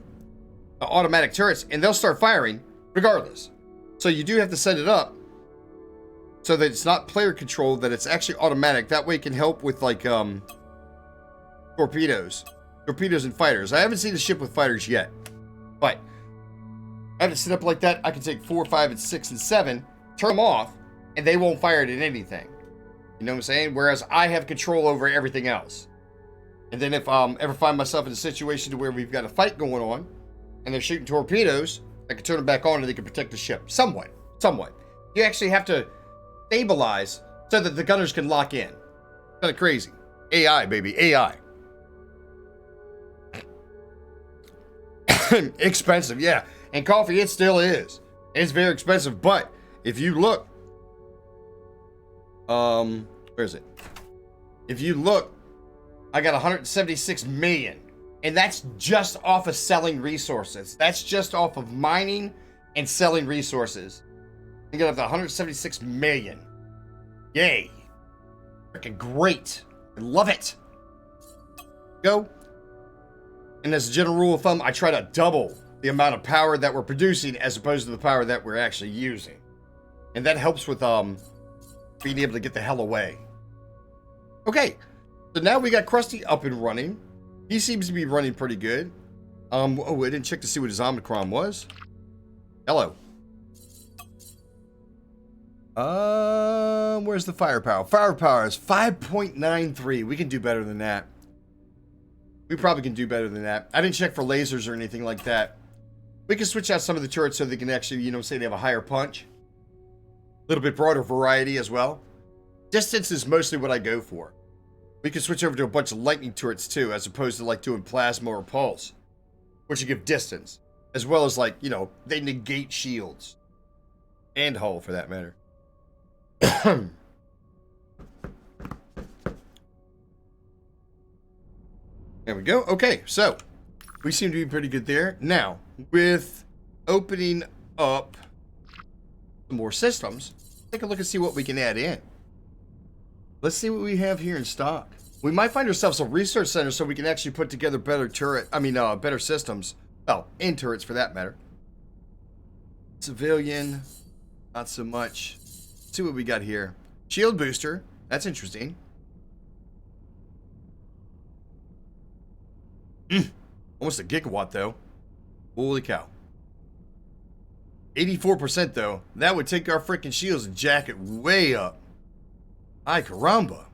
automatic turrets, and they'll start firing regardless. So you do have to set it up so that it's not player control, that it's actually automatic. That way it can help with, like, torpedoes. Torpedoes and fighters. I haven't seen a ship with fighters yet, but I have it set up like that. I can take 4, 5, and 6, and 7, turn them off, and they won't fire it at anything. You know what I'm saying? Whereas I have control over everything else. And then if I ever find myself in a situation to where we've got a fight going on and they're shooting torpedoes, I can turn them back on and they can protect the ship. Somewhat. You actually have to stabilize so that the gunners can lock in. Kind of crazy. AI, baby. AI. Expensive, yeah. And coffee, it still is. It's very expensive, but if you look, where is it? If you look, I got 176 million, and that's just off of selling resources. That's just off of mining and selling resources. You get up to 176 million. Yay. Freaking great. I love it. Go. And as a general rule of thumb, I try to double the amount of power that we're producing as opposed to the power that we're actually using. And that helps with being able to get the hell away. Okay. So now we got Krusty up and running. He seems to be running pretty good. Oh, I didn't check to see what his Omicron was. Hello. Where's the firepower? Firepower is 5.93. We can do better than that. We probably can do better than that. I didn't check for lasers or anything like that. We can switch out some of the turrets so they can actually, say they have a higher punch. A little bit broader variety as well. Distance is mostly what I go for. We can switch over to a bunch of lightning turrets too, as opposed to like doing plasma or pulse, which you give distance, as well as like, they negate shields. And hull for that matter. There we go. Okay, so we seem to be pretty good there. Now, with opening up some more systems, take a look and see what we can add in. Let's see what we have here in stock. We might find ourselves a research center so we can actually put together better better systems. Oh, and turrets for that matter. Civilian, not so much. Let's see what we got here. Shield booster. That's interesting. Almost a gigawatt, though. Holy cow. 84%, though. That would take our freaking shields and jacket way up. Ay, caramba.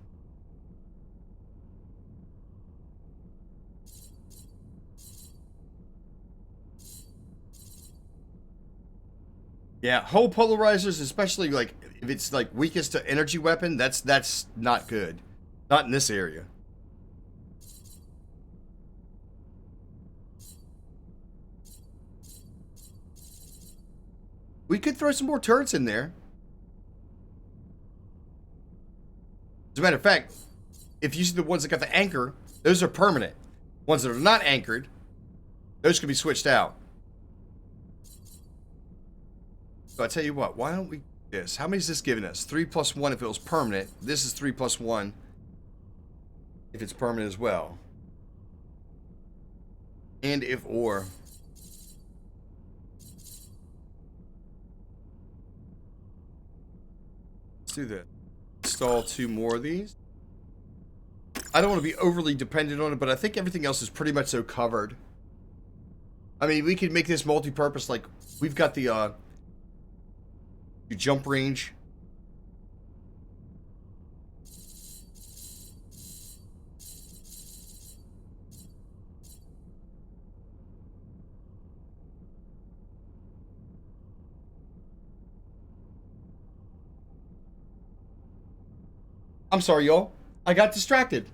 Yeah, hull polarizers, especially like if it's like weakest to energy weapon, that's not good. Not in this area. We could throw some more turrets in there. As a matter of fact, if you see the ones that got the anchor, those are permanent. Ones that are not anchored, those can be switched out. So I tell you what, why don't we do this? How many is this giving us? 3 plus 1 if it was permanent. This is 3 plus 1 if it's permanent as well. And if or. Let's do this. Install 2 more of these. I don't want to be overly dependent on it, but I think everything else is pretty much so covered. I mean, we could make this multi-purpose. Like, we've got the jump range. I'm sorry, y'all. I got distracted.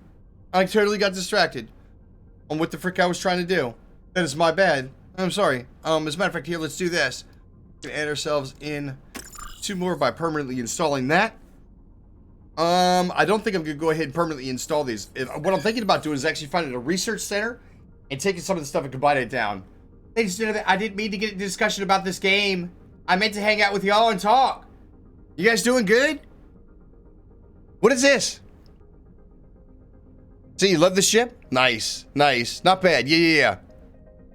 I totally got distracted on what the frick I was trying to do. That is my bad. I'm sorry. As a matter of fact, here, let's do this. We can add ourselves in 2 more by permanently installing that. I don't think I'm going to go ahead and permanently install these. What I'm thinking about doing is actually finding a research center and taking some of the stuff and combining it down. Ladies and gentlemen, I didn't mean to get a discussion about this game. I meant to hang out with y'all and talk. You guys doing good? What is this? See, you love the ship? Nice, nice. Not bad. Yeah.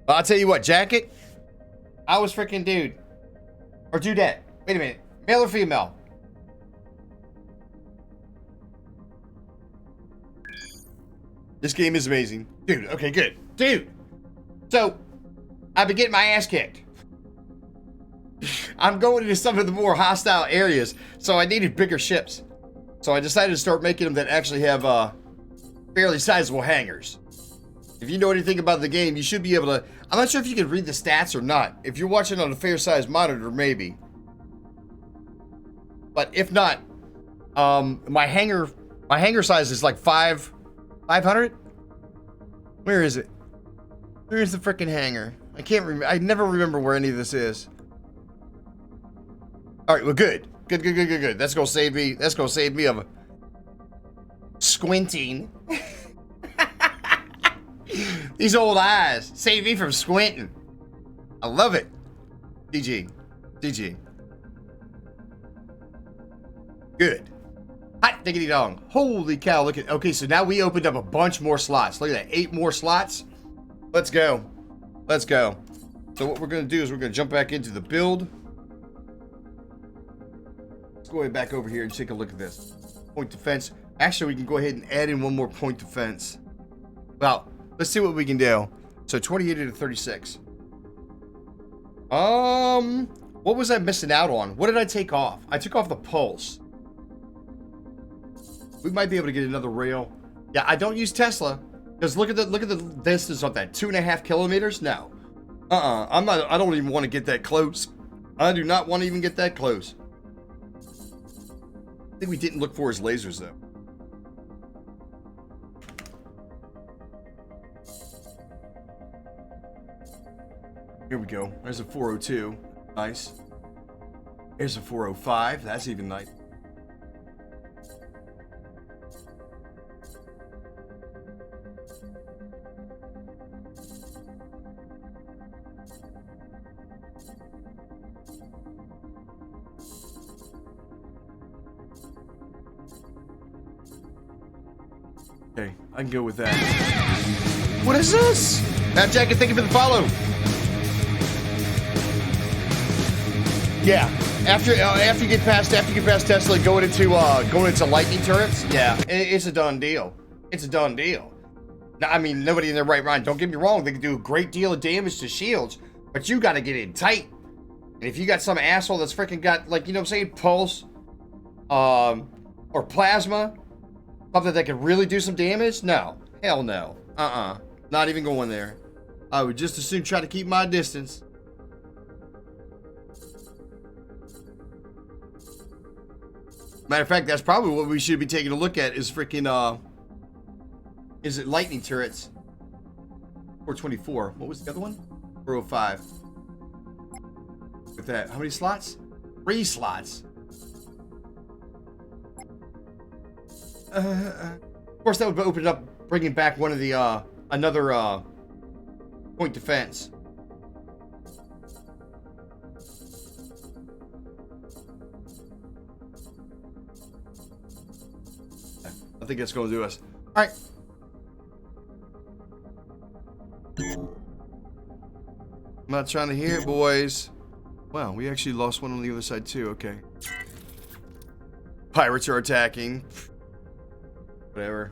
I'll tell you what, jacket. I was freaking dude. Or dudette. Wait a minute. Male or female? This game is amazing. Dude, okay, good. Dude. So, I've been getting my ass kicked. I'm going into some of the more hostile areas, so I needed bigger ships. So I decided to start making them that actually have fairly sizable hangars. If you know anything about the game, you should be able to. I'm not sure if you can read the stats or not. If you're watching on a fair size monitor, maybe. But if not, my hanger size is like 500. Where is it? Where's the freaking hanger? I can't remember. I never remember where any of this is. All right, well, good. That's gonna save me. That's gonna save me of squinting. These old eyes save me from squinting. I love it. GG. Good. Hot diggity dong. Holy cow, look at. Okay, so now we opened up a bunch more slots. Look at that. 8 more slots. Let's go. So what we're going to do is we're going to jump back into the build. Let's go ahead back over here and take a look at this. Point defense. Actually, we can go ahead and add in one more point defense. Well, let's see what we can do. So 28 to 36. What was I missing out on? What did I take off? I took off the pulse. We might be able to get another rail. Yeah, I don't use Tesla. Because look at the distance of that. 2.5 kilometers? No. I don't even want to get that close. I do not want to even get that close. I think we didn't look for his lasers though. Here we go. There's a 402. Nice. There's a 405. That's even nice. Okay, I can go with that. What is this? Matt Jacket, thank you for the follow. Yeah, after you get past Tesla, going into lightning turrets. Yeah, it's a done deal. It's a done deal. Now, I mean, nobody in their right mind. Don't get me wrong; they can do a great deal of damage to shields, but you got to get in tight. And if you got some asshole that's freaking got, like, you know what I'm saying, pulse, or plasma. Something that could really do some damage? No. Hell no. Not even going there. I would just as soon try to keep my distance. Matter of fact, that's probably what we should be taking a look at is freaking, is it lightning turrets? 424. What was the other one? 405. With that, how many slots? 3 slots. Of course, that would open it up, bringing back one of the, another, point defense. I think that's going to do us. All right. I'm not trying to hear it, boys. Wow, we actually lost one on the other side, too. Okay. Pirates are attacking. Whatever.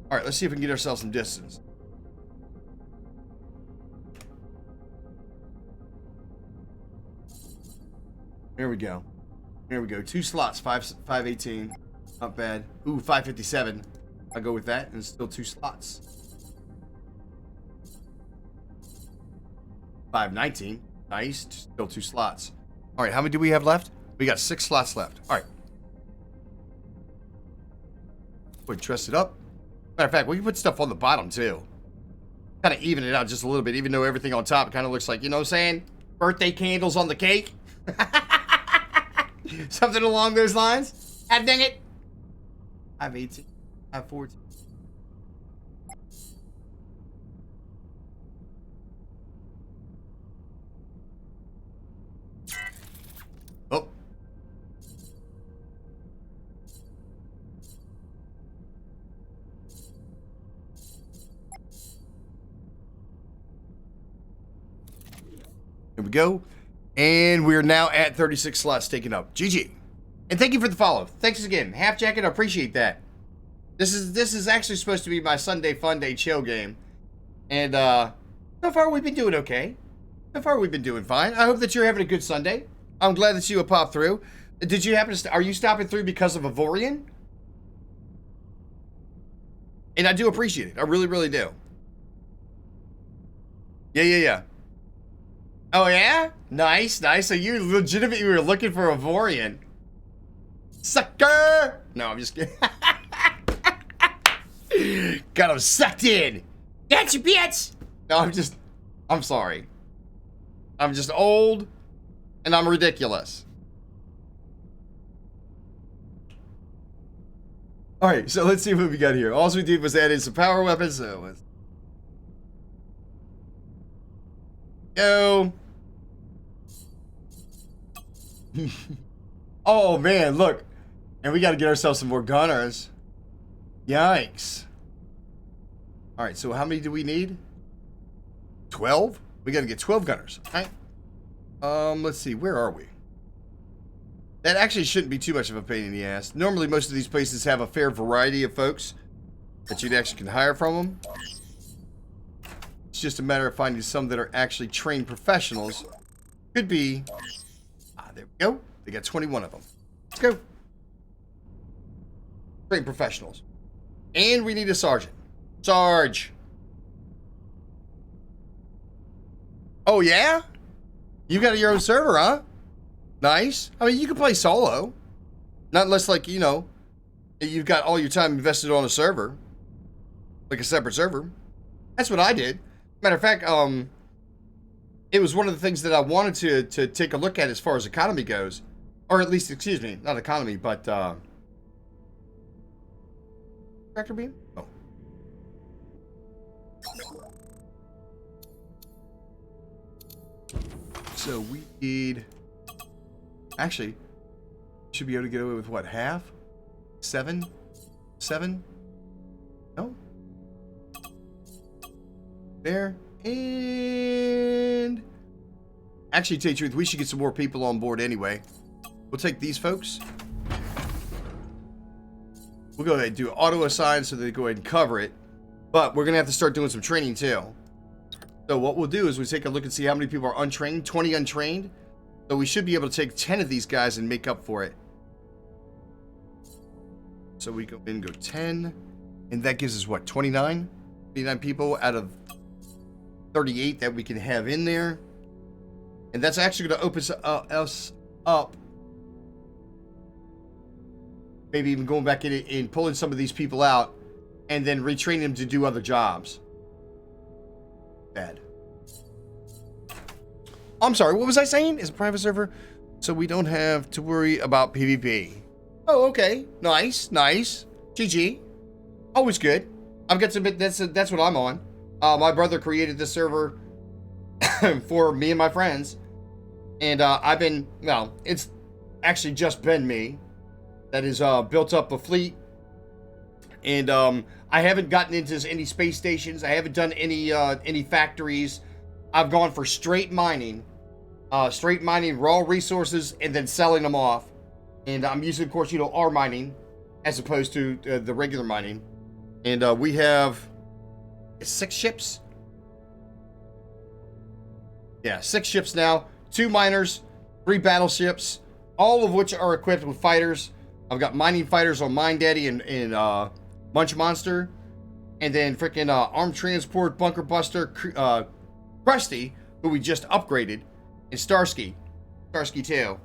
Alright, let's see if we can get ourselves some distance. There we go. 2 slots, 518. Not bad. Ooh, 557. I'll go with that, and still 2 slots. 519. Nice. Still 2 slots. Alright, how many do we have left? We got 6 slots left. Alright. Go ahead, truss it up. Matter of fact, we can put stuff on the bottom too. Kind of even it out just a little bit, even though everything on top kind of looks like, you know what I'm saying? Birthday candles on the cake. Something along those lines. Ah, dang it. I have 18. I have 14. Oh. Here we go. And we are now at 36 slots taken up. GG. And thank you for the follow. Thanks again. Half Jacket, I appreciate that. This is actually supposed to be my Sunday fun day chill game. And so far we've been doing okay. So far we've been doing fine. I hope that you're having a good Sunday. I'm glad that you have popped through. Did you happen to are you stopping through because of Aorion? And I do appreciate it. I really, really do. Yeah. Oh, yeah? Nice. So you legitimately were looking for Aorion. Sucker! No, I'm just kidding. Got him sucked in. Gotcha, bitch! No, I'm sorry. I'm just old and I'm ridiculous. All right, so let's see what we got here. All we did was add in some power weapons. So let's go. Oh man, look. And we got to get ourselves some more gunners. Yikes. All right, so how many do we need? 12? We got to get 12 gunners. All right. Let's see. Where are we? That actually shouldn't be too much of a pain in the ass. Normally, most of these places have a fair variety of folks that you actually can hire from them. It's just a matter of finding some that are actually trained professionals. Could be... there we go. They got 21 of them. Let's go. Trained professionals. And we need a sergeant. Sarge. Oh, yeah? You got your own server, huh? Nice. I mean, you can play solo. Not unless, like, you know, you've got all your time invested on a server. Like a separate server. That's what I did. Matter of fact, it was one of the things that I wanted to take a look at as far as economy goes. Or at least, excuse me, not economy, but, tractor beam? Oh. So we need... Actually, should be able to get away with what, half? 7? 7? No? There. And... Actually, to tell you the truth, we should get some more people on board anyway. We'll take these folks. We'll go ahead and do auto assign so they go ahead and cover it. But we're going to have to start doing some training too. So what we'll do is we take a look and see how many people are untrained. 20 untrained. So we should be able to take 10 of these guys and make up for it. So we go in, go 10. And that gives us what, 29? 29 people out of 38 that we can have in there. And that's actually going to open us up. Maybe even going back in and pulling some of these people out. And then retraining them to do other jobs. Bad. I'm sorry, what was I saying? It's a private server, so we don't have to worry about PvP. Oh, okay. Nice. GG. Always good. I've got to admit, that's what I'm on. My brother created this server for me and my friends. And I've been, well, it's actually just been me that has built up a fleet. And I haven't gotten into any space stations. I haven't done any factories. I've gone for straight mining, raw resources, and then selling them off. And I'm using, of course, R mining as opposed to the regular mining. And we have 6 ships. Yeah, 6 ships now. 2 miners, 3 battleships, all of which are equipped with fighters. I've got mining fighters on Mine Daddy and Munch Monster. And then freaking Armed Transport, Bunker Buster, Krusty, who we just upgraded, and Starsky 2.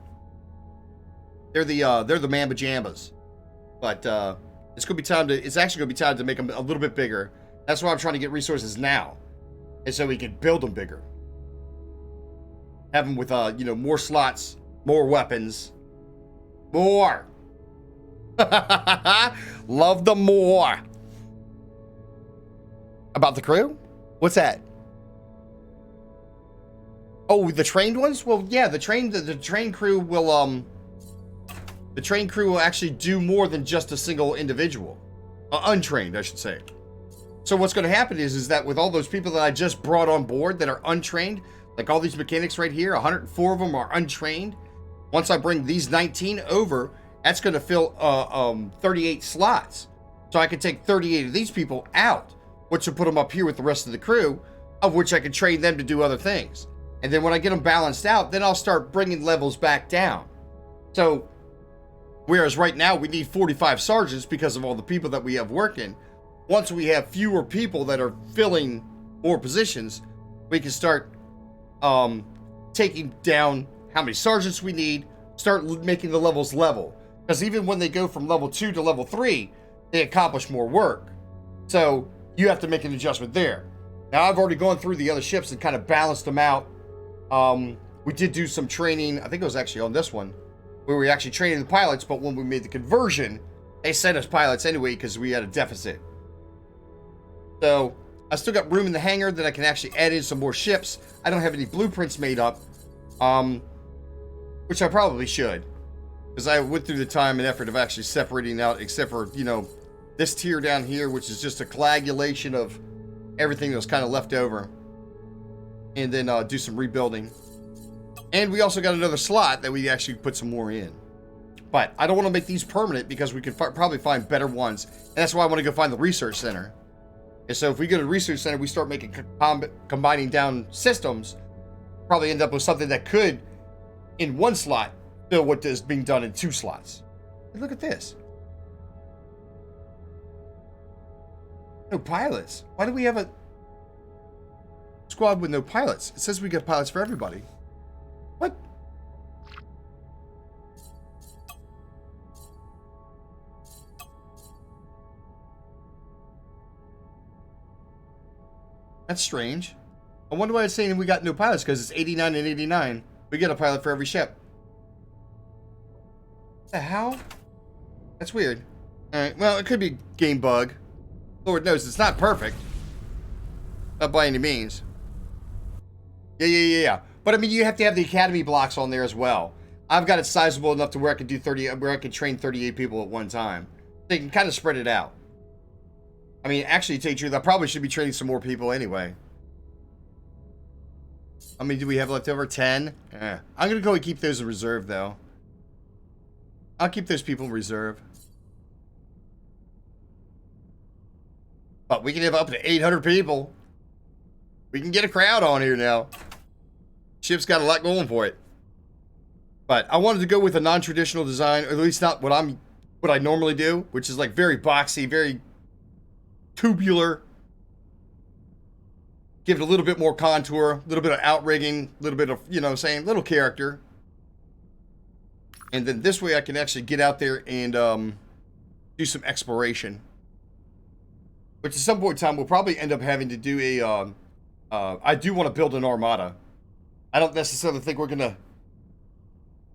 They're the Mamba Jambas, but it's actually gonna be time to make them a little bit bigger. That's why I'm trying to get resources now, and so we can build them bigger, have them with more slots, more weapons, more. Love the more. About the crew? What's that? Oh, the trained ones? Well, yeah, the trained crew will actually do more than just a single individual. Untrained, I should say. So what's going to happen is that with all those people that I just brought on board that are untrained, like all these mechanics right here, 104 of them are untrained. Once I bring these 19 over, that's going to fill 38 slots. So I can take 38 of these people out, which will put them up here with the rest of the crew, of which I can train them to do other things. And then when I get them balanced out, then I'll start bringing levels back down. So, whereas right now we need 45 sergeants because of all the people that we have working, once we have fewer people that are filling more positions, we can start taking down how many sergeants we need, start making the levels level. Because even when they go from level 2 to level 3, they accomplish more work. So you have to make an adjustment there. Now, I've already gone through the other ships and kind of balanced them out. We did do some training. I think it was actually on this one, where we actually training the pilots, but when we made the conversion, they sent us pilots anyway because we had a deficit. So I still got room in the hangar that I can actually add in some more ships. I don't have any blueprints made up, which I probably should, because I went through the time and effort of actually separating out, except for, you know, this tier down here, which is just a coagulation of everything that was kind of left over, and then do some rebuilding. And we also got another slot that we actually put some more in. But I don't want to make these permanent because we could probably find better ones. And that's why I want to go find the research center. And so if we go to the research center, we start making combining down systems, probably end up with something that could, in one slot, fill what is being done in 2 slots. And look at this. No pilots. Why do we have a squad with no pilots? It says we got pilots for everybody. What? That's strange. I wonder why it's saying we got no pilots, because it's 89 and 89. We get a pilot for every ship. What the hell? That's weird. Alright, well, it could be a game bug. Lord knows, it's not perfect. Not by any means. Yeah. But I mean, you have to have the academy blocks on there as well. I've got it sizable enough to where I can do where I can train 38 people at one time. They can kind of spread it out. I mean, actually, to tell you the truth, I probably should be training some more people anyway. How many do we have left over? 10? Yeah. I'm going to go and keep those in reserve, though. I'll keep those people in reserve. But we can have up to 800 people. We can get a crowd on here now. Ship's got a lot going for it. But I wanted to go with a non-traditional design, or at least not what I normally do, which is like very boxy, very tubular. Give it a little bit more contour, a little bit of outrigging, a little bit of, you know what I'm saying, little character. And then this way I can actually get out there and do some exploration. Which at some point in time we'll probably end up having to do a, I do want to build an armada. I don't necessarily think we're going to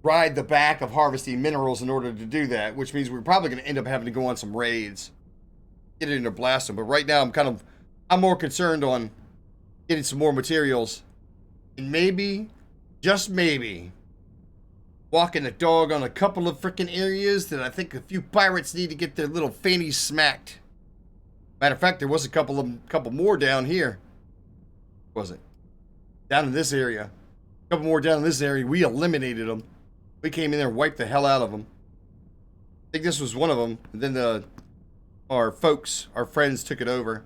ride the back of harvesting minerals in order to do that, which means we're probably going to end up having to go on some raids. Get it in there, blast them. But right now I'm more concerned on getting some more materials. And maybe, just maybe, walking the dog on a couple of freaking areas that I think a few pirates need to get their little fannies smacked. Matter of fact, there was a couple more down here. Was it? Down in this area. A couple more down in this area. We eliminated them. We came in there and wiped the hell out of them. I think this was one of them. And then our friends took it over.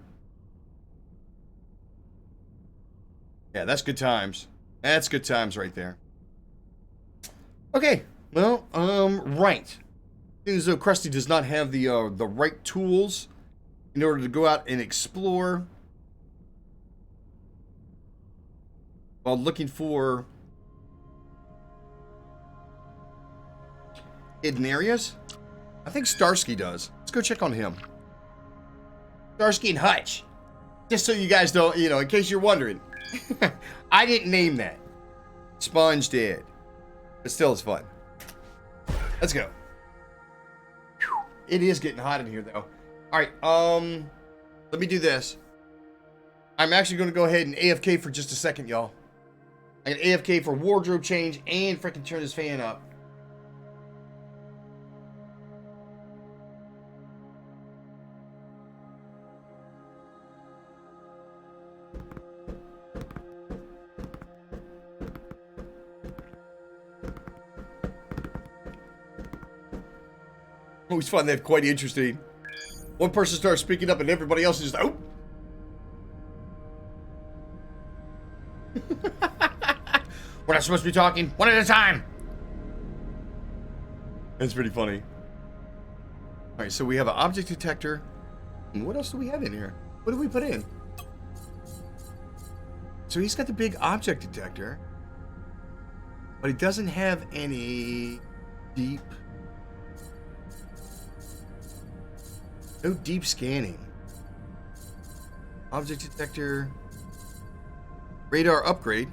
Yeah, that's good times. That's good times right there. Okay, well, right. Seems as though Krusty does not have the right tools in order to go out and explore while looking for hidden areas. I think Starsky does. Let's go check on him. Starsky and Hutch. Just so you guys don't, you know, in case you're wondering. I didn't name that. Sponge did. But still, it's fun. Let's go. It is getting hot in here, though. Alright, let me do this. I'm actually going to go ahead and AFK for just a second, y'all. I can AFK for wardrobe change and freaking turn this fan up. Always find that quite interesting. One person starts speaking up and everybody else is just, oh. We're not supposed to be talking one at a time. That's pretty funny. All right, so we have an object detector. What else do we have in here? What did we put in? So he's got the big object detector, but he doesn't have any deep... No deep scanning. Object detector. Radar upgrade.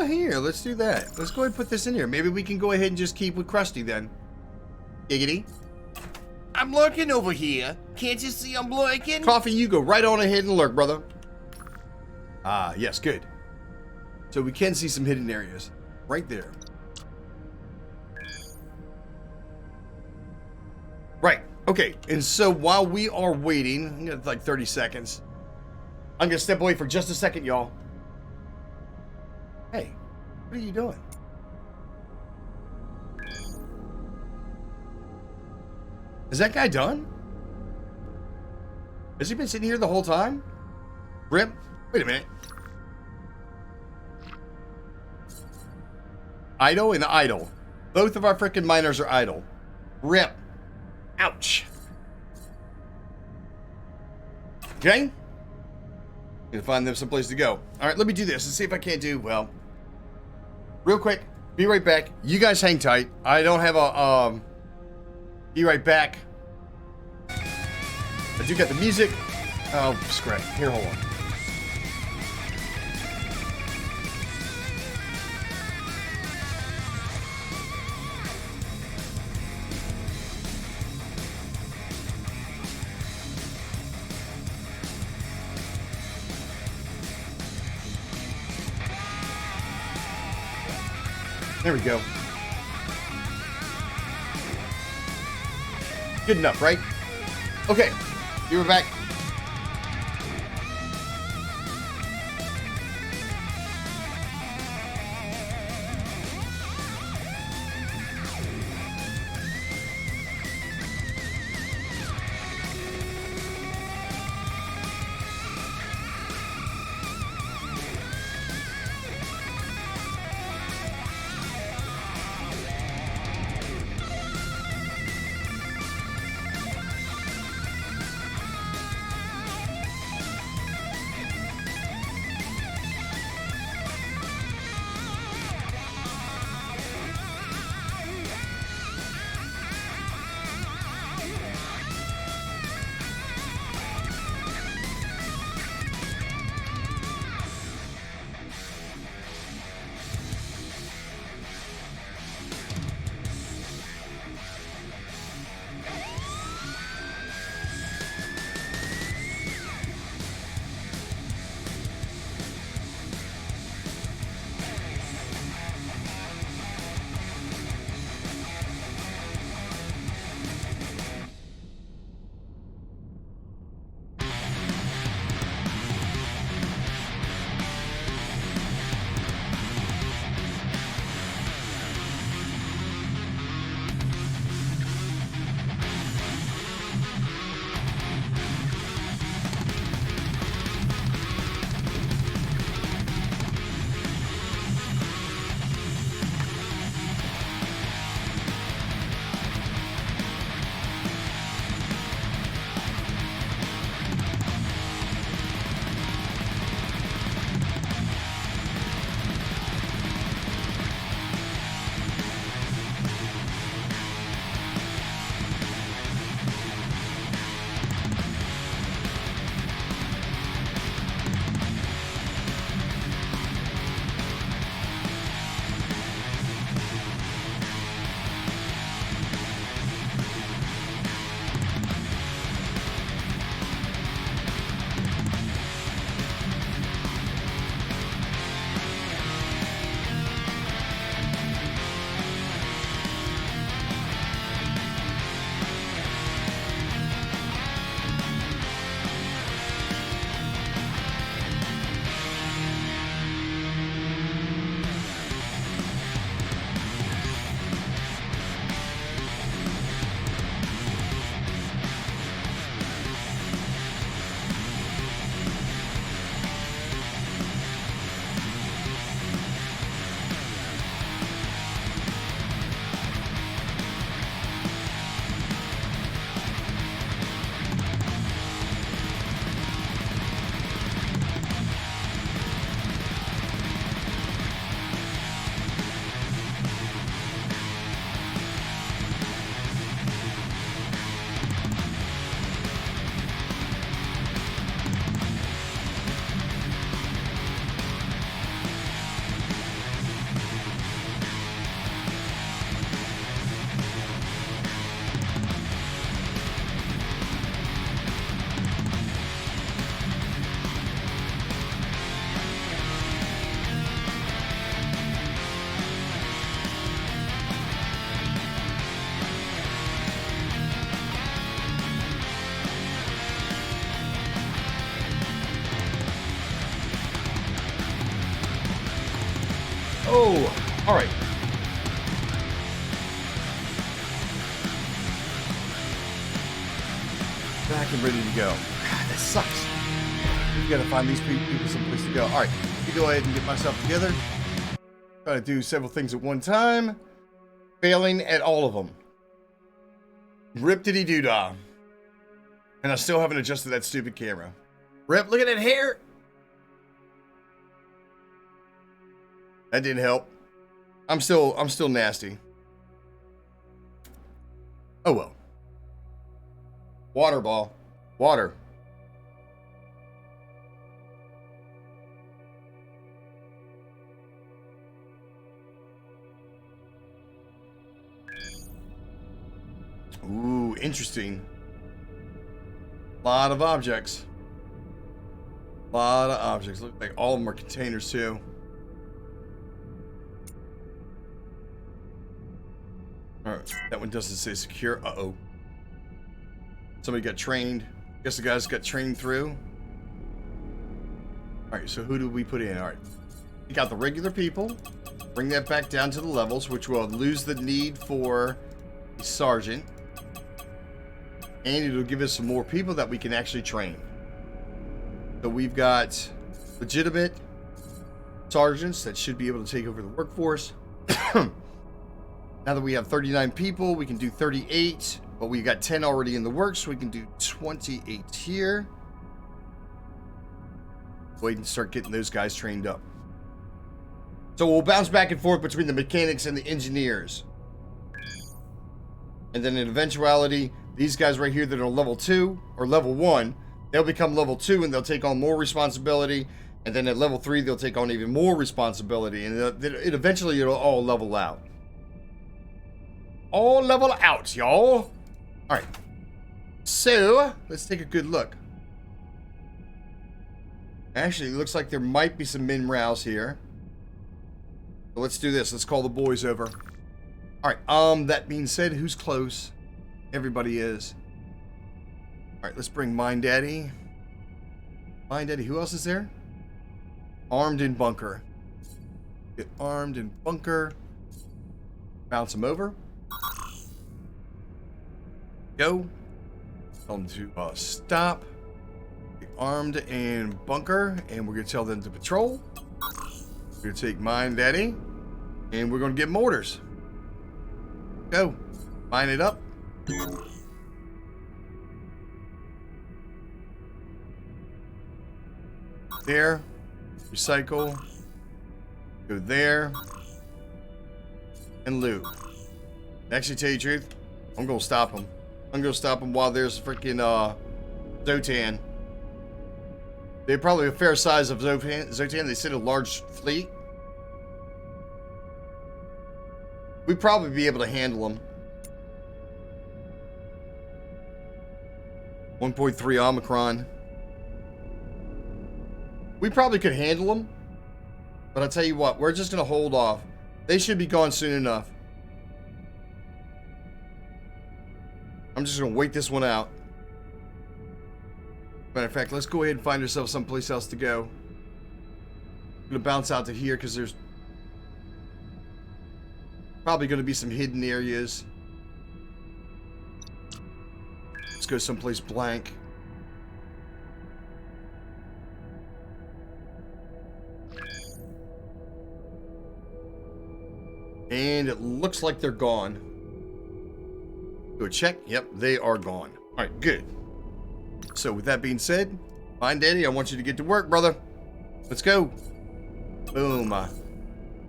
Here, let's do that. Let's go ahead and put this in here. Maybe we can go ahead and just keep with Krusty then. Giggity. I'm lurking over here. Can't you see I'm lurking? Coffee, you go right on ahead and lurk, brother. Ah, yes, good. So we can see some hidden areas. Right there. Right, okay. And so while we are waiting, we got like 30 seconds. I'm gonna step away for just a second, y'all. Hey, what are you doing? Is that guy done? Has he been sitting here the whole time? Rip? Wait a minute. Idle and idle. Both of our freaking miners are idle. Rip. Ouch. Okay. Gonna find them someplace to go. All right, let me do this and see if I can't do, well, real quick. Be right back. You guys hang tight. I don't have a, be right back. I do got the music. Oh, scrap. Here, hold on. There we go. Good enough, right? Okay, you were back. Oh, all right. Back and ready to go. God, that sucks. We gotta find these people someplace to go. All right, let me go ahead and get myself together. Trying to do several things at one time. Failing at all of them. Rip-diddy-doo-dah. And I still haven't adjusted that stupid camera. Rip, look at that hair. That didn't help. I'm still nasty. Oh well. Water ball. Water. Ooh, interesting. Lot of objects. Lot of objects. Look like all of them are containers too. Alright, that one doesn't say secure. Uh-oh. Somebody got trained. Guess the guys got trained through. Alright, so who do we put in? Alright. We got the regular people. Bring that back down to the levels, which will lose the need for a sergeant. And it'll give us some more people that we can actually train. So we've got legitimate sergeants that should be able to take over the workforce. Now that we have 39 people, we can do 38, but we got 10 already in the works, so we can do 28 here. Wait and start getting those guys trained up. So we'll bounce back and forth between the mechanics and the engineers. And then in eventuality, these guys right here that are level 2 or level 1, they'll become level 2 and they'll take on more responsibility. And then at level 3, they'll take on even more responsibility. And it eventually it'll all level out. All level out, y'all. Alright. So, let's take a good look. Actually, it looks like there might be some min rows here. So let's do this. Let's call the boys over. Alright, that being said, who's close? Everybody is. Alright, let's bring Mind Daddy. Mind Daddy, who else is there? Armed and Bunker. Get armed and Bunker. Bounce him over. Go. Tell them to stop. Get armed and Bunker. And we're going to tell them to patrol. We're going to take Mind Daddy. And we're going to get mortars. Go. Line it up. There. Recycle. Go there. And loot. Actually, tell you the truth, I'm going to stop them. I'm going to stop them while there's freaking Zotan. They're probably a fair size of Zotan. They sit a large fleet. We'd probably be able to handle them. 1.3 Omicron. We probably could handle them. But I'll tell you what, we're just going to hold off. They should be gone soon enough. I'm just going to wait this one out. Matter of fact, let's go ahead and find ourselves someplace else to go. I'm going to bounce out to here because there's probably going to be some hidden areas. Let's go someplace blank. And it looks like they're gone. Go check. Yep, they are gone. All right, good. So with that being said, Mind Daddy, I want you to get to work, brother. Let's go. Boom.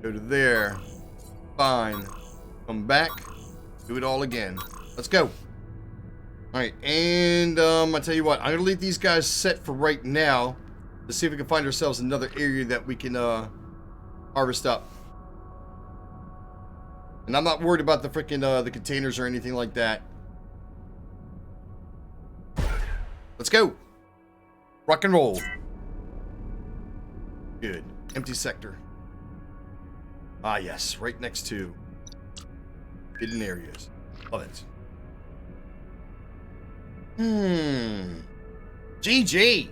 Go to there. Fine. Come back. Do it all again. Let's go. All right, and I tell you what, I'm gonna leave these guys set for right now to see if we can find ourselves another area that we can harvest up. And I'm not worried about the freaking the containers or anything like that. Let's go. Rock and roll. Good. Empty sector. Ah, yes. Right next to hidden areas. Love it. GG.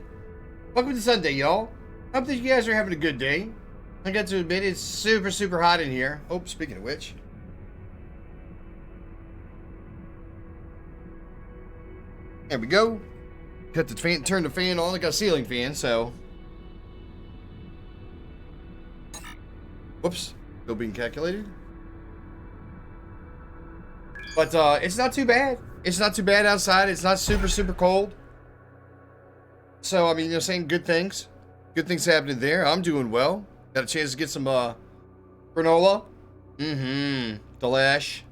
Welcome to Sunday, y'all. Hope that you guys are having a good day. I got to admit, it's super, super hot in here. Oh, speaking of which. There we go. Cut the fan, turn the fan on. I got a ceiling fan, so. Whoops. Still being calculated. But it's not too bad. It's not too bad outside. It's not super, super cold. So, I mean, you're saying good things. Good things happening there. I'm doing well. Got a chance to get some granola. Mm-hmm. Delish.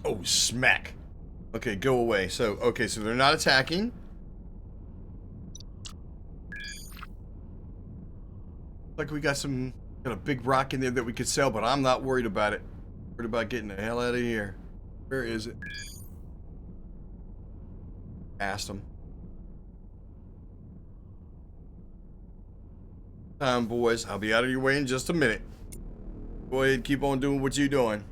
Oh, smack. Okay, go away. So, okay, so they're not attacking. Like we got a big rock in there that we could sell, but I'm not worried about it. Worried about getting the hell out of here. Where is it? Asked them. Boys, I'll be out of your way in just a minute. Go ahead, keep on doing what you're doing.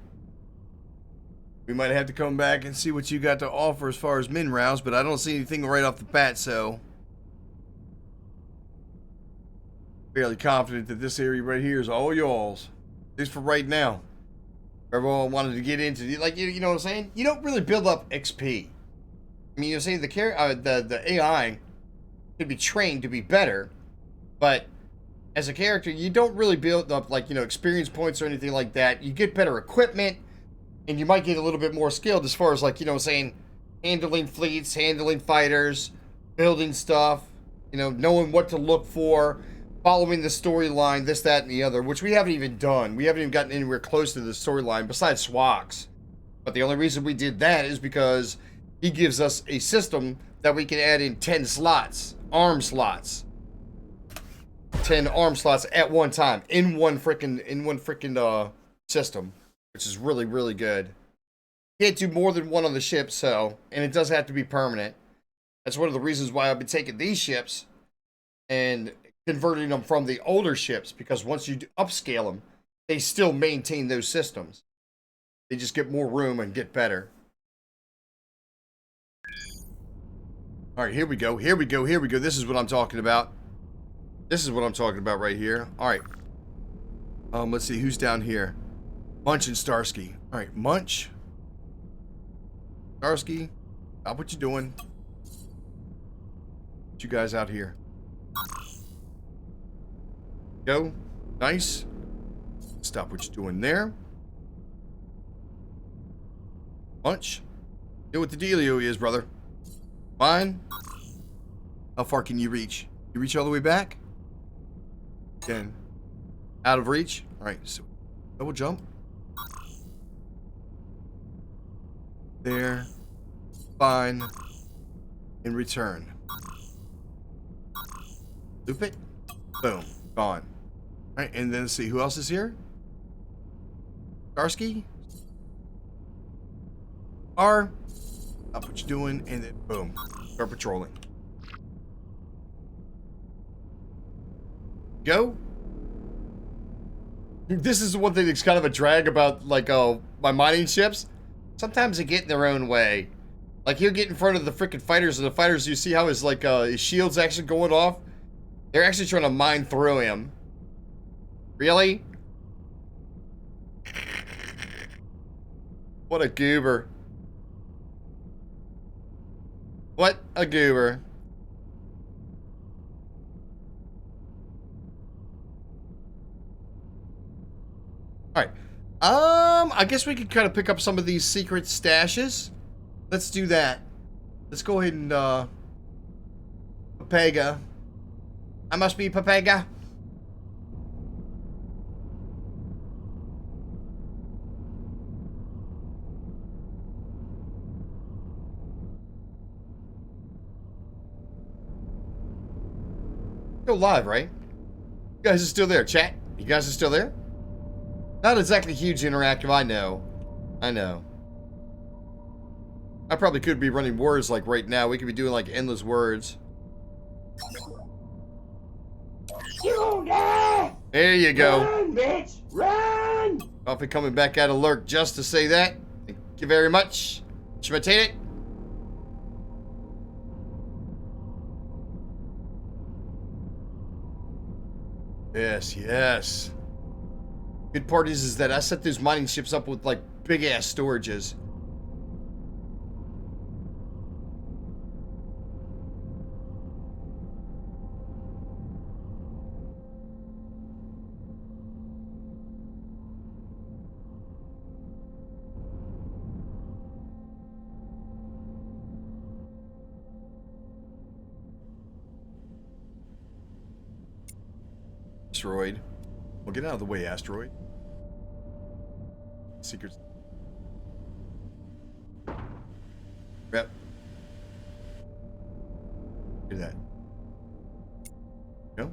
We might have to come back and see what you got to offer as far as min rounds, but I don't see anything right off the bat, so fairly confident that this area right here is all y'all's. At least for right now. Everyone wanted to get into, like, you know what I'm saying? You don't really build up XP. I mean, you're saying the AI could be trained to be better, but as a character, you don't really build up, like, you know, experience points or anything like that. You get better equipment, and you might get a little bit more skilled as far as, like, you know what I'm saying, handling fleets, handling fighters, building stuff, you know, knowing what to look for, following the storyline, this, that, and the other, which we haven't even done. We haven't even gotten anywhere close to the storyline besides Swax. But the only reason we did that is because he gives us a system that we can add in 10 slots, arm slots. 10 arm slots at one time in one freaking system, which is really, really good. You can't do more than one on the ship, so, and it does have to be permanent. That's one of the reasons why I've been taking these ships and converting them from the older ships, because once you upscale them, they still maintain those systems. They just get more room and get better. All right, here we go. Here we go. Here we go. This is what I'm talking about. This is what I'm talking about right here. All right. Let's see who's down here. Munch and Starsky. All right, Munch. Starsky, stop what you're doing. Get you guys out here. Go. Nice. Stop what you're doing there. Munch. Know what the dealio is, brother. Fine. How far can you reach? You reach all the way back? Again. Out of reach? Alright, so double jump. There. Fine. And return. Loop it. Boom. Gone. Alright, and then let's see who else is here? Starsky? R. Stop what you're doing, and then boom. Start patrolling. Go. This is the one thing that's kind of a drag about, like, my mining ships. Sometimes they get in their own way. Like, he'll get in front of the freaking fighters, and the fighters, you see how his, like, his shield's actually going off? They're actually trying to mine through him. Really? What a goober. What a goober. Alright. I guess we could kind of pick up some of these secret stashes. Let's do that. Let's go ahead and, Papega. I must be Papega. Go live, right? You guys are still there, chat? You guys are still there? Not exactly huge interactive, I know. I know. I probably could be running words like right now. We could be doing like endless words. You gonna die! There you go. Run, bitch! Run! Coffee coming back out of lurk just to say that. Thank you very much. Schmitate it. Yes, yes. Good part is that I set those mining ships up with like big ass storages. Asteroid. Well, get out of the way, asteroid. Secrets. Yep. Do that. Go.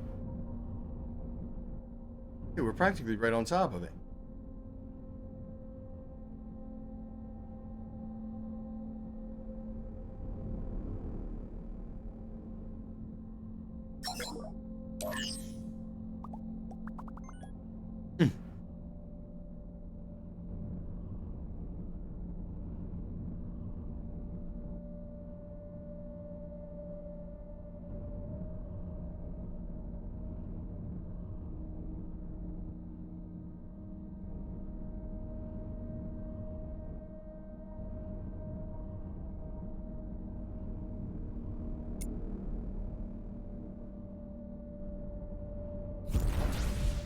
Dude, we're practically right on top of it.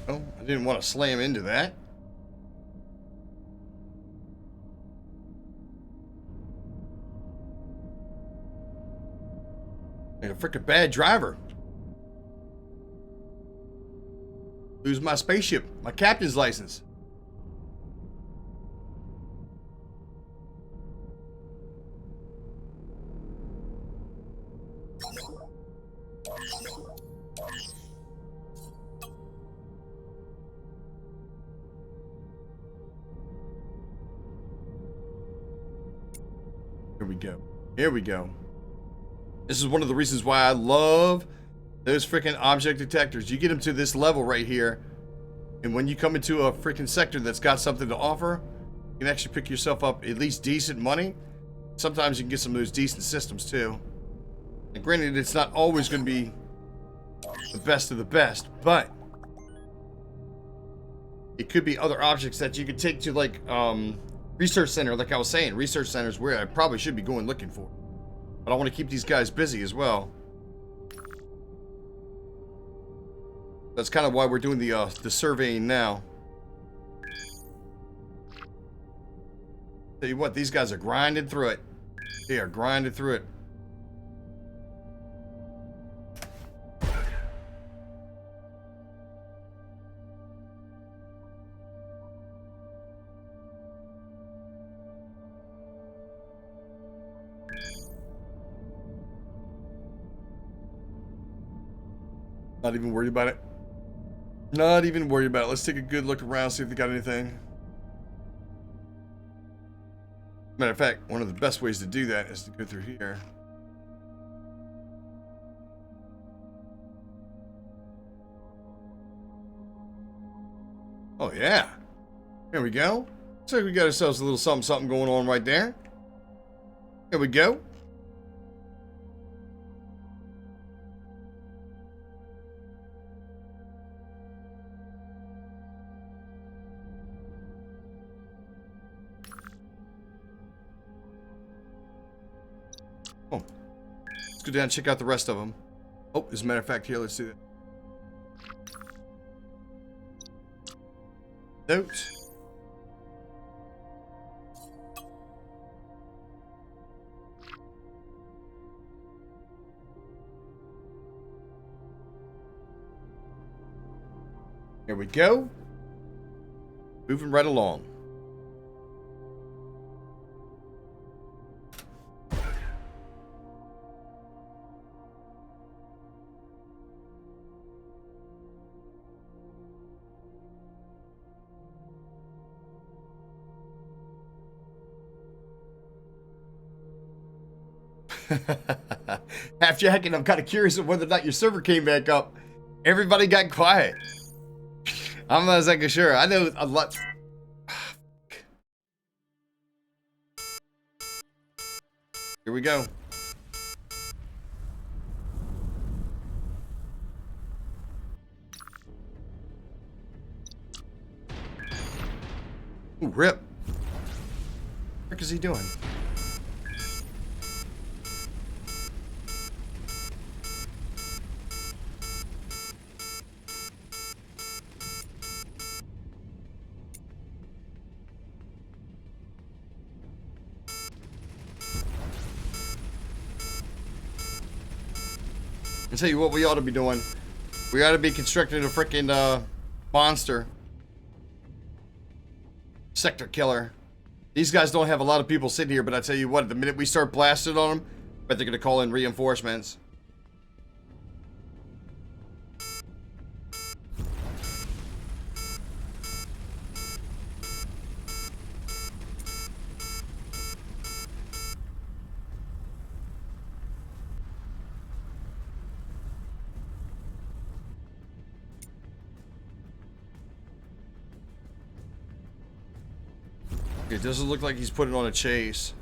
Oh, I didn't want to slam into that. Like a freaking bad driver. Lose my spaceship, my captain's license. Here we go. Here we go. This is one of the reasons why I love those freaking object detectors. You get them to this level right here, and when you come into a freaking sector that's got something to offer, you can actually pick yourself up at least decent money. Sometimes you can get some of those decent systems too. And granted, it's not always going to be the best of the best, but it could be other objects that you could take to like research center, like I was saying. Research center is where I probably should be going looking for. But I want to keep these guys busy as well. That's kind of why we're doing the surveying now. Tell you what, these guys are grinding through it. They are grinding through it. Not even worried about it. Not even worried about it. Let's take a good look around, see if they got anything. Matter of fact, one of the best ways to do that is to go through here. Oh yeah. There we go. Looks like we got ourselves a little something going on right there. There we go. Let's go down and check out the rest of them. Oh, as a matter of fact, here, let's do that. Note. Here we go. Moving right along. Half jacking, I'm kind of curious of whether or not your server came back up. Everybody got quiet. I'm not exactly sure. I know a lot. Here we go. Ooh, rip. What is he doing? I'll tell you what we ought to be doing. We ought to be constructing a freaking monster. Sector killer. These guys don't have a lot of people sitting here, but I tell you what, the minute we start blasting on them, I bet they're going to call in reinforcements. It doesn't look like he's putting on a chase.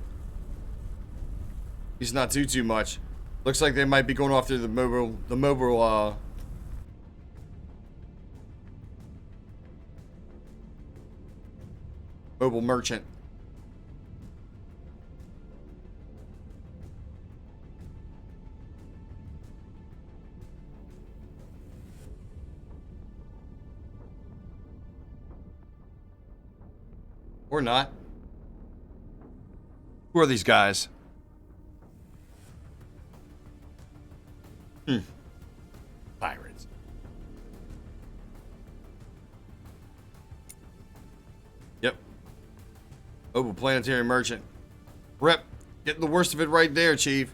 He's not too much. Looks like they might be going off to the mobile merchant. Or not. Who are these guys? Pirates. Yep. Mobile planetary merchant. Rep. Getting the worst of it right there, Chief.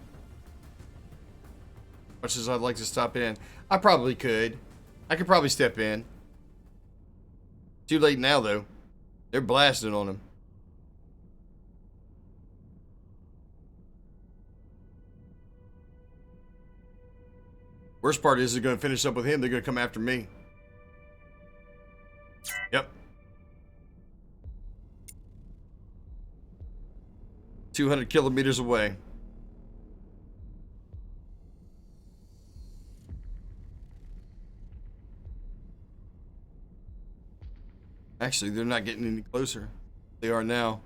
Much as I'd like to stop in. I probably could. I could probably step in. Too late now, though. They're blasting on him. Worst part is they're going to finish up with him. They're going to come after me. Yep. 200 kilometers away. Actually, they're not getting any closer. They are now.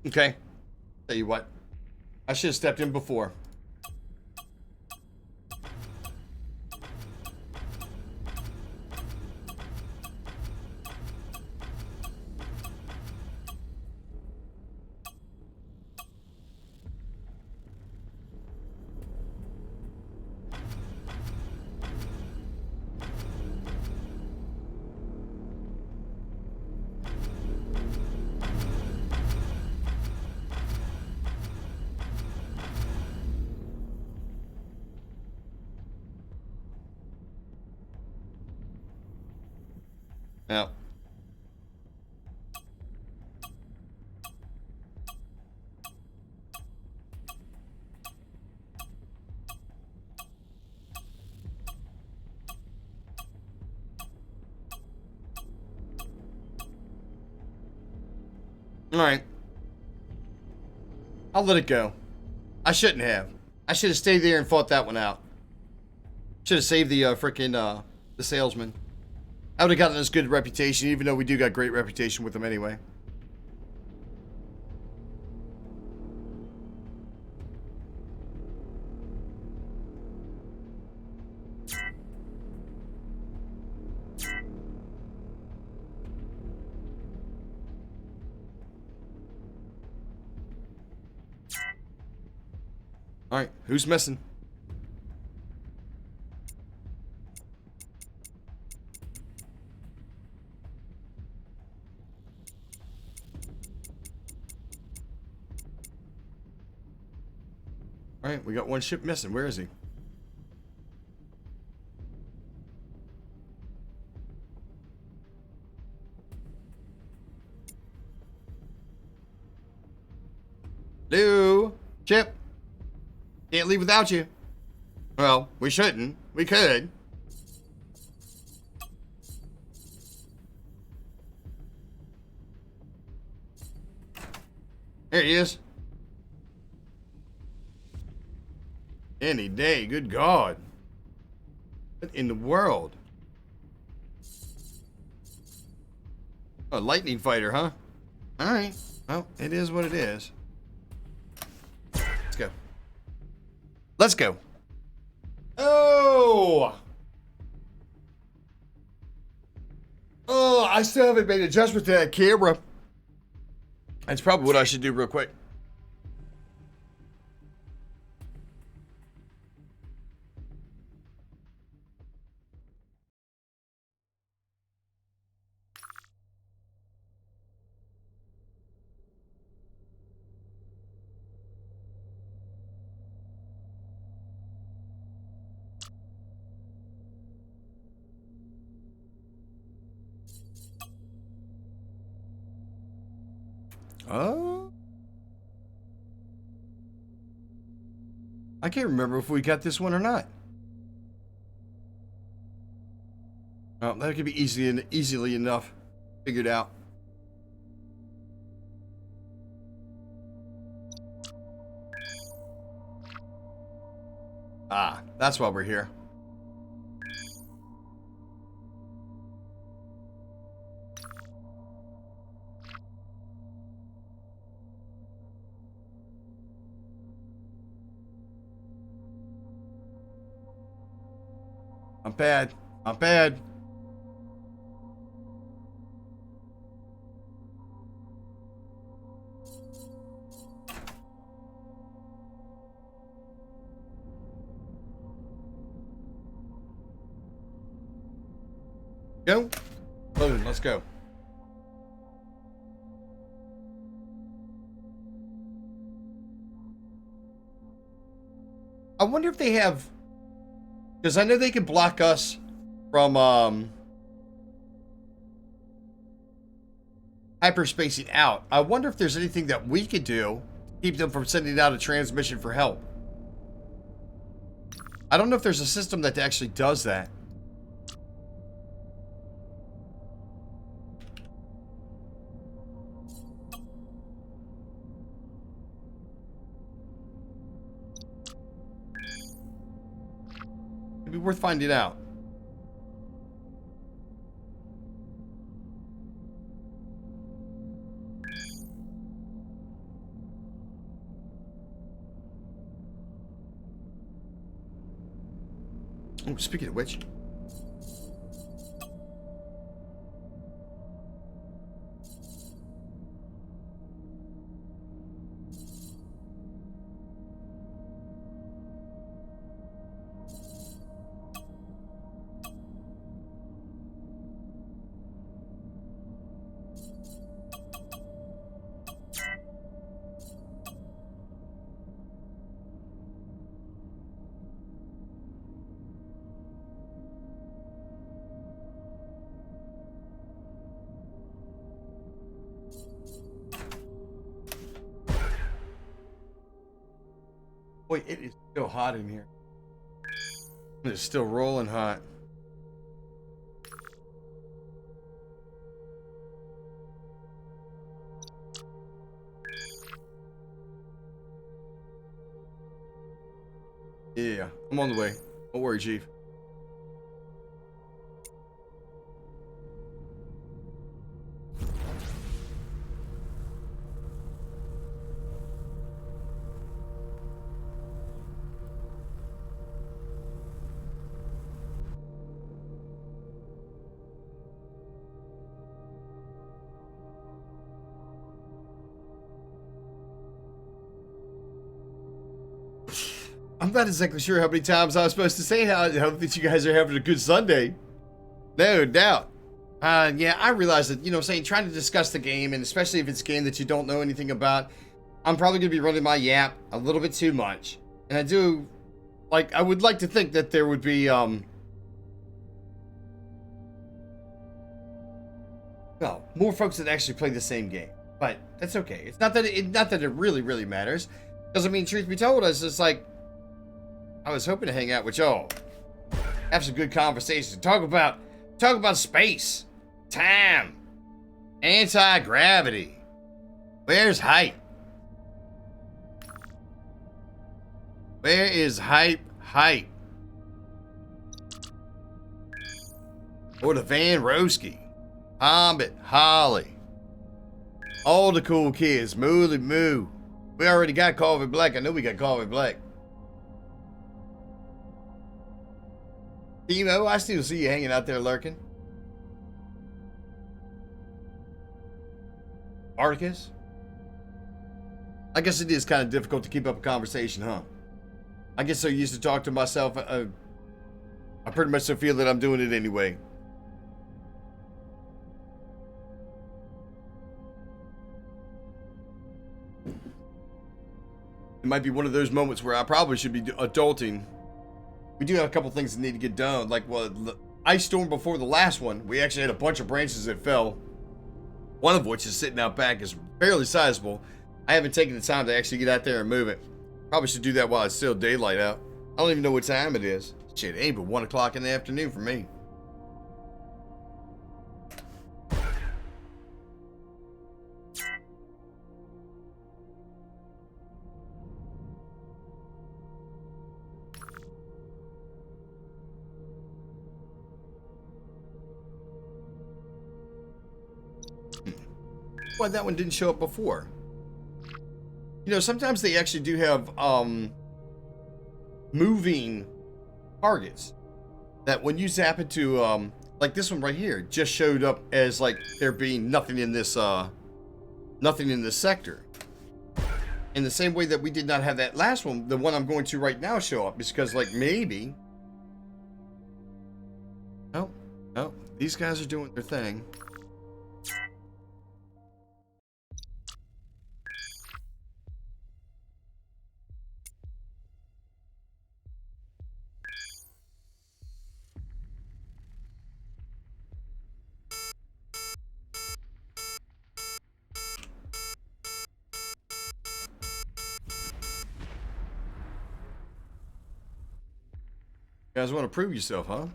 Okay. Tell you what. I should have stepped in before. Now. All right. I'll let it go. I shouldn't have. I should have stayed there and fought that one out. Should have saved the freaking the salesman. I would have gotten this good reputation, even though we do got great reputation with them anyway. All right, who's missing? All right, we got one ship missing. Where is he? Hello? Chip? Can't leave without you. Well, we shouldn't. We could. There he is. Any day, good God. What in the world? A lightning fighter, huh? Alright. Well, it is what it is. Let's go. Let's go. Oh! Oh, I still haven't made adjustment to that camera. That's probably what I should do real quick. Oh. I can't remember if we got this one or not. Oh, that could be easily enough figured out. Ah, that's why we're here. Not bad. Not bad. Go. Loaded. Let's go. I wonder if they have, because I know they can block us from hyperspacing out. I wonder if there's anything that we could do to keep them from sending out a transmission for help. I don't know if there's a system that actually does that. It'd be worth finding out. Oh, speaking of which. Boy, it is still hot in here. It is still rolling hot. Yeah, I'm on the way. Don't worry, Chief. I'm not exactly sure how many times I was supposed to say how that you guys are having a good Sunday. No doubt. Yeah, I realize that, you know, trying to discuss the game, and especially if it's a game that you don't know anything about, I'm probably going to be running my yap a little bit too much. And I would like to think that there would be, well, more folks that actually play the same game. But that's okay. It's not that it really, really matters. Because, I mean, truth be told, it's just like, I was hoping to hang out with y'all. Have some good conversations. Talk about space, time, anti-gravity. Where's hype? Where is hype? Or the Van Roski, Hobbit, Holly, all the cool kids, Mooly Moo. We already got Coffee Black. I know we got Coffee Black. Timo, I still see you hanging out there lurking. Articus? I guess it is kind of difficult to keep up a conversation, huh? I get so used to talk to myself, I pretty much so feel that I'm doing it anyway. It might be one of those moments where I probably should be adulting. We do have a couple things that need to get done. Like, well, the ice storm before the last one, we actually had a bunch of branches that fell. One of which is sitting out back, is fairly sizable. I haven't taken the time to actually get out there and move it. Probably should do that while it's still daylight out. I don't even know what time it is. Shit, it ain't but 1 o'clock in the afternoon for me. Why that one didn't show up before? You know, sometimes they actually do have moving targets that when you zap it to like this one right here just showed up as like there being nothing in this sector. In the same way that we did not have that last one, the one I'm going to right now show up is because like maybe oh these guys are doing their thing. You guys want to prove yourself, huh?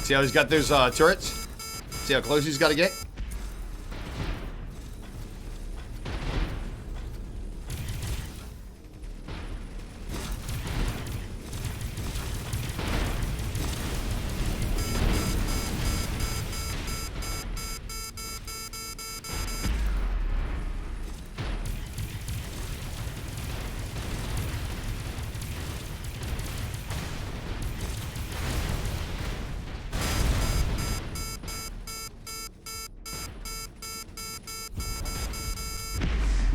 See how he's got those turrets? See how close he's got to get?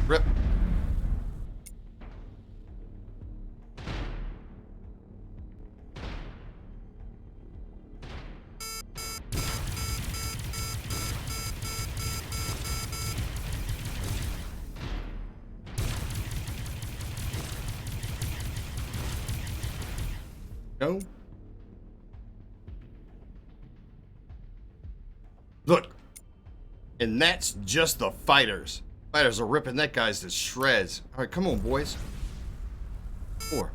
Rip. Go. Look. And that's just the fighters. Fighters are ripping that guy's to shreds. All right, come on, boys. 4.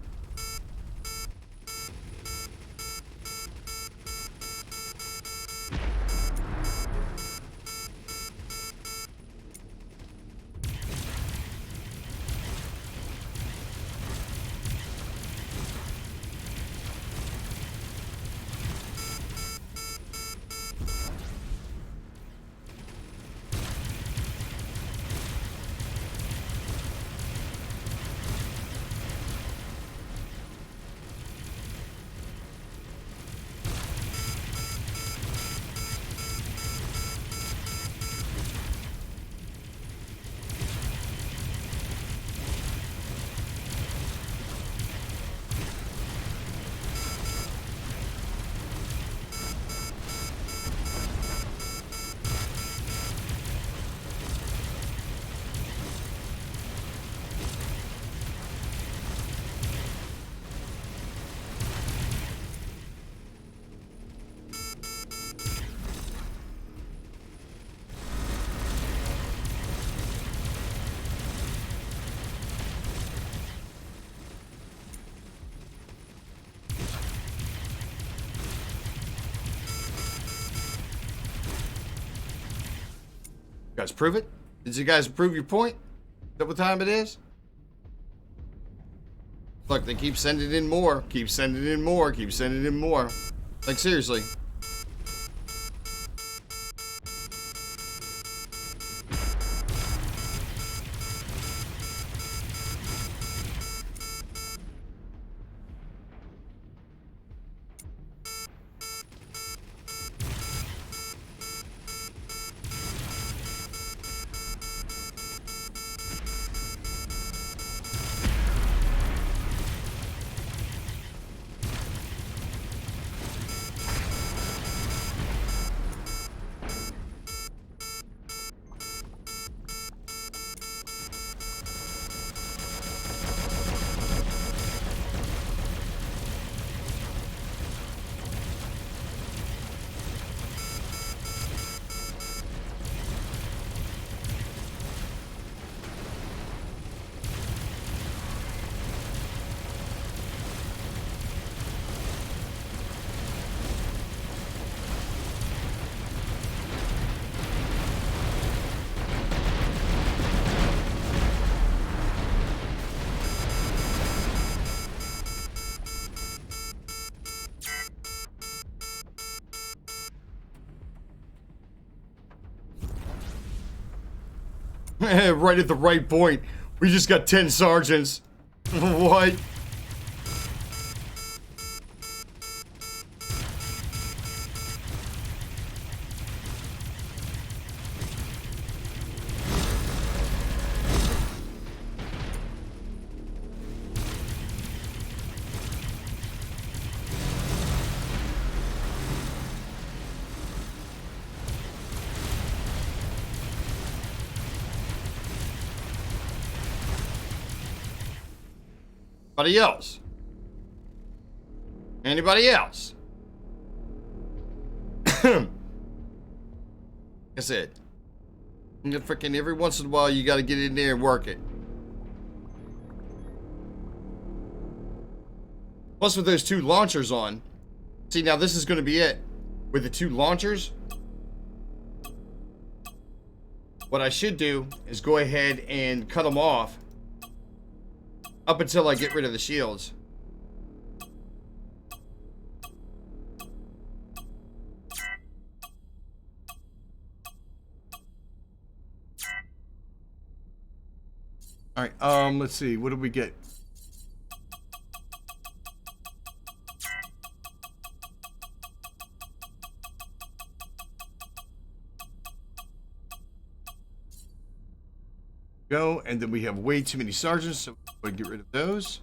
guys prove it? Did you guys prove your point? Is that what time it is? Look, they keep sending in more. Keep sending in more. Keep sending in more. Like, seriously. Right at the right point. We just got 10 sergeants. What? Anybody else? Anybody else? Like I said, freaking every once in a while you got to get in there and work it. Plus with those 2 launchers on. See, now this is going to be it. With the 2 launchers, what I should do is go ahead and cut them off. Up until I get rid of the shields. Alright, let's see. What did we get? Go, and then we have way too many sergeants, so we'll get rid of those.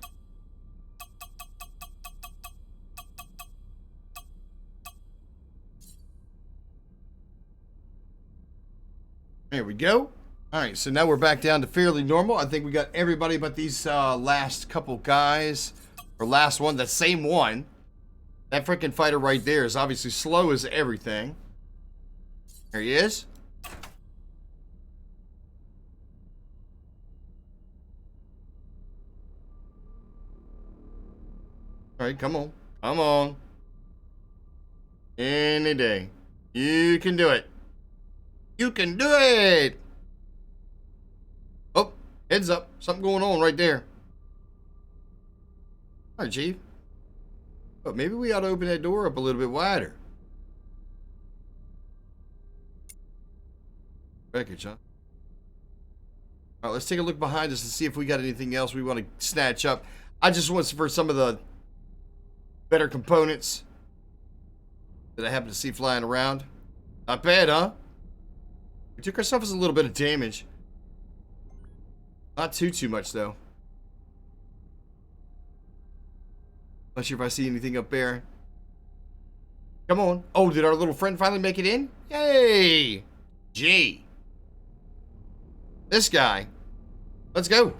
There we go. All right, so now we're back down to fairly normal. I think we got everybody but these last couple guys, or last one, the same one. That freaking fighter right there is obviously slow as everything. There he is. All right, come on. Come on. Any day. You can do it. You can do it! Oh, heads up. Something going on right there. All right, Chief. But maybe we ought to open that door up a little bit wider. Wreckage, huh? All right, let's take a look behind us and see if we got anything else we want to snatch up. I just want for some of the better components that I happen to see flying around. Not bad, huh? We took ourselves a little bit of damage. Not too much, though. Not sure if I see anything up there. Come on. Oh, did our little friend finally make it in? Yay! Gee. This guy. Let's go.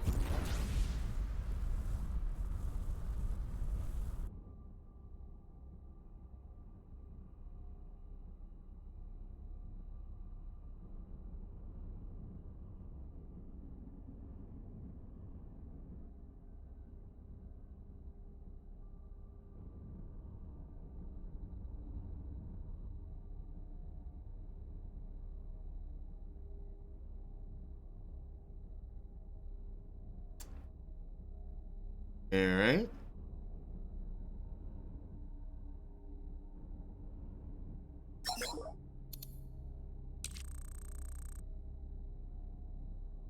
All right.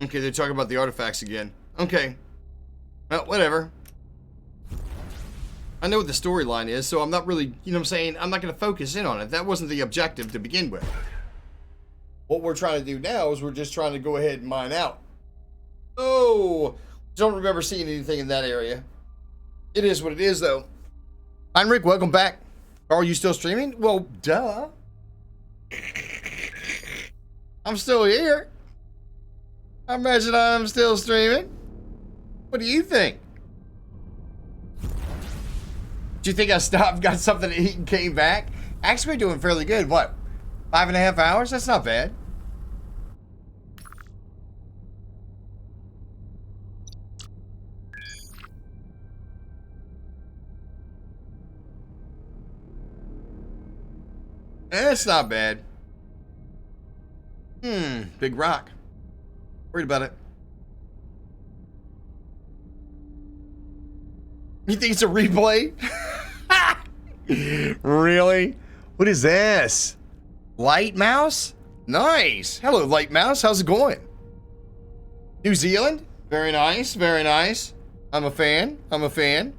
Okay, they're talking about the artifacts again. Okay. Well, whatever. I know what the storyline is, so I'm not really, you know what I'm saying? I'm not going to focus in on it. That wasn't the objective to begin with. What we're trying to do now is we're just trying to go ahead and mine out. Oh, don't remember seeing anything in that area. It is what it is, though. Heinrich, welcome back. Are you still streaming? Well, duh. I'm still here. I imagine I'm still streaming. What do you think? Do you think I stopped, got something to eat, and came back? Actually, we're doing fairly good. What? 5.5 hours? That's not bad. That's not bad. Big rock. Worried about it. You think it's a replay? Really? What is this? Light Mouse? Nice. Hello, Light Mouse. How's it going? New Zealand? Very nice. Very nice. I'm a fan. I'm a fan.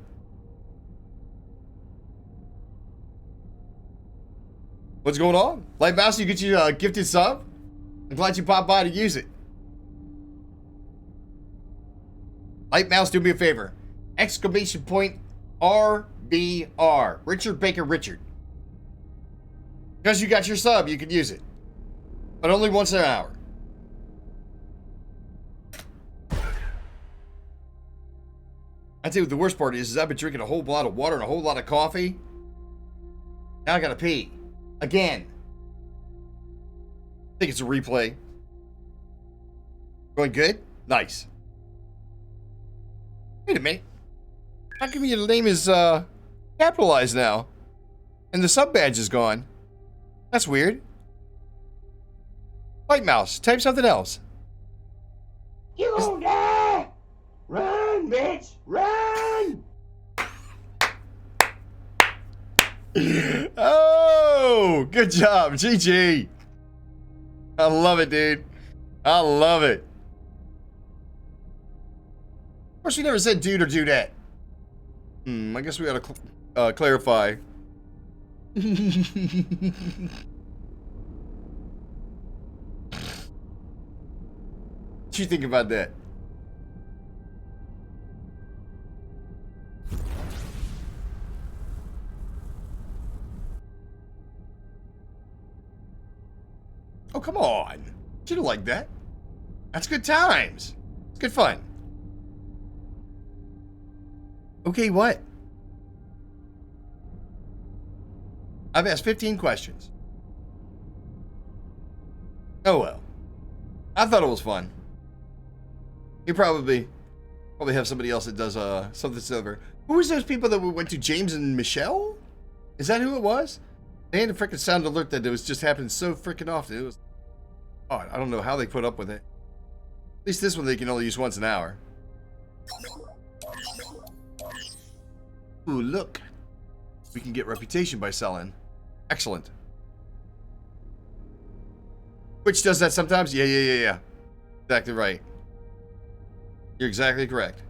What's going on? Light Mouse, you get you a gifted sub? I'm glad you popped by to use it. Light Mouse, do me a favor. Exclamation point RBR. Richard Baker Richard. Because you got your sub, you can use it. But only once an hour. I tell you what the worst part is I've been drinking a whole lot of water and a whole lot of coffee. Now I gotta pee. Again. I think it's a replay. Going good? Nice. Wait a minute. How come your name is capitalized now? And the sub badge is gone. That's weird. Light Mouse, type something else. You gonna die! Run, bitch! Run! Oh, good job. GG. I love it, dude. I love it. Of course, we never said dude or dudette. I guess we gotta clarify. What you think about that? Oh, come on. You don't like that. That's good times. It's good fun. Okay, what? I've asked 15 questions. Oh, well. I thought it was fun. You probably have somebody else that does something similar. Who was those people that we went to? James and Michelle? Is that who it was? They had a freaking sound alert that it was just happening so freaking often. It was odd. I don't know how they put up with it. At least this one they can only use once an hour. Ooh, look. We can get reputation by selling. Excellent. Which does that sometimes? Yeah. Exactly right. You're exactly correct.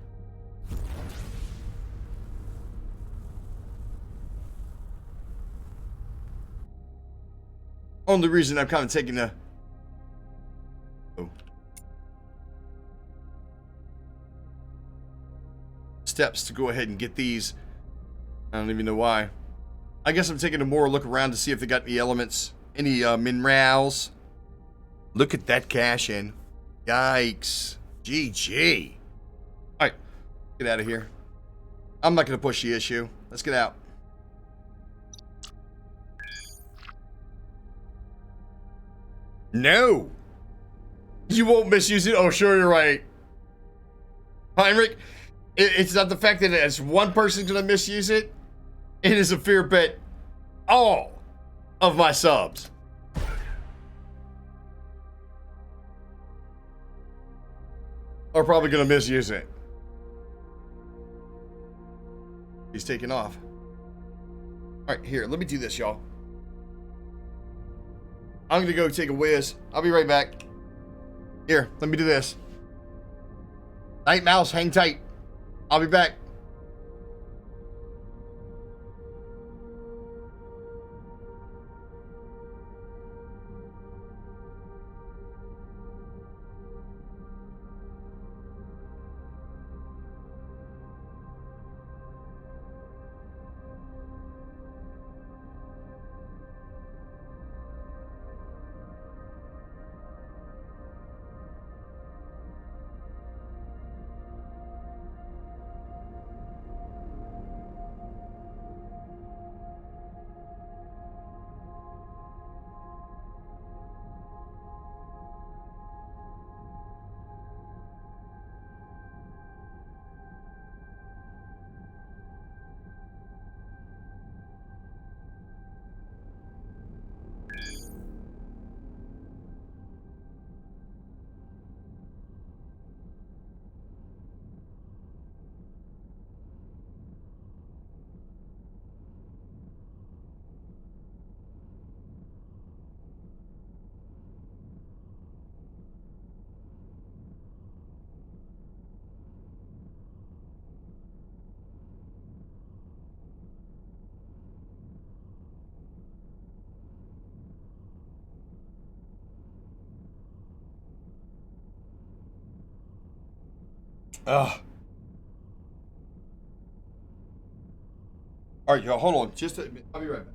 Only reason I'm kind of taking the steps to go ahead and get these. I don't even know why. I guess I'm taking a more look around to see if they got any elements, any minerals. Look at that cash in. Yikes. GG. All right, get out of here. I'm not going to push the issue. Let's get out. No. You won't misuse it? Oh, sure, you're right. Heinrich, it's not the fact that it's one person's going to misuse it. It is a fear bet all of my subs. Are probably going to misuse it. He's taking off. All right, here, let me do this, y'all. I'm gonna go take a whiz. I'll be right back. Here, let me do this. Night mouse, hang tight. I'll be back. Ugh. All right, y'all, hold on. Just a minute. I'll be right back.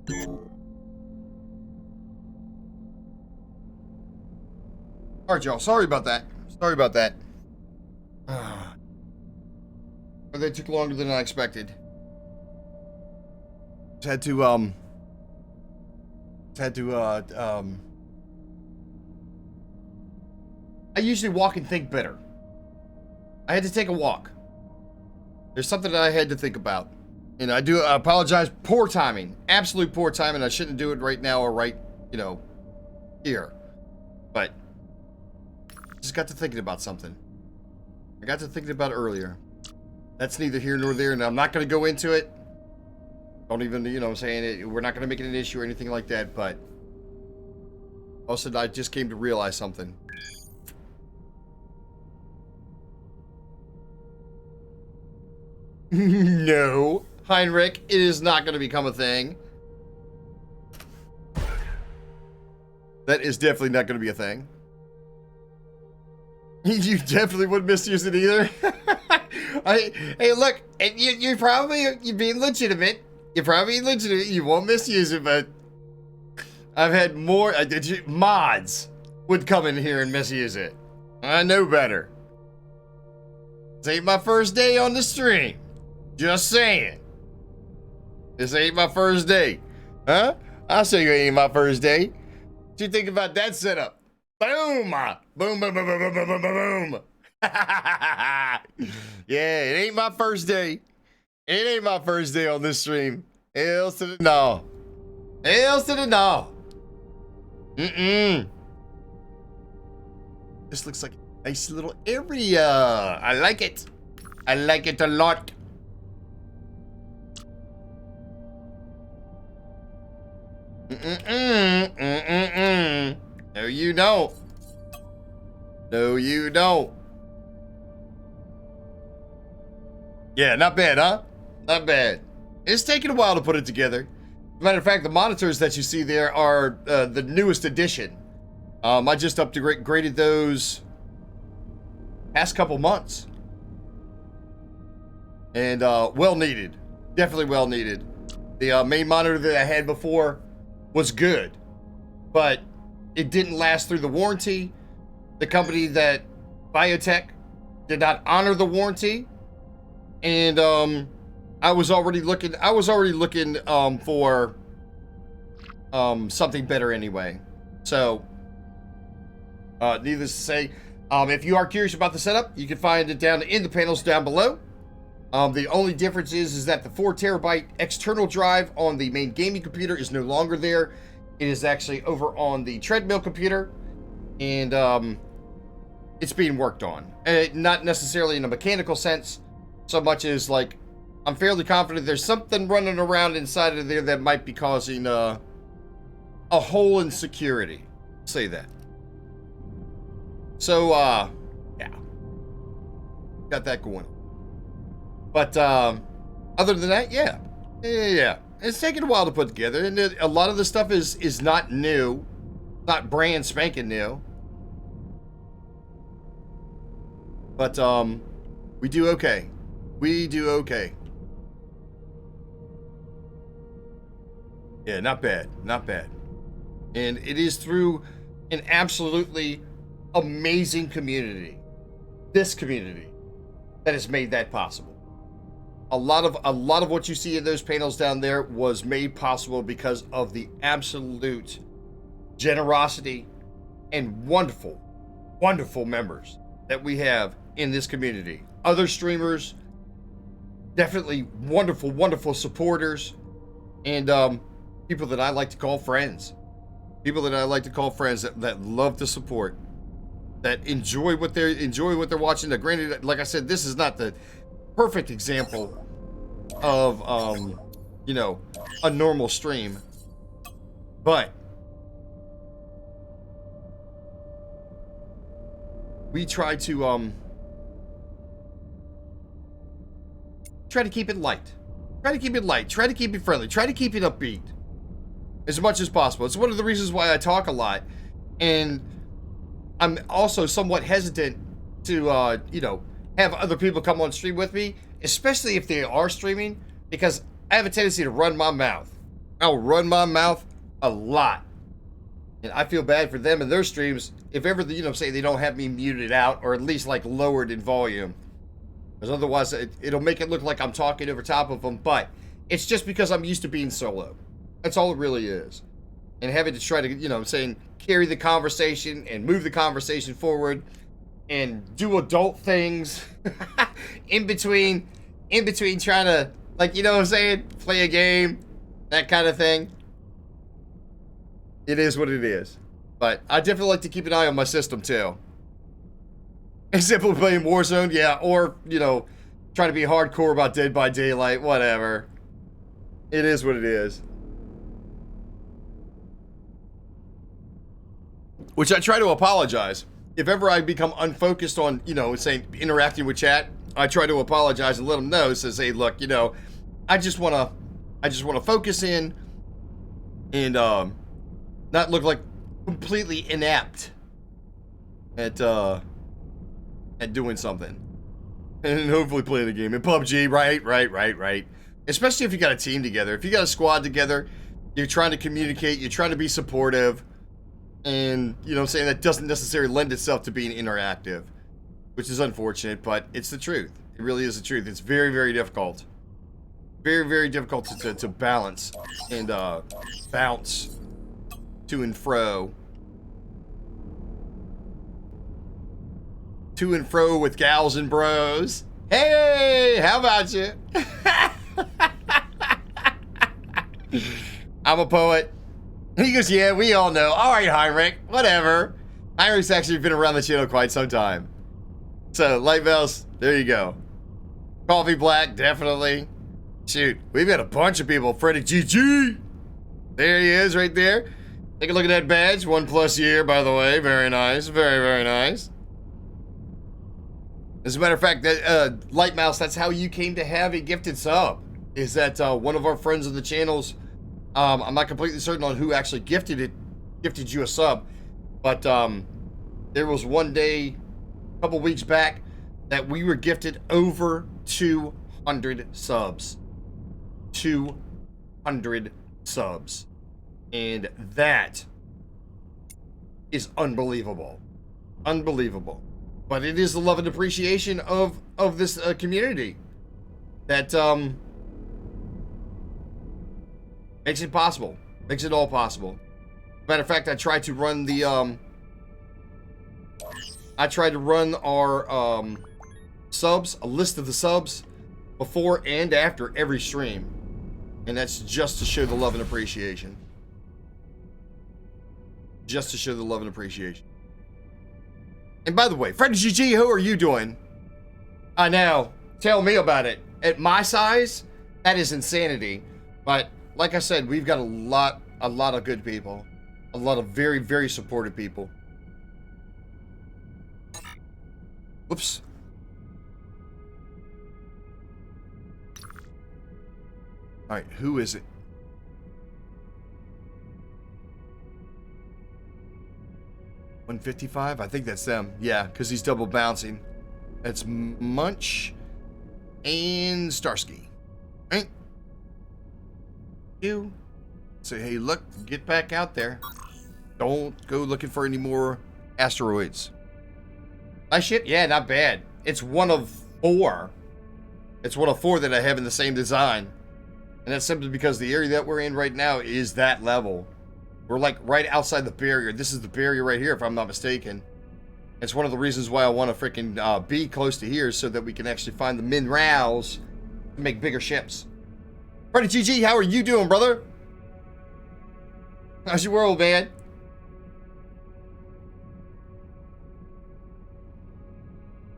All right, y'all. Sorry about that. Sorry about that. But they took longer than I expected. Had to I usually walk and think better. I had to take a walk. There's something that I had to think about. And I apologize. Poor timing. Absolute poor timing. I shouldn't do it right now or right, here. But just got to thinking about something. I got to thinking about it earlier. That's neither here nor there, and I'm not going to go into it. Don't even, I'm saying it. We're not going to make it an issue or anything like that, but also I just came to realize something. No, Heinrich, it is not going to become a thing. That is definitely not going to be a thing. You definitely wouldn't misuse it either. Hey, look, you're being legitimate. You're probably legitimate. You won't misuse it, but I've had more. Mods would come in here and misuse it. I know better. This ain't my first day on the stream. Just saying. This ain't my first day. Huh? I'll say it ain't my first day. What you think about that setup? Boom! Boom, boom, boom, boom, boom, boom, boom, boom. Yeah, it ain't my first day. It ain't my first day on this stream. Hells to the no. Hells to the no. This looks like a nice little area. I like it. I like it a lot. No, you don't. No, you don't. Yeah, not bad, huh? Not bad. It's taken a while to put it together. As a matter of fact, the monitors that you see there are the newest edition. I just upgraded those past couple months. And well needed. Definitely well needed. The main monitor that I had before was good, but it didn't last through the warranty. The company that Biotech did not honor the warranty, and I was already looking for something better anyway. So needless to say, if you are curious about the setup, you can find it down in the panels down below. The only difference is that the 4 terabyte external drive on the main gaming computer is no longer there. It is actually over on the treadmill computer, and it's being worked on. Not necessarily in a mechanical sense, so much as like I'm fairly confident there's something running around inside of there that might be causing a hole in security. Say that. So yeah, got that going on. But other than that, yeah. It's taken a while to put together, and a lot of the stuff is not new, not brand spanking new. But we do okay. We do okay. Yeah, not bad, not bad. And it is through an absolutely amazing community. This community that has made that possible. A lot of what you see in those panels down there was made possible because of the absolute generosity and wonderful members that we have in this community. Other streamers, definitely wonderful supporters, and people that I like to call friends. People that I like to call friends that love to support, that enjoy what they're watching. Now, granted, like I said, this is not the perfect example of a normal stream, but we try to keep it light, try to keep it friendly, try to keep it upbeat as much as possible. It's one of the reasons why I talk a lot, and I'm also somewhat hesitant to have other people come on stream with me, especially if they are streaming, because I have a tendency to run my mouth. I'll run my mouth a lot. And I feel bad for them and their streams if ever, you know, say they don't have me muted out or at least like lowered in volume. Because otherwise it'll make it look like I'm talking over top of them. But it's just because I'm used to being solo. That's all it really is. And having to try to, you know, saying carry the conversation and move the conversation forward and do adult things in between trying to, like, you know what I'm saying, play a game, that kind of thing. It is what it is. But I definitely like to keep an eye on my system too. Except for playing Warzone, yeah, or, you know, trying to be hardcore about Dead by Daylight, whatever. It is what it is. Which I try to apologize. If ever I become unfocused on, you know, saying interacting with chat, I try to apologize and let them know. Says, hey, look, you know, I just wanna focus in and not look like completely inept at doing something. And hopefully playing a game in PUBG, right. Especially if you got a team together. If you got a squad together, you're trying to communicate, you're trying to be supportive. And, you know what I'm saying, that doesn't necessarily lend itself to being interactive, which is unfortunate, but it's the truth. It really is the truth. It's very, very difficult. Very, very difficult to balance and bounce to and fro. To and fro with gals and bros. Hey, how about you? I'm a poet. He goes, yeah, we all know. All right, Heinrich, whatever. Heinrich's actually been around the channel quite some time. So, light bells, there you go. Coffee Black, definitely. Shoot, we've got a bunch of people. Freddy GG. There he is right there. Take a look at that badge. 1+ year, by the way. Very nice. Very, very nice. As a matter of fact, that Light Mouse, that's how you came to have a gifted sub. Is that one of our friends of the channels, I'm not completely certain on who actually gifted you a sub, but there was one day, a couple weeks back, that we were gifted over 200 subs. 200 subs. And that is unbelievable. Unbelievable. But it is the love and appreciation of this community that makes it possible. Makes it all possible. Matter of fact, I tried to run the our subs, a list of the subs before and after every stream. And that's just to show the love and appreciation. Just to show the love and appreciation. And by the way, Freddy GG, how are you doing? I know. Tell me about it. At my size, that is insanity. But like I said, we've got a lot of good people. A lot of very, very supportive people. Whoops. All right, who is it? $155? I think that's them. Yeah, because he's double bouncing. That's Munch and Starsky. Right? You say, hey, look, get back out there. Don't go looking for any more asteroids. My ship? Yeah, not bad. It's one of 4. It's one of 4 that I have in the same design. And that's simply because the area that we're in right now is that level. We're like right outside the barrier. This is the barrier right here, if I'm not mistaken. It's one of the reasons why I want to freaking be close to here so that we can actually find the minerals to make bigger ships. Freddy GG, how are you doing, brother? How's your world, man?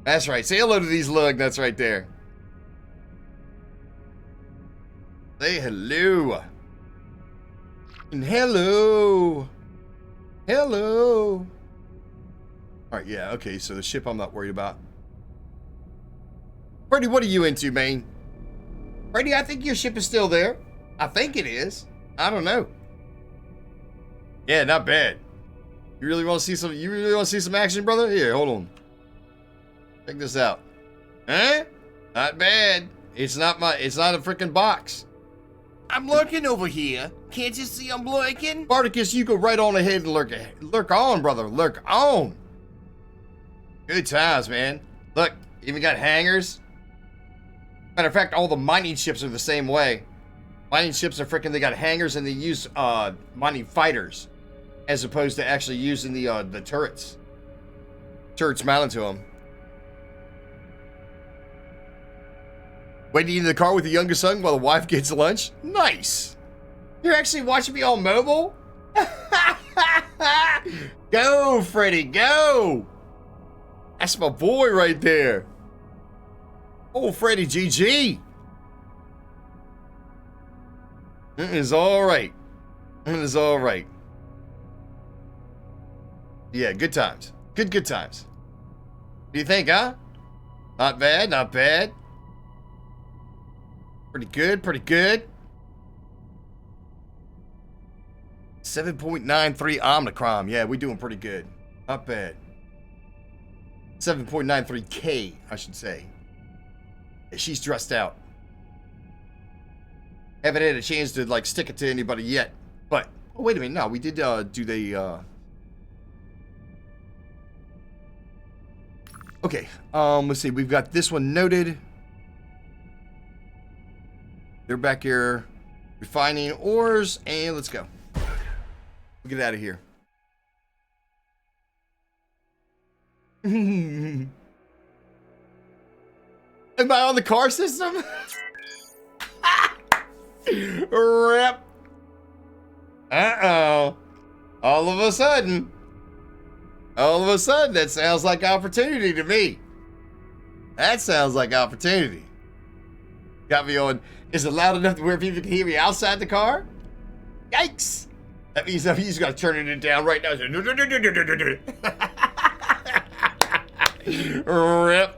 That's right. Say hello to these lug nuts right there. Say hello. And hello. Hello. Alright, yeah, okay, so the ship I'm not worried about. Freddy, what are you into, man? Freddy, I think your ship is still there. I think it is. I don't know. Yeah, not bad. You really want to see some action, brother? Here, hold on. Check this out. Huh? Not bad. It's not a freaking box. I'm lurking over here. Can't you see I'm lurking? Spartacus, you go right on ahead and lurk on, brother. Lurk on. Good times, man. Look, even got hangars. Matter of fact, all the mining ships are the same way. Mining ships are freaking, they got hangars and they use mining fighters as opposed to actually using the turrets. Turrets mounted to them. Waiting in the car with the youngest son while the wife gets lunch? Nice. You're actually watching me on mobile? Go, Freddy, go. That's my boy right there. Oh, Freddy, GG. It is all right. It is all right. Yeah, good times. Good times. What do you think, huh? Not bad, not bad. Pretty good, pretty good. 7.93 Omnicrom. Yeah, we're doing pretty good. Not bad. 7.93K, I should say. Yeah, she's dressed out. Haven't had a chance to, like, stick it to anybody yet. But, oh, wait a minute. No, we did, do the, Okay, let's see. We've got this one noted. They're back here refining ores, and let's go. We'll get out of here. Am I on the car system? Rip. Uh-oh. All of a sudden, that sounds like opportunity to me. That sounds like opportunity. Got me on. Is it loud enough to where people can hear me outside the car? Yikes! That means you just gotta turn it down right now. Rip.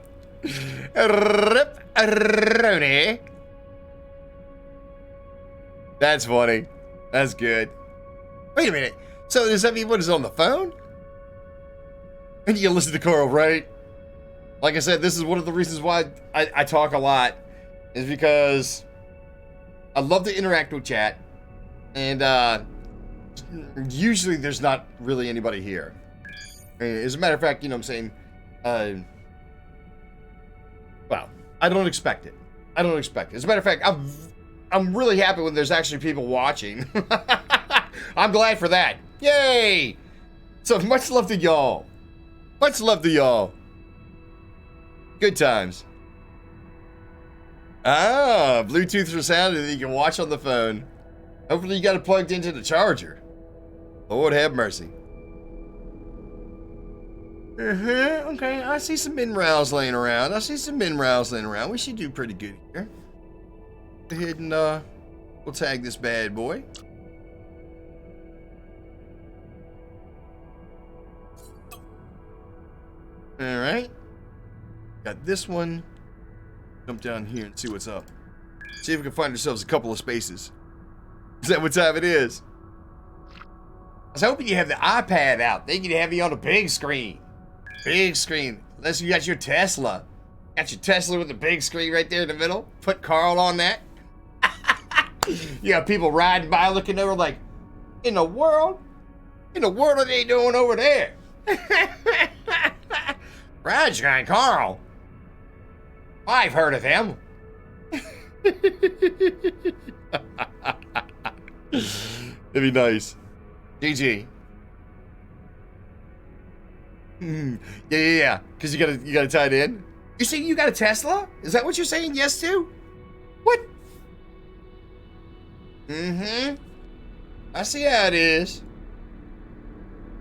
Rip-a-roni. That's funny. That's good. Wait a minute. So does that mean what is on the phone? And you listen to Carl, right? Like I said, this is one of the reasons why I talk a lot. Is because I love to interact with chat. And usually there's not really anybody here. As a matter of fact, you know what I'm saying? Well, I don't expect it. I don't expect it. As a matter of fact, I'm really happy when there's actually people watching. I'm glad for that. Yay! So much love to y'all. Much love to y'all. Good times. Ah, Bluetooth for sound that you can watch on the phone. Hopefully you got it plugged into the charger. Lord have mercy. Okay, I see some minerals laying around. We should do pretty good here. Go ahead and we'll tag this bad boy. Alright. Got this one. Jump down here and see what's up. See if we can find ourselves a couple of spaces. Is that what time it is? I was hoping you have the iPad out. They can have you on a big screen. Big screen. Unless you got your Tesla. Got your Tesla with the big screen right there in the middle. Put Carl on that. You got people riding by looking over like, in the world? In the world are they doing over there? Roger and Carl. I've heard of them. That'd be nice. GG. Yeah. Because you gotta tie it in. You saying you got a Tesla? Is that what you're saying yes to? What? I see how it is.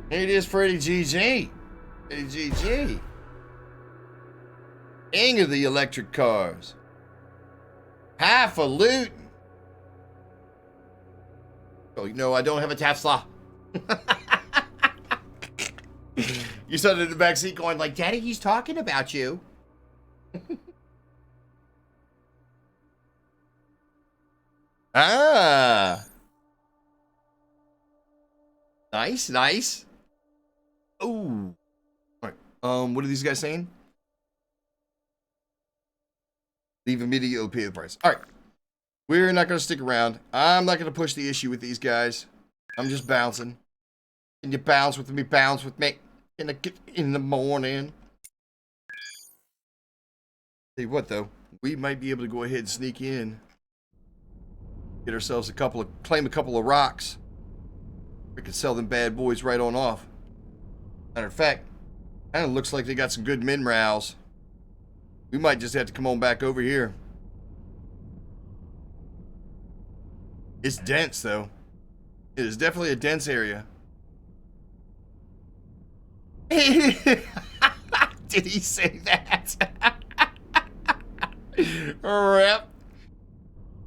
It is pretty GG. Pretty GG. King of the electric cars. Highfalutin. Oh, you know, I don't have a Tesla. You sat in the back seat going like, Daddy, he's talking about you. Ah. Nice. Ooh. All right. What are these guys saying? Leave immediately pay the price. All right. We're not going to stick around. I'm not going to push the issue with these guys. I'm just bouncing. Can you bounce with me? Bounce with me. In the morning. Tell you what, though. We might be able to go ahead and sneak in. Get ourselves claim a couple of rocks. We can sell them bad boys right on off. Matter of fact, kind of looks like they got some good minerals. We might just have to come on back over here. It's dense, though. It is definitely a dense area. Did he say that? Rip.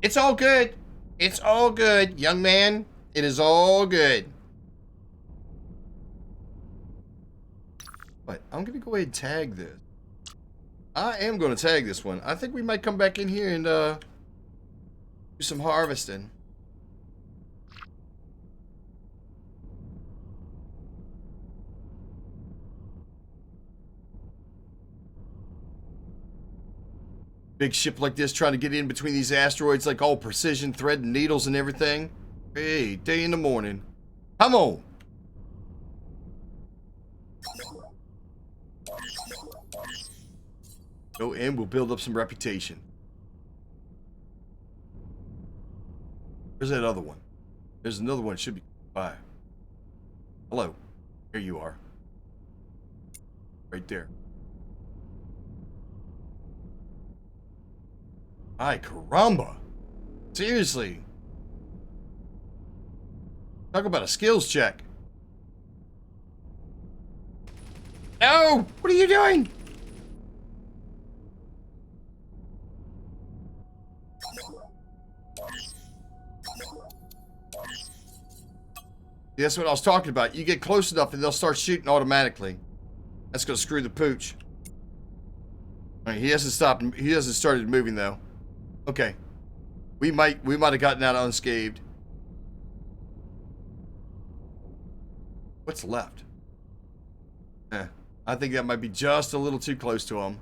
It's all good. It's all good, young man. It is all good. But I'm going to go ahead and tag this. I am going to tag this one. I think we might come back in here and do some harvesting. Big ship like this trying to get in between these asteroids like all precision thread and needles and everything. Hey, day in the morning. Come on. Go in, we'll build up some reputation. Where's that other one? There's another one. It should be by. Hello. Here you are. Right there. Ay, caramba. Seriously. Talk about a skills check. No! What are you doing? That's what I was talking about. You get close enough and they'll start shooting automatically. That's gonna screw the pooch. Alright, he hasn't stopped. He hasn't started moving though. Okay. We might have gotten out unscathed. What's left? I think that might be just a little too close to him.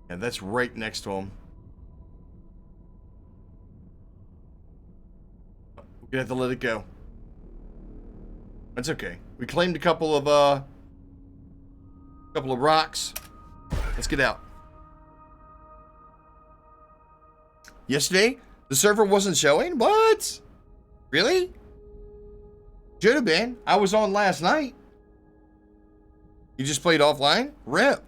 And that's right next to him. We're gonna have to let it go. That's okay. We claimed a couple of rocks. Let's get out. Yesterday, the server wasn't showing? What? Really? Should have been. I was on last night. You just played offline? Rip.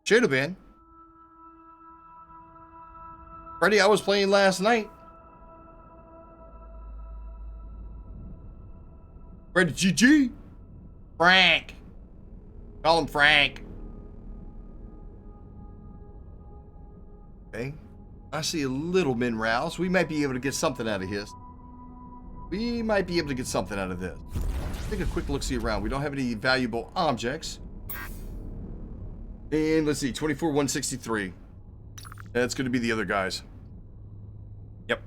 Should have been. Freddy, I was playing last night. Freddy GG. Frank. Call him Frank. Okay. I see a little minerals. We might be able to get something out of his. We might be able to get something out of this. Take a quick look-see around. We don't have any valuable objects. And let's see, 24,163. That's going to be the other guys. Yep.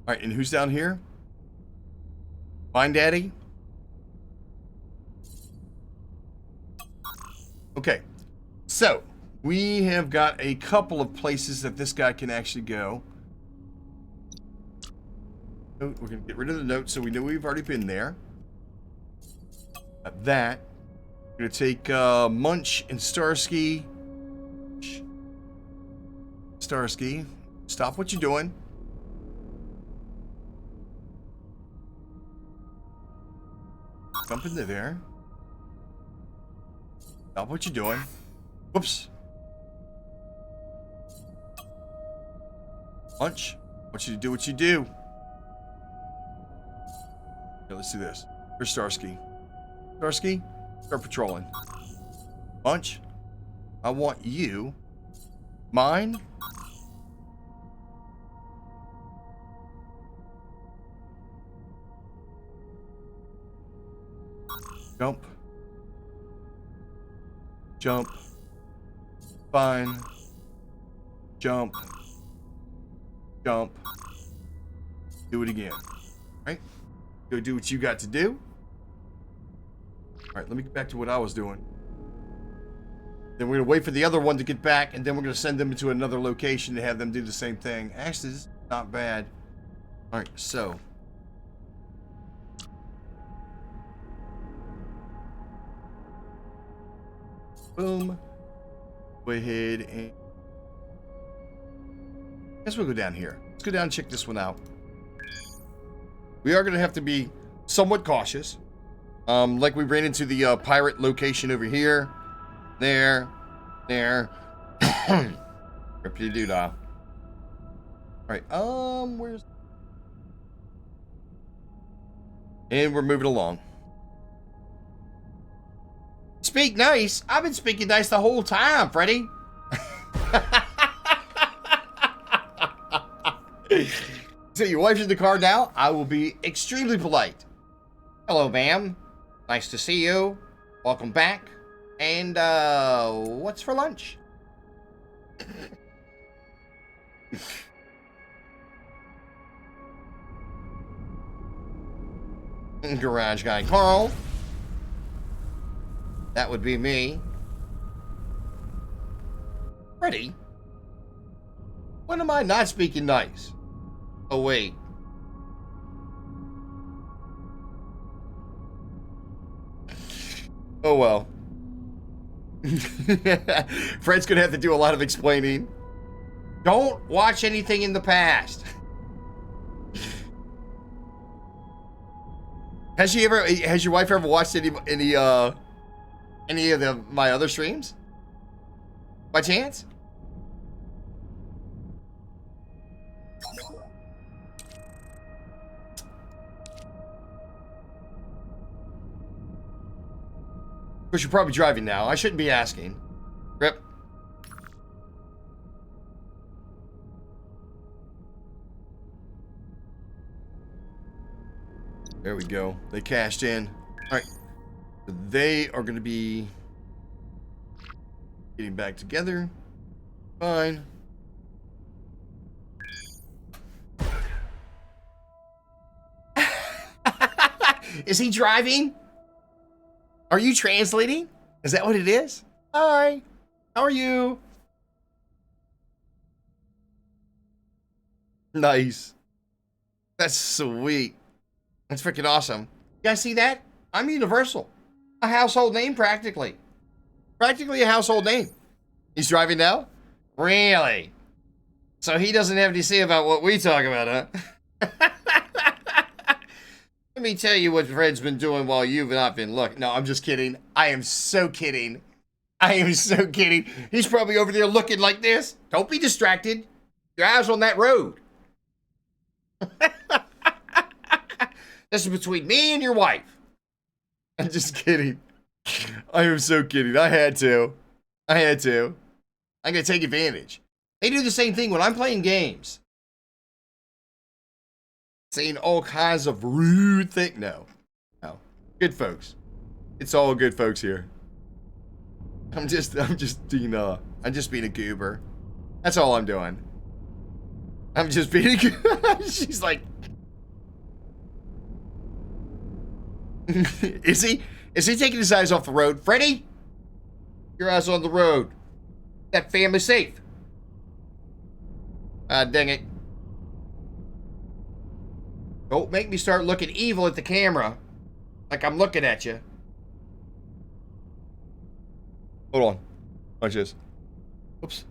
All right, and who's down here? Find Daddy. Okay, so we have got a couple of places that this guy can actually go. We're going to get rid of the note so we know we've already been there. Got that. We're going to take Munch and Starsky. Starsky, stop what you're doing. Jump into there. Stop what you're doing. Whoops. Munch, I want you to do what you do. Okay, let's do this. Where's Starsky? Starsky, start patrolling. Munch, I want you. Mine. Jump. Jump. Fine. Jump. Jump. Do it again. Right? Go do what you got to do. right, let me get back to what I was doing. Then we're gonna wait for the other one to get back, and then we're gonna send them to another location to have them do the same thing. Actually, this is not bad. All right, so. Boom. Go ahead and. I guess we'll go down here. Let's go down and check this one out. We are gonna have to be somewhat cautious. Like we ran into the pirate location over here. There. Rippity-doo-dah. Alright, where's... And we're moving along. Speak nice? I've been speaking nice the whole time, Freddy. So your wife's in the car now? I will be extremely polite. Hello, ma'am. Nice to see you. Welcome back. And, what's for lunch? Garage guy Carl. That would be me. Freddy? When am I not speaking nice? Oh, wait. Oh, well. Fred's gonna have to do a lot of explaining. Don't watch anything in the past. Has your wife ever watched any of my other streams? By chance? Of course, you're probably driving now. I shouldn't be asking. Rip. There we go. They cashed in. All right. They are going to be getting back together. Fine. Is he driving? Are you translating? Is that what it is? Hi. How are you? Nice. That's sweet. That's freaking awesome. You guys see that? I'm universal. A household name, practically. Practically a household name. He's driving now? Really? So he doesn't have to say about what we talk about, huh? Let me tell you what Fred's been doing while you've not been looking. No, I'm just kidding. I am so kidding. I am so kidding. He's probably over there looking like this. Don't be distracted. Your eyes on that road. This is between me and your wife. I'm just kidding. I am so kidding. I had to. I'm going to take advantage. They do the same thing when I'm playing games. Saying all kinds of rude things. No. Good folks. It's all good folks here. I'm just being a goober. That's all I'm doing. I'm just being a goober. She's like... Is he taking his eyes off the road? Freddy? Your eyes on the road. That family safe. Ah, dang it. Don't make me start looking evil at the camera. Like I'm looking at you. Hold on. Watch this. Oops.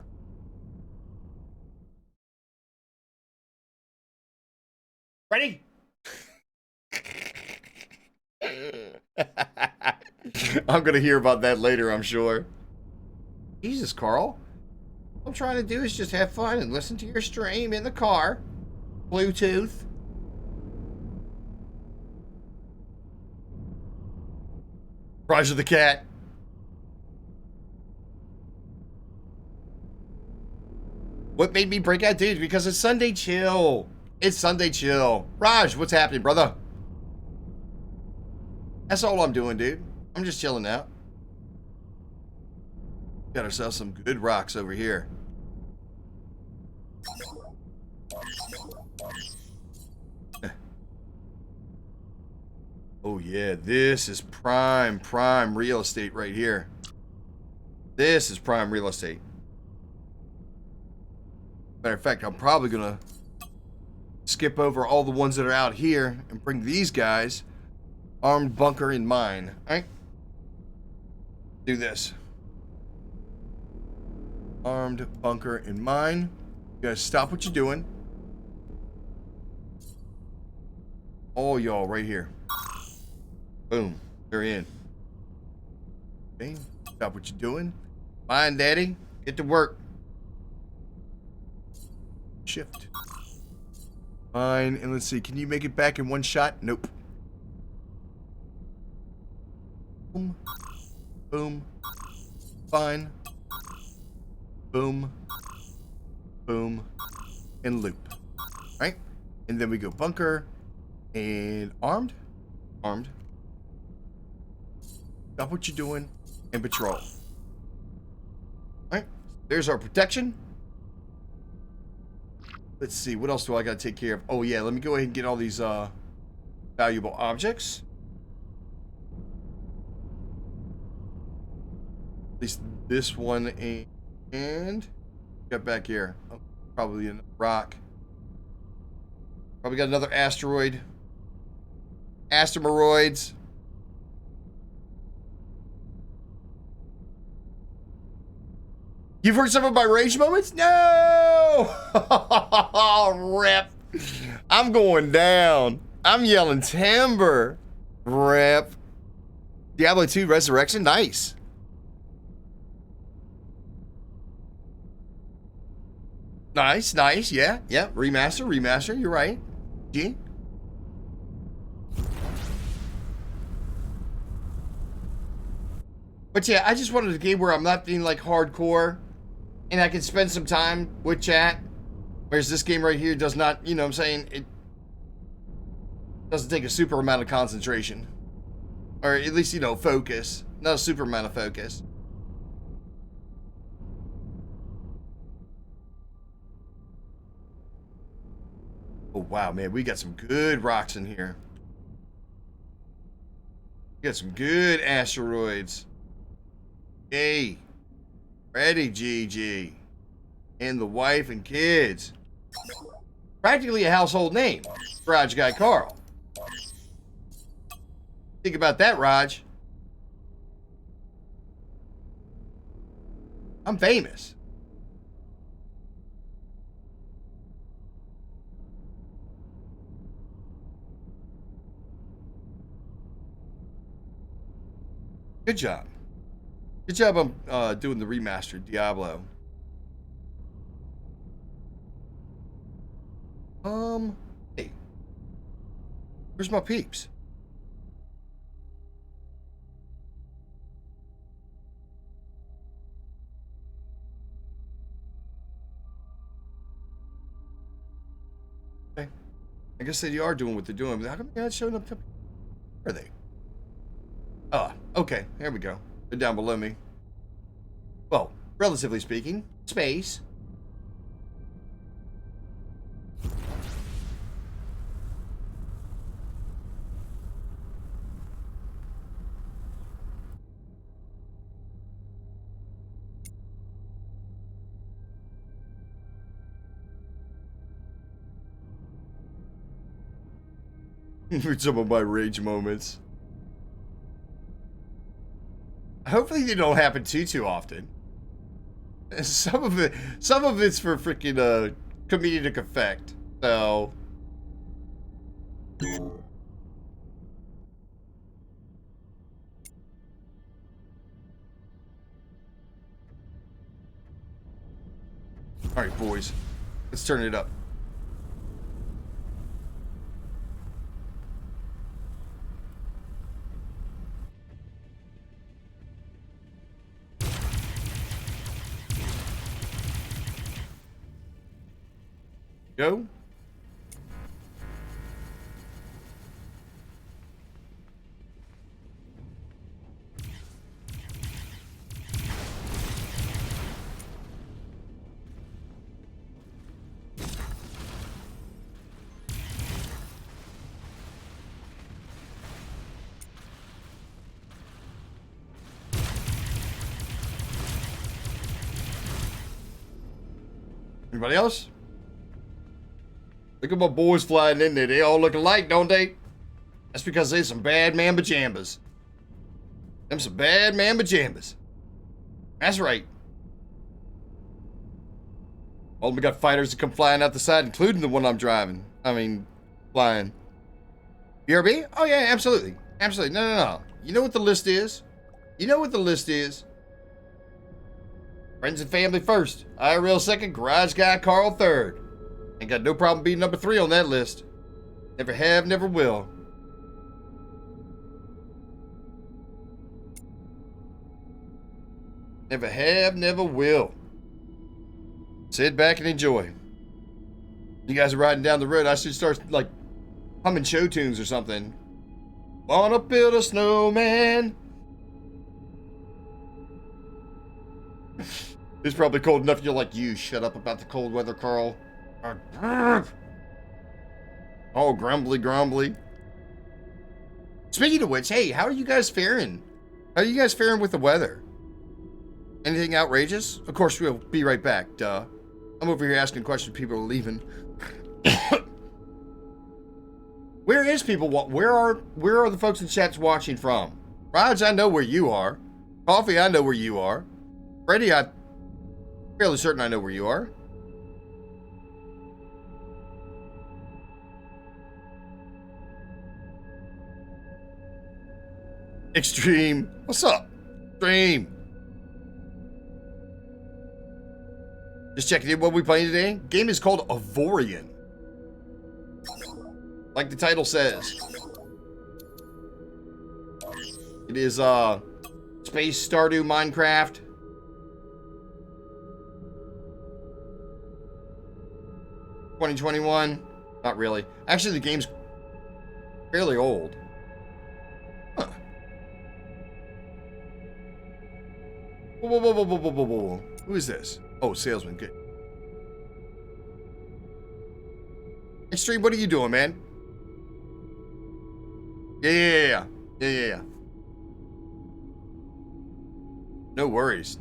Ready? I'm gonna hear about that later, I'm sure. Jesus, Carl. All I'm trying to do is just have fun and listen to your stream in the car. Bluetooth. Roger the cat. What made me break out, dude? Because it's Sunday chill. It's Sunday chill. Raj, what's happening, brother? That's all I'm doing, dude. I'm just chilling out. Got ourselves some good rocks over here. Oh, Oh yeah, this is prime real estate right here. This is prime real estate. Matter of fact, I'm probably gonna skip over all the ones that are out here and bring these guys. Armed bunker in mine. All right. Do this. Armed bunker in mine. You guys stop what you're doing. All y'all right here. Boom. They're in. Okay. Stop what you're doing. Fine, Daddy. Get to work. Shift. Fine. And let's see. Can you make it back in one shot? Nope. Boom. Boom. Fine. Boom. Boom. And loop. Right? And then we go bunker. And armed. Armed. Stop what you're doing. And patrol. Alright. There's our protection. Let's see. What else do I got to take care of? Oh, yeah. Let me go ahead and get all these valuable objects. At least this one. And got back here. Oh, probably a rock. Probably got another asteroid. Asteroids. You've heard some of my rage moments? No! Rip. I'm going down. I'm yelling timber. Rip. Diablo 2 Resurrection? Nice. Nice, nice. Yeah, yeah. Remaster. You're right. G. But yeah, I just wanted a game where I'm not being like hardcore and I can spend some time with chat. Whereas this game right here does not, you know what I'm saying? It doesn't take a super amount of concentration. Or at least, you know, focus. Not a super amount of focus. Oh, wow, man. We got some good rocks in here. We got some good asteroids. Hey. Ready, GG. And the wife and kids. Practically a household name. Garage Guy Carl. Think about that, Raj. I'm famous. Good job. Good job on doing the remastered Diablo. Hey. Where's my peeps? Okay. I guess they are doing what they're doing, but how come they're not showing up? Where are they? Oh, okay. There we go. They're down below me. Well, relatively speaking, space. For some of my rage moments. Hopefully they don't happen too often. Some of it's for freaking comedic effect. So all right, boys. Let's turn it up. Go. Anybody else? Look at my boys flying in there. They all look alike, don't they? That's because they some bad man pajamas. Them some bad man pajamas. That's right. Well, we got fighters that come flying out the side, including the one I'm driving. I mean, flying. BRB? Oh, yeah, absolutely. Absolutely. No. You know what the list is? You know what the list is? Friends and family first. IRL second. Garage guy Carl third. Ain't got no problem being number 3 on that list. Never have, never will. Never have, never will. Sit back and enjoy. You guys are riding down the road. I should start, like, humming show tunes or something. Wanna build a snowman? It's probably cold enough you're like, you shut up about the cold weather, Carl. Oh, grumbly. Speaking of which, hey, how are you guys faring? How are you guys faring with the weather? Anything outrageous? Of course, we'll be right back, duh. I'm over here asking questions, people are leaving. Where is people? Where are the folks in chat's watching from? Raj, I know where you are. Coffee, I know where you are. Freddie, I'm fairly certain I know where you are. Extreme. What's up? Extreme. Just checking in what we playing today. Game is called Aorion. Like the title says. It is Space Stardew Minecraft. $2021. Not really. Actually, the game's fairly old. Huh. Whoa. Who is this? Oh, salesman. Good. Extreme, what are you doing, man? Yeah. No worries.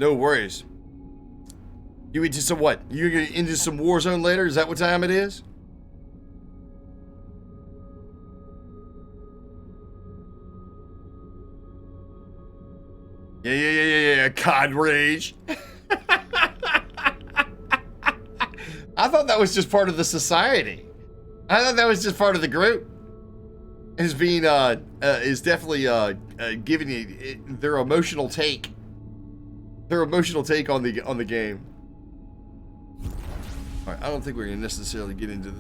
You into some what? You gonna into some Warzone later? Is that what time it is? Yeah. COD rage. I thought that was just part of the society. I thought that was just part of the group. Is being is definitely giving you their emotional take. Their emotional take on the game. All right, I don't think we're gonna necessarily get into.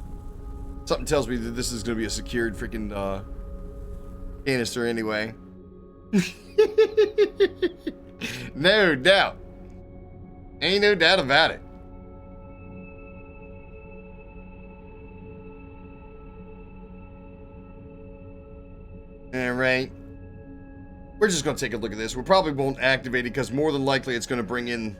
Something tells me that this is gonna be a secured freaking canister anyway. No doubt. Ain't no doubt about it. All right. We're just going to take a look at this. We probably won't activate it because more than likely it's going to bring in...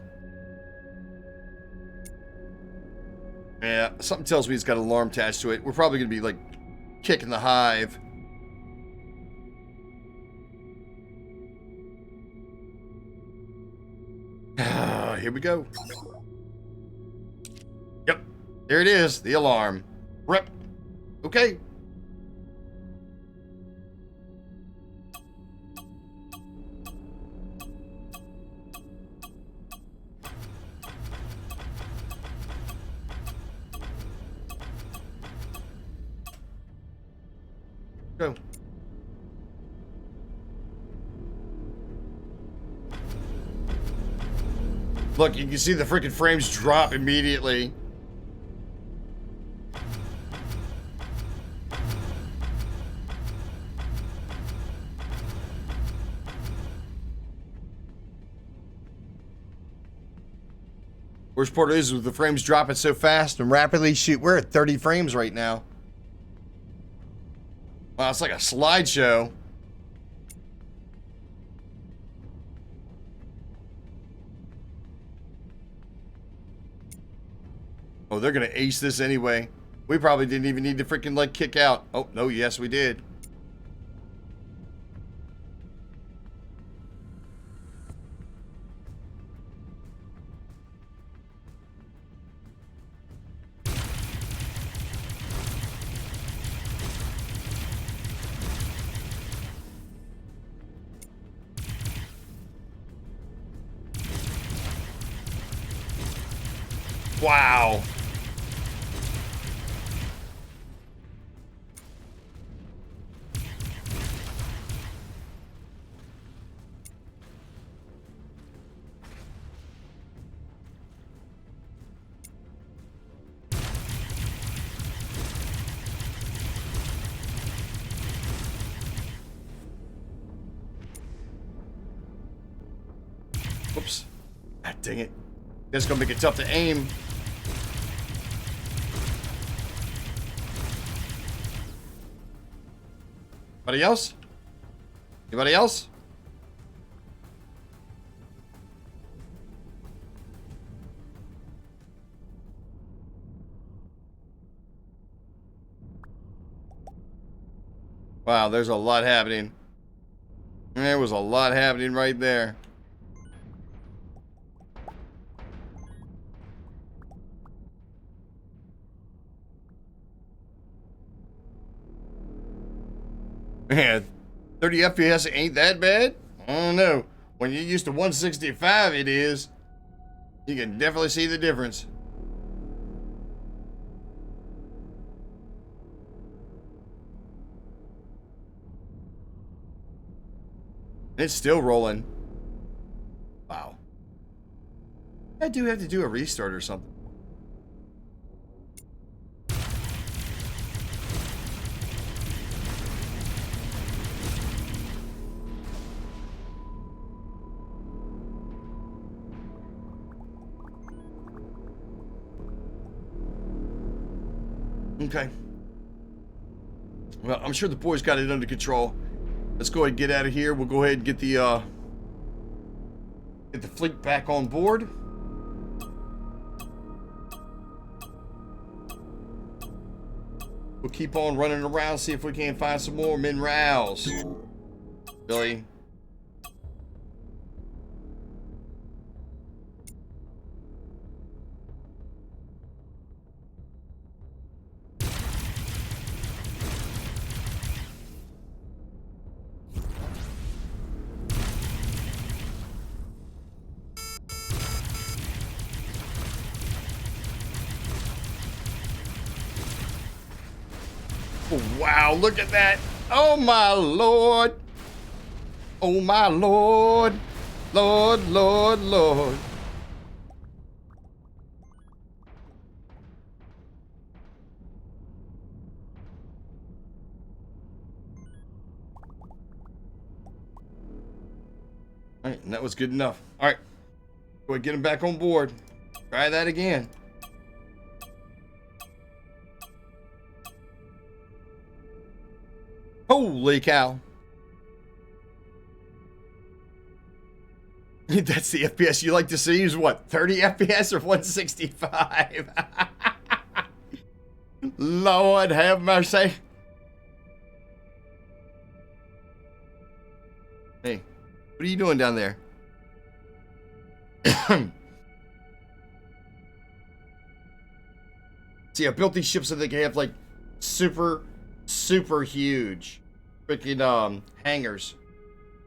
Yeah, something tells me it's got an alarm attached to it. We're probably going to be, like, kicking the hive. Here we go. Yep. There it is. The alarm. Rip. Okay. Go. Look, you can see the freaking frames drop immediately. Worst part is with the frames dropping so fast and rapidly. Shoot, we're at 30 frames right now. Wow, it's like a slideshow. Oh, they're gonna ace this anyway. We probably didn't even need to freaking like kick out. Oh, no, yes, we did. Wow. Oops. Ah, dang it. That's gonna make it tough to aim. Anybody else? Anybody else? Wow, there's a lot happening. There was a lot happening right there. Man, 30 FPS ain't that bad? I don't know. When you're used to 165, it is. You can definitely see the difference. It's still rolling. Wow. I do have to do a restart or something. Okay. Well, I'm sure the boys got it under control. Let's go ahead and get out of here. We'll go ahead and get the fleet back on board. We'll keep on running around, see if we can't find some more minerals. Billy. Oh, wow, look at that. Oh, my Lord. Oh, my Lord. Lord, Lord, Lord. All right, and that was good enough. All right, go ahead, get him back on board. Try that again. Holy cow. That's the FPS you like to see is what? 30 FPS or 165? Lord have mercy. Hey, what are you doing down there? See, I built these ships so they can have like super huge freaking hangars.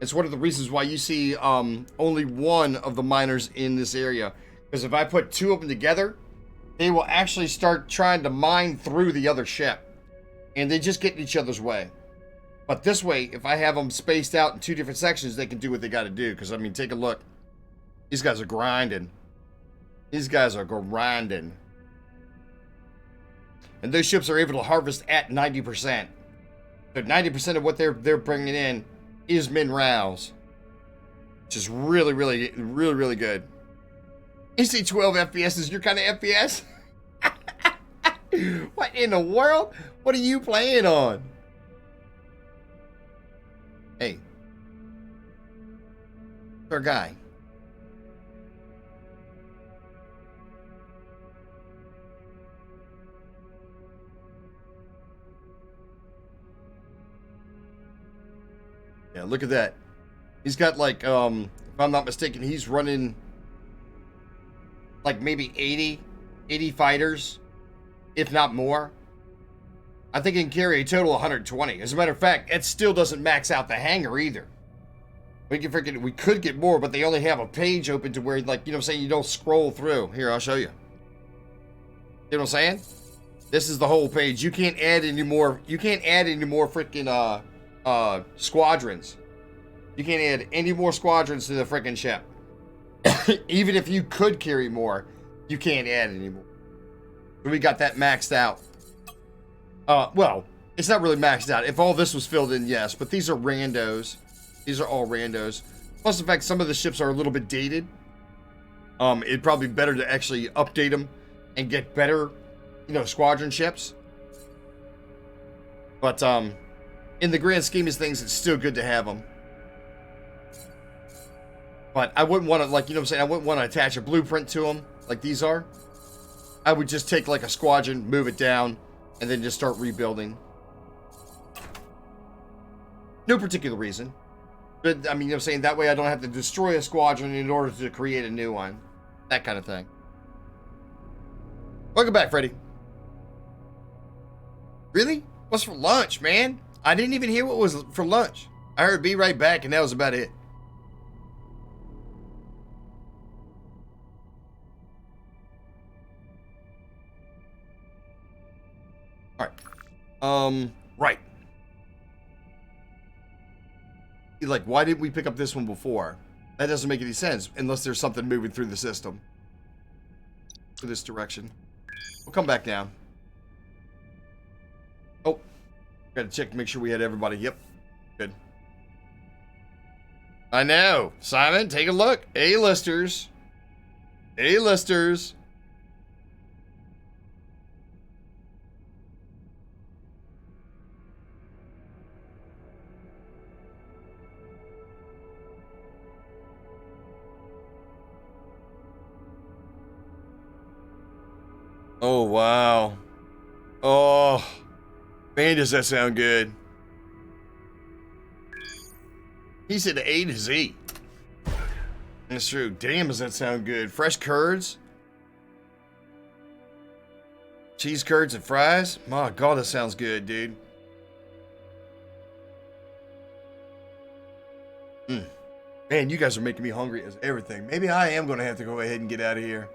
It's one of the reasons why you see only one of the miners in this area, because if I put two of them together, they will actually start trying to mine through the other ship, and they just get in each other's way. But this way, if I have them spaced out in two different sections, they can do what they got to do. Because I mean, take a look, these guys are grinding. These guys are grinding. And those ships are able to harvest at 90%. So 90% of what they're bringing in is minerals. Which is really good. You see 12 FPS is your kind of FPS? What in the world? What are you playing on? Hey. Our guy. Yeah, look at that. He's got like, if I'm not mistaken, he's running like maybe 80 fighters, if not more. I think he can carry a total of 120. As a matter of fact, it still doesn't max out the hangar either. We could get more, but they only have a page open to where, like, you know what I'm saying, you don't scroll through. Here, I'll show you. You know what I'm saying? This is the whole page. You can't add any more. You can't add any more freaking squadrons. You can't add any more squadrons to the freaking ship. Even if you could carry more, you can't add any more. So we got that maxed out. Well, it's not really maxed out. If all this was filled in, yes. But these are randos. These are all randos. Plus the fact some of the ships are a little bit dated. It'd probably be better to actually update them and get better, squadron ships. But in the grand scheme of things, it's still good to have them. But I wouldn't want to, like, I wouldn't want to attach a blueprint to them like these are. I would just take like a squadron, move it down, and then just start rebuilding. No particular reason. But, I mean, that way I don't have to destroy a squadron in order to create a new one. That kind of thing. Welcome back, Freddy. Really? What's for lunch, man? I didn't even hear what was for lunch. I heard be right back, and that was about it. Alright. Right. Like, why didn't we pick up this one before? That doesn't make any sense, unless there's something moving through the system. To this direction. We'll come back down. Oh. Gotta check to make sure we had everybody. Yep. Good. I know. Simon, take a look. A-listers. A-listers. Oh, wow. Oh, man, does that sound good. He said A to Z. That's true. Damn, does that sound good. Fresh curds. Cheese curds and fries. My God, that sounds good, dude. Man, you guys are making me hungry as everything. Maybe I am going to have to go ahead and get out of here.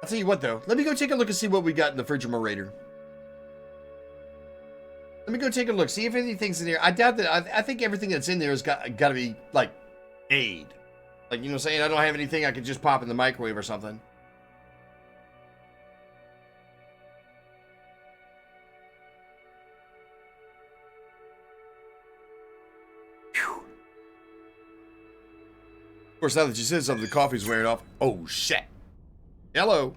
I'll tell you what, though. Let me go take a look and see what we got in the refrigerator. Let me go take a look. See if anything's in there. I doubt that. I think everything that's in there has got to be, like, aid. Like, you know what I'm saying? I don't have anything I could just pop in the microwave or something. Whew. Of course, now that you said something, the coffee's wearing off. Oh, shit. Hello.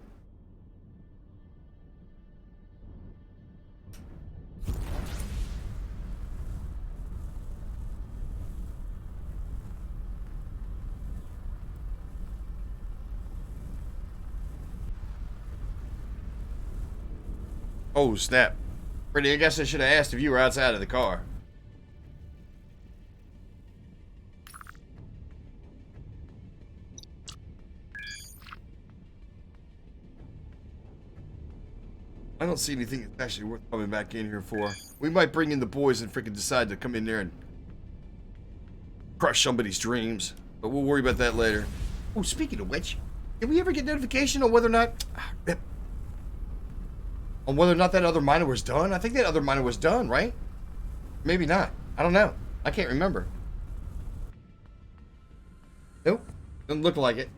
Oh, snap. Pretty, I guess I should have asked if you were outside of the car. I don't see anything that's actually worth coming back in here for. We might bring in the boys and freaking decide to come in there and crush somebody's dreams. But we'll worry about that later. Oh, speaking of which, did we ever get notification on whether or not... on whether or not that other miner was done? I think that other miner was done, right? Maybe not. I don't know. I can't remember. Nope. Doesn't look like it.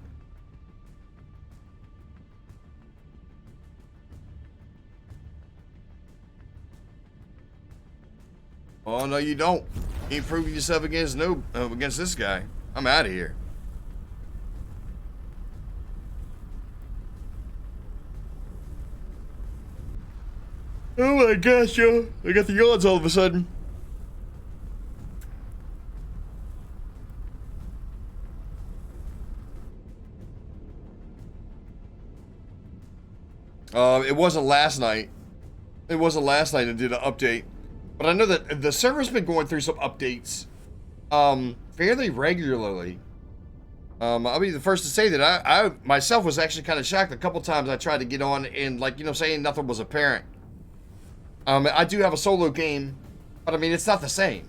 Oh, no, you don't. You ain't proving yourself against against this guy. I'm out of here. Oh my gosh, yo. I got the yawns all of a sudden. It wasn't last night. It wasn't last night I did an update. But I know that the server's been going through some updates fairly regularly. I'll be the first to say that I myself was actually kind of shocked. A couple times I tried to get on and, like, you know, saying nothing was apparent. I do have a solo game, but I mean, it's not the same.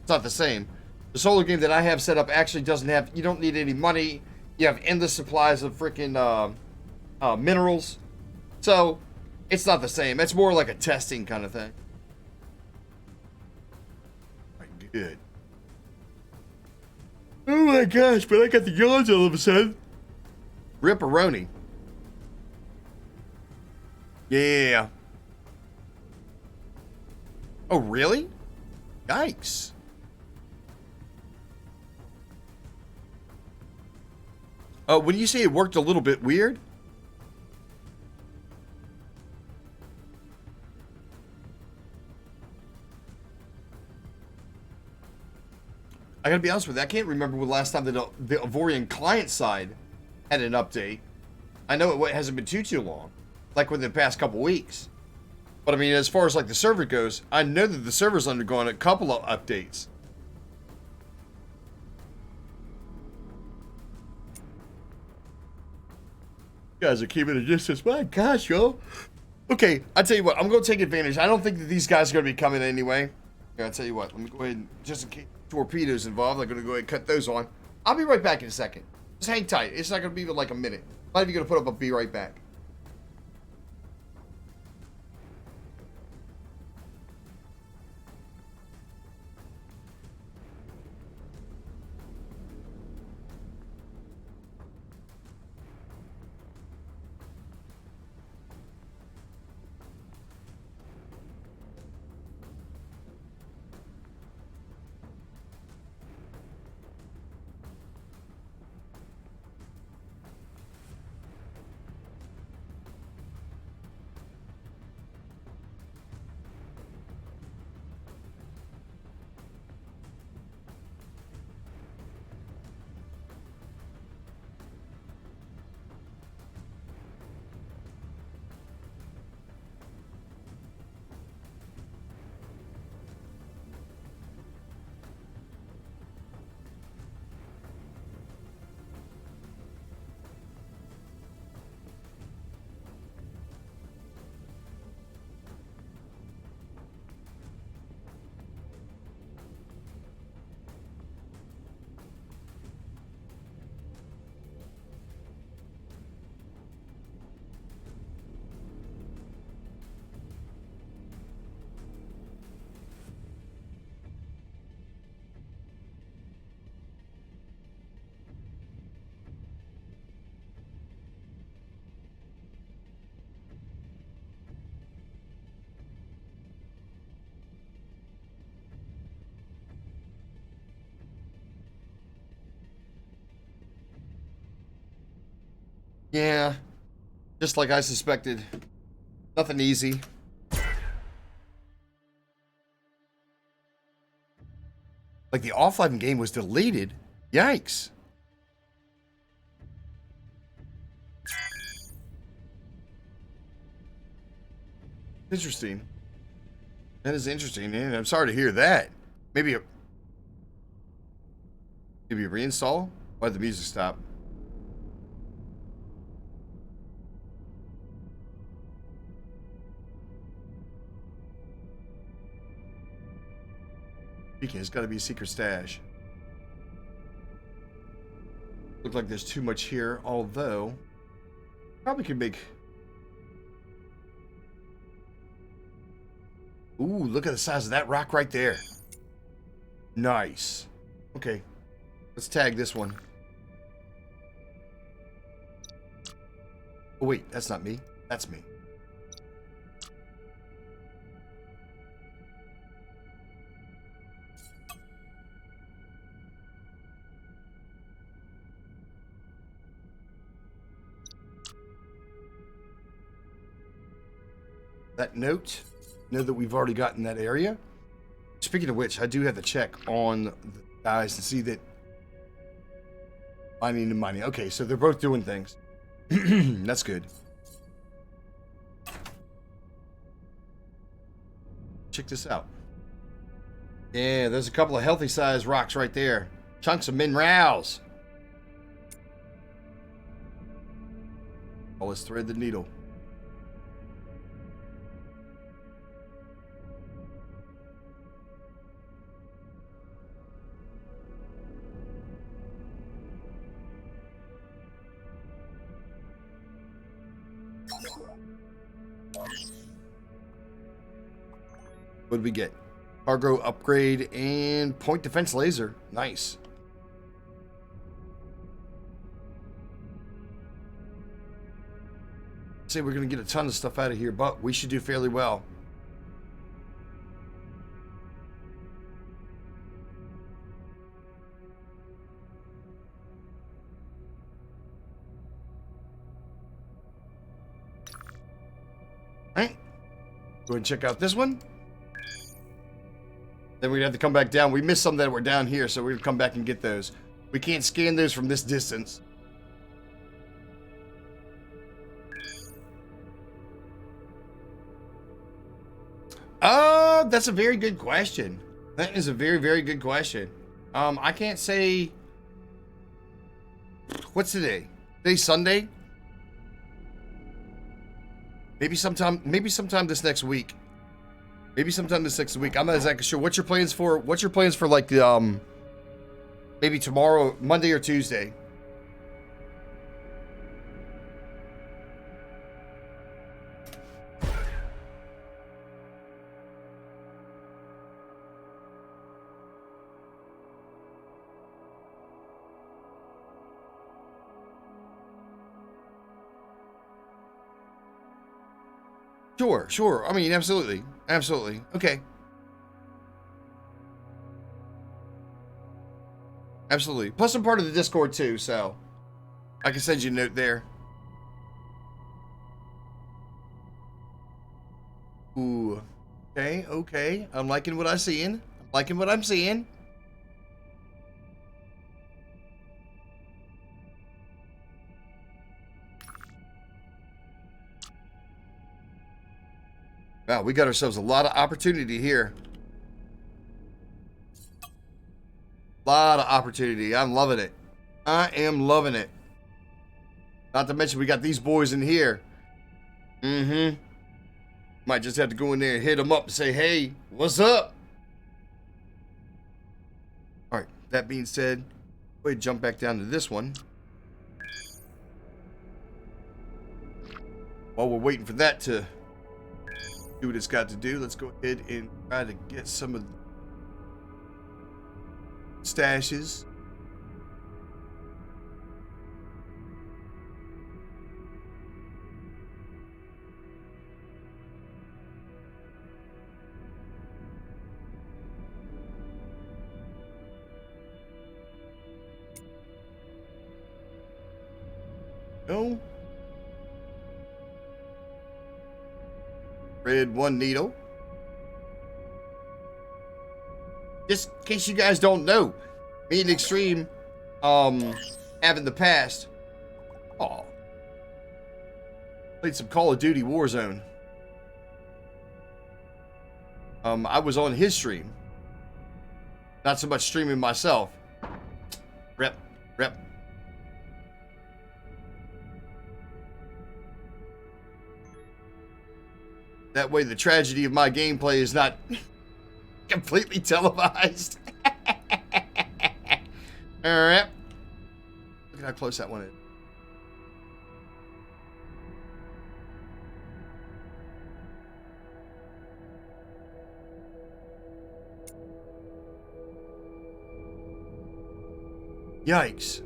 It's not the same. The solo game that I have set up actually doesn't have, you don't need any money. You have endless supplies of freaking minerals. So it's not the same. It's more like a testing kind of thing. Good. Oh my gosh, but I got the yawns all of a sudden. Ripperoni. Yeah. Oh, really? Yikes. When you say it worked a little bit weird? I gotta be honest with you, I can't remember when the last time the Aorion client side had an update. I know it hasn't been too long, like within the past couple weeks. But I mean, as far as like the server goes, I know that the server's undergone a couple of updates. You guys are keeping a distance. My gosh, yo. Okay, I'll tell you what, I'm gonna take advantage. I don't think that these guys are gonna be coming anyway. Here, I'll tell you what, let me go ahead and, just in case torpedoes involved, I'm gonna go ahead and cut those on. I'll be right back in a second. Just hang tight. It's not gonna be like a minute. I'm not even gonna put up a be right back. Yeah, just like I suspected. Nothing easy. Like the offline game was deleted? Yikes. Interesting. That is interesting, and I'm sorry to hear that. Maybe a reinstall? Why'd the music stop? Speaking, it's gotta be a secret stash. Look like there's too much here, although probably could make. Ooh, look at the size of that rock right there. Nice. Okay, let's tag this one. Oh wait, that's not me. That's me. That note, know that we've already gotten that area. Speaking of which, I do have to check on the guys to see that mining and mining. Okay, so they're both doing things. That's good. Check this out. Yeah, there's a couple of healthy sized rocks right there. Chunks of minerals. Oh, let's thread the needle. What did we get? Cargo upgrade and point defense laser. Nice. Say we're going to get a ton of stuff out of here, but we should do fairly well. All right. Go ahead and check out this one. Then we're going to have to come back down. We missed some that were down here, so we're going to come back and get those. We can't scan those from this distance. That's a very good question. That is a very, very good question. I can't say... What's today? Today's Sunday? Maybe sometime this next week. Maybe sometime this next week. I'm not exactly sure. What's your plans for like the maybe tomorrow, Monday or Tuesday? Sure. I mean, absolutely. Okay. Absolutely. Plus, I'm part of the Discord too, so I can send you a note there. Ooh. Okay. I'm liking what I'm seeing. Wow, we got ourselves a lot of opportunity here. Lot of opportunity. I'm loving it. I am loving it. Not to mention we got these boys in here. Might just have to go in there and hit them up and say, hey, what's up? All right, that being said, go ahead and jump back down to this one. While we're waiting for that to do what it's got to do, let's go ahead and try to get some of the stashes. No. Red one needle. Just in case you guys don't know, me and Extreme have in the past played some Call of Duty Warzone. I was on his stream, not so much streaming myself. Rep. That way the tragedy of my gameplay is not completely televised. Alright. Look at how close that one is. Yikes.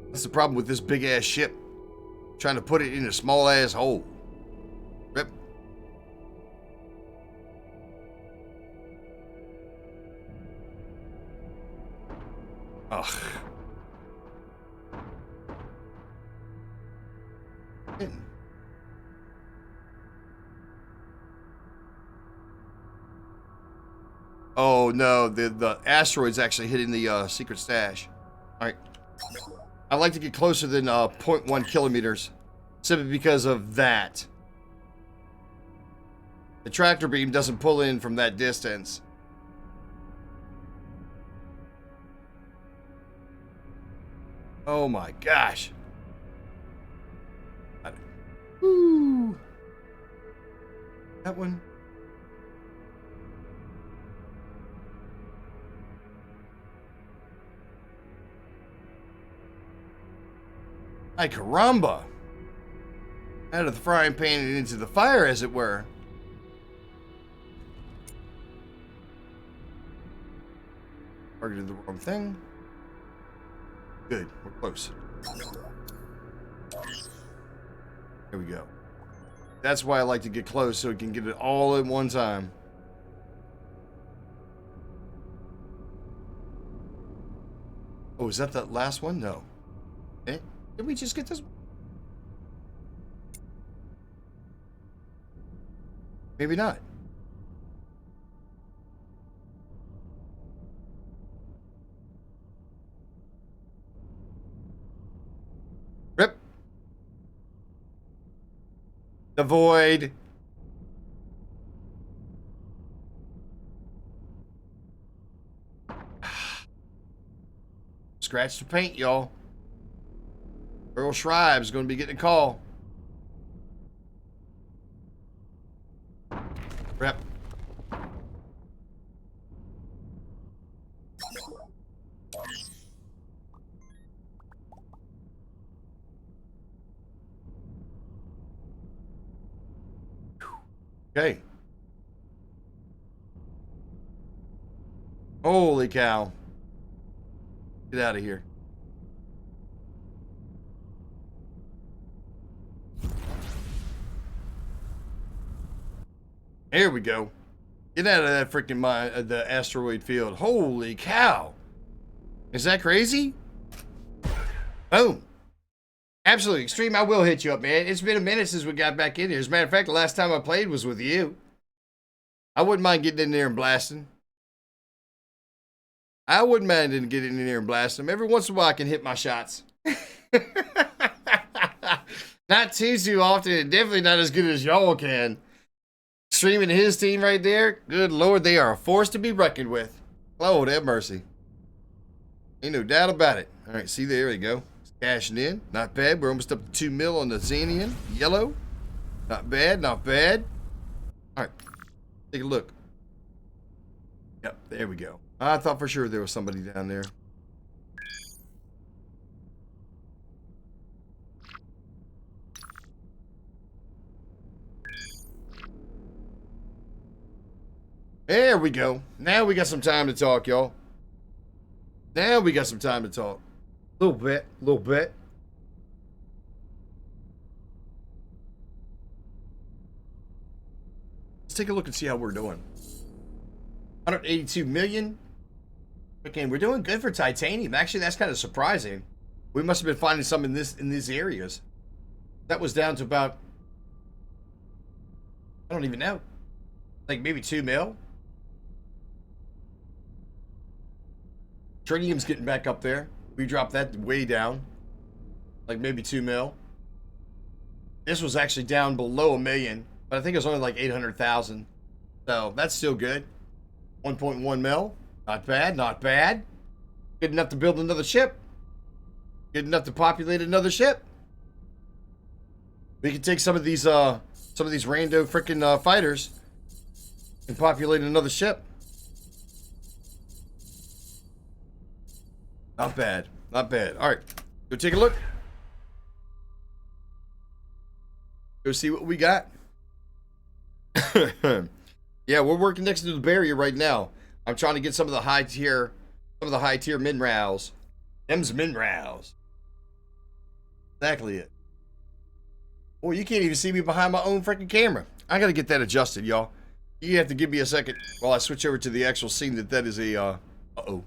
That's the problem with this big ass ship. Trying to put it in a small ass hole. Rip. Ugh. Oh no, the asteroid's actually hitting the secret stash. Alright. I'd like to get closer than 0.1 kilometers. Simply because of that. The tractor beam doesn't pull in from that distance. Oh my gosh. Woo. That one. Ay caramba. Out of the frying pan and into the fire, as it were. Targeted the wrong thing. Good, we're close. There we go. That's why I like to get close, so we can get it all at one time. Oh, is that the last one? No. Eh? Did we just get this one? Maybe not. Rip. The void. Scratch the paint, y'all. Earl Schreiber's going to be getting a call. Rep. Okay. Holy cow. Get out of here. Here we go. Get out of that freaking the asteroid field. Holy cow. Is that crazy? Boom. Absolutely. Extreme, I will hit you up, man. It's been a minute since we got back in here. As a matter of fact, the last time I played was with you. I wouldn't mind getting in there and blasting. I wouldn't mind getting in there and blasting them. Every once in a while, I can hit my shots. Not too often, and definitely not as good as y'all can. Streaming his team right there. Good Lord, they are a force to be reckoned with. Lord have mercy. Ain't no doubt about it. All right, see, there we go. It's cashing in. Not bad. We're almost up to 2 mil on the Xenian. Yellow. Not bad, not bad. All right, take a look. Yep, there we go. I thought for sure there was somebody down there. There we go. Now we got some time to talk, y'all. Now we got some time to talk. A little bit, a little bit. Let's take a look and see how we're doing. 182 million. Okay, we're doing good for titanium. Actually, that's kind of surprising. We must have been finding some in these areas. That was down to about, I don't even know, like maybe 2 mil. Tritium's getting back up there. We dropped that way down, like maybe 2 mil. This was actually down below 1 million, but I think it was only like 800,000. So that's still good. 1.1 mil. Not bad, not bad. Good enough to build another ship. Good enough to populate another ship. We can take some of these rando freaking fighters and populate another ship. Not bad, not bad. All right, go take a look. Go see what we got. Yeah, we're working next to the barrier right now. I'm trying to get some of the high tier minerals. Them's minerals. Exactly it. Boy, you can't even see me behind my own freaking camera. I gotta get that adjusted, y'all. You have to give me a second while I switch over to the actual scene that is a, uh-oh.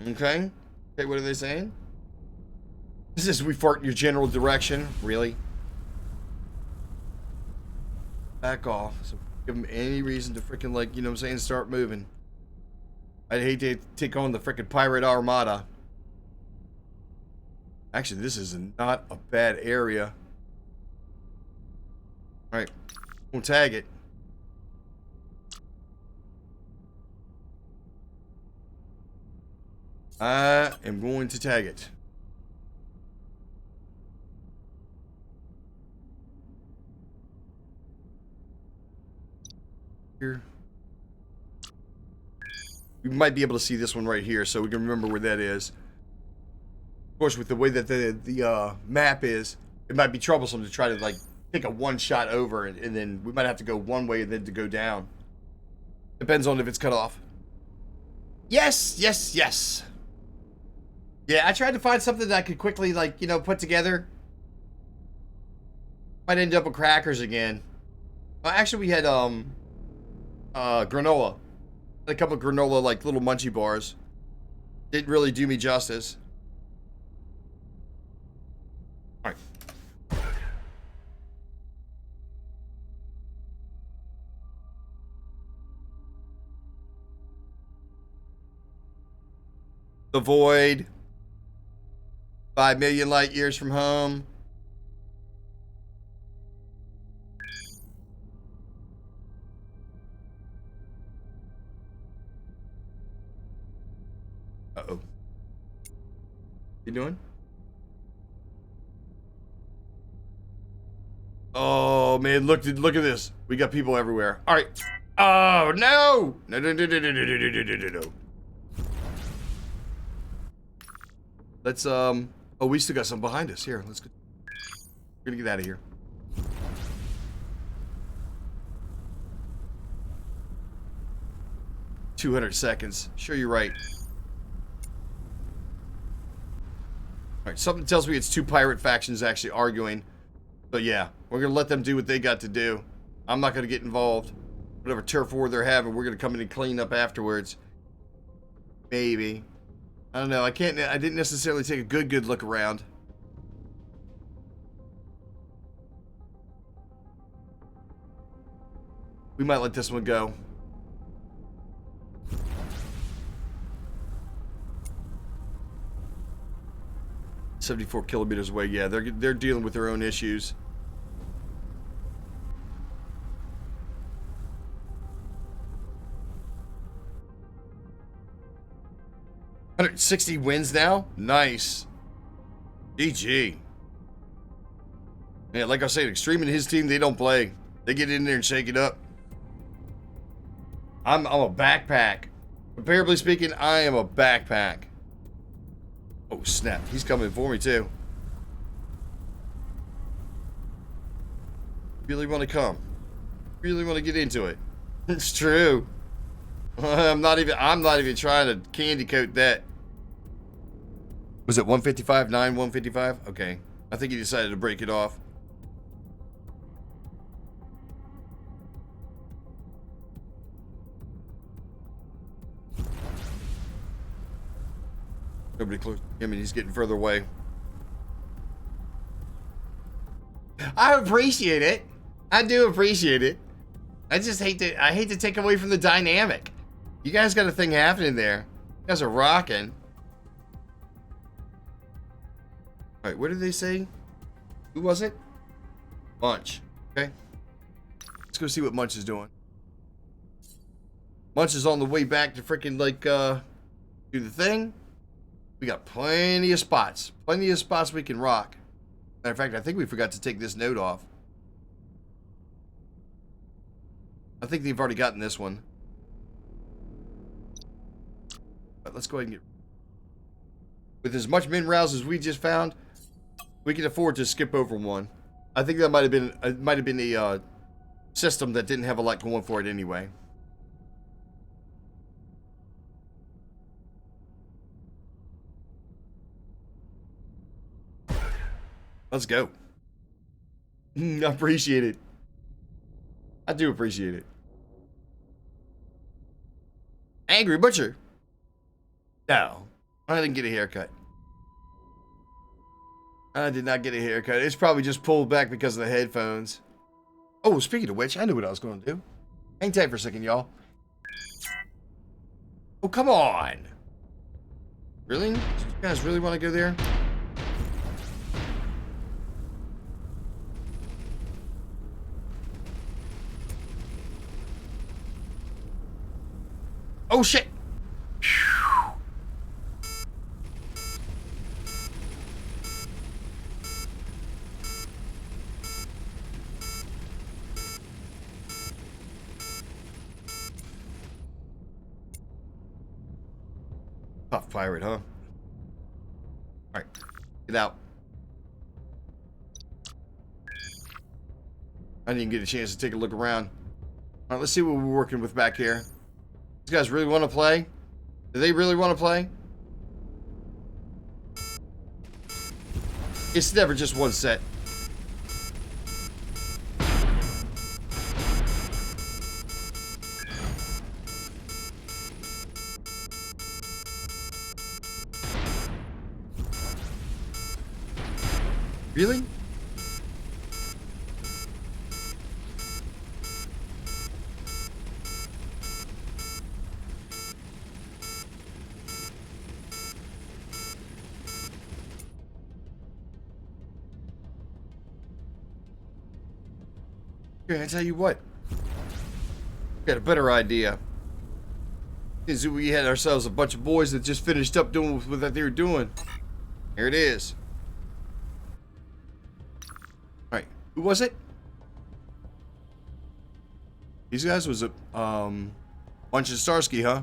Okay. Okay, what are they saying? This is we fart in your general direction. Really? Back off. So give them any reason to freaking, like, you know what I'm saying, start moving. I'd hate to take on the freaking pirate armada. Actually, this is not a bad area. Alright. We'll tag it. I am going to tag it. Here. We might be able to see this one right here, so we can remember where that is. Of course, with the way that the map is, it might be troublesome to try to like take a one shot over, and then we might have to go one way and then to go down. Depends on if it's cut off. Yes, yes, yes. Yeah, I tried to find something that I could quickly, like, you know, put together. Might end up with crackers again. Actually, we had granola. Had a couple of granola, like little munchie bars. Didn't really do me justice. All right. The void. 5 million light years from home. Uh-oh. You doing? Oh man, look at this. We got people everywhere. All right. Oh no! No no no no no no no no no no no. Let's oh, we still got some behind us. Here, let's go. We're gonna get out of here. "200 seconds. Sure, you're right. Alright, something tells me it's two pirate factions actually arguing. So yeah, we're gonna let them do what they got to do. I'm not gonna get involved. Whatever turf war they're having, we're gonna come in and clean up afterwards. Maybe. I don't know. I didn't necessarily take a good look around. We might let this one go. "74 kilometers away." Yeah, they're dealing with their own issues. "160 wins now? Nice. GG. Yeah, like I said, Extreme and his team, they don't play. They get in there and shake it up. I'm a backpack. Comparably speaking, I am a backpack. Oh, snap. He's coming for me, too. Really want to come. Really want to get into it. It's true. I'm not even trying to candy coat that. Was it 155? 155? Okay. I think he decided to break it off. Nobody close to him, and he's getting further away. I appreciate it. I do appreciate it. I just hate to take away from the dynamic. You guys got a thing happening there. You guys are rocking. All right, what did they say? Who was it? Munch. Okay. Let's go see what Munch is doing. Munch is on the way back to freaking, like, do the thing. We got plenty of spots. Plenty of spots we can rock. Matter of fact, I think we forgot to take this note off. I think they've already gotten this one. But let's go ahead and get... With as much minerals as we just found, we can afford to skip over one. I think that might have been a system that didn't have a lot going for it anyway. Let's go. I appreciate it. I do appreciate it. Angry Butcher. No, I didn't get a haircut. I did not get a haircut. It's probably just pulled back because of the headphones. Oh, speaking of which, I knew what I was going to do. Hang tight for a second, y'all. Oh, come on. Really? You guys really want to go there? Oh, shit. Tough pirate, huh? Alright, get out. I didn't get a chance to take a look around. Alright, let's see what we're working with back here. These guys really want to play? Do they really want to play? It's never just one set. Really? Okay, I tell you what. Got a better idea. Is we had ourselves a bunch of boys that just finished up doing what they were doing. Here it is. Alright, who was it? These guys was a bunch of Starsky, huh?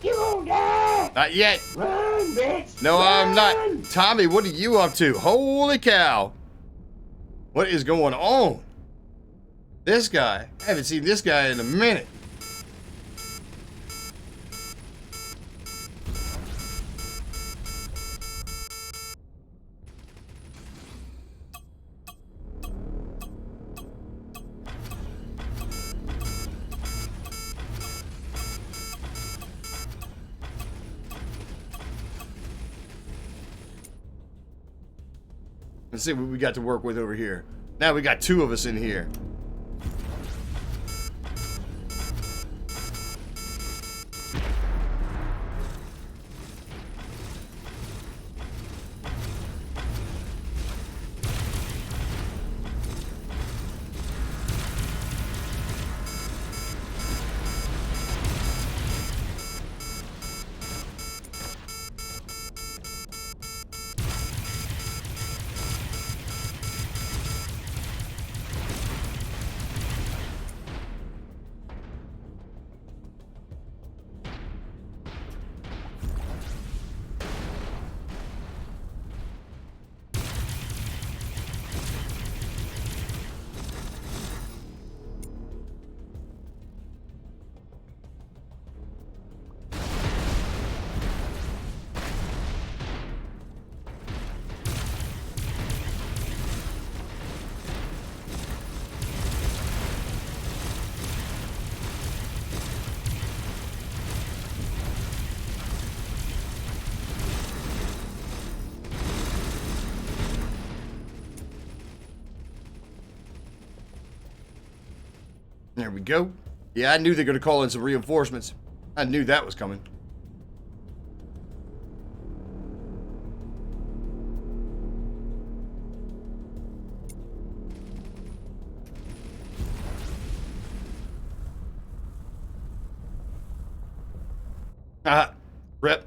You gonna die! Not yet. Run, bitch! No, I'm not. Run! Tommy, what are you up to? Holy cow. What is going on? This guy. I haven't seen this guy in a minute. Let's see what we got to work with over here. Now we got two of us in here. There we go. Yeah, I knew they were going to call in some reinforcements. I knew that was coming. Ah, rep.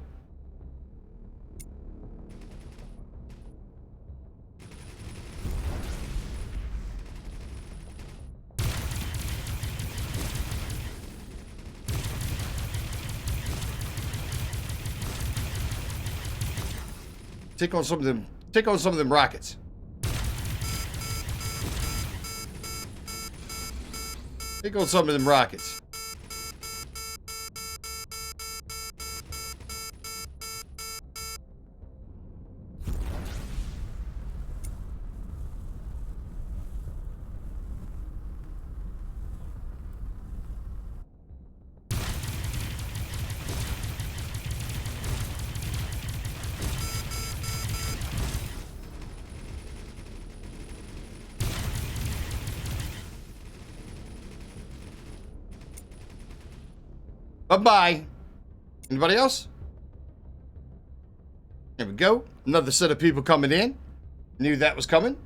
Take on some of them. Take on some of them rockets. Take on some of them rockets. Bye-bye. Anybody else? There we go. Another set of people coming in. Knew that was coming.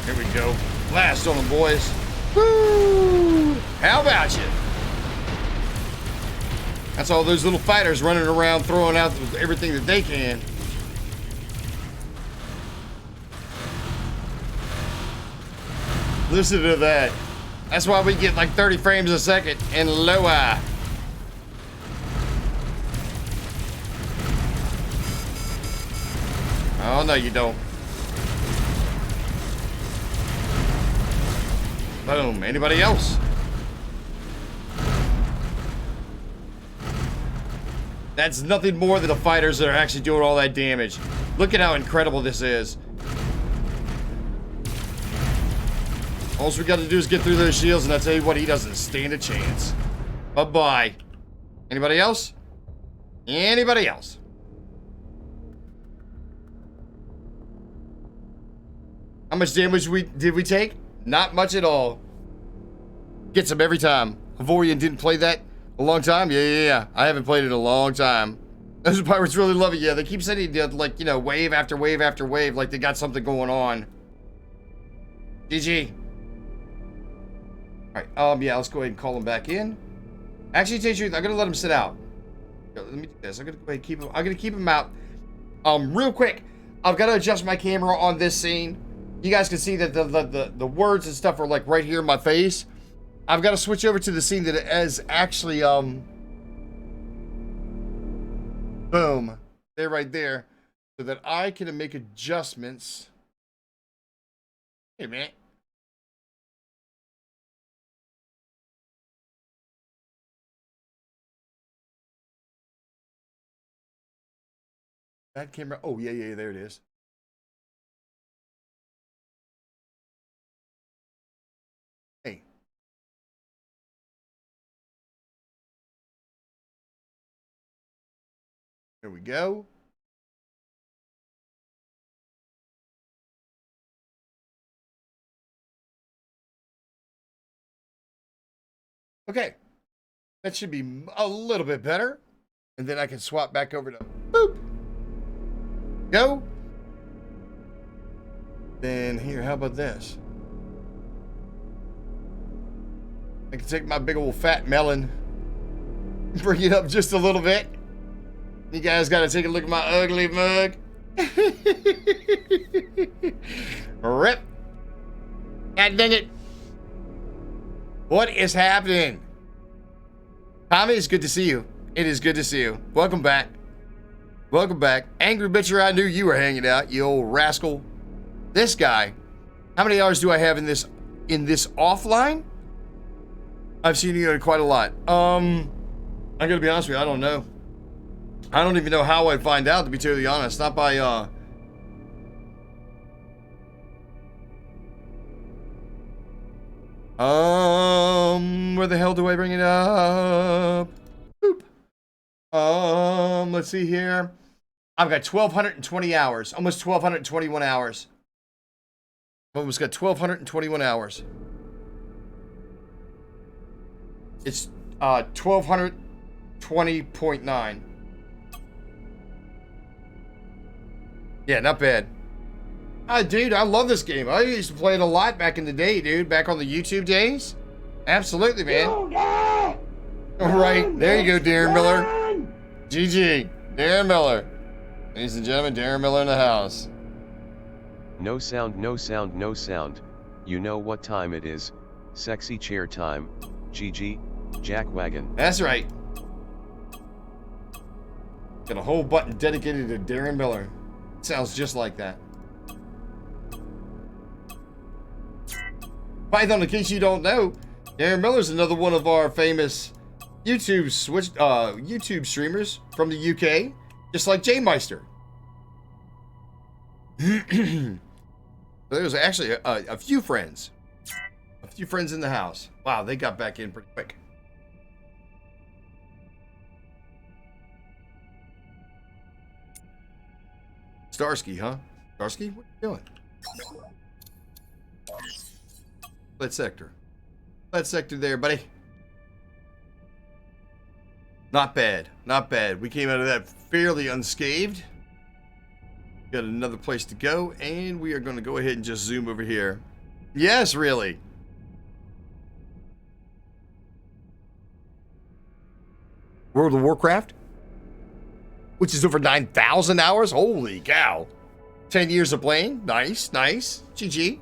Here we go. Blast on them, boys. Woo! How about you? That's all those little fighters running around throwing out everything that they can. Listen to that. That's why we get like 30 frames a second and lower. Oh, no, you don't. Boom. Anybody else? That's nothing more than the fighters that are actually doing all that damage. Look at how incredible this is. All we got to do is get through those shields, and I tell you what, he doesn't stand a chance. Bye-bye. Anybody else? Anybody else? How much damage did we take? Not much at all. Gets him every time. Aorion didn't play that a long time? Yeah. I haven't played it in a long time. Those pirates really love it. Yeah, they keep saying like, you know, wave after wave after wave, like they got something going on. GG. Alright, yeah, let's go ahead and call him back in. Actually, to tell you the truth, I'm gonna let him sit out. Let me do this. I'm gonna go ahead and keep him. I'm gonna keep him out. Real quick, I've got to adjust my camera on this scene. You guys can see that the words and stuff are like right here in my face. I've got to switch over to the scene that is actually boom, there, right there, so that I can make adjustments. Hey, man. That camera. Oh, yeah, there it is. Hey. There we go. Okay. That should be a little bit better. And then I can swap back over to boop. Go. Then here, how about this? I can take my big old fat melon, bring it up just a little bit. You guys got to take a look at my ugly mug. Rip. God dang it. What is happening? Tommy, it's good to see you. It is good to see you. Welcome back. Welcome back. Angry Bitcher, I knew you were hanging out, you old rascal. This guy. How many hours do I have in this offline? I've seen you quite a lot. I'm gonna be honest with you, I don't know. I don't even know how I'd find out, to be totally honest. Not by where the hell do I bring it up? Boop. Let's see here. I've got 1,220 hours. Almost 1,221 hours. Almost got 1,221 hours. It's 1,220.9. Yeah, not bad. Dude, I love this game. I used to play it a lot back in the day, dude. Back on the YouTube days. Absolutely, man. All right, there you go, Darren Miller. GG, Darren Miller. Ladies and gentlemen, Darren Miller in the house. No sound, no sound, no sound. You know what time it is. Sexy chair time. GG, Jackwagon. That's right. Got a whole button dedicated to Darren Miller. Sounds just like that. Python, in case you don't know, Aaron Miller's another one of our famous YouTube streamers from the UK, just like Jay Meister. There's actually a few friends. A few friends in the house. Wow, they got back in pretty quick. Starsky, huh? Starsky, what are you doing? Split sector. Split sector there, buddy. Not bad. Not bad. We came out of that fairly unscathed. Got another place to go, and we are going to go ahead and just zoom over here. Yes, really. World of Warcraft? Which is over 9,000 hours? Holy cow. 10 years of playing? Nice, nice. GG.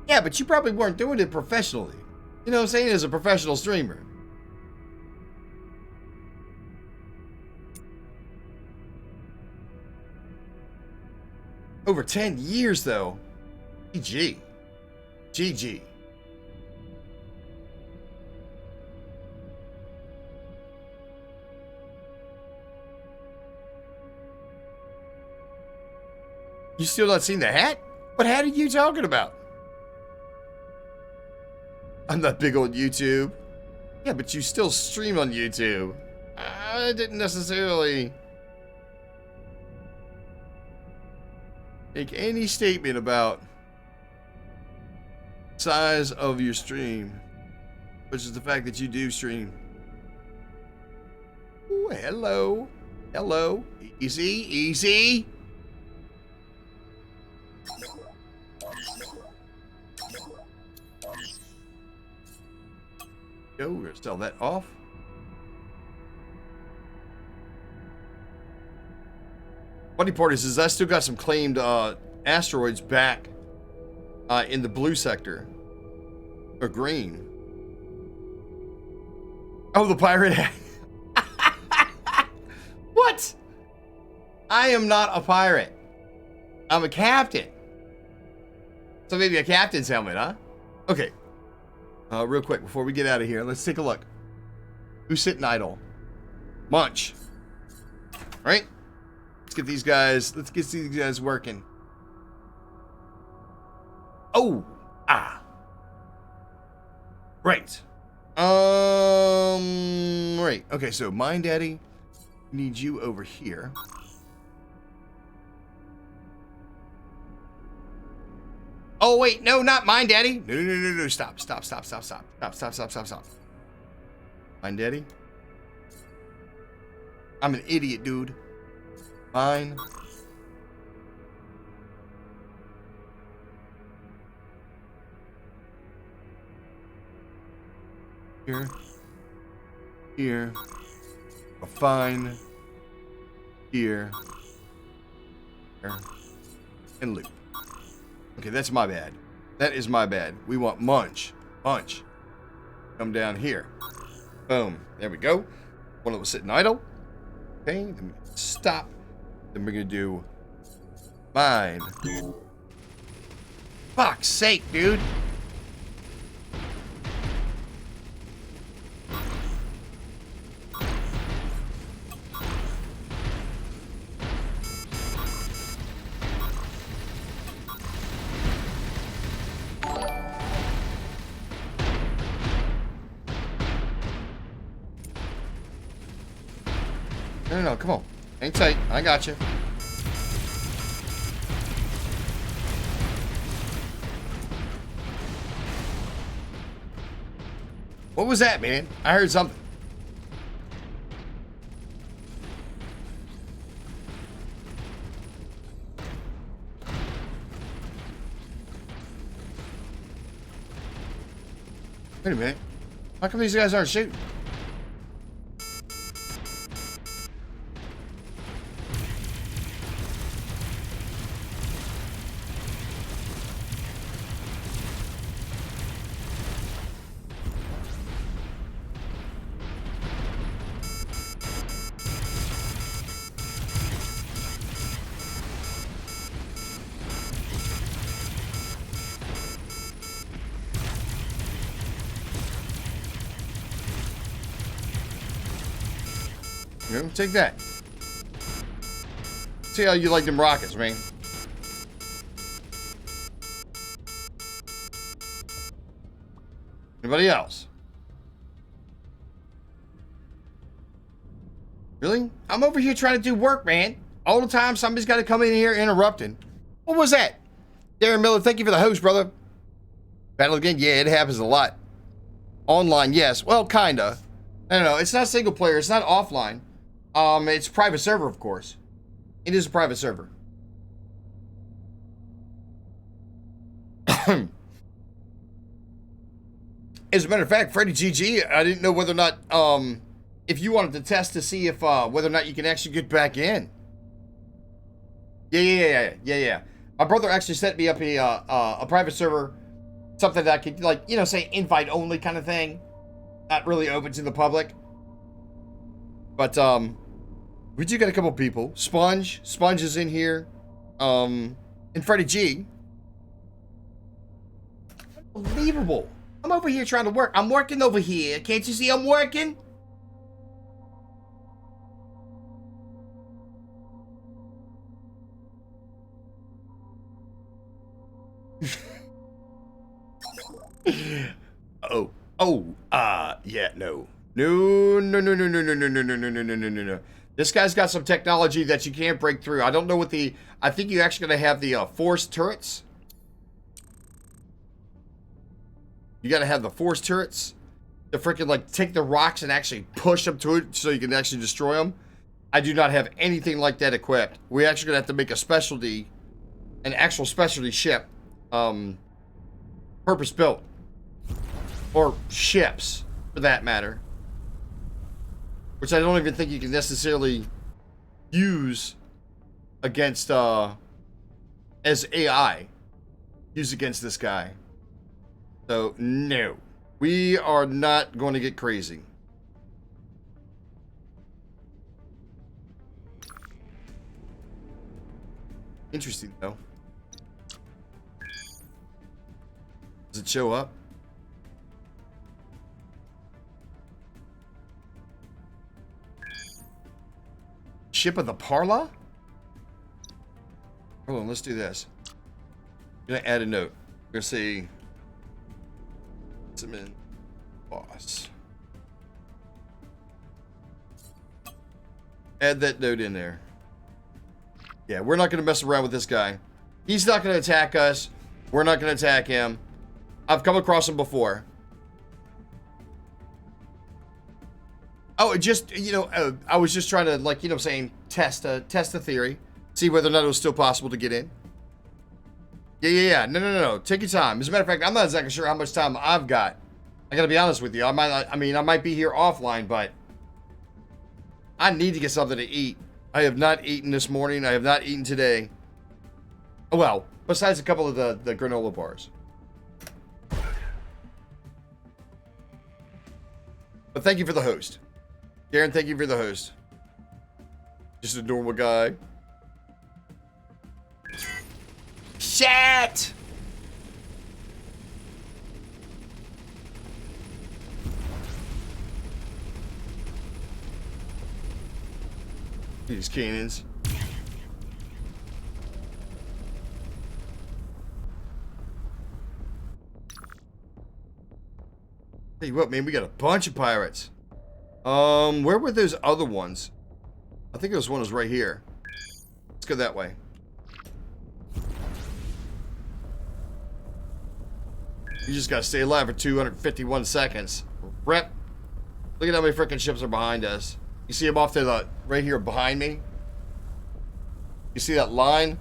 Yeah, but you probably weren't doing it professionally. You know what I'm saying? As a professional streamer. Over 10 years, though. GG. GG. You still not seen the hat? What hat are you talking about? I'm not big on YouTube. Yeah, but you still stream on YouTube. I didn't necessarily make any statement about size of your stream, which is the fact that you do stream. Ooh, hello. Hello. Easy, easy. Go, we're gonna sell that off. Funny part is I still got some claimed asteroids back in the blue sector. Or green. Oh, the pirate hat. What? I am not a pirate. I'm a captain. So maybe a captain's helmet, huh? Okay. Real quick, before we get out of here, let's take a look. Who's sitting idle? Munch. Right? Let's get these guys working. Oh! Ah. Right. Right. Okay, so Mind Daddy needs you over here. Oh, wait, no, not Mind Daddy. No. Stop. Mind Daddy. I'm an idiot, dude. Mine. Here. A fine. Here. And loop. Okay, that's my bad. That is my bad. We want Munch. Munch. Come down here. Boom. There we go. One that was sitting idle. Okay, then we stop. Then we're going to do mine. Fuck's sake, dude. No, come on. Hang tight. I got you. What was that, man? I heard something. Wait a minute. How come these guys aren't shooting? You know, take that. See how you like them rockets, man. Anybody else? Really? I'm over here trying to do work, man. All the time, somebody's got to come in here interrupting. What was that? Darren Miller, thank you for the host, brother. Battle again? Yeah, it happens a lot. Online, yes. Well, kinda. I don't know. It's not single player. It's not offline. It's private server, of course. It is a private server. As a matter of fact, Freddie GG, I didn't know whether or not, if you wanted to test to see if, whether or not you can actually get back in. Yeah. My brother actually set me up a private server, something that I could, like, you know, say invite only kind of thing. Not really open to the public. But, we do got a couple people. Sponge is in here. And Freddie G. Unbelievable. I'm over here trying to work. I'm working over here. Can't you see I'm working? Yeah, no. No. This guy's got some technology that you can't break through. I don't know what the, I think you're actually going to have the force turrets. You got to have the force turrets to freaking like take the rocks and actually push them to it so you can actually destroy them. I do not have anything like that equipped. We're actually going to have to make a specialty, an actual specialty ship, purpose built, or ships for that matter, which I don't even think you can necessarily use against, as AI, use against this guy. So, no. We are not going to get crazy. Interesting, though. Does it show up? Ship of the Parla? Hold on, let's do this. I'm gonna add a note. We're gonna say Simon boss. Add that note in there. Yeah, we're not gonna mess around with this guy. He's not gonna attack us. We're not gonna attack him. I've come across him before. Oh, just, you know, I was just trying to, like, you know what I'm saying, test the theory. See whether or not it was still possible to get in. Yeah. No. Take your time. As a matter of fact, I'm not exactly sure how much time I've got. I gotta be honest with you. I might be here offline, but I need to get something to eat. I have not eaten this morning. I have not eaten today. Well, besides a couple of the granola bars. But thank you for the host. Darren, thank you for the host. Just a normal guy. Shit! These cannons. Tell you what, man, we got a bunch of pirates. Where were those other ones? I think this one was right here. Let's go that way. You just gotta stay alive for 251 seconds. Rep. Look at how many freaking ships are behind us. You see them off to the right here behind me? You see that line?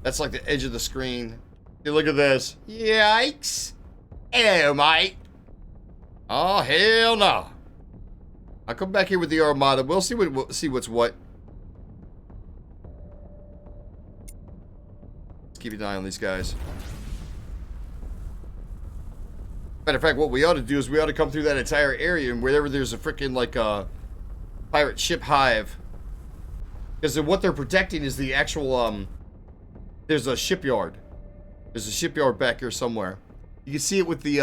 That's like the edge of the screen. Hey, look at this. Yikes. Hello, mate. Oh, hell no. I'll come back here with the Armada. We'll see what's what. Let's keep an eye on these guys. Matter of fact, what we ought to do is we ought to come through that entire area and wherever there's a freaking like a pirate ship hive. Because what they're protecting is the actual there's a shipyard. There's a shipyard back here somewhere. You can see it with the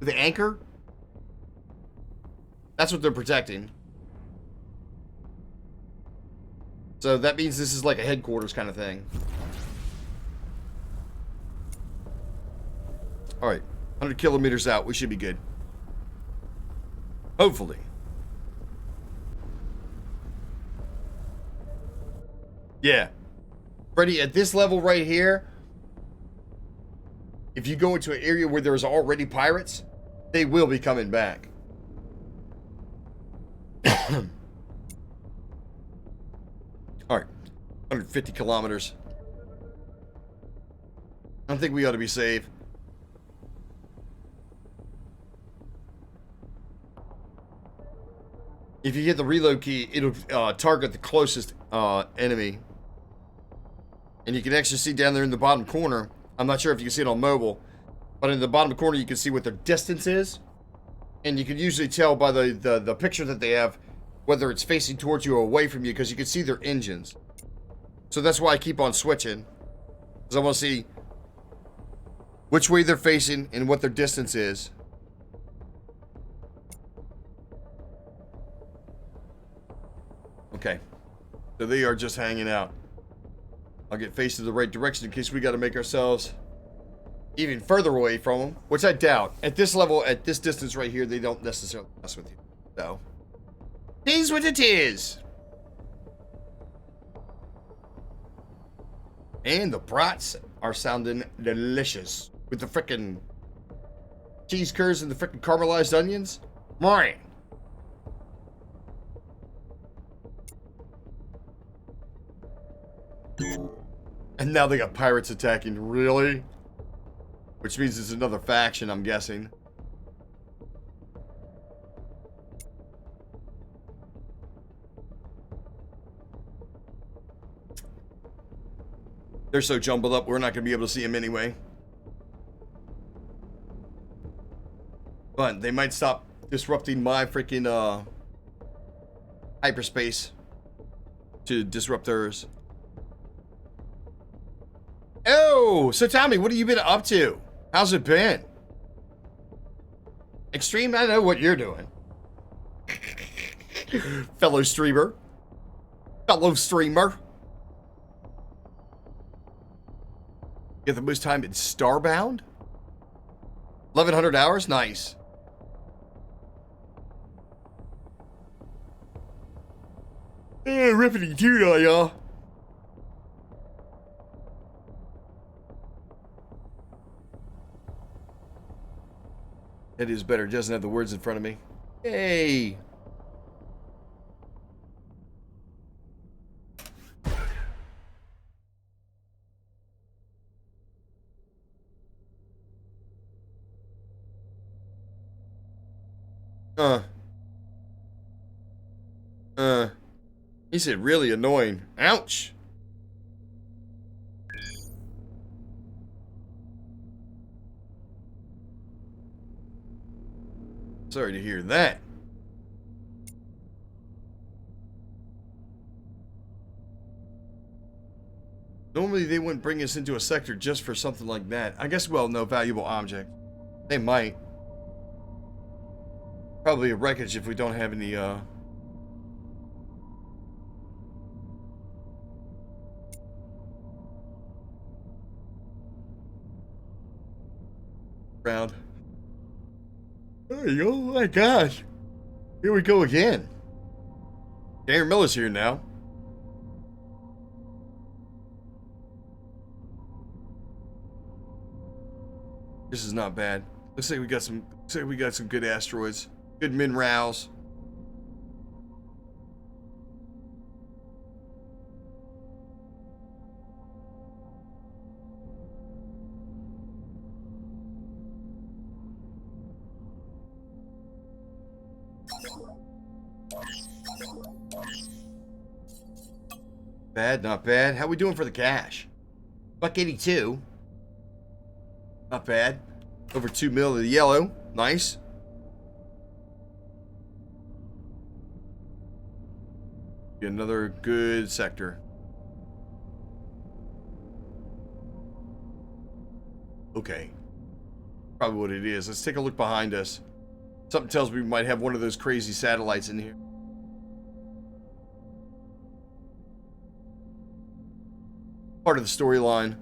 anchor. That's what they're protecting. So that means this is like a headquarters kind of thing. Alright, 100 kilometers out, we should be good. Hopefully. Yeah. Freddy, at this level right here, if you go into an area where there's already pirates, they will be coming back. Alright, 150 kilometers. I don't think we ought to be safe. If you hit the reload key, it'll target the closest enemy. And you can actually see down there in the bottom corner, I'm not sure if you can see it on mobile, but in the bottom corner you can see what their distance is. And you can usually tell by the picture that they have whether it's facing towards you or away from you, because you can see their engines. So that's why I keep on switching, because I want to see which way they're facing and what their distance is. Okay, so they are just hanging out. I'll get faced in the right direction in case we got to make ourselves even further away from them, which I doubt. At this level, at this distance right here, they don't necessarily mess with you. So, Here's what it is. and the brats are sounding delicious with the frickin' cheese curds and the frickin' caramelized onions. Man. And now they got pirates attacking, really? Which means it's another faction, I'm guessing. They're so jumbled up, we're not going to be able to see them anyway. But they might stop disrupting my freaking hyperspace to disrupt theirs. Oh, so Tommy, what have you been up to? How's it been? Extreme, I know what you're doing. Fellow streamer. Fellow streamer. You have the most time in Starbound? 1,100 hours? Nice. Yeah, rippity doo y'all. It is better. It doesn't have the words in front of me. Hey. He said really annoying. Ouch. Sorry to hear that. Normally they wouldn't bring us into a sector just for something like that. I guess, well, no valuable object. They might. Probably a wreckage if we don't have any, round. There you go. Oh my gosh. Here we go again. Darren Miller's here now. This is not bad. Looks like we got some good asteroids. Good minerals. Bad, not bad. How we doing for the cash? $1.82. Not bad. Over 2 mil of the yellow. Nice. Another good sector. Okay. Probably what it is. Let's take a look behind us. Something tells me we might have one of those crazy satellites in here. part of the storyline.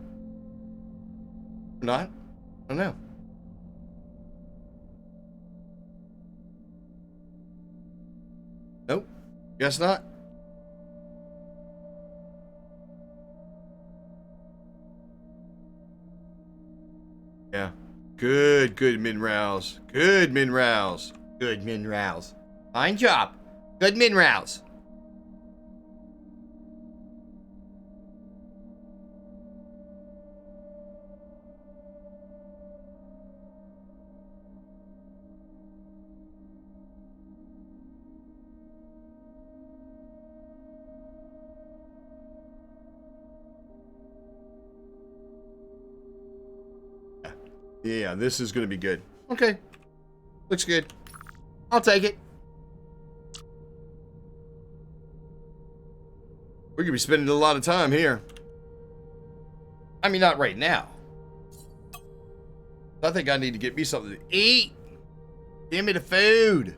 Or not? I don't know. Nope. Guess not. Yeah. Good min-rouse. Good min-rouse. Good min-rouse. Fine job. Good min-rouse. Yeah, this is going to be good. Okay. Looks good. I'll take it. We're going to be spending a lot of time here. I mean, not right now. I think I need to get me something to eat. Give me the food.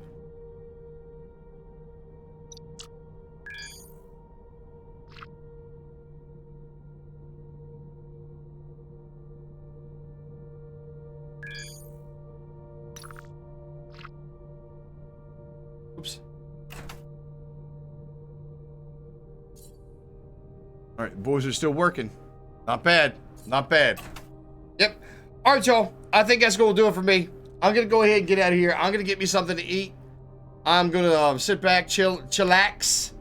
Oops. All right, the boys are still working. Not bad. Not bad. Yep. All right, y'all. I think that's going to do it for me. I'm going to go ahead and get out of here. I'm going to get me something to eat. I'm going to sit back, chillax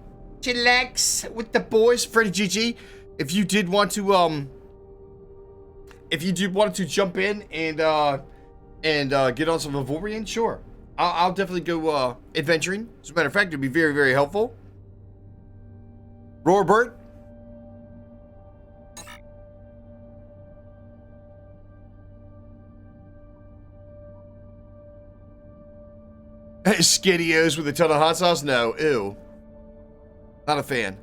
with the boys. Freddy GG, if you did want to jump in and get on some Aorion, sure. I'll definitely go adventuring. As a matter of fact, it'd be very, very helpful. Roarbert. Skiddios with a ton of hot sauce? No. Ew. Not a fan.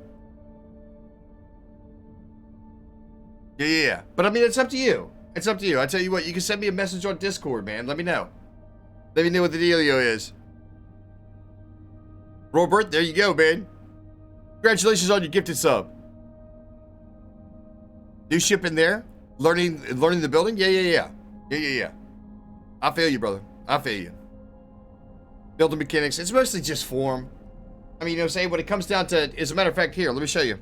Yeah. But I mean, it's up to you. It's up to you. I tell you what, you can send me a message on Discord, man. Let me know. Let me know what the dealio is. Robert, there you go, man. Congratulations on your gifted sub. New ship in there? Learning the building? Yeah. I feel you, brother. I feel you. Building mechanics. It's mostly just form. I mean, you know what I'm saying? When it comes down to, as a matter of fact, here, let me show you.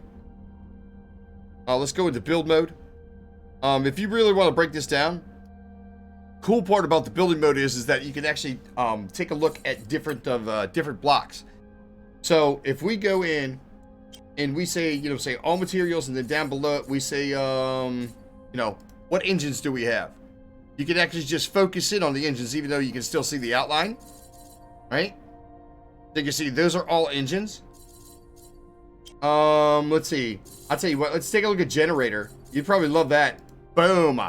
Let's go into build mode. If you really want to break this down, cool part about the building mode is that you can actually take a look at different blocks. So if we go in and we say, say all materials, and then down below it we say, what engines do we have? You can actually just focus in on the engines, even though you can still see the outline, right? So you can see those are all engines. Let's see. I'll tell you what. Let's take a look at generator. You'd probably love that. Boom.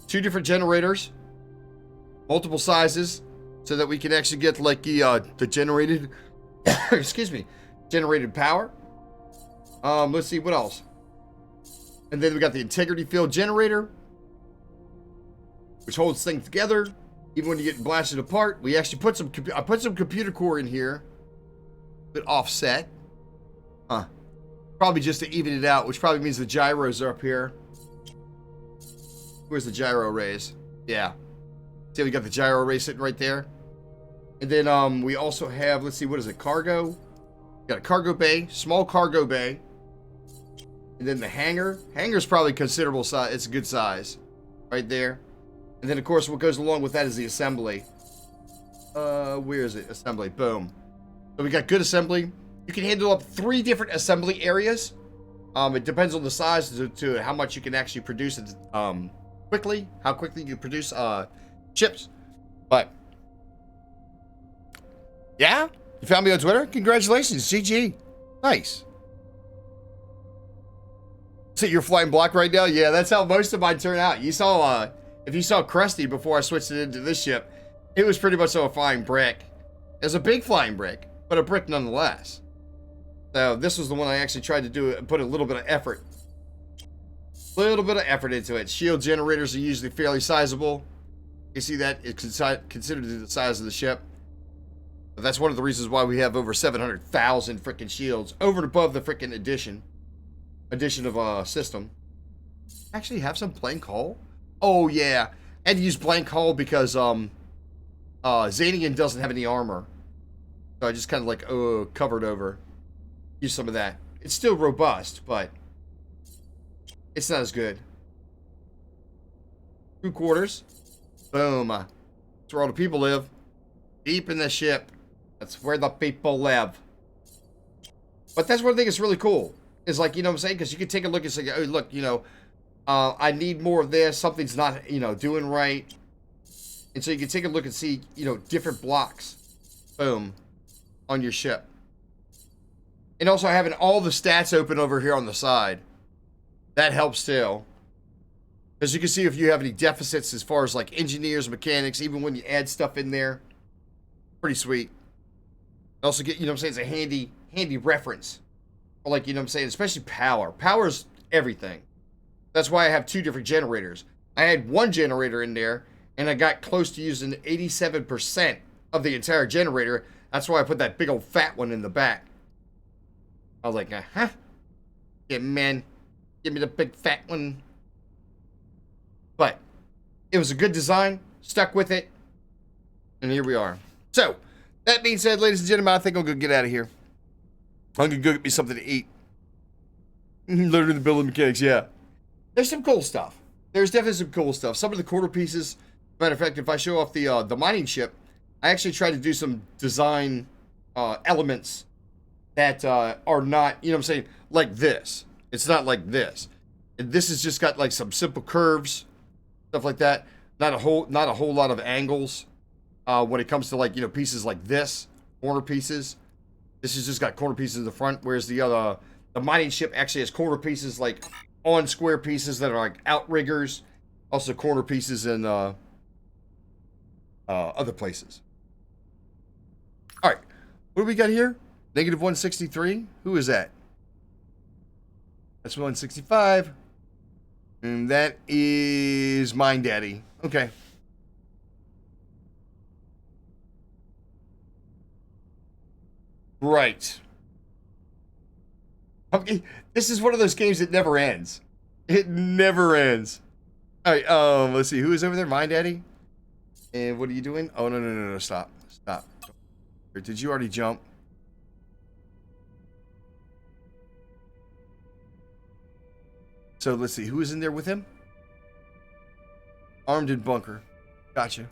2 different generators, multiple sizes, so that we can actually get like the generated, excuse me, generated power. Let's see what else. And then we got the integrity field generator, which holds things together even when you get blasted apart. We actually put some. I put some computer core in here, but offset. Probably just to even it out, which probably means the gyros are up here. Where's the gyro rays? Yeah. See, we got the gyro ray sitting right there. And then we also have, let's see, what is it? Cargo. Got a cargo bay, small cargo bay. And then the hangar. Hangar's probably considerable size. It's a good size. Right there. And then, of course, what goes along with that is the assembly. Where is it? Assembly. Boom. So we got good assembly. You can handle up 3 different assembly areas. It depends on the size to how much you can actually produce it quickly. How quickly you produce chips. But yeah, you found me on Twitter. Congratulations, GG. Nice. So you're flying block right now? Yeah, that's how most of mine turn out. You saw if you saw Krusty before I switched it into this ship, it was pretty much a flying brick. It was a big flying brick, but a brick nonetheless. So this was the one I actually tried to do and put a little bit of effort. Into it. Shield generators are usually fairly sizable. You see that? It's considered the size of the ship. But that's one of the reasons why we have over 700,000 freaking shields over and above the freaking addition of a system. Actually have some blank hull? Oh yeah. I had to use blank hull because Xanian doesn't have any armor. So I just kind of like covered over. Use some of that. It's still robust, but it's not as good. 2 quarters. Boom. That's where all the people live. Deep in the ship. That's where the people live. But that's one thing that's really cool. Is like, you know what I'm saying? Because you can take a look and say, oh, look, you know, I need more of this. Something's not, you know, doing right. And so you can take a look and see, you know, different blocks. Boom. On your ship. And also having all the stats open over here on the side. That helps too. Because you can see if you have any deficits as far as like engineers, mechanics, even when you add stuff in there. Pretty sweet. Also get, you know what I'm saying, it's a handy reference. Or like, you know what I'm saying, especially power. Power's everything. That's why I have 2 different generators. I had 1 generator in there, and I got close to using 87% of the entire generator. That's why I put that big old fat one in the back. I was like, huh? Yeah, man. Give me the big fat one. But it was a good design. Stuck with it. And here we are. So, that being said, ladies and gentlemen, I think I'm going to get out of here. I'm going to go get me something to eat. Learning the building mechanics, yeah. There's some cool stuff. There's definitely some cool stuff. Some of the quarter pieces, matter of fact, if I show off the mining ship, I actually tried to do some design elements that are not, you know what I'm saying, like this. It's not like this. And this has just got like some simple curves, stuff like that. Not a whole lot of angles when it comes to like, you know, pieces like this, corner pieces. This has just got corner pieces in the front, whereas the mining ship actually has corner pieces like on square pieces that are like outriggers, also corner pieces in other places. All right, what do we got here? Negative 163. Who is that? That's 165. And that is Mine Daddy. Okay. Right. Okay. This is one of those games that never ends. It never ends. All right. Let's see. Who is over there? Mine Daddy. And what are you doing? Oh no! Stop! Stop! Did you already jump? So let's see, who is in there with him? Armed and bunker. Gotcha.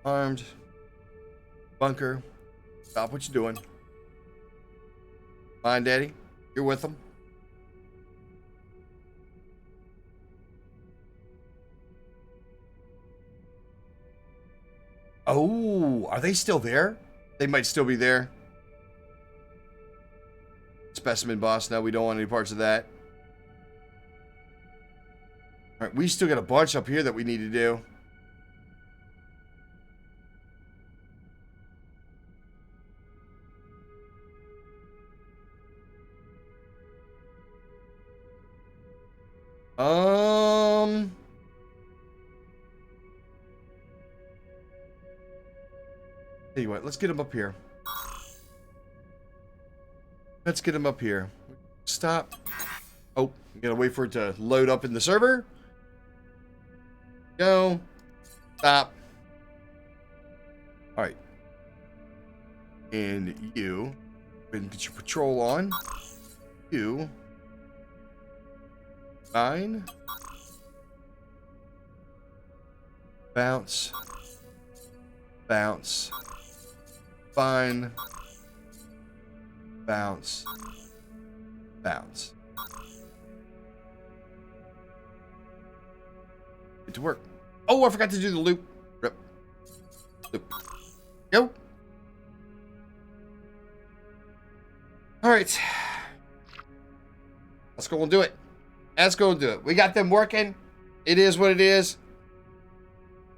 Armed. Bunker. Stop what you're doing. Fine, Daddy. You're with them. Oh, are they still there? They might still be there. Specimen boss. No, we don't want any parts of that. All right, we still got a bunch up here that we need to do. Tell you what, let's get him up here. Let's get him up here. Stop. Oh, you gotta wait for it to load up in the server. Go. Stop. All right. And you, get your patrol on. You. 9. Bounce. Bounce. Fine. Bounce. Bounce. Get to work. Oh, I forgot to do the loop. Rip. Loop. Go. All right. Let's go and do it. Let's go and do it. We got them working. It is what it is.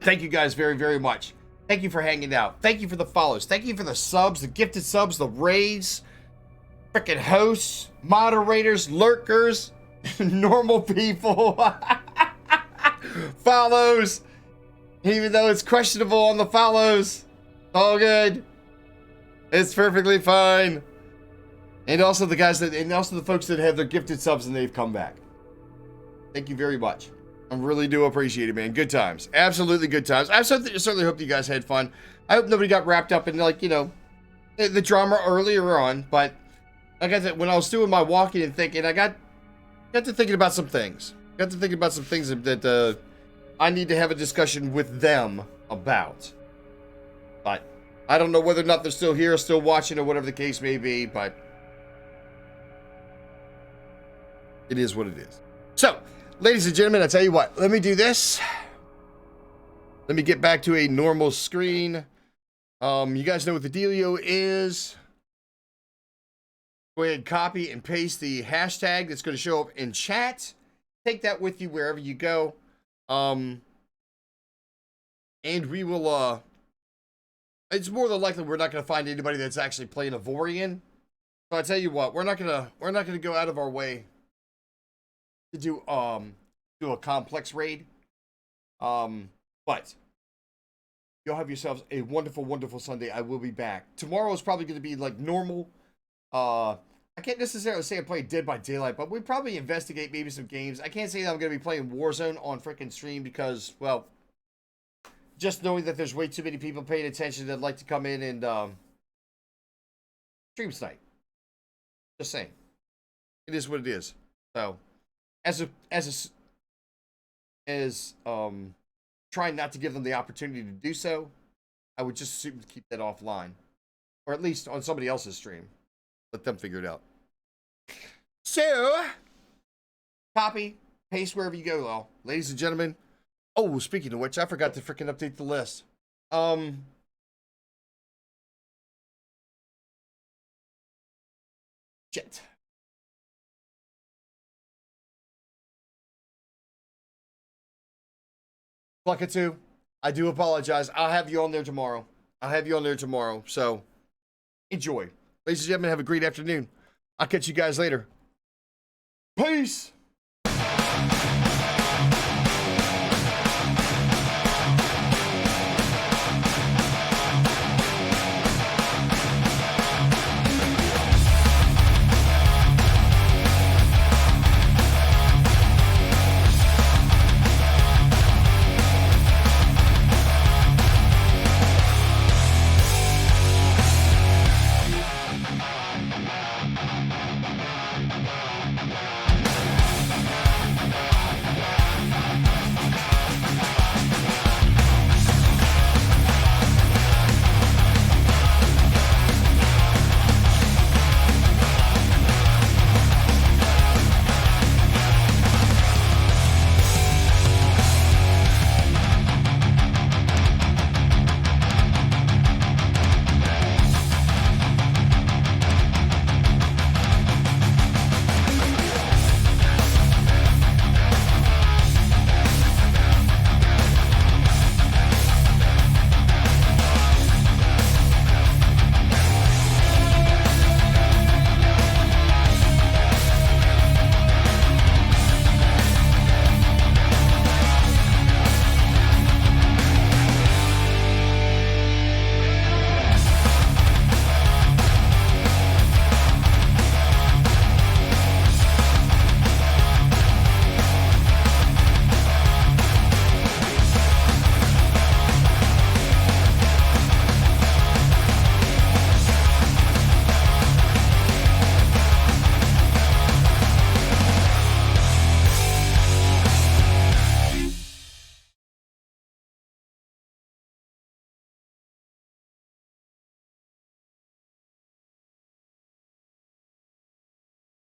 Thank you guys very, very much. Thank you for hanging out. Thank you for the follows. Thank you for the subs, the gifted subs, the raids, freaking hosts, moderators, lurkers, normal people, follows. Even though it's questionable on the follows, all good. It's perfectly fine. And also the guys that, and also the folks that have their gifted subs and they've come back. Thank you very much. I really do appreciate it, man. Good times. Absolutely good times. I certainly hope you guys had fun. I hope nobody got wrapped up in, like, you know, the drama earlier on. But like I said, when I was doing my walking and thinking, I got to thinking about some things. Got to thinking about some things that I need to have a discussion with them about. But I don't know whether or not they're still here, still watching, or whatever the case may be, but it is what it is. So, ladies and gentlemen, I tell you what, let me do this. Let me get back to a normal screen. You guys know what the dealio is. Go ahead and copy and paste the hashtag that's going to show up in chat. Take that with you wherever you go. And we will, it's more than likely we're not going to find anybody that's actually playing Aorion. So I tell you what, we're not gonna go out of our way to do a complex raid. But y'all have yourselves a wonderful, wonderful Sunday. I will be back. Tomorrow is probably going to be like normal. I can't necessarily say I'm playing Dead by Daylight, but we probably investigate maybe some games. I can't say that I'm going to be playing Warzone on freaking stream because, well, just knowing that there's way too many people paying attention that'd like to come in and stream tonight. Just saying. It is what it is. So, trying not to give them the opportunity to do so, I would just assume to keep that offline. Or at least on somebody else's stream. Let them figure it out. So, copy, paste wherever you go, though. Ladies and gentlemen. Oh, speaking of which, I forgot to freaking update the list. Shit. Pluckatoo, I do apologize. I'll have you on there tomorrow. So, enjoy. Ladies and gentlemen, have a great afternoon. I'll catch you guys later. Peace.